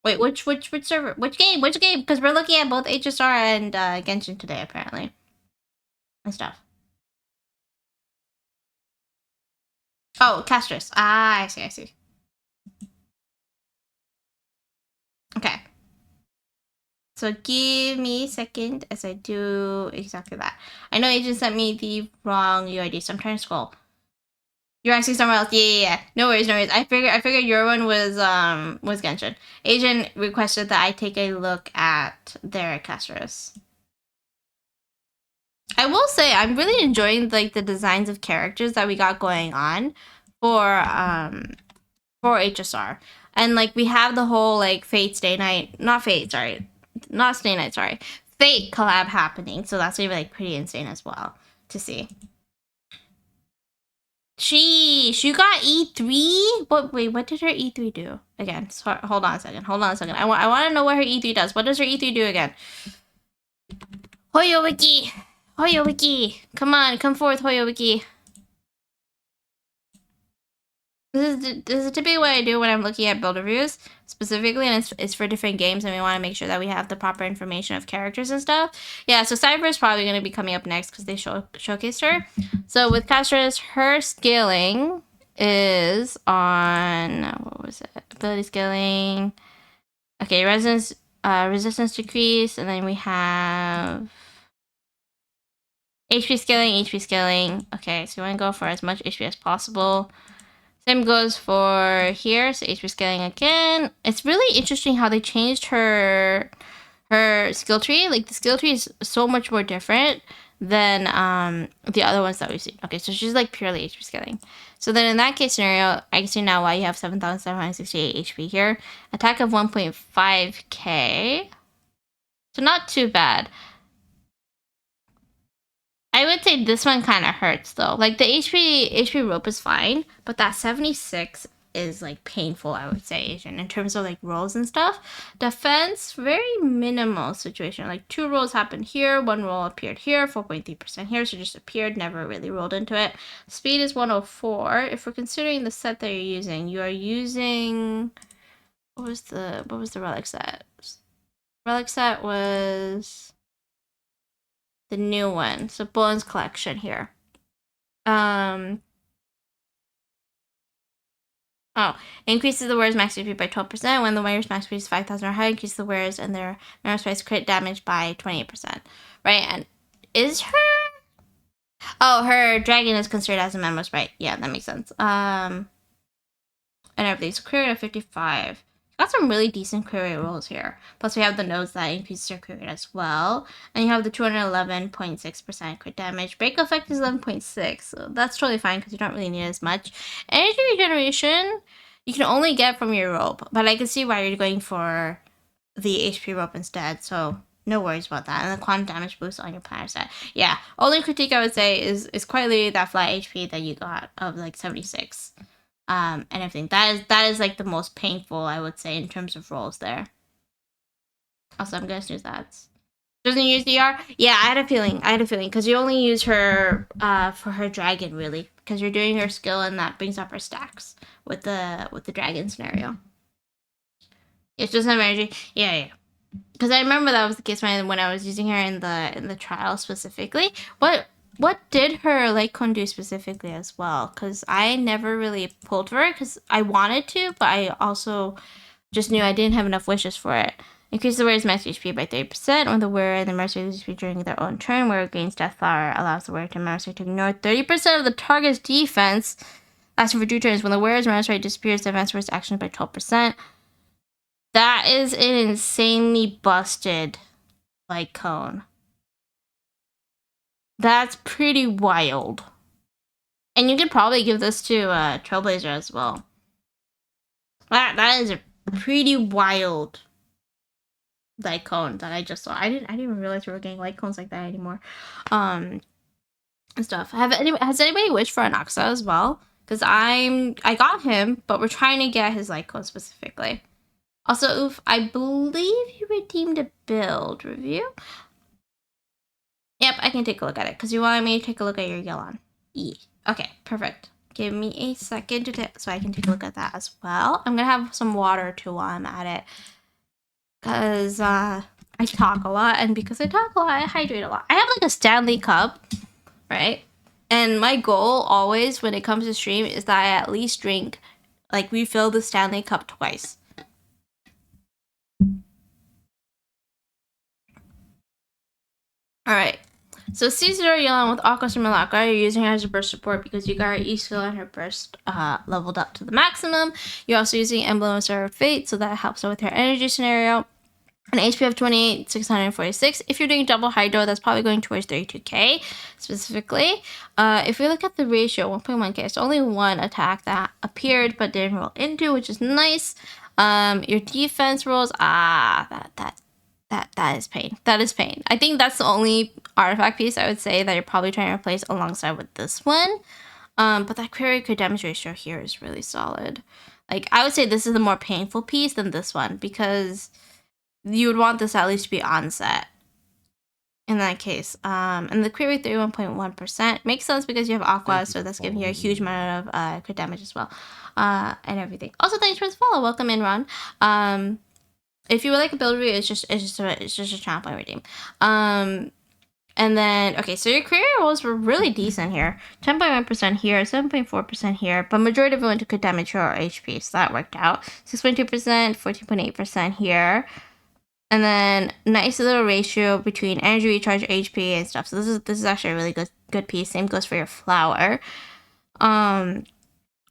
Wait, which server? Which game? Because we're looking at both HSR and Genshin today, apparently, and stuff. Oh, Castris. Ah, I see. Okay. So give me a second as I do exactly that. I know Agent sent me the wrong UID, so I'm trying to scroll. You're actually somewhere else. Yeah. No worries, no worries. I figured your one was Genshin. Agent requested that I take a look at their casters. I will say I'm really enjoying like the designs of characters that we got going on for HSR. And like we have the whole like Fate Stay Night, not Fate, sorry. Not Stay Night, sorry. Fate collab happening. So that's gonna be like pretty insane as well to see. Sheesh, you got E3? Wait, what did her E3 do? Again, sorry, hold on a second. I want to know what her E3 does. What does her E3 do again? Hoyowiki! Hoyowiki! Come on, come forth, Hoyowiki. This is typically what I do when I'm looking at build reviews, specifically, and it's for different games, and we want to make sure that we have the proper information of characters and stuff. Yeah, so Cyber is probably going to be coming up next because they showcased her. So with Castress, her scaling is on, what was it? Ability scaling. Okay, resistance decrease, and then we have HP scaling. Okay, so you want to go for as much HP as possible. Same goes for here, so HP scaling again. It's really interesting how they changed her skill tree. Like the skill tree is so much more different than the other ones that we've seen. Okay, so she's like purely HP scaling. So then in that case scenario, I can see now why you have 7,768 HP here. Attack of 1.5k. So not too bad. I would say this one kind of hurts though. Like the HP rope is fine, but that 76 is like painful, I would say, Asian, in terms of like rolls and stuff. Defense, very minimal situation. Like 2 rolls happened here, 1 roll appeared here, 4.3% here, so just appeared, never really rolled into it. Speed is 104. If we're considering the set that you're using, you are using, what was the relic set? Relic set was the new one. So Bones collection here. Oh, increases the wearer's max HP by 12%. When the wearer's max HP is 5,000 or higher, increases the wearer's and their memory price crit damage by 28%. Right, and is her... Oh, her dragon is considered as a memo sprite. Yeah, that makes sense. And everything. So crit rate of 55. Got some really decent crit rate rolls here. Plus we have the nodes that increases your crit rate as well. And you have the 211.6% crit damage. Break effect is 11.6. So that's totally fine because you don't really need as much. Energy regeneration you can only get from your rope. But I can see why you're going for the HP rope instead. So no worries about that. And the quantum damage boost on your planner set. Yeah. Only critique I would say is quite literally that flat HP that you got of like 76. And everything. That is like the most painful, I would say, in terms of rolls there. Also, I'm gonna snooze that. Doesn't use DR? Yeah, I had a feeling, because you only use her for her dragon, really. Because you're doing her skill and that brings up her stacks with the dragon scenario. It's just energy. Yeah. Because I remember that was the case when I was using her in the trial specifically. What did her Lycon do specifically as well? Because I never really pulled for it because I wanted to, but I also just knew I didn't have enough wishes for it. Increase the wearer's max HP by 30%. When the wearer and the mercenary lose HP during their own turn, wearer gains Death Flower, allows the wearer to mercenary to ignore 30% of the target's defense lasting for 2 turns. When the wearer's mercenary disappears, the advanced wearer's actions by 12%. That is an insanely busted Lycon. That's pretty wild. And you could probably give this to Trailblazer as well. That is a pretty wild Lycon that I just saw. I didn't even realize we were getting Lycons like that anymore. And stuff. Has anybody wished for an Axa as well? Because I got him, but we're trying to get his Lycon specifically. Also, Oof, I believe you redeemed a build review. Yep, I can take a look at it because you wanted me to take a look at your Yelan. Okay, perfect. Give me a second so I can take a look at that as well. I'm gonna have some water too while I'm at it because I talk a lot, and because I talk a lot, I hydrate a lot. I have like a Stanley cup, right? And my goal always when it comes to stream is that I at least drink, like refill the Stanley cup twice. Alright. So Caesar Yelan with Aqua Simulacra, you're using her as a burst support because you got her E skill and her burst leveled up to the maximum. You're also using Emblem of Seraph Fate, so that helps her with her energy scenario. An HP of 28, 646. If you're doing double Hydro, that's probably going towards 32k specifically. If we look at the ratio, 1.1k, it's only one attack that appeared but didn't roll into, which is nice. Your defense rolls, that is pain. That is pain. I think that's the only artifact piece I would say that you're probably trying to replace alongside with this one. But that crit damage ratio here is really solid. Like, I would say this is the more painful piece than this one because you would want this at least to be on set in that case. And the crit rate 31.1% makes sense because you have Aqua, so that's giving you a huge amount of crit damage as well. And everything. Also, thanks for the follow. Welcome in, Ron. If you would like a build review, it's just a channel point redeem. And then, okay, so your career rolls were really decent here. 10.1% here, 7.4% here, but majority of it went to crit damage or HP, so that worked out. 6.2%, 14.8% here. And then nice little ratio between energy recharge, HP, and stuff. So this is actually a really good piece. Same goes for your flower.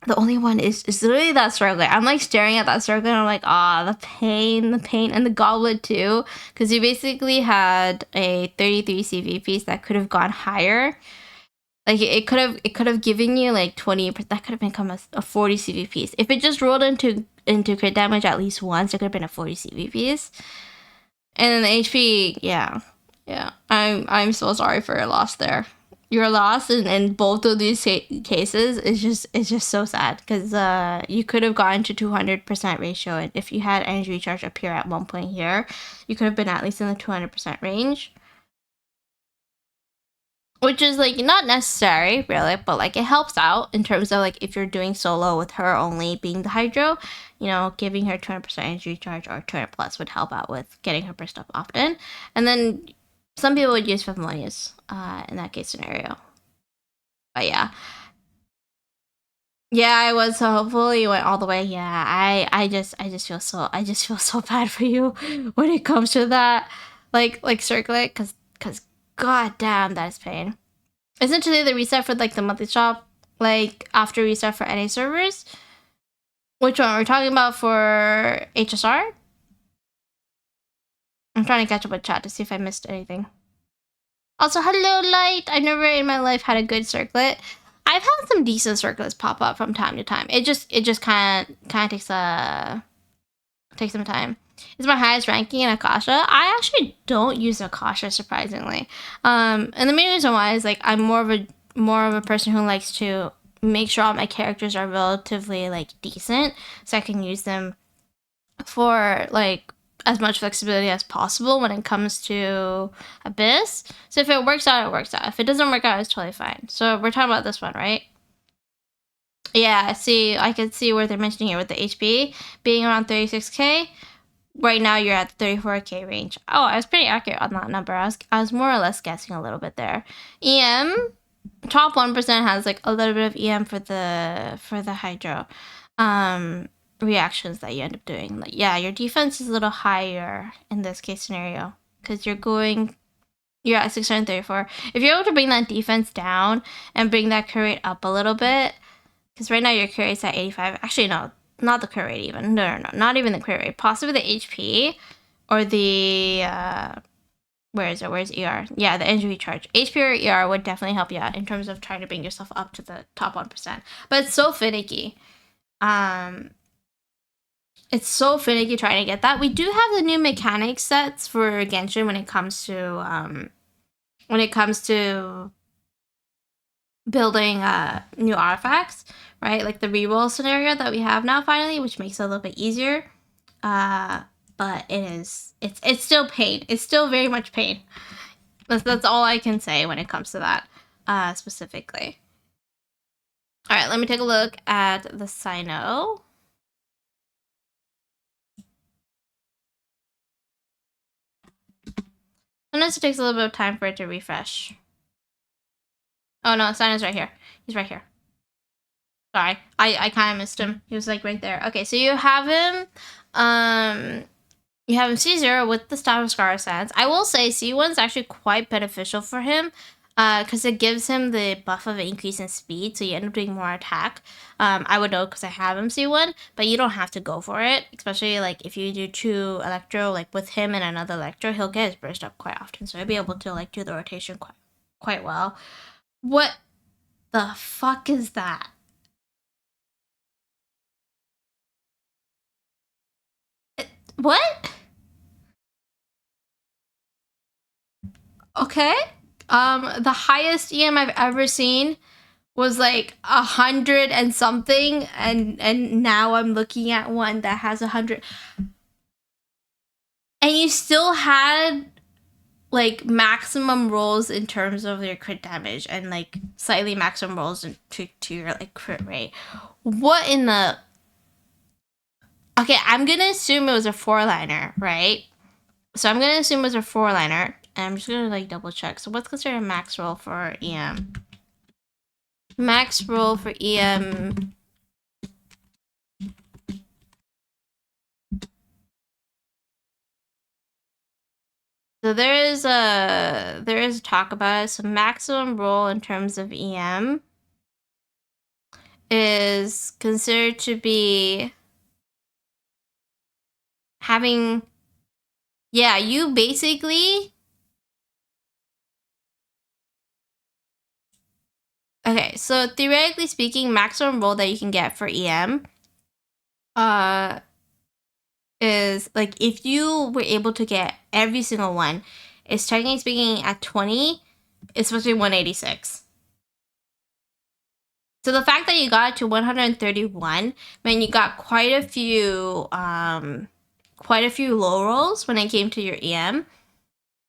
The only one is literally that circlet. I'm like staring at that circlet and I'm like, the pain, and the goblet too. Because you basically had a 33 CV piece that could have gone higher. Like it could have given you like 20, that could have become a 40 CV piece. If it just rolled into crit damage at least once, it could have been a 40 CV piece. And then the HP, yeah. I'm so sorry for your loss there. Your loss in both of these cases is just so sad because you could have gotten to 200% ratio, and if you had energy recharge appear at one point here, you could have been at least in the 200% range, which is like not necessary really, but like it helps out in terms of like if you're doing solo with her only being the Hydro, you know, giving her 200% energy recharge or 200 plus would help out with getting her burst up often. And then some people would use Fifthmonius in that case scenario. But yeah, I was, so hopefully you went all the way. Yeah, I just feel so bad for you when it comes to that, like circlet, because god damn, that is pain. Isn't today the reset for like the monthly shop, like after reset for NA servers? Which one are we talking about for HSR? I'm trying to catch up with chat to see if I missed anything. Also, hello, Light. I never in my life had a good circlet. I've had some decent circlets pop up from time to time. It just kind of takes some time. It's my highest ranking in Akasha. I actually don't use Akasha, surprisingly. And the main reason why is like I'm more of a person who likes to make sure all my characters are relatively like decent, so I can use them for like as much flexibility as possible when it comes to Abyss. So if it works out, it works out. If it doesn't work out, it's totally fine. So we're talking about this one, right? Yeah, I can see where they're mentioning here with the HP being around 36k. Right now you're at the 34k range. Oh, I was pretty accurate on that number. I was more or less guessing a little bit there. EM, top 1% has like a little bit of EM for the Hydro. Reactions that you end up doing. Like, yeah, your defense is a little higher in this case scenario because you're at 634. If you're able to bring that defense down and bring that crit rate up a little bit, because right now your crit rate's at 85. Actually, no, not the crit rate even. No, not even the crit rate. Possibly the HP or the where is it? Where's ER? Yeah, the energy recharge. HP or ER would definitely help you out in terms of trying to bring yourself up to the top 1%. But it's so finicky. It's so finicky trying to get that. We do have the new mechanic sets for Genshin when it comes to building new artifacts, right? Like the reroll scenario that we have now finally, which makes it a little bit easier. But it's still pain. It's still very much pain. That's all I can say when it comes to that specifically. All right, let me take a look at the Sino. Sometimes it takes a little bit of time for it to refresh. Oh no, Sino's right here. He's right here. Sorry, I kind of missed him. He was like right there. Okay, so you have him. You have him C0 with the Staff of Scar Sands. I will say C1's actually quite beneficial for him because it gives him the buff of increase in speed, so you end up doing more attack. I would know because I have him C1, but you don't have to go for it, especially like if you do 2 Electro, like with him and another Electro, he'll get his burst up quite often, so you'll be able to like do the rotation quite well. What the fuck is that? What? Okay. The highest EM I've ever seen was like 100 and something, and now I'm looking at one that has 100. And you still had like maximum rolls in terms of your crit damage and like slightly maximum rolls to your like crit rate. What in the... Okay, I'm gonna assume it was a 4-liner, right? So I'm gonna assume it was a 4-liner, and I'm just gonna like double check. So what's considered a max roll for EM? Max roll for EM. So there is talk about it. So maximum roll in terms of EM is considered to be having, yeah, you basically, okay, so theoretically speaking, maximum roll that you can get for EM is like if you were able to get every single one, it's technically speaking at 20, it's supposed to be 186. So the fact that you got it to 131 meant you got quite a few low rolls when it came to your EM.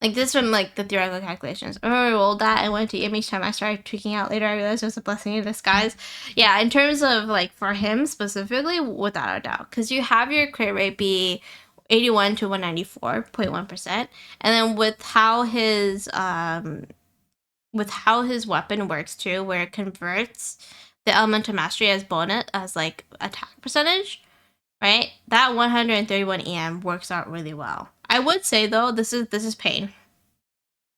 Like this from like the theoretical calculations. I remember I rolled that and went to EM each time I started tweaking out. Later I realized it was a blessing in disguise. Yeah, in terms of like for him specifically, without a doubt. Because you have your crit rate be 81 to 194.1%. And then with how his weapon works too, where it converts the elemental mastery as bonus as like attack percentage, right? That 131 EM works out really well. I would say though, this is pain.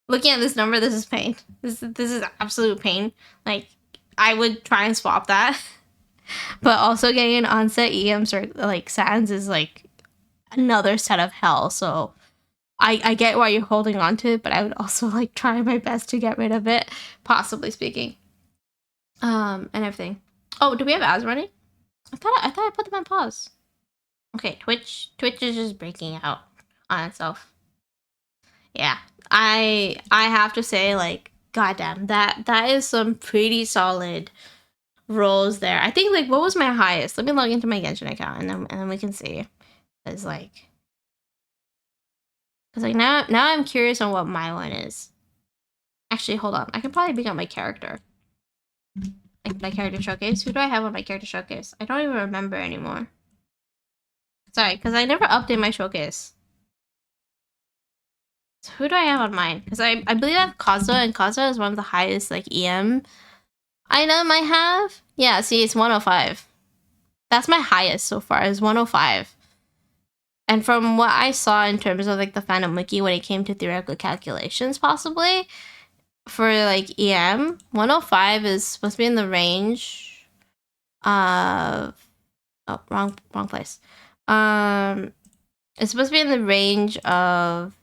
Looking at this number, this is pain. This is absolute pain. Like I would try and swap that, but also getting an onset EM like Sans is like another set of hell. So I get why you're holding on to it, but I would also like try my best to get rid of it, possibly speaking. And everything. Oh, do we have ads running? I thought I put them on pause. Okay, Twitch is just breaking out on itself. Yeah, I have to say, like, goddamn, that is some pretty solid rolls there. I think like what was my highest? Let me log into my Genshin account and then we can see. It's like, cause like now I'm curious on what my one is. Actually, hold on. I can probably bring up my character. Like my character showcase. Who do I have on my character showcase? I don't even remember anymore. Sorry, because I never update my showcase. So who do I have on mine? Because I believe I have Kazuha, and Kazuha is one of the highest like EM item I have. Yeah, see, it's 105. That's my highest so far, is 105. And from what I saw in terms of like the Phantom Wiki when it came to theoretical calculations, possibly for like EM, 105 is supposed to be in the range of, oh, wrong place. It's supposed to be in the range of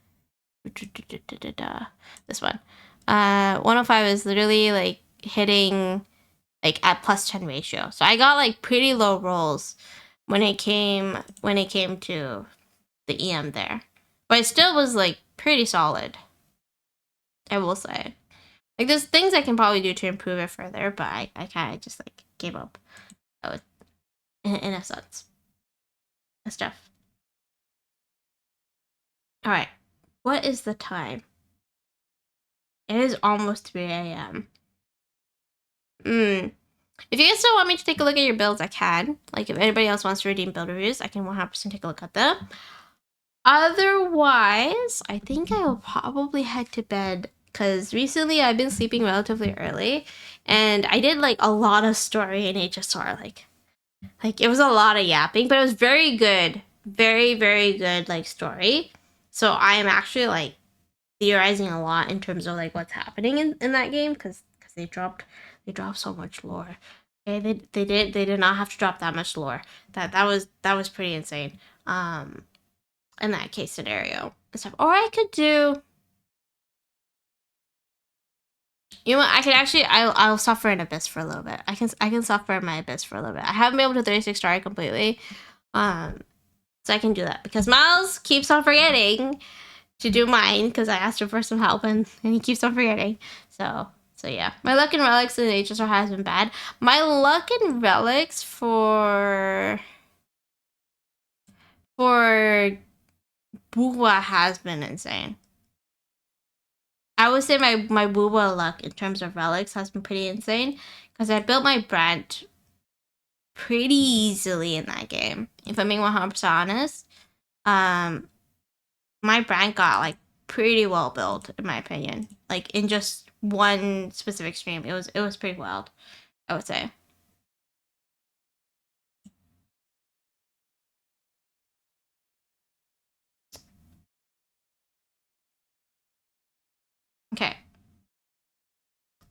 this one. 105 is literally like hitting like at plus 10 ratio. So I got like pretty low rolls when it came to the EM there. But it still was like pretty solid, I will say. Like there's things I can probably do to improve it further, but I kind of just like gave up in a sense. That's stuff. All right, what is the time? It is almost 3 a.m. If you guys still want me to take a look at your builds, I can. Like if anybody else wants to redeem build reviews, I can 100% take a look at them. Otherwise, I think I will probably head to bed because recently I've been sleeping relatively early and I did like a lot of story in HSR. Like it was a lot of yapping, but it was very good. very, very good like story. So I am actually like theorizing a lot in terms of like what's happening in that game because they dropped so much lore. Okay, they did not have to drop that much lore. That was pretty insane. In that case scenario and stuff. Or I could do. You know what? I could actually. I'll suffer in Abyss for a little bit. I can suffer in my Abyss for a little bit. I haven't been able to 36 star it completely. So I can do that because Miles keeps on forgetting to do mine because I asked him for some help and he keeps on forgetting. So yeah, my luck in relics in HSR has been bad. My luck in relics for Booba has been insane. I would say my Booba luck in terms of relics has been pretty insane because I built my brand pretty easily in that game. If I'm being 100% honest, my brand got like pretty well built in my opinion. Like in just one specific stream, it was pretty wild, I would say. Okay.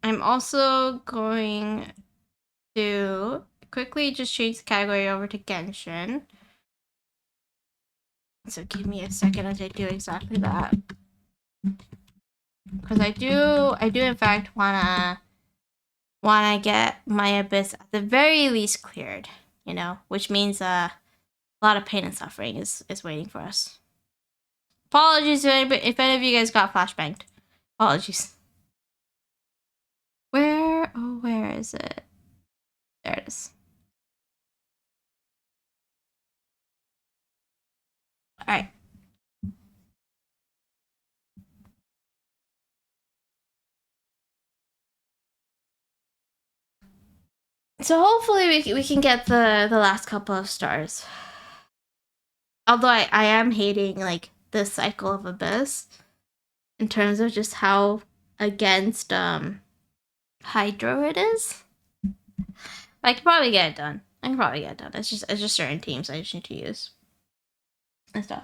I'm also going to quickly just change the category over to Genshin. So give me a second as I do exactly that. Because I do in fact wanna get my Abyss at the very least cleared, you know, which means a lot of pain and suffering is waiting for us. Apologies if any of you guys got flashbanged. Apologies. Where is it? There it is. Alright. So hopefully we can get the last couple of stars. Although I am hating like this cycle of Abyss in terms of just how against Hydro it is. I can probably get it done. It's just certain teams I just need to use and stuff.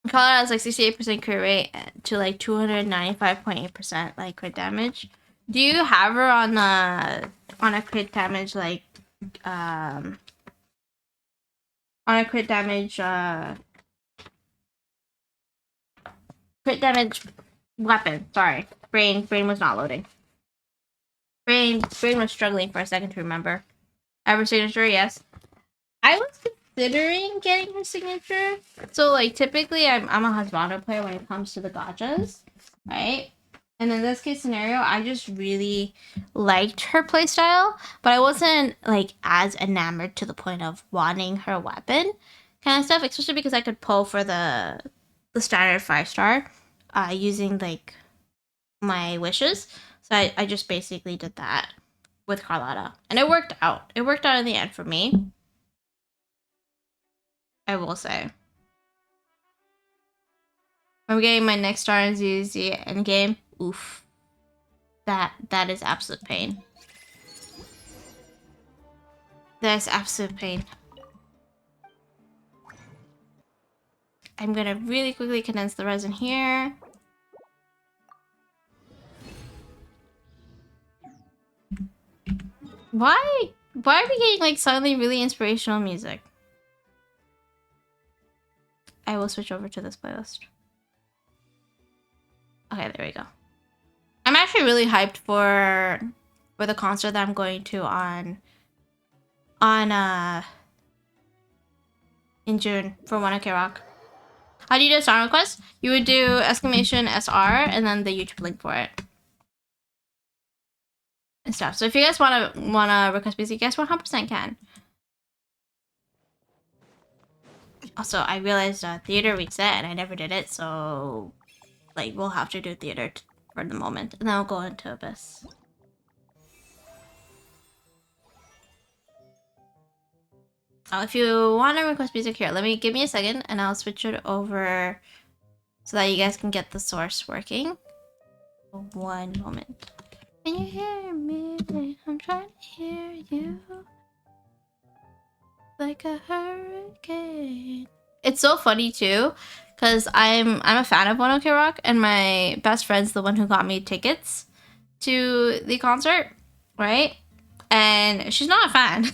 Colorado has like 68% crit rate to like 295.8% like crit damage. Do you have her on a crit damage like on a crit damage weapon? Sorry, brain was not loading. Brain was struggling for a second to remember. Ever signature, yes. I was considering getting her signature. So like typically I'm a Husbando player when it comes to the gachas, right? And in this case scenario, I just really liked her playstyle, but I wasn't like as enamored to the point of wanting her weapon kind of stuff, especially because I could pull for the standard 5-star using like my wishes. So I just basically did that with Carlotta. And it worked out. It worked out in the end for me, I will say. I'm getting my next star in ZZ endgame. Oof. That is absolute pain. That is absolute pain. I'm gonna really quickly condense the resin here. Why are we getting like suddenly really inspirational music? I will switch over to this playlist. Okay, there we go. I'm actually really hyped for the concert that I'm going to in June for 1OK Rock. How do you do a song request? You would do exclamation SR and then the YouTube link for it. And stuff. So if you guys wanna request music, you guys 100% can. Also, I realized theater reset and I never did it, so like we'll have to do theater for the moment, and then we'll go into Abyss. If you want to request music here, give me a second, and I'll switch it over so that you guys can get the source working. One moment. Can you hear me? I'm trying to hear you. like a hurricane. It's so funny too, because I'm a fan of One Ok Rock, and my best friend's the one who got me tickets to the concert, right? And she's not a fan.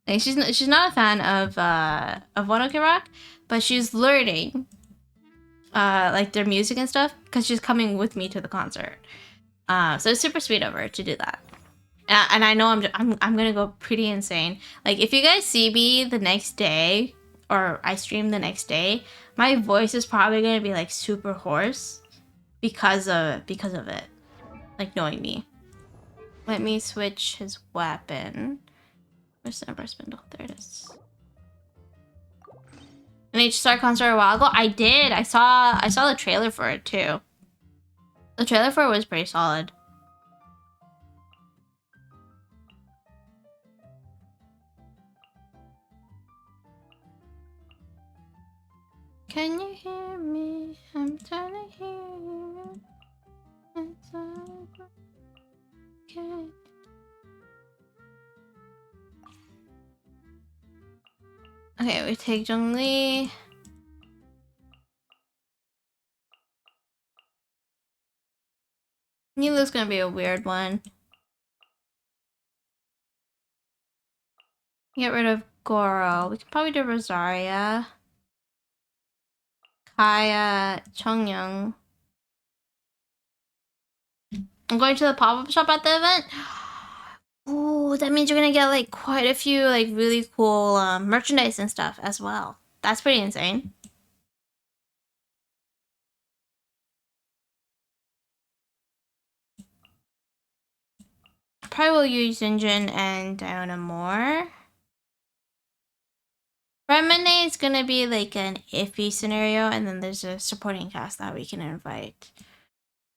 Like she's not a fan of One Ok Rock, but she's learning like their music and stuff because she's coming with me to the concert. So it's super sweet of her to do that. And I know I'm gonna go pretty insane. Like if you guys see me the next day or I stream the next day, my voice is probably gonna be like super hoarse because of it. Like knowing me. Let me switch his weapon. Where's the Emperor Spindle? There it is. An H-Star concert a while ago? I did. I saw the trailer for it too. The trailer for it was pretty solid. Can you hear me? I'm trying to hear you. It's okay. Okay, we take Zhongli. Nilu's gonna be a weird one. Get rid of Goro. We can probably do Rosaria. Kaya, Chongyoung. I'm going to the pop-up shop at the event. Ooh, that means you're gonna get like quite a few like really cool merchandise and stuff as well. That's pretty insane. Probably will use Xinjin and Diona more. Remine is gonna be like an iffy scenario, and then there's a supporting cast that we can invite.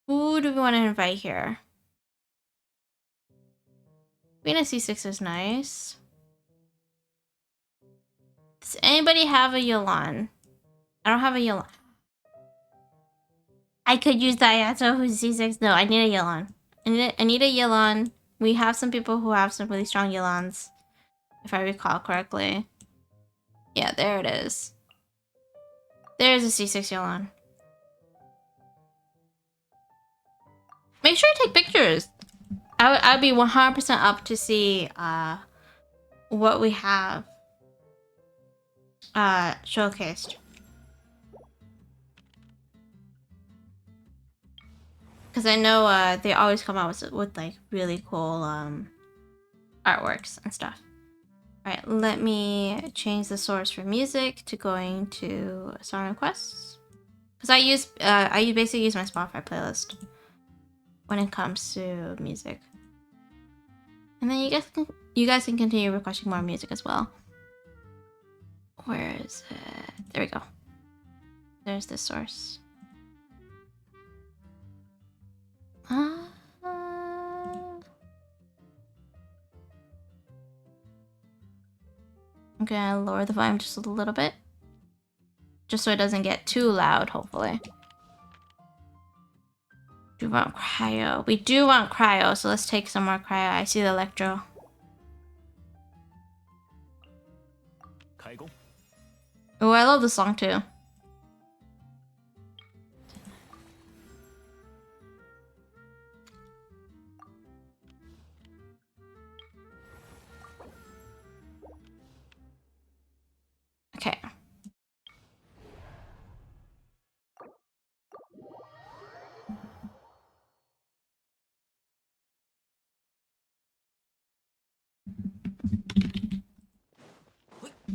Who do we want to invite here? Venus C6 is nice. Does anybody have a Yolan? I don't have a Yolan. I could use Dayato who's C6. No, I need a Yolan. I need a Yolan. We have some people who have some really strong Yolans, if I recall correctly. Yeah, there it is. There's a C6 Yolan. Make sure you take pictures. I'd be 100% up to see what we have showcased. Because I know they always come out with like really cool artworks and stuff. Alright, let me change the source for music to going to song requests. Because I basically use my Spotify playlist when it comes to music. And then you guys can continue requesting more music as well. Where is it? There we go. There's the source. I'm gonna lower the volume just a little bit. Just so it doesn't get too loud, hopefully. Do we want cryo? We do want cryo, so let's take some more cryo. I see the electro. Oh, I love the song too. Okay.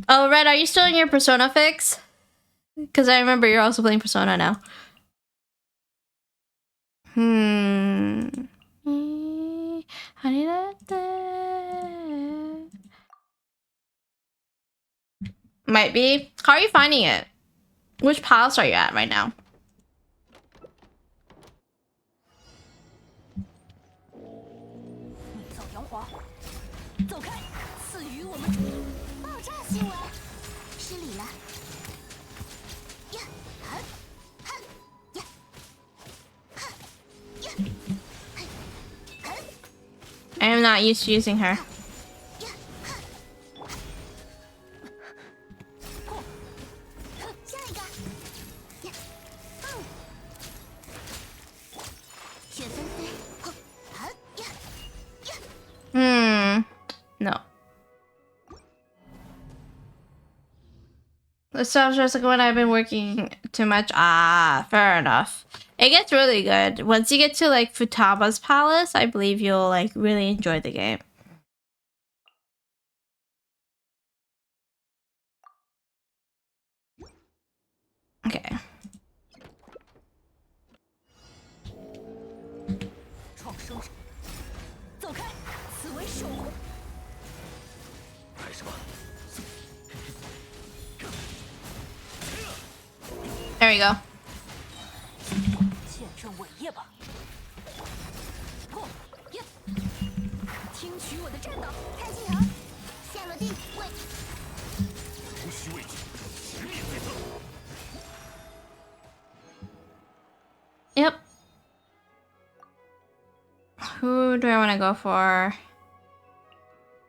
Oh, Red, are you still in your Persona fix? Because I remember you're also playing Persona now. Might be. How are you finding it? Which palace are you at right now? I am not used to using her. No. It sounds just like when I've been working too much. Ah, fair enough. It gets really good. Once you get to like Futaba's palace, I believe you'll like really enjoy the game. Okay. 创生者，走开！此为守护。开始吧。 There we go. 见证伟业吧！破耶！听取我的战斗，看镜头，下落地，位。无需畏惧，实力最增。 Yep. Who do I want to go for?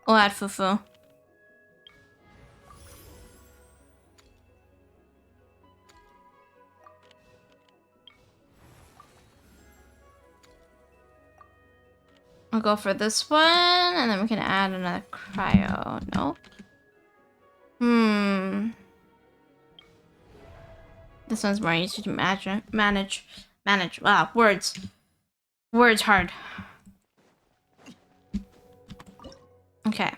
We'll add Fufu. I'll go for this one, and then we can add another cryo. No? This one's more easy to manage. Wow, words. Words hard. Okay.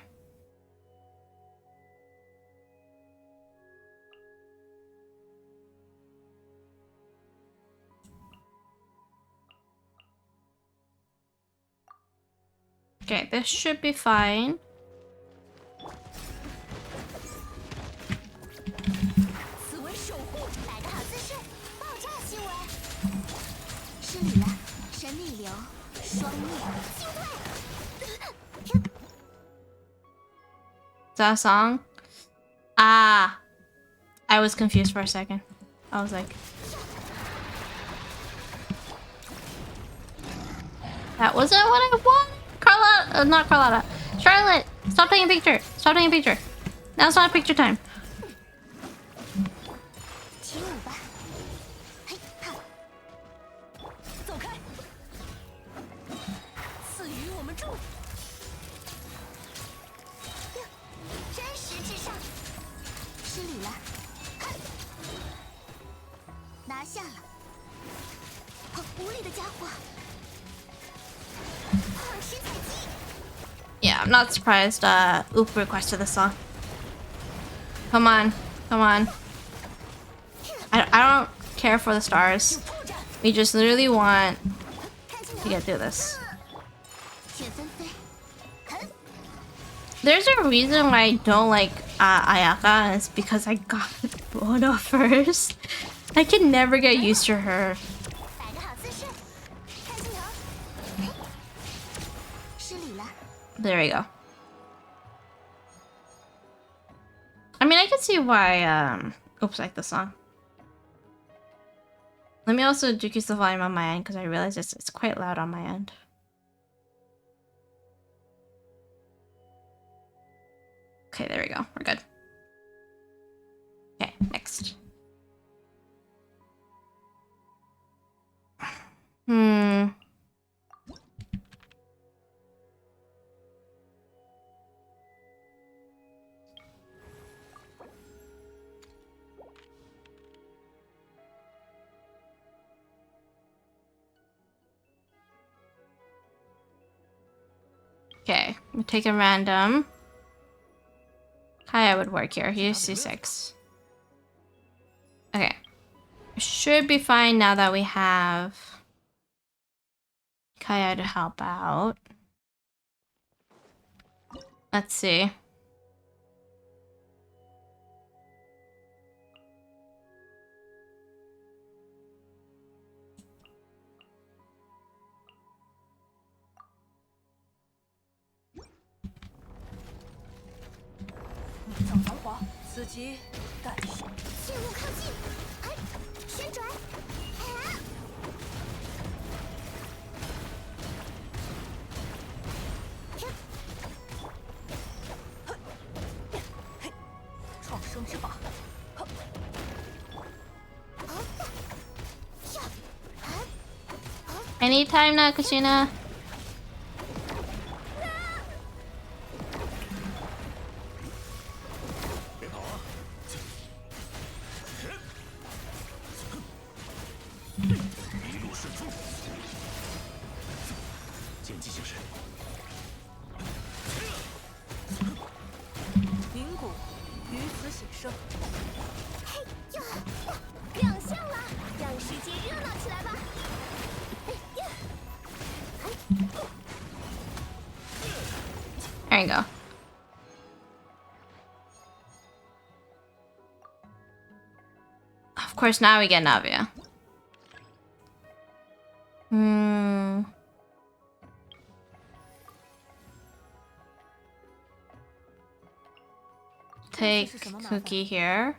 Okay, this should be fine. 此为守护，摆个好姿势，爆炸行为。失礼了，神秘流，双灭，进退。 Is that a song? Ah, I was confused for a second. I was like, that wasn't what I wanted. Carlotta, not Carlotta. Charlotte, stop taking a picture. Stop taking a picture. Now it's not picture time. 起舞吧，嘿，哈，走开！赐予我们祝福。真实至上。失礼了，哼，拿下了。好无力的家伙。 Yeah, I'm not surprised Oop requested this song. Come on. Come on. I don't care for the stars. We just literally want to get through this. There's a reason why I don't like Ayaka, and it's because I got Bono first. I can never get used to her. There we go. I mean, I can see why, Oops, I like this song. Let me also decrease the volume on my end, because I realize it's quite loud on my end. Okay, there we go. We're good. Okay, next. Okay, we'll take a random. Kaya would work here. He's C6. Okay. Should be fine now that we have Kaya to help out. Let's see. Anytime now, Kushina. 女死显生。嘿呀，亮相了，让世界热闹起来吧！哎呀，哎。 There you go. Of course, now we get Navia. Take Cookie here.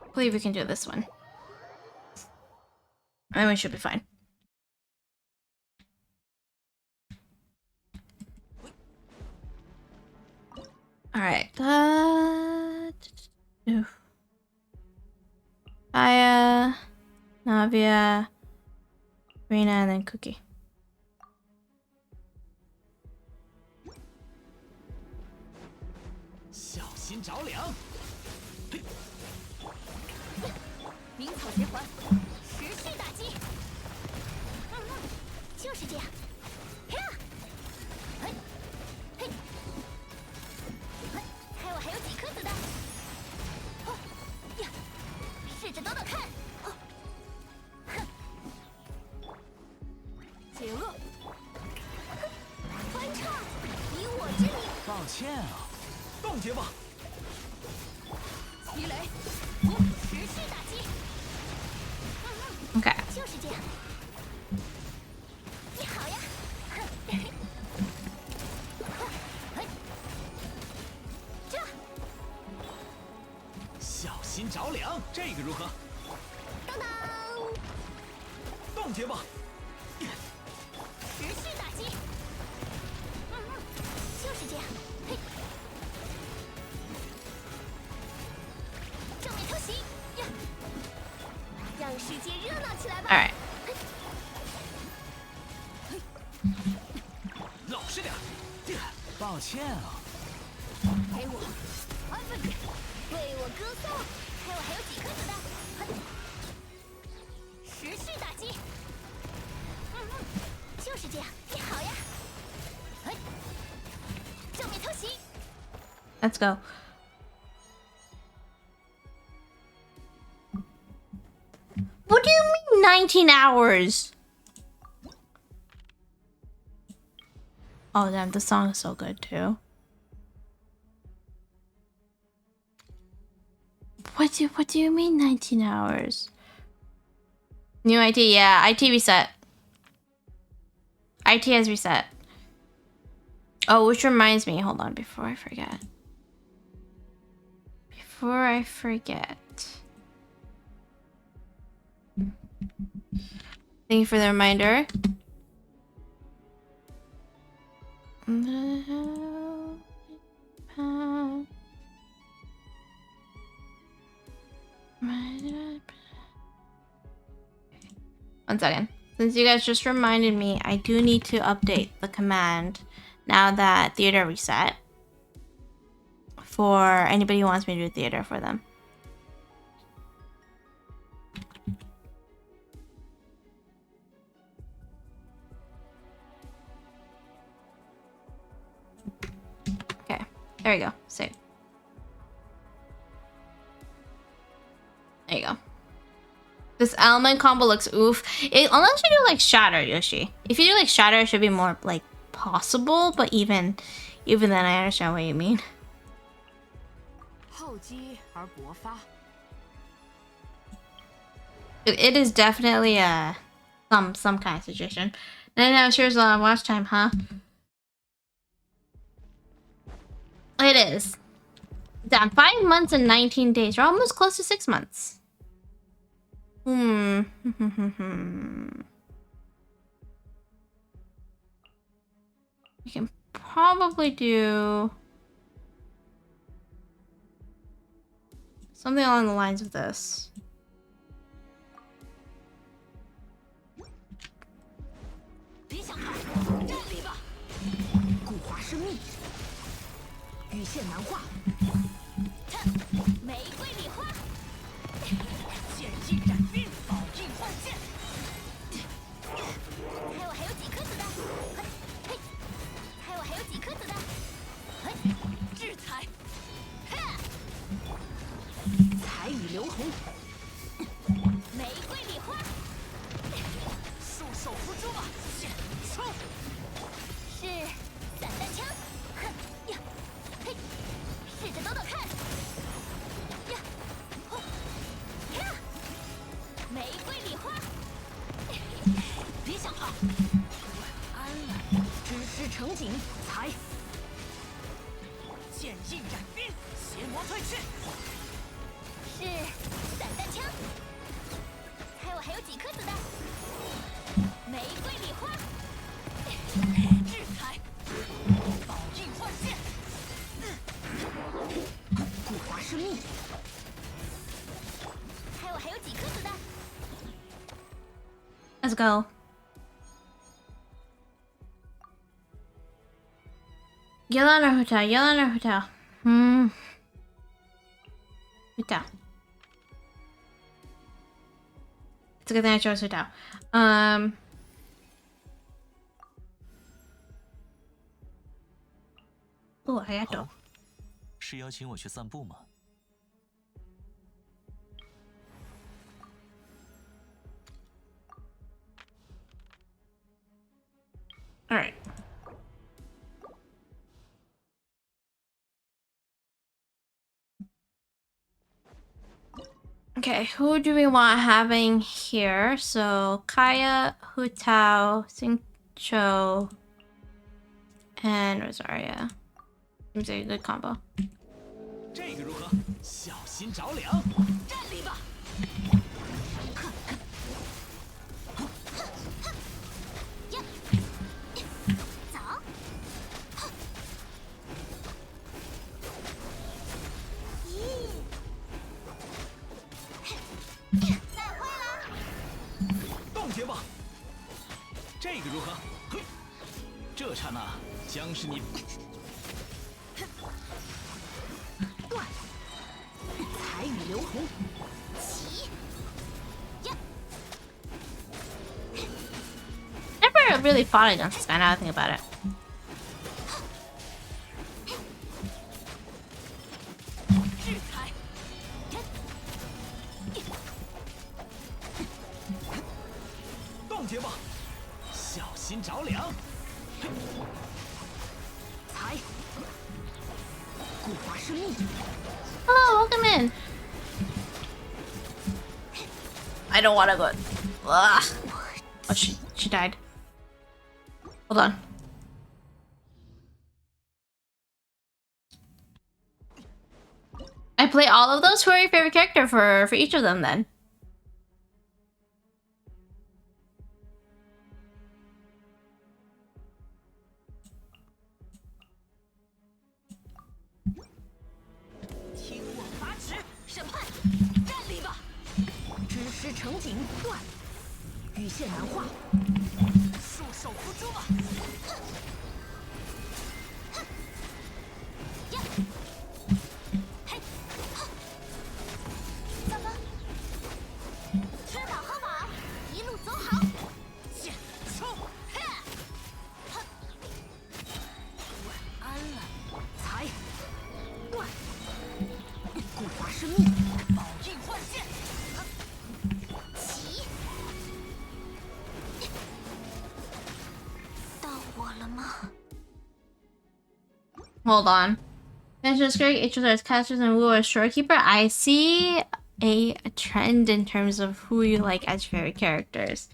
I believe we can do this one. And we should be fine. Alright. Aya, Navia, Rena, and then Cookie. Okay. 就是这样。你好呀。这。小心着凉，这个如何？当当。冻结吧。持续打击。就是这样。嘿。正面偷袭呀！让世界热闹起来吧！ All right. 老实点。抱歉啊。给我安分点，为我歌颂。看我还有几颗子弹。持续打击。就是这样。你好呀。正面偷袭。Let's go. What do you mean 19 hours? Oh damn, the song is so good too. What do you mean 19 hours? New IT, yeah, IT reset. IT has reset. Oh, which reminds me, hold on before I forget. Thank you for the reminder. One second. Since you guys just reminded me, I do need to update the command now that theater reset for anybody who wants me to do theater for them. Okay, there we go. Save. There you go. This element combo looks oof. Unless you do like Shatter, Yoshi. If you do like Shatter, it should be more like possible. But even then, I understand what you mean. It is definitely some kind of situation. 9 hours here's a lot of watch time, huh? It is. Damn, 5 months and 19 days. We're almost close to 6 months. We can probably do something along the lines of this. 成景，才剑印斩冰，邪魔退去。是散弹枪。猜我还有几颗子弹？玫瑰礼花。制裁，宝印换线。固华生命。猜我还有几颗子弹？ Let's go. Yellow hotel. Yellow hotel. Hotel. It's a good thing I chose hotel. Oh, I got to. 是邀请我去散步吗？ All right. Okay, who do we want having here? So Kaya, Hu Tao, Xingqiu, and Rosaria. Seems like a good combo. 这个如何？小心着凉！站立吧！走。再会了。冻结吧！这个如何？哼！这刹那将是你。断！彩羽流红。起。 Never really fought against this guy now I think about it. 制裁。冻结吧！小心着凉！才。固华生命。 Hello, welcome in. I don't want to go. Ugh. Oh, she died. Hold on. I play all of those. Who are your favorite character for each of them then? Hold on. Mentions great each other's casters and woo as shorekeeper. I see a trend in terms of who you like as favorite characters.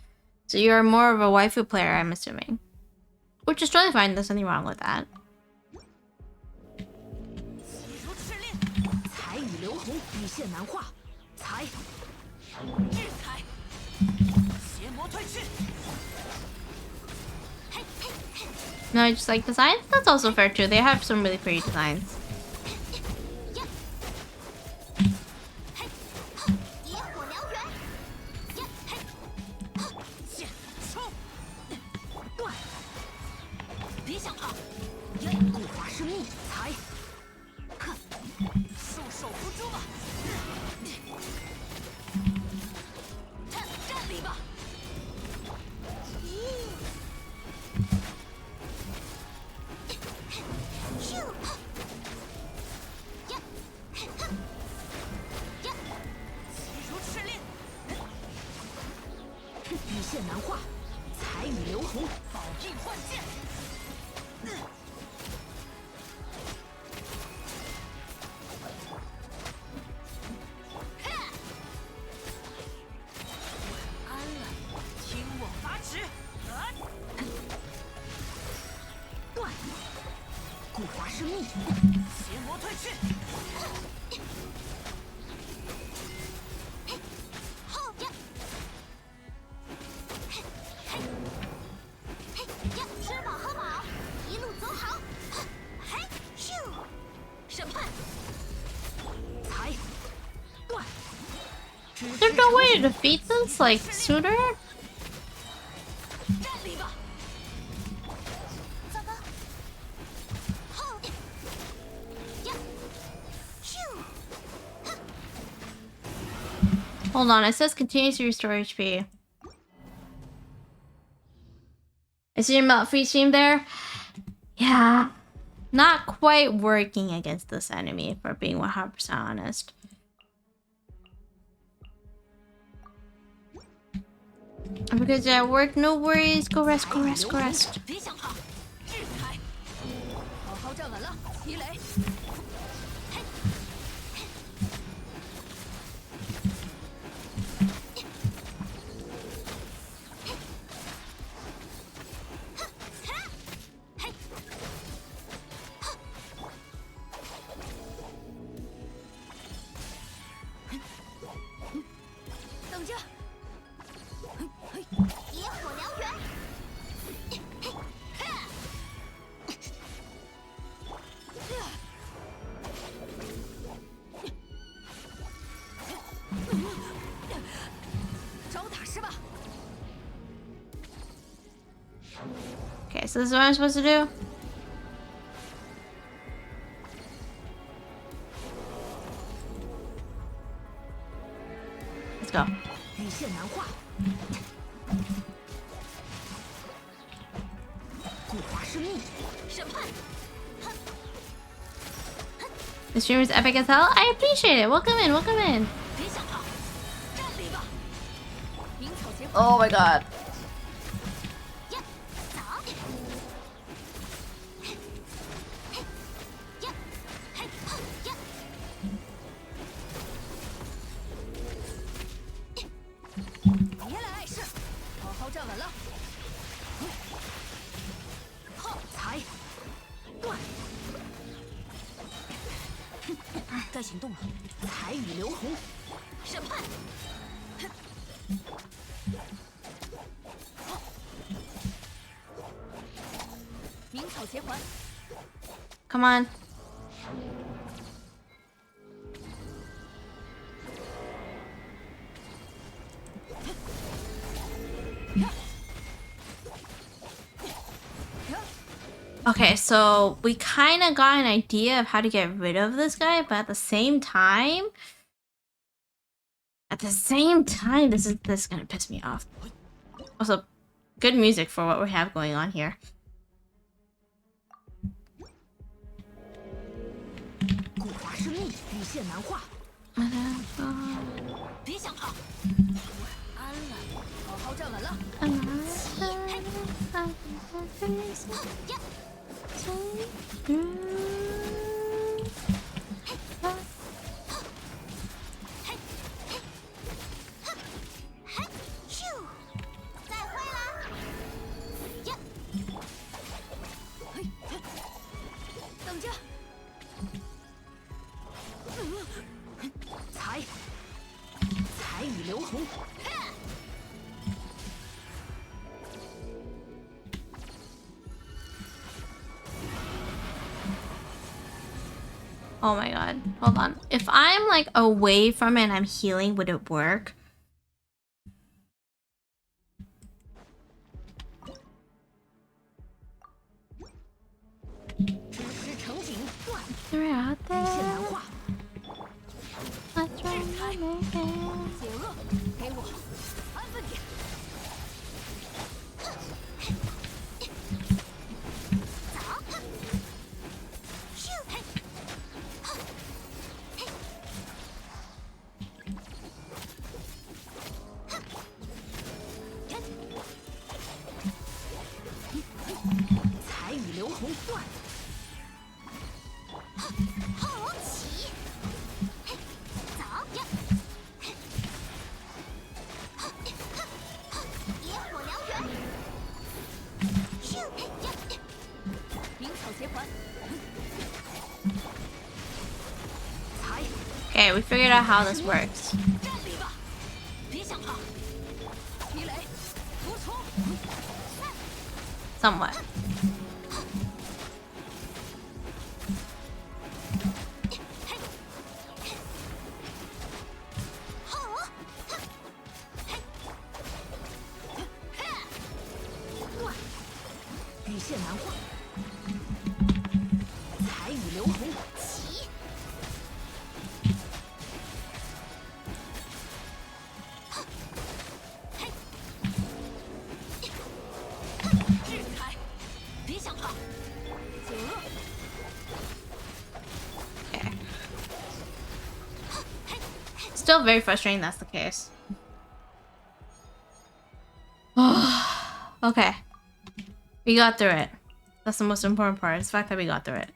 So you're more of a waifu player, I'm assuming. Which is totally fine, there's nothing wrong with that. No, I just like designs? That's also fair too. They have some really pretty designs. 是密，邪魔退去。后呀，吃饱喝饱，一路走好。嘿，咻，审判，裁，断。 There's no way to defeat this, like, sooner? 站立吧。糟糕。后呀，咻。 Hold on, it says continues to restore HP. Is your melt free stream there? Yeah. Not quite working against this enemy, if we're being 100% honest. Because at work, no worries. Go rest, go rest, go rest. 别想跑，制裁。好好站稳了，齐雷。等着。 野火燎原，招打是吧 Okay, so this is what I'm supposed to do? Let's go. 羽线难画。 固化生命，审判。 The stream is epic as hell. I appreciate it. Welcome in, welcome in. 别想跑，站立吧。鸣草结 Oh my god. 呀，走。呀，嘿，呀。别来碍事，好好站稳了。后裁，断。 该行动了，彩雨流红，审判。鸣草结环。Come on. Okay, so we kind of got an idea of how to get rid of this guy, but at the same time, this is gonna piss me off. Also, good music for what we have going on here. 固化生命，羽线难画。别想跑，安了，好好站稳了。呀。 再会了，呀！等着，彩雨流红。 Oh my god. Hold on. If I'm like away from it and I'm healing, would it work? They're out there. Let's try to make it. 邪恶，给我安分点。走，咻嘿。 彩雨流红断，后起，走呀！ Okay, we figured out how this works. Somewhat. Still very frustrating that's the case. Okay. We got through it. That's the most important part, is the fact that we got through it.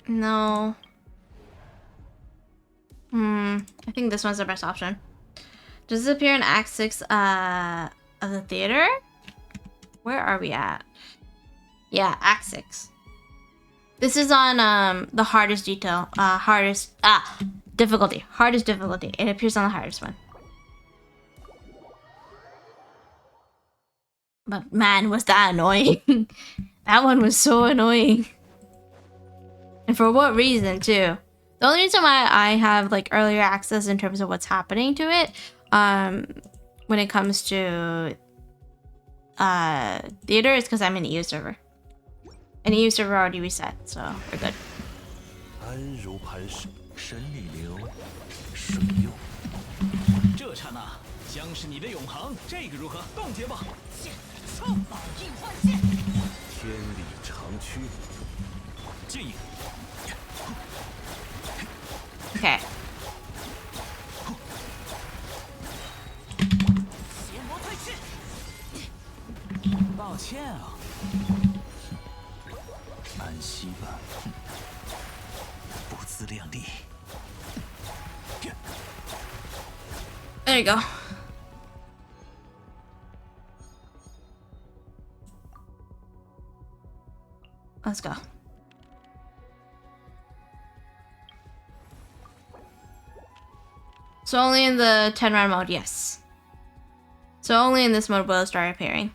No. I think this one's the best option. Does it appear in Act 6 of the theater? Where are we at? Yeah, Act 6. This is on the hardest detail. Difficulty. Hardest difficulty. It appears on the hardest one. But man, was that annoying. That one was so annoying. And for what reason, too? The only reason why I have like earlier access in terms of what's happening to it, when it comes to theater, is because I'm in the EU server. And the EU server already reset, so we're good. 安如磐石，神里流，水右。这刹那将是你的永恒，这个如何？冻结吧！操！宝印换线。天理长驱。静音。Okay. 邪魔退去。抱歉啊。安息吧。不自量力。There you go. Let's go. So only in the 10 round mode, yes. So only in this mode will it start appearing.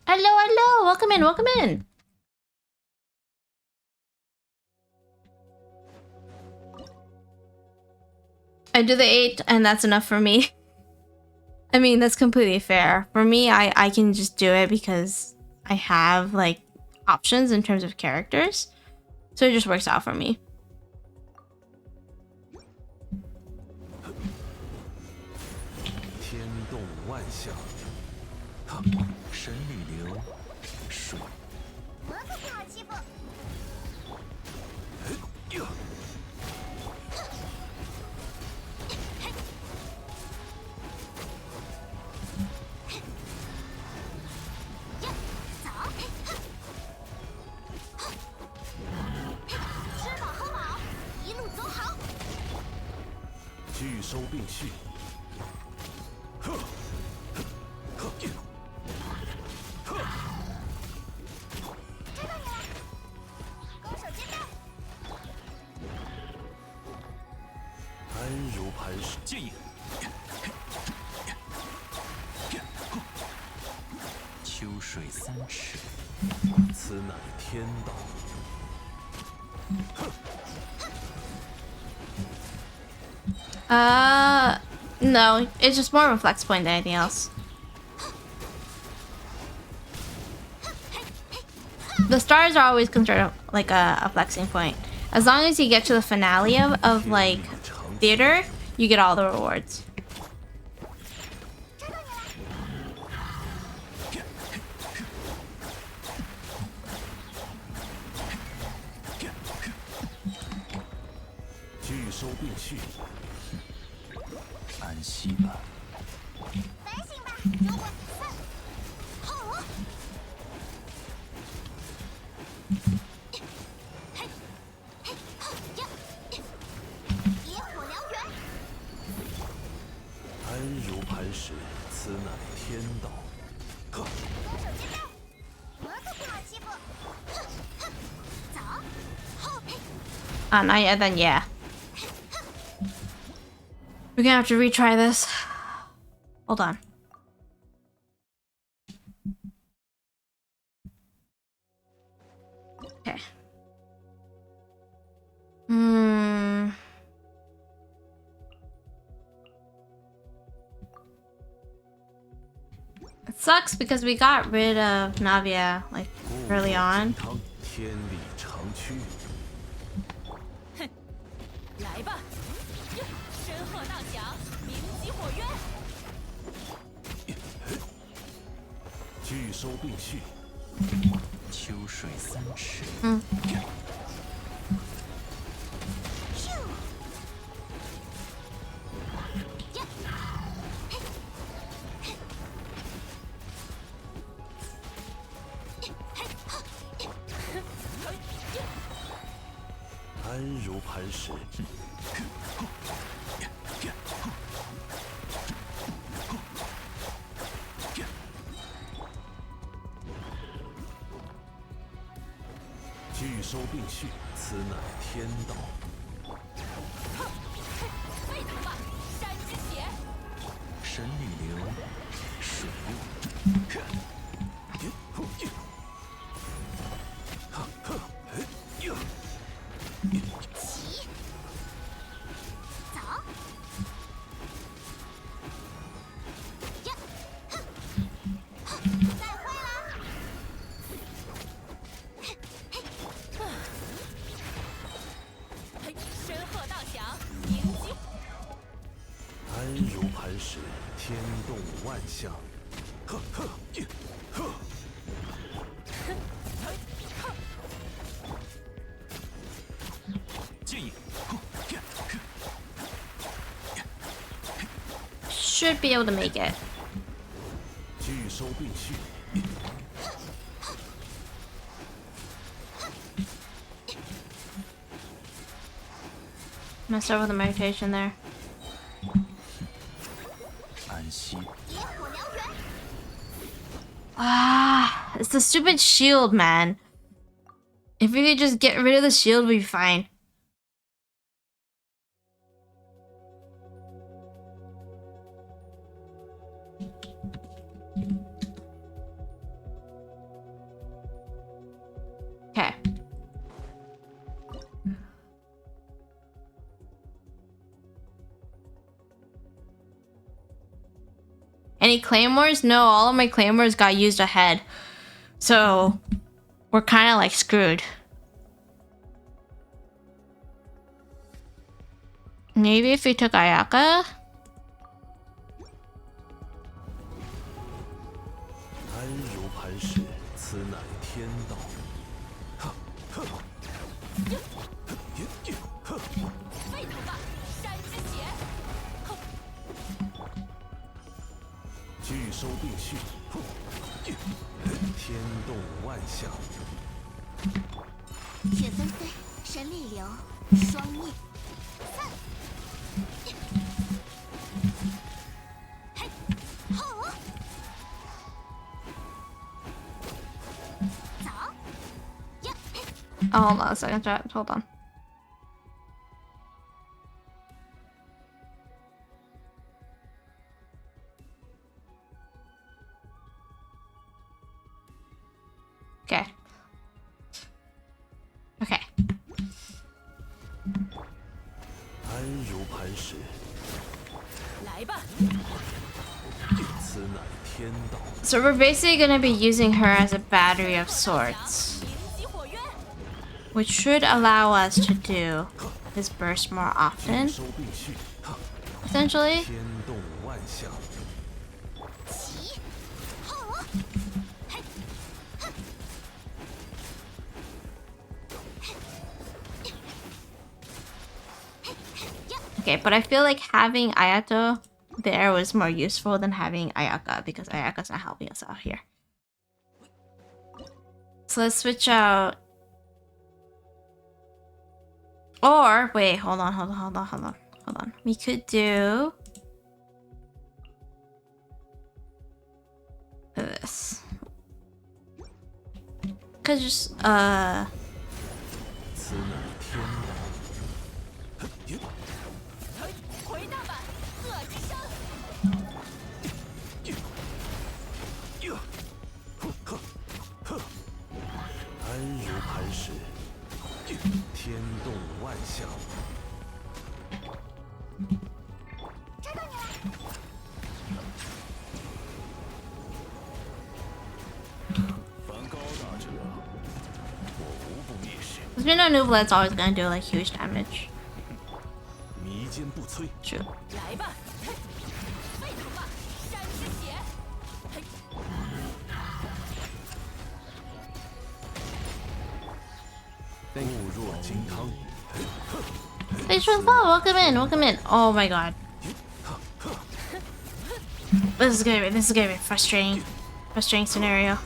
Hello, hello! Welcome in, welcome in! I do the 8 and that's enough for me. I mean, that's completely fair. For me, I can just do it because I have like options in terms of characters. So it just works out for me. No, it's just more of a flex point than anything else. The stars are always considered like a flexing point. As long as you get to the finale of like theater, you get all the rewards. Not yet, then yeah. We're gonna have to retry this. Hold on. Okay. It sucks because we got rid of Navia like early on. 来吧，身鹤荡翔，鸣击火渊。拒收并蓄，秋水3尺。安如磐石。拒收并蓄，此乃天道。沸腾吧，山之血！神力流，水用。Should be able to make it. Messed up with the meditation there. Ah, it's the stupid shield, man. If we could just get rid of the shield, we'd be fine. Okay. Any claymores? No, all of my claymores got used ahead. So we're kind of like screwed. Maybe if we took Ayaka? Oh, hold on a second, chat. Hold on. Okay. Okay. So we're basically gonna be using her as a battery of sorts. which should allow us to do this burst more often. Essentially. Okay, but I feel like having Ayato there was more useful than having Ayaka because Ayaka's not helping us out here. So let's switch out. Or wait, hold on. We could do this. Could just we know Nuvolet's always gonna do like huge damage. True. Hey, welcome in. Oh my god. This is gonna be frustrating scenario.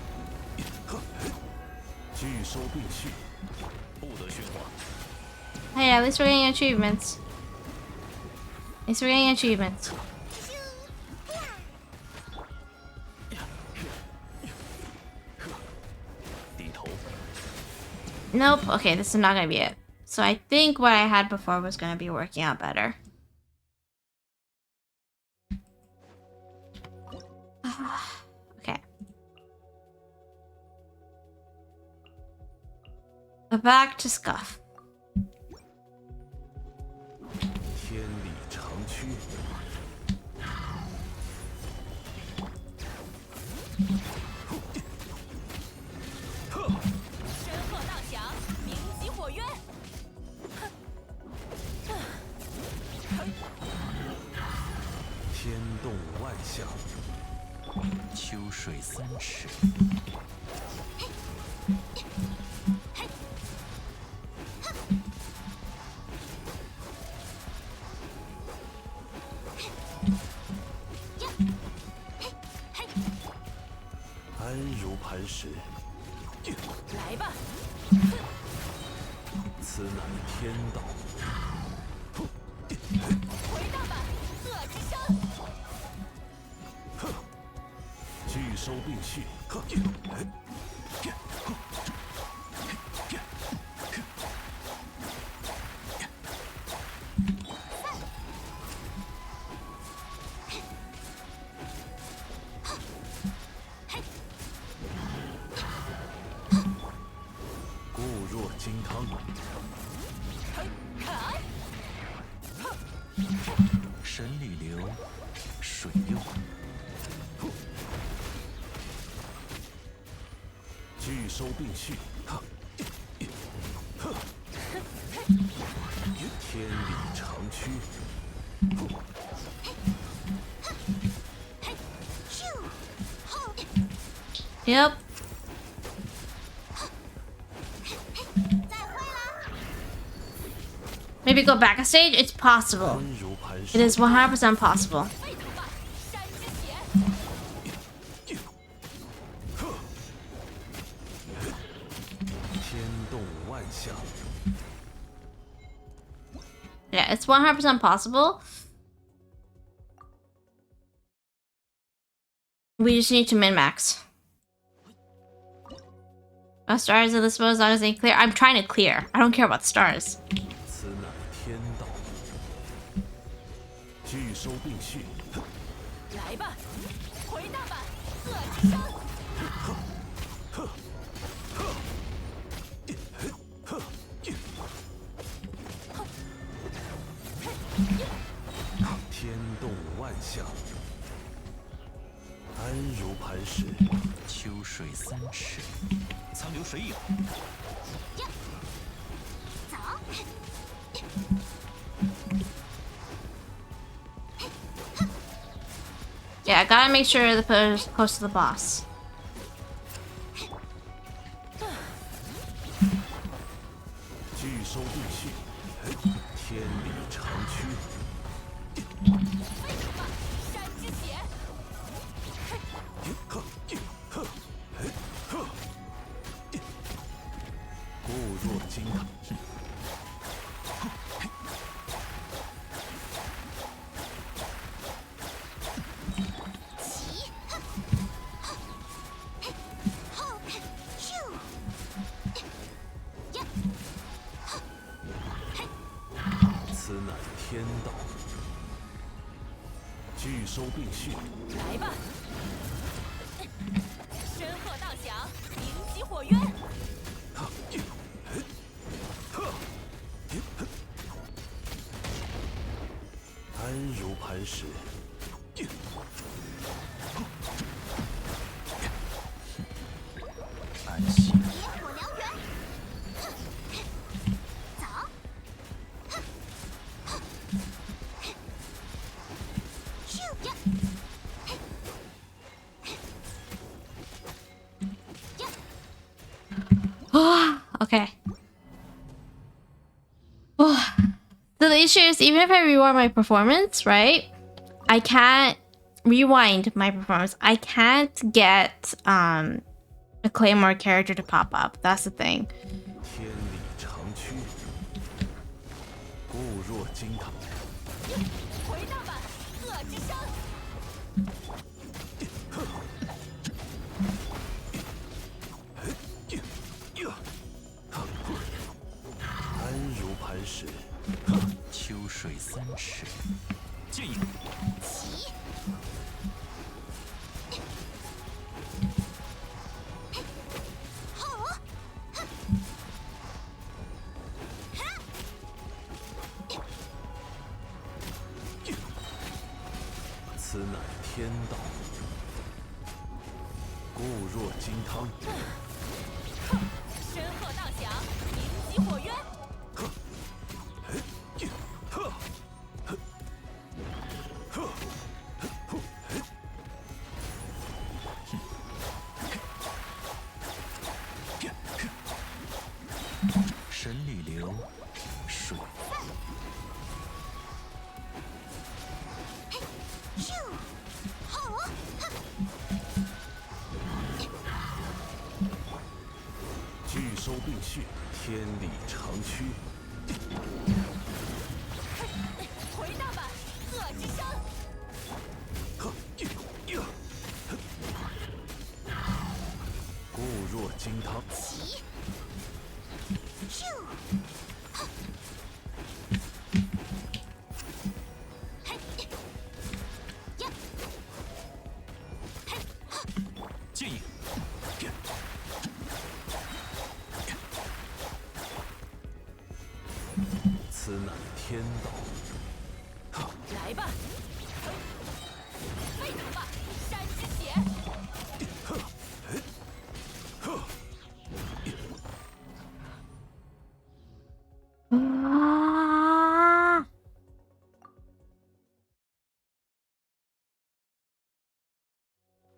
Hey, at least we're getting achievements. Nope. Okay, this is not gonna be it. So I think what I had before was gonna be working out better. Okay. But back to Scuff. Yep. Maybe go back a stage? It's possible. It is 100% possible. Yeah, it's 100% possible. We just need to min-max. Stars are the as long as they clear. I'm trying to clear. I don't care about stars. Yeah, I gotta make sure the pillar's close to the boss.来吧！身后荡响，鸣击火渊。安如磐石。安息。野火燎原。走。咻呀！ Okay. Oh. So the issue is, even if I rewind my performance, right? I can't rewind my performance. I can't get a Claymore character to pop up. That's the thing.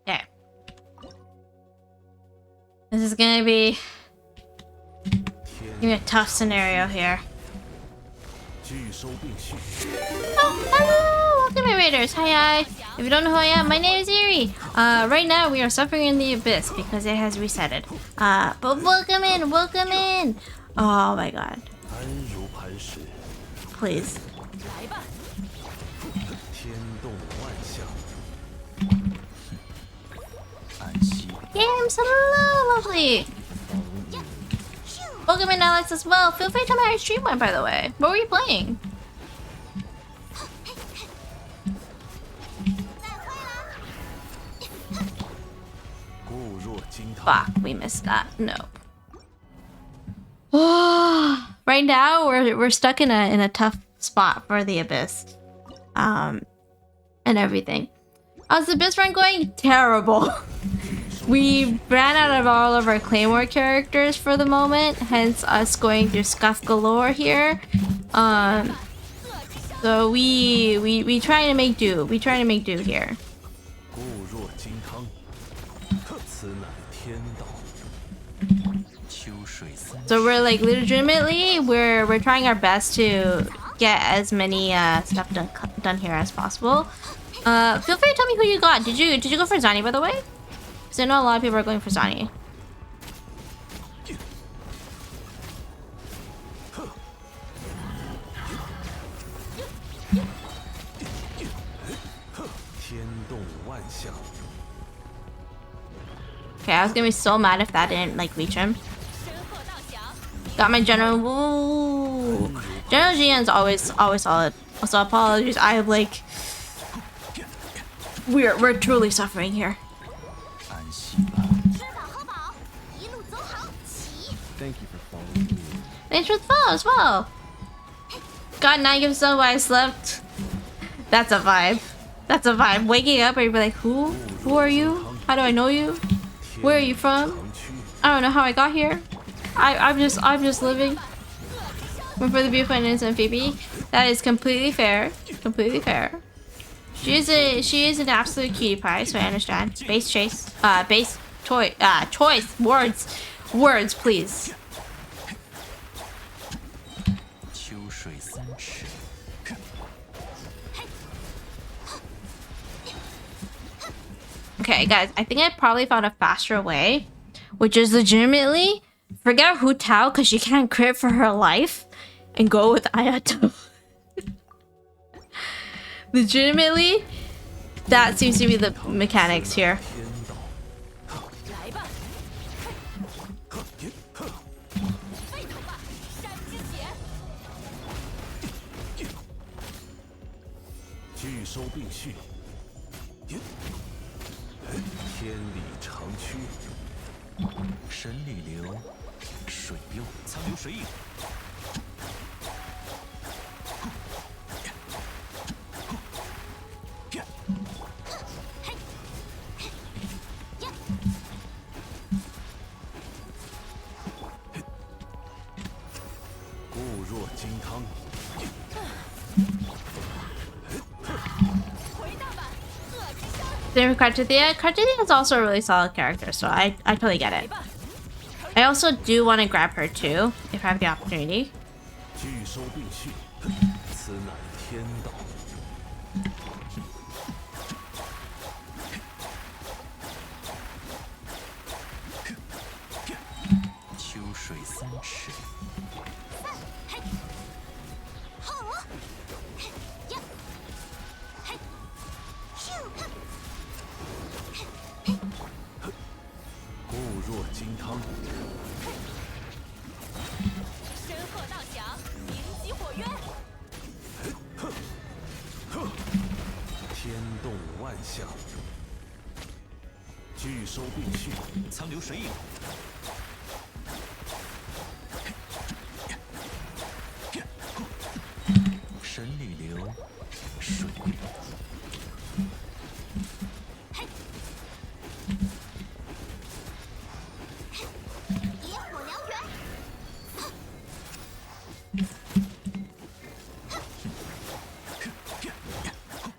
Okay. This is gonna be a tough scenario here. Oh, hello! Welcome, my raiders. Hi. If you don't know who I am, my name is Eerie. Right now we are suffering in the abyss because it has resetted. But welcome in, welcome in. Oh my god. Please. Games, hello, lovely. Welcome in, Alex, as well. Feel free to tell me how your stream went, by the way. What were you playing? Fuck, we missed that. No. Right now, we're stuck in a tough spot for the abyss, and everything. How's the abyss run going? Terrible. We ran out of all of our Claymore characters for the moment, hence us going through Scuff Galore here. So we try to make do. We try to make do here. So we're like legitimately we're trying our best to get as many stuff done here as possible. Feel free to tell me who you got. Did you go for Zani, by the way? Because I know a lot of people are going for Zani. Okay, I was gonna be so mad if that didn't like reach him. Got my general. Ooh. General Jian's always solid. Also, apologies. I have like we're truly suffering here. Thank you for following me. Thanks for the follow as well. God, 9 gives so why I slept. That's a vibe. That's a vibe. Waking up and you're like, who? Who are you? How do I know you? Where are you from? I don't know how I got here. I'm just living. One for the beautiful and innocent Phoebe. That is completely fair. Completely fair. She is an absolute cutie pie, so I understand. Base chase. Base toy. Choice. Words. Words, please. Okay, guys, I think I probably found a faster way, which is legitimately forget Hu Tao because she can't crit for her life, and go with Ayato. Legitimately, that seems to be the mechanics here. Same with Kartithia. Kartithia is also a really solid character, so I totally get it. I also do want to grab her too, if I have the opportunity.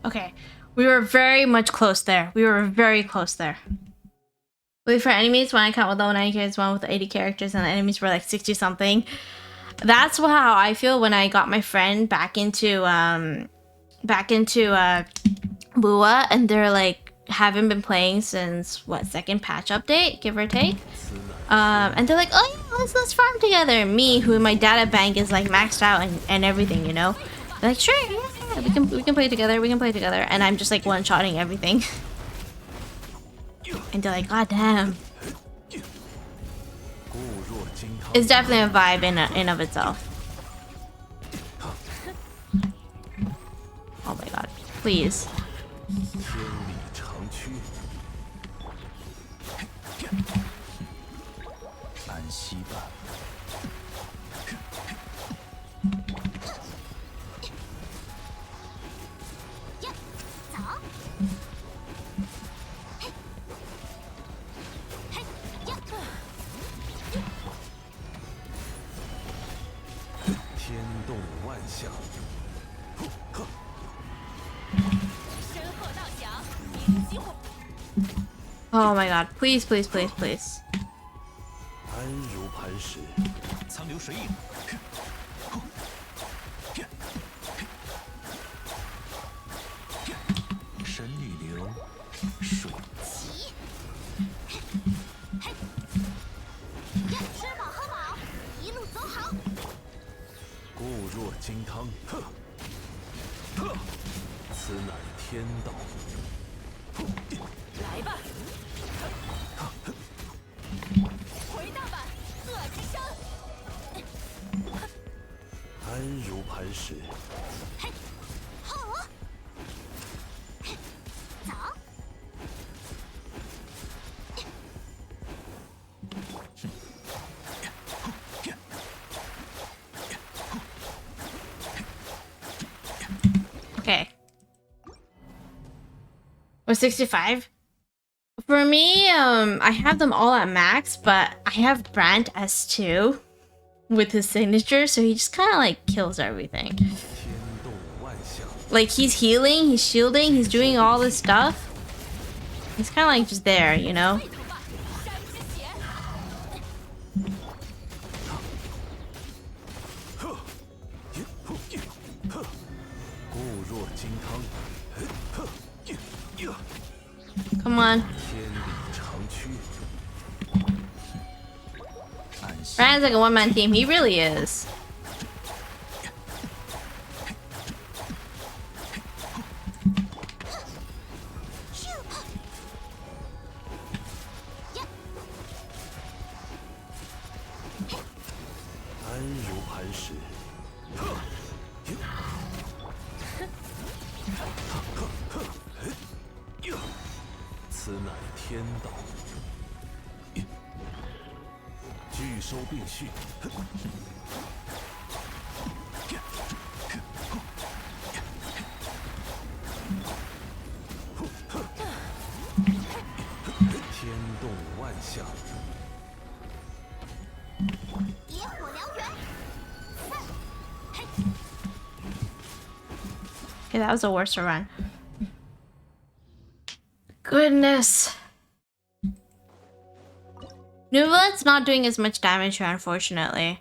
Okay, we were very much close there. We were very close there. Wait for enemies, one account with low 90 characters, one with 80 characters, and the enemies were like 60 something. That's how I feel when I got my friend back into Lua, and they're like haven't been playing since what, second patch update, give or take. And they're like, oh yeah, let's farm together. Me, who my data bank is like maxed out and everything, you know. They're like, sure, yeah, we can play together, and I'm just like one-shotting everything. And they're like, god damn. It's definitely a vibe in of itself. Oh my god, please. 象。身后道响，明激火。 Oh my god! Please, please, please, please. 安如磐石，苍流水影。神力流，水吃饱喝饱，一路走好。固若金汤。此乃天道。来吧，回大吧，恶之声。安如磐石。走。 Okay. Or 65? For me, I have them all at max, but I have Brant S2 with his signature, so he just kind of like kills everything. Like he's healing, he's shielding, he's doing all this stuff. He's kind of like just there, you know? Come on. Brand's like a one-man team. He really is. Okay, that was a worse run. Goodness. Nuva's not doing as much damage here, unfortunately.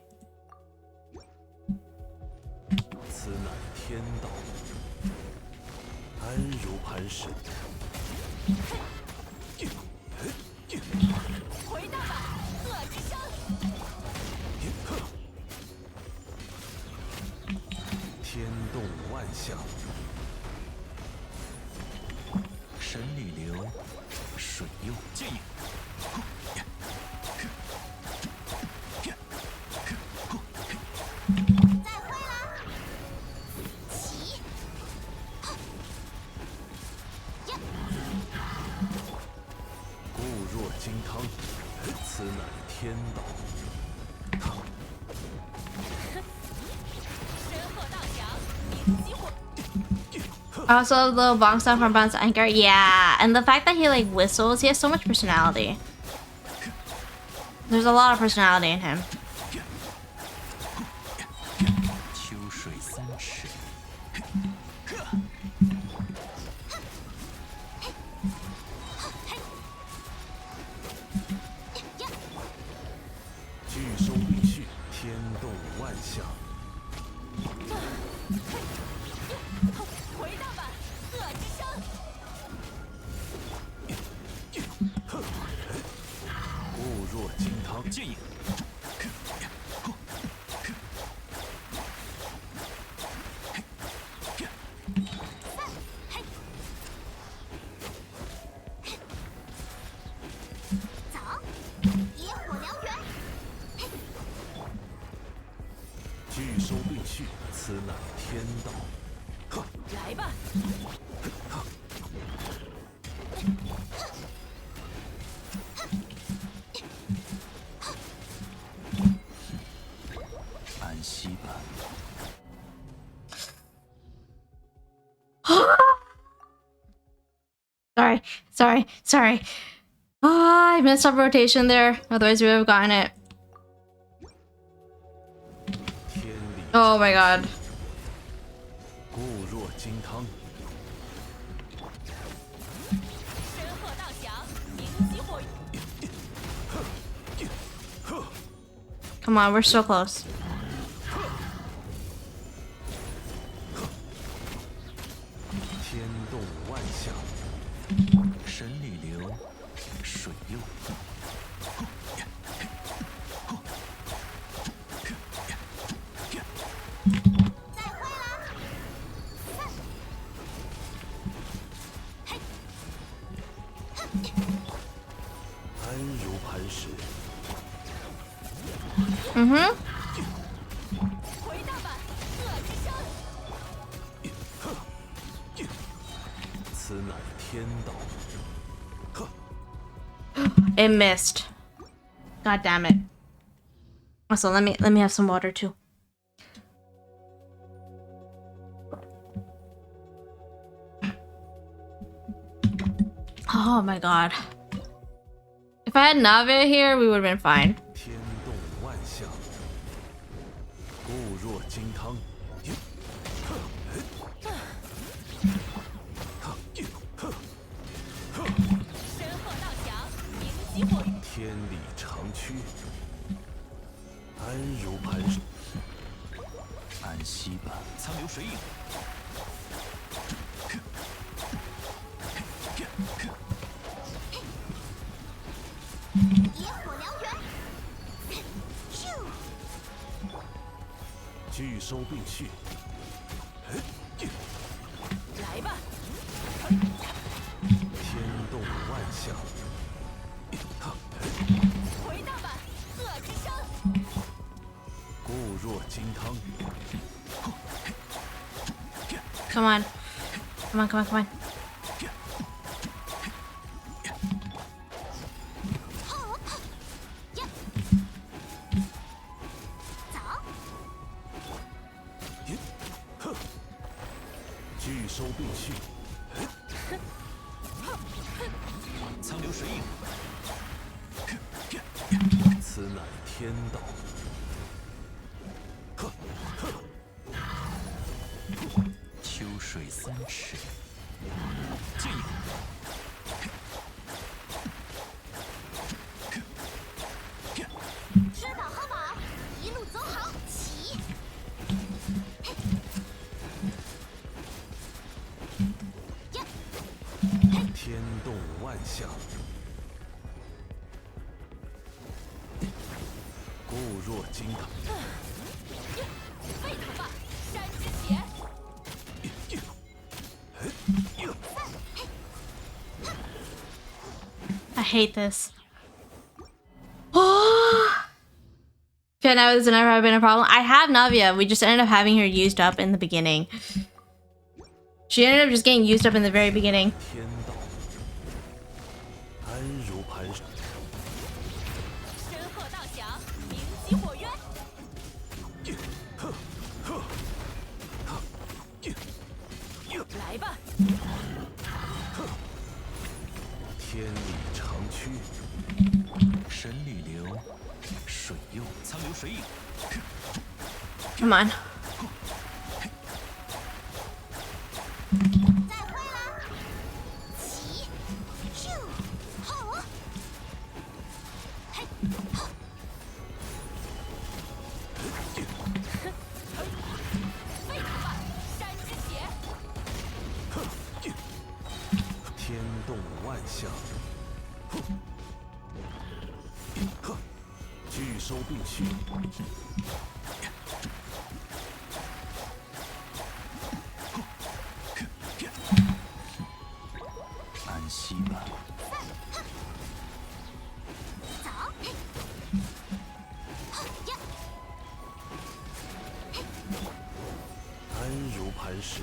I also love the bong sound from Bounce Anchor. Yeah, and the fact that he like whistles, he has so much personality. There's a lot of personality in him. Sorry. Ah, I messed up rotation there. Otherwise, we would have gotten it. Oh my god. 固若金汤。身后道降，明极火。 Come on, we're so close. 天动万象，神里流，水用。安如磐石。嗯哼。 回大阪，恶之声。 此乃天道。 It missed. God damn it. Also, let me have some water too. Oh my god. If I had Navia here, we would have been fine. 天动万象，固若金汤。 身后道降，明极火。 天理长驱，安如磐石。安息吧，苍流水影。野火燎原，咻！聚收并蓄。来吧。天动万象。 回大阪，恶之声。固若金汤。 Come on. Come on, come on, come on. 聚收并蓄。苍流水影。 此乃天道。秋水3尺，剑影。吃饱喝饱，一路走好，起！天动万象。 固若金汤。沸腾吧，山之血！ I hate this. Oh. Okay, now this has never been a problem. I have Navia. We just ended up having her used up in the beginning. She ended up just getting used up in the very beginning. 天道，安如磐石。 身后道降，明极火渊。来吧。天理长驱，神里流，水用。苍流水影。 Come on. 再会了，起！咻！吼！嘿！沸腾吧，山之血！ 天动万象。聚收并蓄。安息吧。走！呀！安如磐石，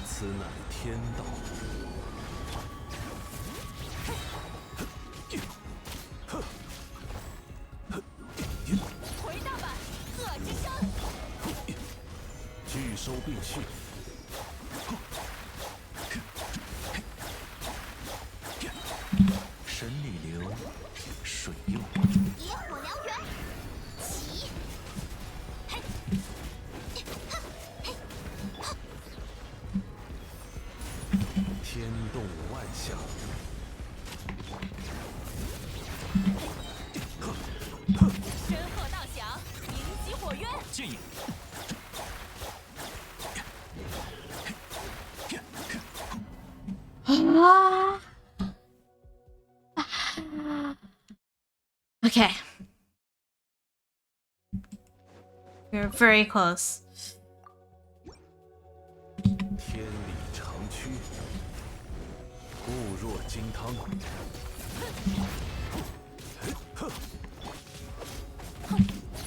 此乃天道。 回大阪，恶之声！聚收并蓄。神里流，水用。野火燎原，起！嘿！嘿！身鹤荡翔，鸣击火渊。剑影。Okay. We're very close. 天理长驱，固若金汤。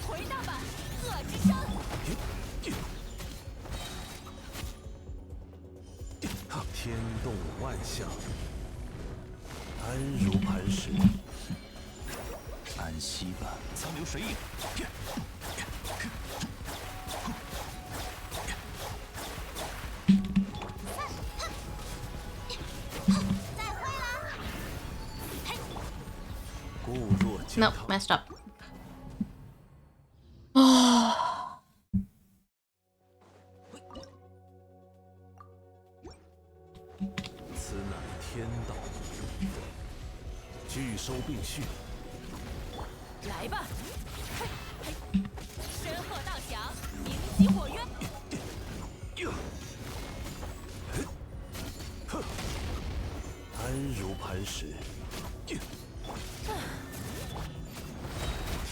回大阪，恶之声。天动万象，安如磐石。安息吧，苍流水影。固若金汤。Nope, messed up. Oh. 此乃天道，聚收并蓄。来吧！身鹤荡翔，鸣击火渊。安如磐石。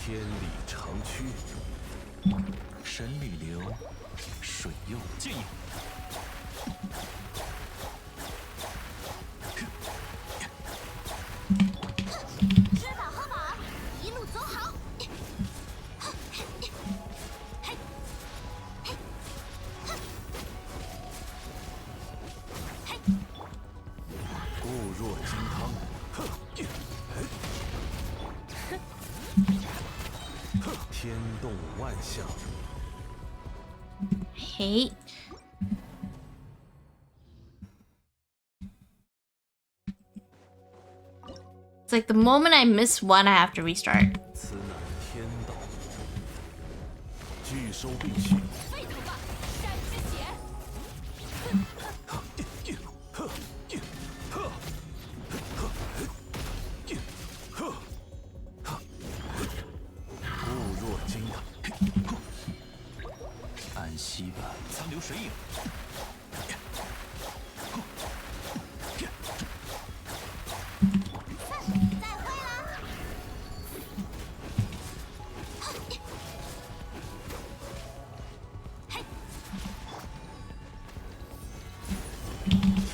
天理长驱，神里流，水右剑影。吃饱喝饱，一路走好。固若金汤。天动万象。Hey. It's like the moment I miss one, I have to restart. 此乃天道，聚收并蓄。沸腾吧，山之血！固若金汤。安息吧，苍流水影。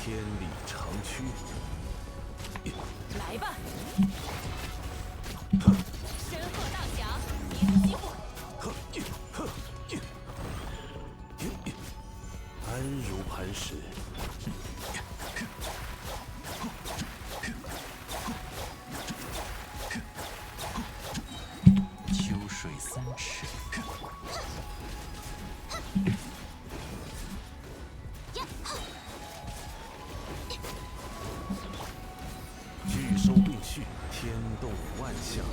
天理长驱。来吧！身鹤荡翔，鸣击火。安如磐石。秋水3尺。聚收并蓄，天动万象。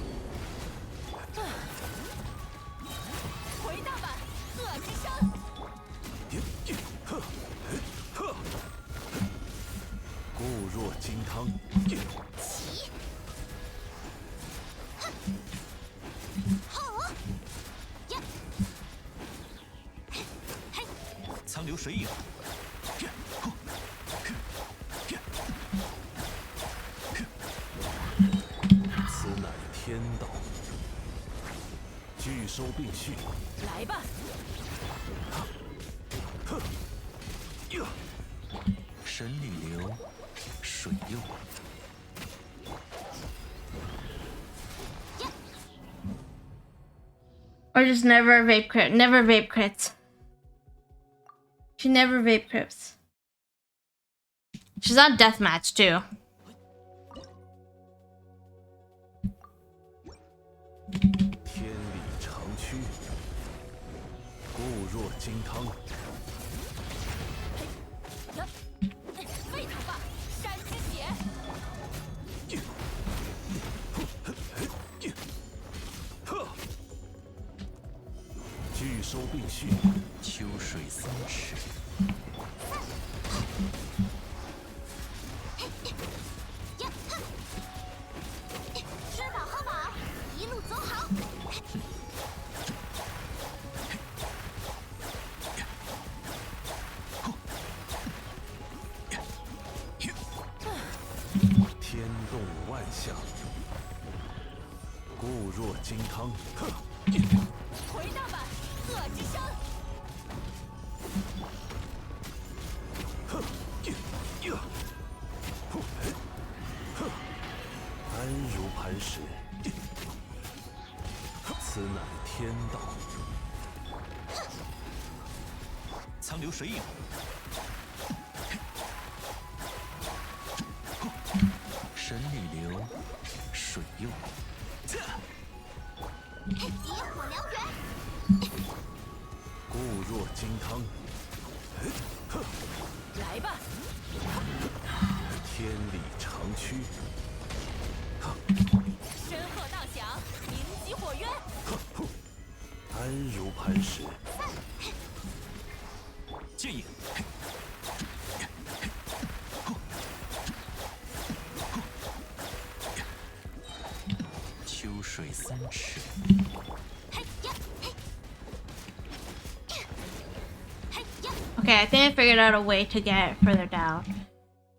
回大阪，恶之声。固若金汤。苍流水影。此乃天道，聚收并蓄。来吧！神里流，水右。Or just never vape crit. Never vape crits. She never vape crits. She's on deathmatch too. Thiên理长驱，固若金汤。沸腾吧，山之血！聚收并蓄，秋水3尺。吃饱喝饱，一路走好。天动万象，固若金汤。回荡吧，恶之声！安如磐石，此乃天道。苍流水影，神里流，水用。野火燎原，固若金汤。来吧，天理长驱。身鹤荡响，鸣击火渊。安如磐石。剑影，秋水3尺。Okay, I think I figured out a way to get further down.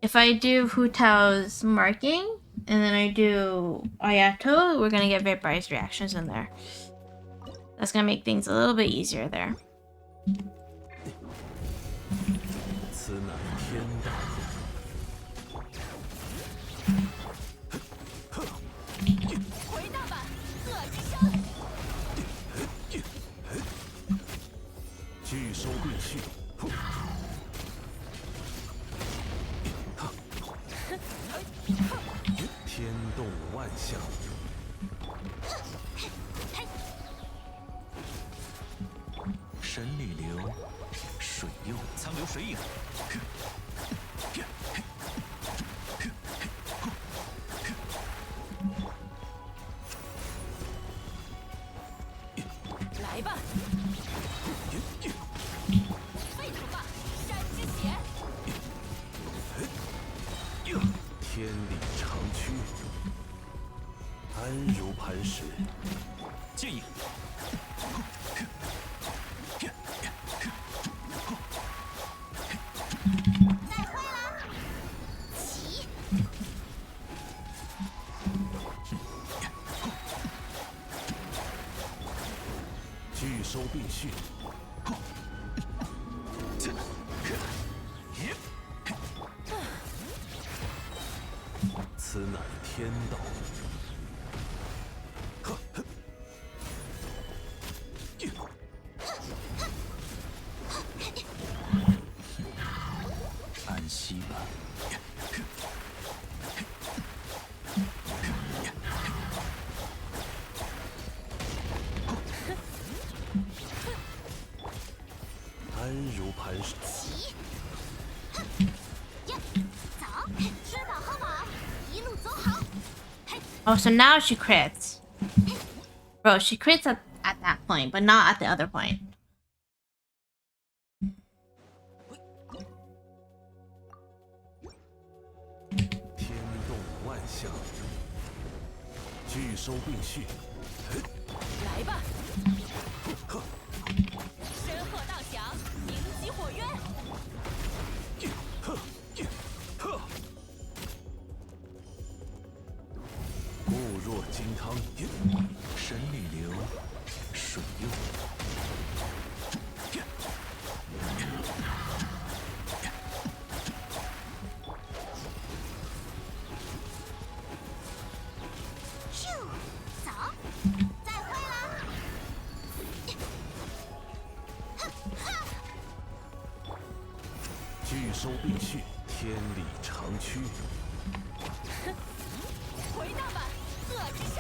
If I do Hu Tao's marking, and then I do Ayato, we're gonna get vaporized reactions in there. That's gonna make things a little bit easier there. 此乃天道。回荡吧，恶之声！聚收并蓄。天动万象。神里流，水用。苍流水影。来吧，沸腾吧，山之血！天理长驱，安如磐石。剑影，再会了，起！聚收并蓄。此乃天道。安息吧。安如磐石。起！呀，走，吃饱喝饱，一路走好。 Oh, so now she crits. Bro, she crits at that point, but not at the other point. 天动万象，聚收并蓄。来吧，身鹤荡响，鸣击火渊。固若金汤，神里流，水用。咻，走，再会了。聚收并蓄，天理长驱。回荡吧，恶之声！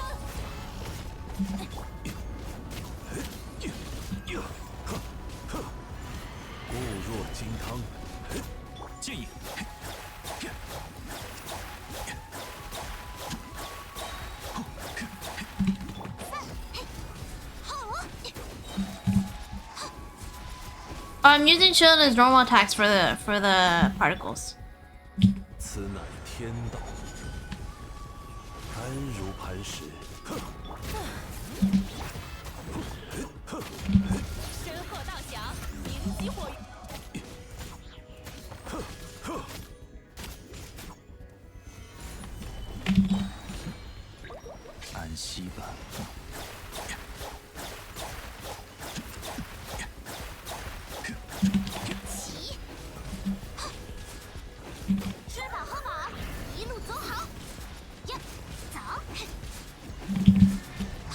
固若金汤。剑影，I'm using shield as normal attacks for the particles. 此乃天道。安如磐石。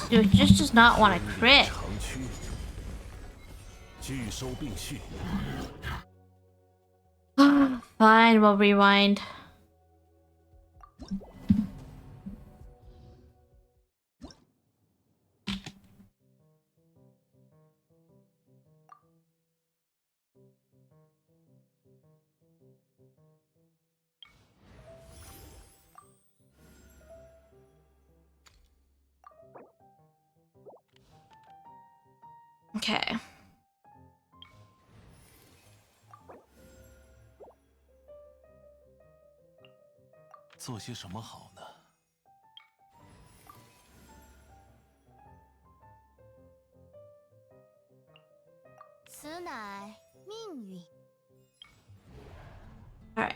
Dude, just does not want to crit. 长驱，拒收并蓄。 Fine, we'll rewind. Okay. "做些什么好呢？ 此乃命运。 Alright.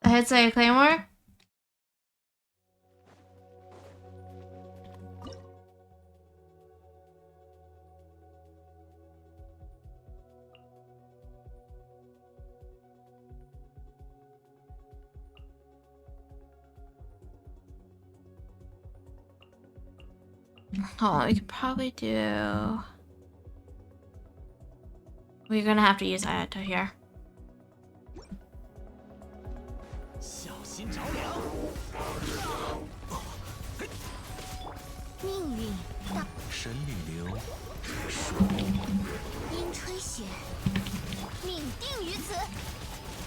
I had to say a claymore. Oh, we could probably do... We're gonna have to use Ayato here. 小心着凉！命运大，神力流，水阴吹雪，命定于此。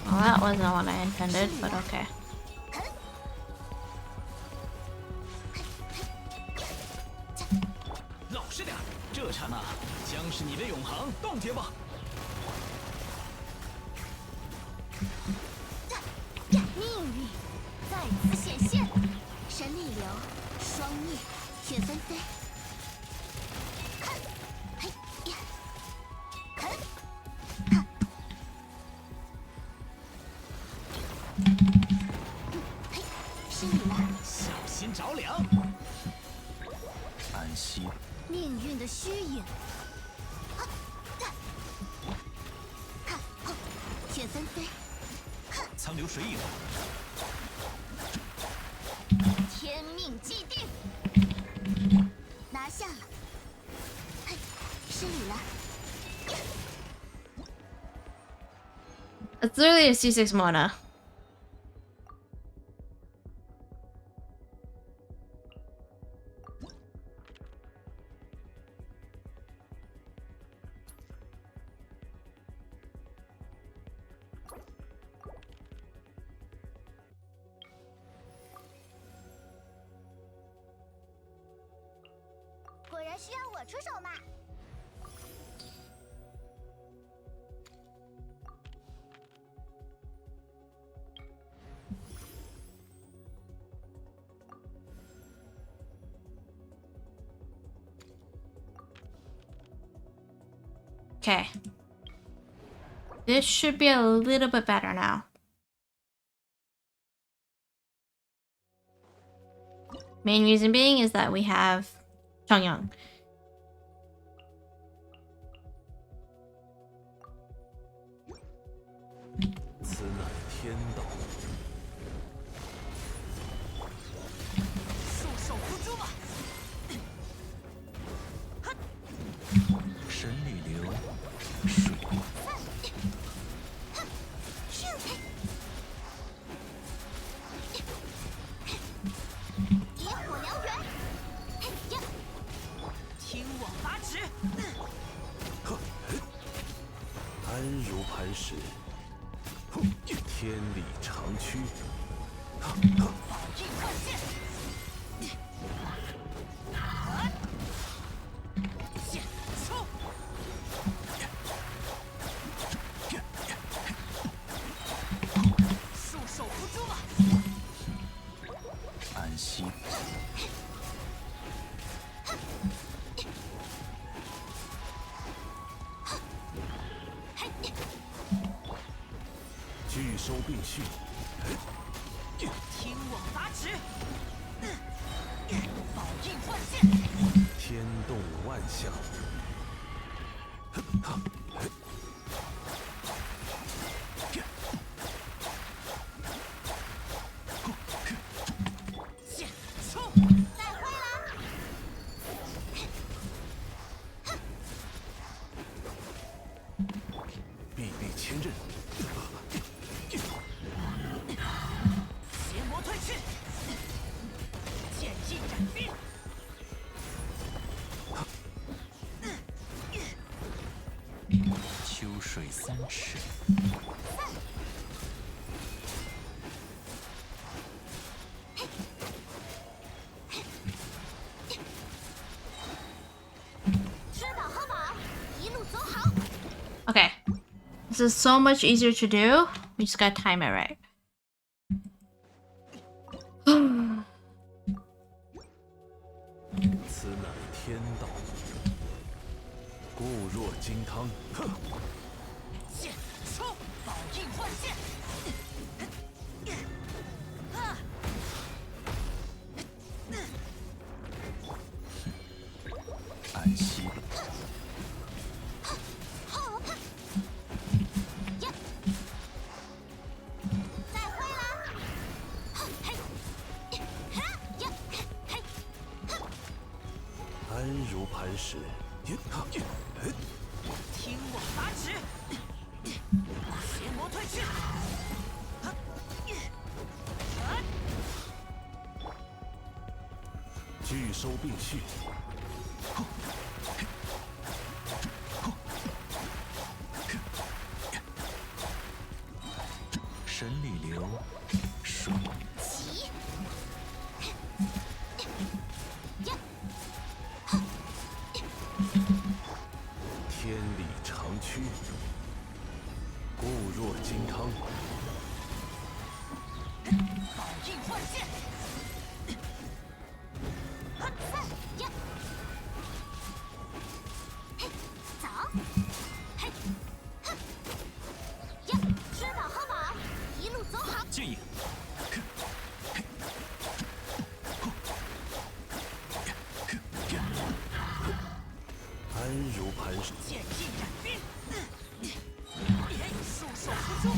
Well, that wasn't what I intended, but okay. 老实点，这刹那将是你的永恒，冻结吧！ 命运再次显现，神力流，双灭，雪纷飞。嘿呀，嘿，是你了。小心着凉！安息。命运的虚影。雪纷飞。 苍流水影，天命既定，拿下了。嘿，失礼了。 It's literally a C6 Mona. Okay. This should be a little bit better now. Main reason being is that we have Chongyang. 天阵。邪魔退去，剑气斩冰。秋水3尺。Okay. This is so much easier to do. We just gotta time it right. 此乃天道，固若金汤。哼！剑出，宝印换剑。安息。安如磐石。听我拔指，邪魔退去。聚收并蓄。神力流，水。天理长驱，固若金汤。宝印换剑。走。吃饱喝饱，一路走好。剑影。安如磐石。剑气斩冰。束手无策。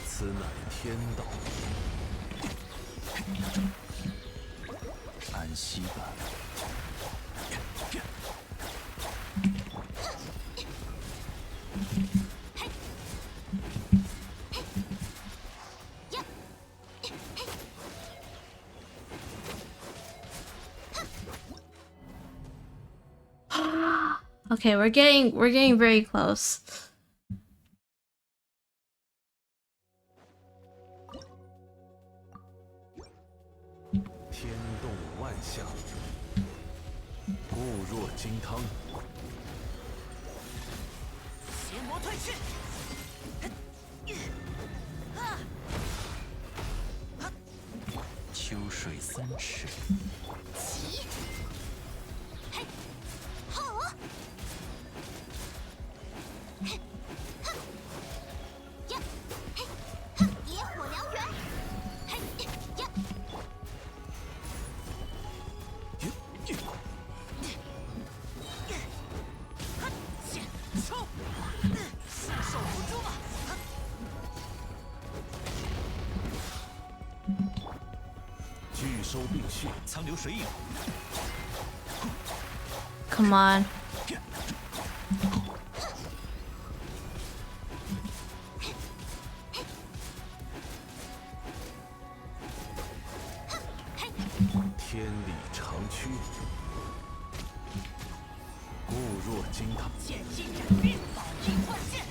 此乃天道。安息吧。Okay, we're getting very close. 天动万象，固若金汤。邪魔退去。秋水3尺。起。好。野火燎原。剑出，束手无捉。聚收并蓄，苍流水影。Come on.天理长驱，固若金汤。剑气斩冰，宝印换剑。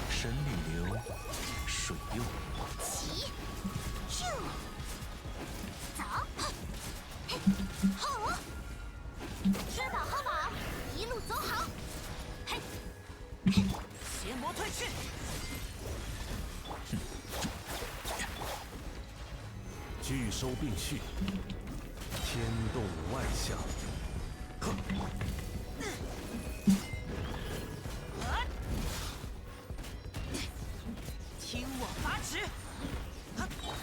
神力流，水用。起，咻，走，好，吃饱喝饱，一路走好。邪魔退去。聚收并蓄，天动万象。哼！听我拔指。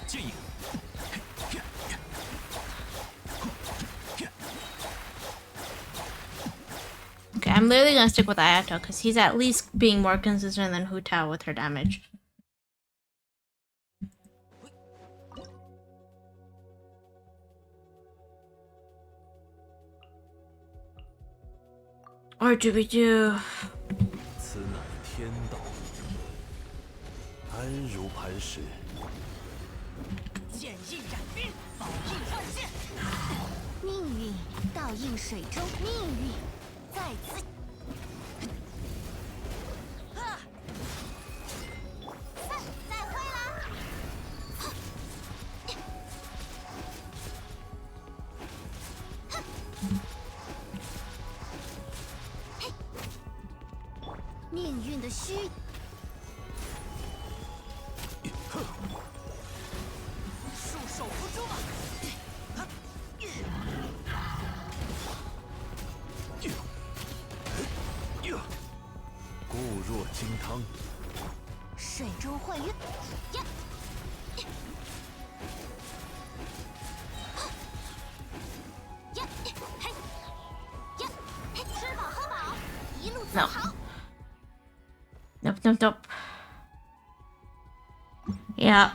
剑影。Okay, I'm literally gonna stick with Ayato because he's at least being more consistent than Hu Tao with her damage. Or do we do? 此乃天道，安如磐石。剑印斩冰，宝印换剑。命运倒映水中，命运在此。再会啦！命运的虚。束手无捉吧！固若金汤。水中幻月，呀！呀！嘿！呀！嘿！吃饱喝饱，一路走好。Nope, nope, nope. Yeah.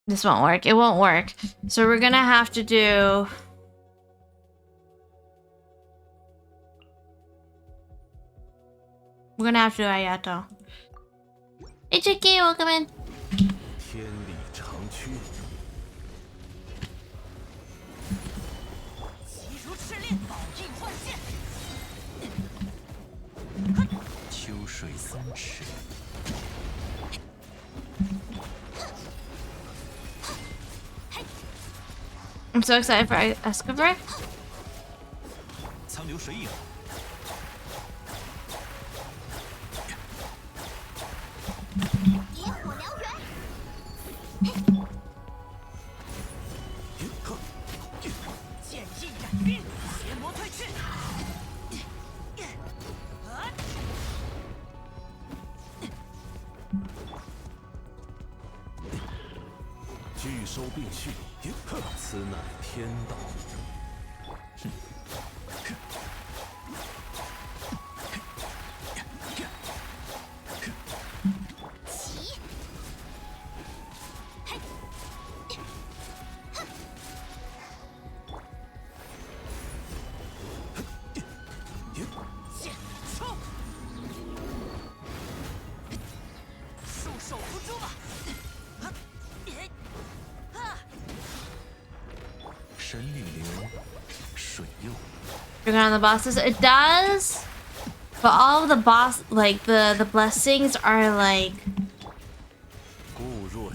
This won't work. It won't work. So we're gonna have to do... We're gonna have to do Ayato. Hey, Chicky, welcome in. 天理长驱。急如赤练，宝印换剑。秋水3尺。I'm so excited for Escobar. 苍流水影。野火燎原。剑印斩冰，邪魔退去。聚收并蓄，此乃天道。起！剑冲！束手无捉吧！神里流，水右。 Figuring out the bosses. It does. But all of the boss, like the blessings are like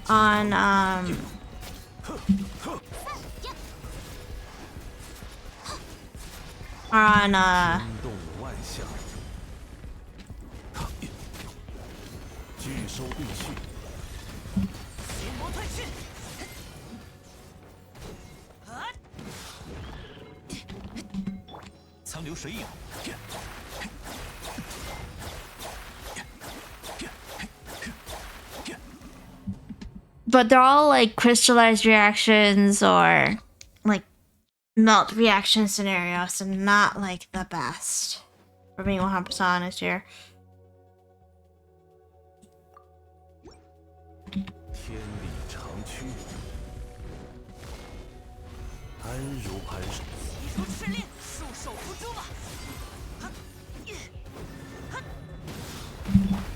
on聚收并蓄。邪魔退去。苍流水影。 but they're all like crystallized reactions or like melt reaction scenarios, so not like the best. For being 100% honest here. 天理长驱，安如磐石。急如赤练，束手无捉吧！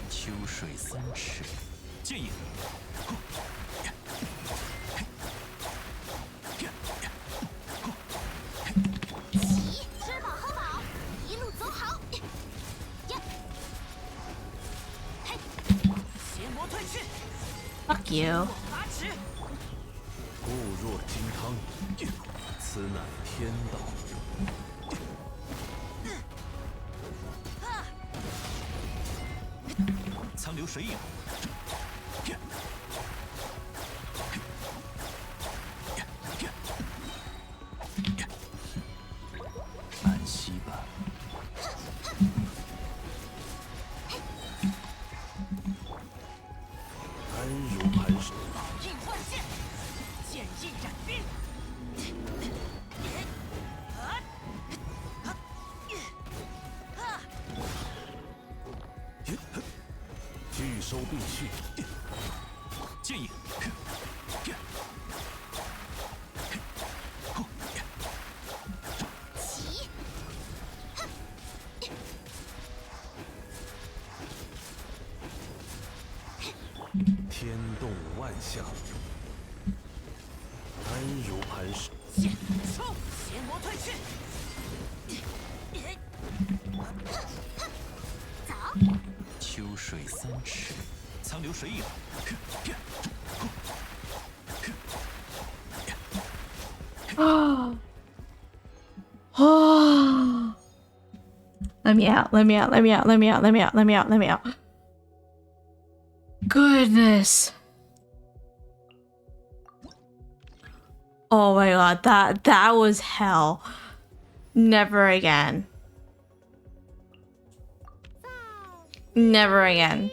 秋水3尺，剑影。起！吃饱喝饱，一路走好。呀！嘿！邪魔退去。 Fuck you. 拔齿。固若金汤，此乃天道。苍流水影。安息吧。安如磐石。宝印换剑，剑印斩冰。聚收并蓄。剑影。起！天动万象，安如磐石。冲！邪魔退去！走！秋水3尺，苍流水影。Oh. Oh. Let me out. Let me out. Let me out. Let me out. Let me out. Let me out. Let me out. Goodness. Oh my god, that was hell. Never again. Never again.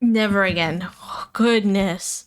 Never again. Oh, goodness.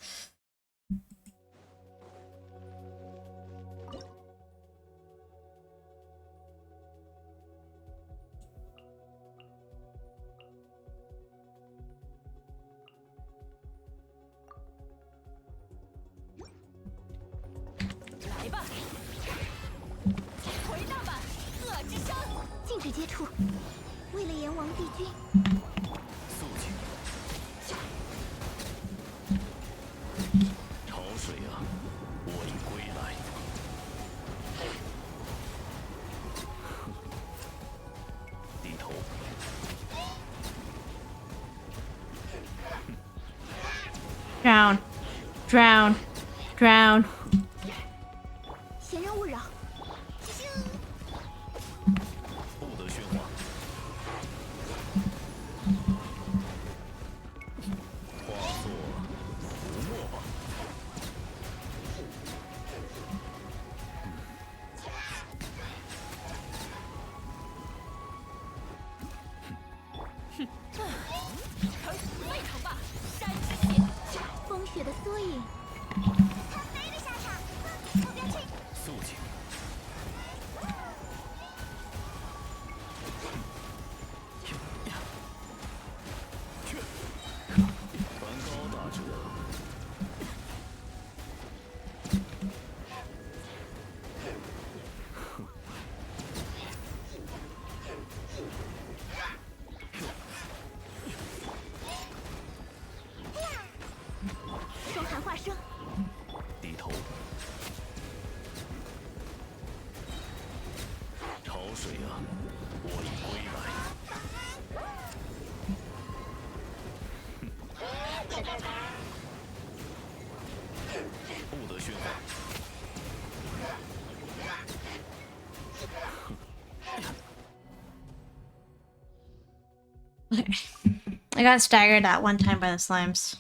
Drown. Drown. Drown. 闲人勿扰。不得喧哗。化作浮沫吧。沸腾吧，山之血！风雪的缩影。看飞的下场，目标去。肃静。梵高大者。双寒化生。低头。潮水啊，我已归来。不得喧哗。Okay. I got staggered that one time by the slimes.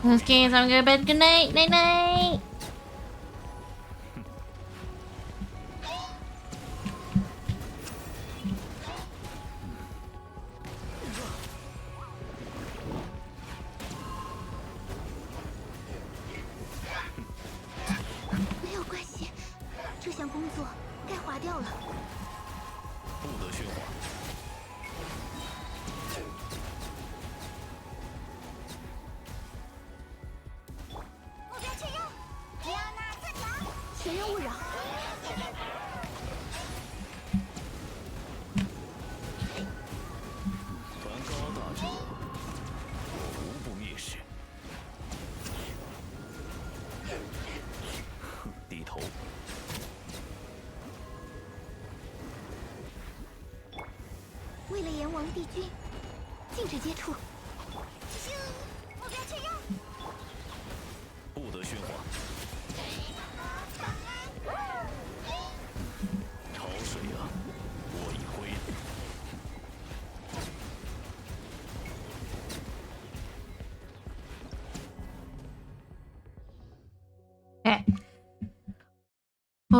Okay, so I'm going to bed. Good night. Night night.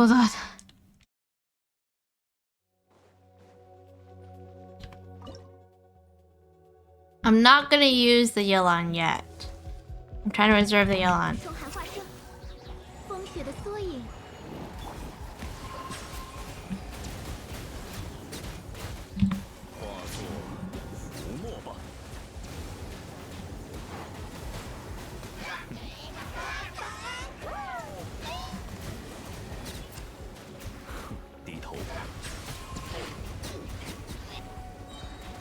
hold on. I'm not gonna use the Yelan yet. I'm trying to reserve the Yelan. 霜寒化生，风雪的缩影。化作浮沫吧。低头。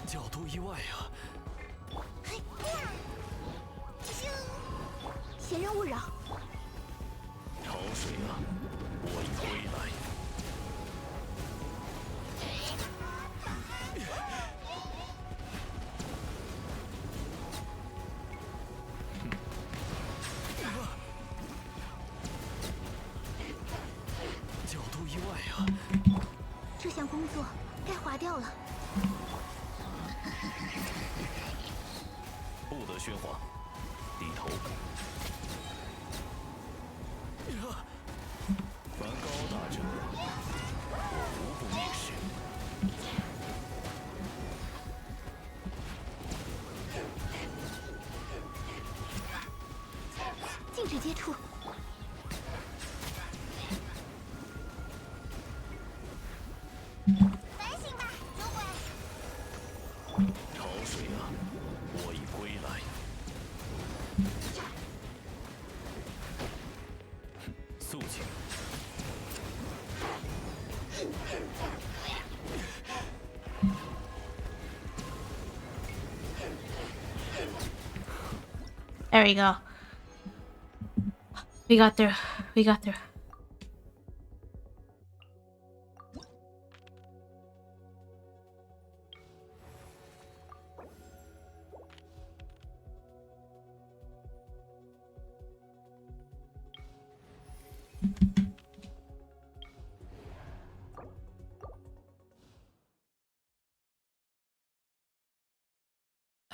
角度意外啊！ 闲人勿扰。潮水啊，我已归来。角度意外啊！这项工作该划掉了。不得喧哗，低头。 凡高大者，我无不蔑视。禁止接触。反省吧，酒鬼！潮水啊，我已归来。肃静。 There we go. We got through. We got through.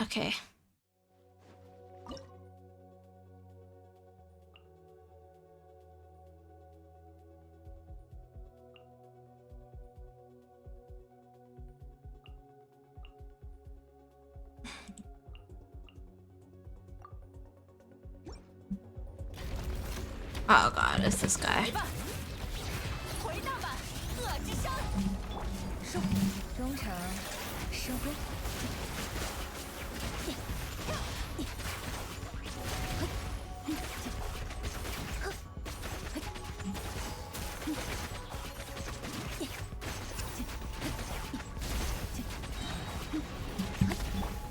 Okay. Oh god, it's this guy. 回荡吧，恶之声。收，中场，收归。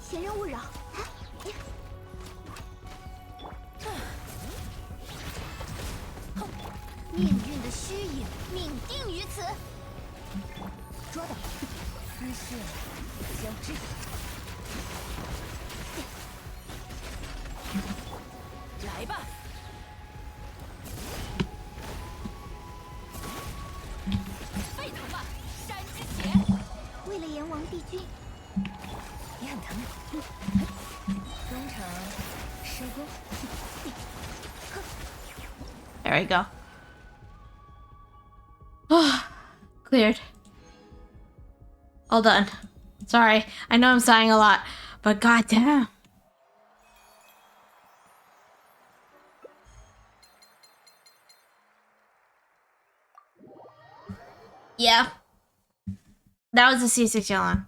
闲人勿扰。命运的虚影，命定于此。捉到，丝线交织。来吧。 沸腾吧，山之血！为了阎王帝君，也很疼。中场收工。There we go. Cleared. All done. Sorry, I know I'm sighing a lot, but goddamn. Yeah. That was a C6 Yelan.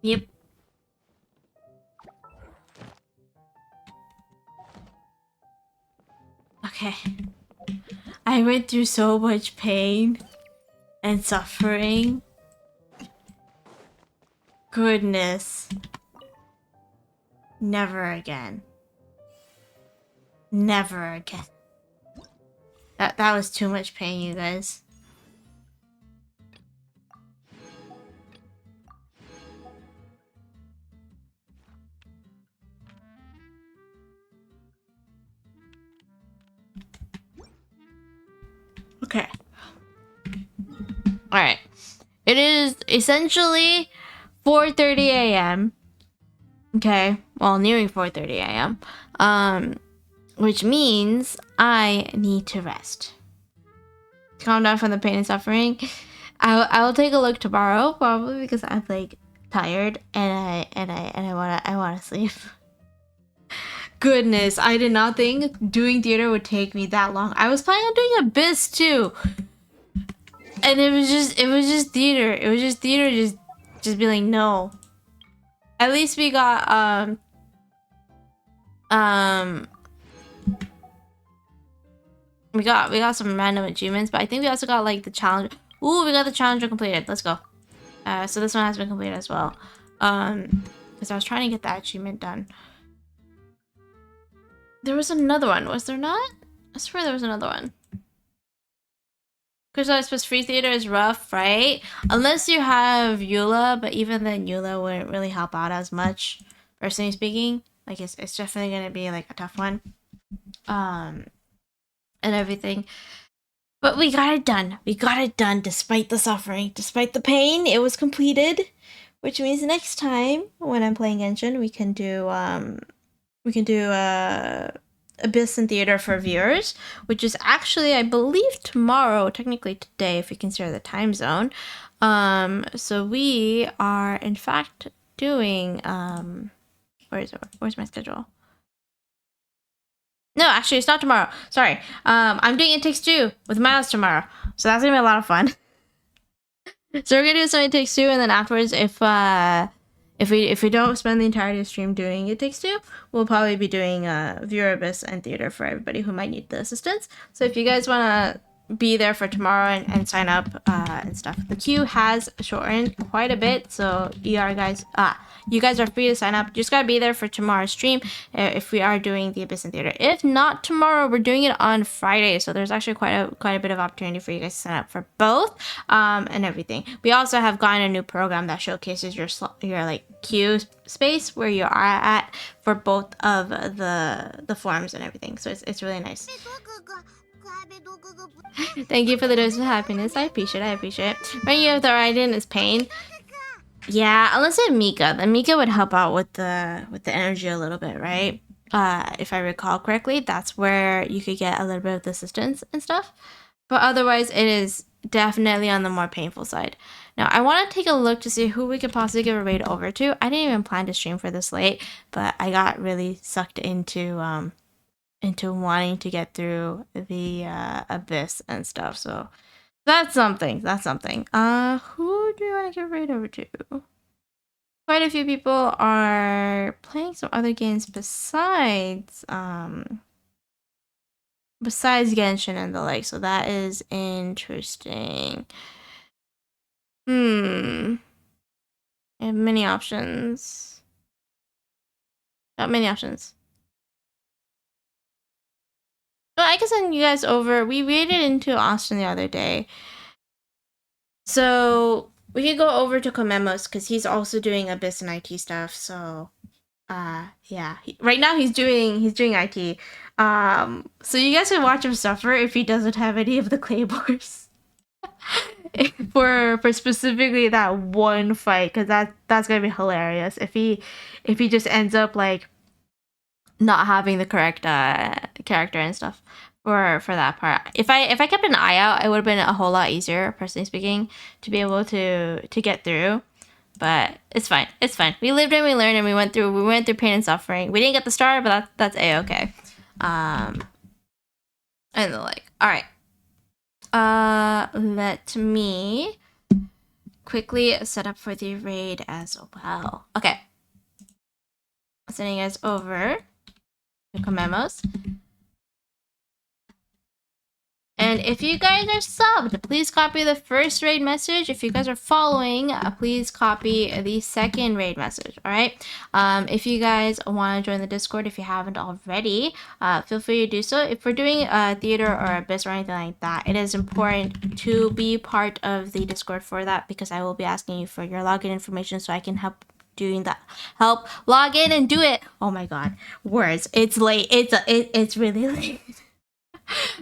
Yep. Okay. I went through so much pain and suffering. Goodness. Never again. Never again. That was too much pain, you guys. Okay. Alright. It is essentially 4:30 a.m. Okay, well, nearing 4:30 a.m. Which means I need to rest. Calm down from the pain and suffering. I will take a look tomorrow, probably, because I'm like tired and I wanna sleep. Goodness, I did not think doing theater would take me that long. I was planning on doing Abyss too. And it was just theater. It was just theater just be like, no. At least we got we got some random achievements, but I think we also got like the challenge. Ooh, we got the challenger completed. Let's go. So this one has been completed as well. Because I was trying to get that achievement done. There was another one, was there not? I swear there was another one. Because I suppose free theater is rough, right? Unless you have Eula, but even then Eula wouldn't really help out as much, personally speaking. Like it's definitely gonna be like a tough one. And everything. But we got it done. We got it done despite the suffering, despite the pain. It was completed, which means next time when I'm playing Genshin, we can do Abyss in theater for viewers, which is actually, I believe, tomorrow, technically today if you consider the time zone. So we are in fact doing where's my schedule? No, actually, it's not tomorrow. Sorry. I'm doing It Takes Two with Miles tomorrow. So that's gonna be a lot of fun. So we're gonna do some It Takes Two, and then afterwards, if we don't spend the entirety of stream doing It Takes Two, we'll probably be doing Viewer Abyss and theater for everybody who might need the assistance. So if you guys wanna be there for tomorrow and sign up and stuff, the queue has shortened quite a bit. So you guys are free to sign up. You just gotta be there for tomorrow's stream if we are doing the Abyss in theater. If not tomorrow, we're doing it on Friday. So there's actually quite a bit of opportunity for you guys to sign up for both and everything. We also have gotten a new program that showcases your like queue space where you are at for both of the forms and everything. So it's really nice. Thank you for the dose of happiness. I appreciate it. When you have the Raiden is pain. Yeah, unless it's Mika. Then Mika would help out with the energy a little bit, right? If I recall correctly, that's where you could get a little bit of the assistance and stuff. But otherwise, it is definitely on the more painful side. Now, I want to take a look to see who we could possibly give a raid over to. I didn't even plan to stream for this late, but I got really sucked into wanting to get through the Abyss and stuff. So that's something. Who do you want to give a raid over to? Quite a few people are playing some other games besides Genshin and the like, so that is interesting. I have many options. Got many options. Well, I can send you guys over. We raided into Austin the other day. So we could go over to Komemos because he's also doing Abyss and IT stuff. So yeah. Right now he's doing IT. So you guys can watch him suffer if he doesn't have any of the claymores. for specifically that one fight, because that's gonna be hilarious if he just ends up like not having the correct character and stuff for that part. If I kept an eye out, it would have been a whole lot easier, personally speaking, to be able to get through. But it's fine. We lived and we learned, and we went through pain and suffering. We didn't get the star, but that's a-okay. And the like. All right. Let me quickly set up for the raid as well. Okay. Sending you guys over to Komemos. And if you guys are subbed, please copy the first raid message. If you guys are following, please copy the second raid message, all right? If you guys want to join the Discord, if you haven't already, feel free to do so. If we're doing theater or Abyss or anything like that, it is important to be part of the Discord for that, because I will be asking you for your login information so I can help doing that. Help log in and do it. Oh my god, words. It's late. It's really late.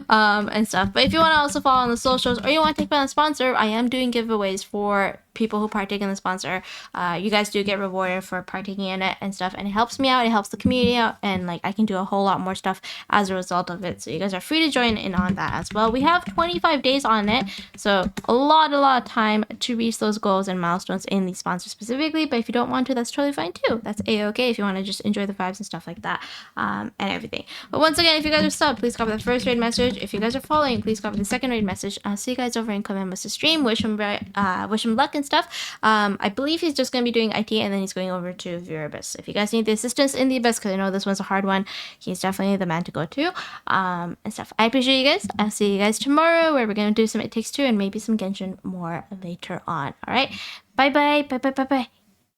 and stuff. But if you want to also follow on the socials or you want to take part in the sponsor, I am doing giveaways for people who partake in the sponsor. You guys do get rewarded for partaking in it and stuff, and it helps me out, it helps the community out, and like I can do a whole lot more stuff as a result of it. So you guys are free to join in on that as well. We have 25 days on it, so a lot of time to reach those goals and milestones in the sponsor specifically. But if you don't want to, that's totally fine too. That's a-okay if you want to just enjoy the vibes and stuff like that, and everything. But once again, if you guys are subbed, please copy the first raid message. If you guys are following, please copy the second raid message. I'll see you guys over in Columbus stream. Wish him luck and stuff. I believe he's just going to be doing IT and then he's going over to Viewer Abyss. If you guys need the assistance in the Abyss, because I know this one's a hard one, he's definitely the man to go to, and stuff. I appreciate you guys. I'll see you guys tomorrow where we're going to do some It Takes Two and maybe some Genshin more later on. All right. Bye bye. Bye bye. Bye bye.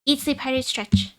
Eat, sleep, hydrate, stretch.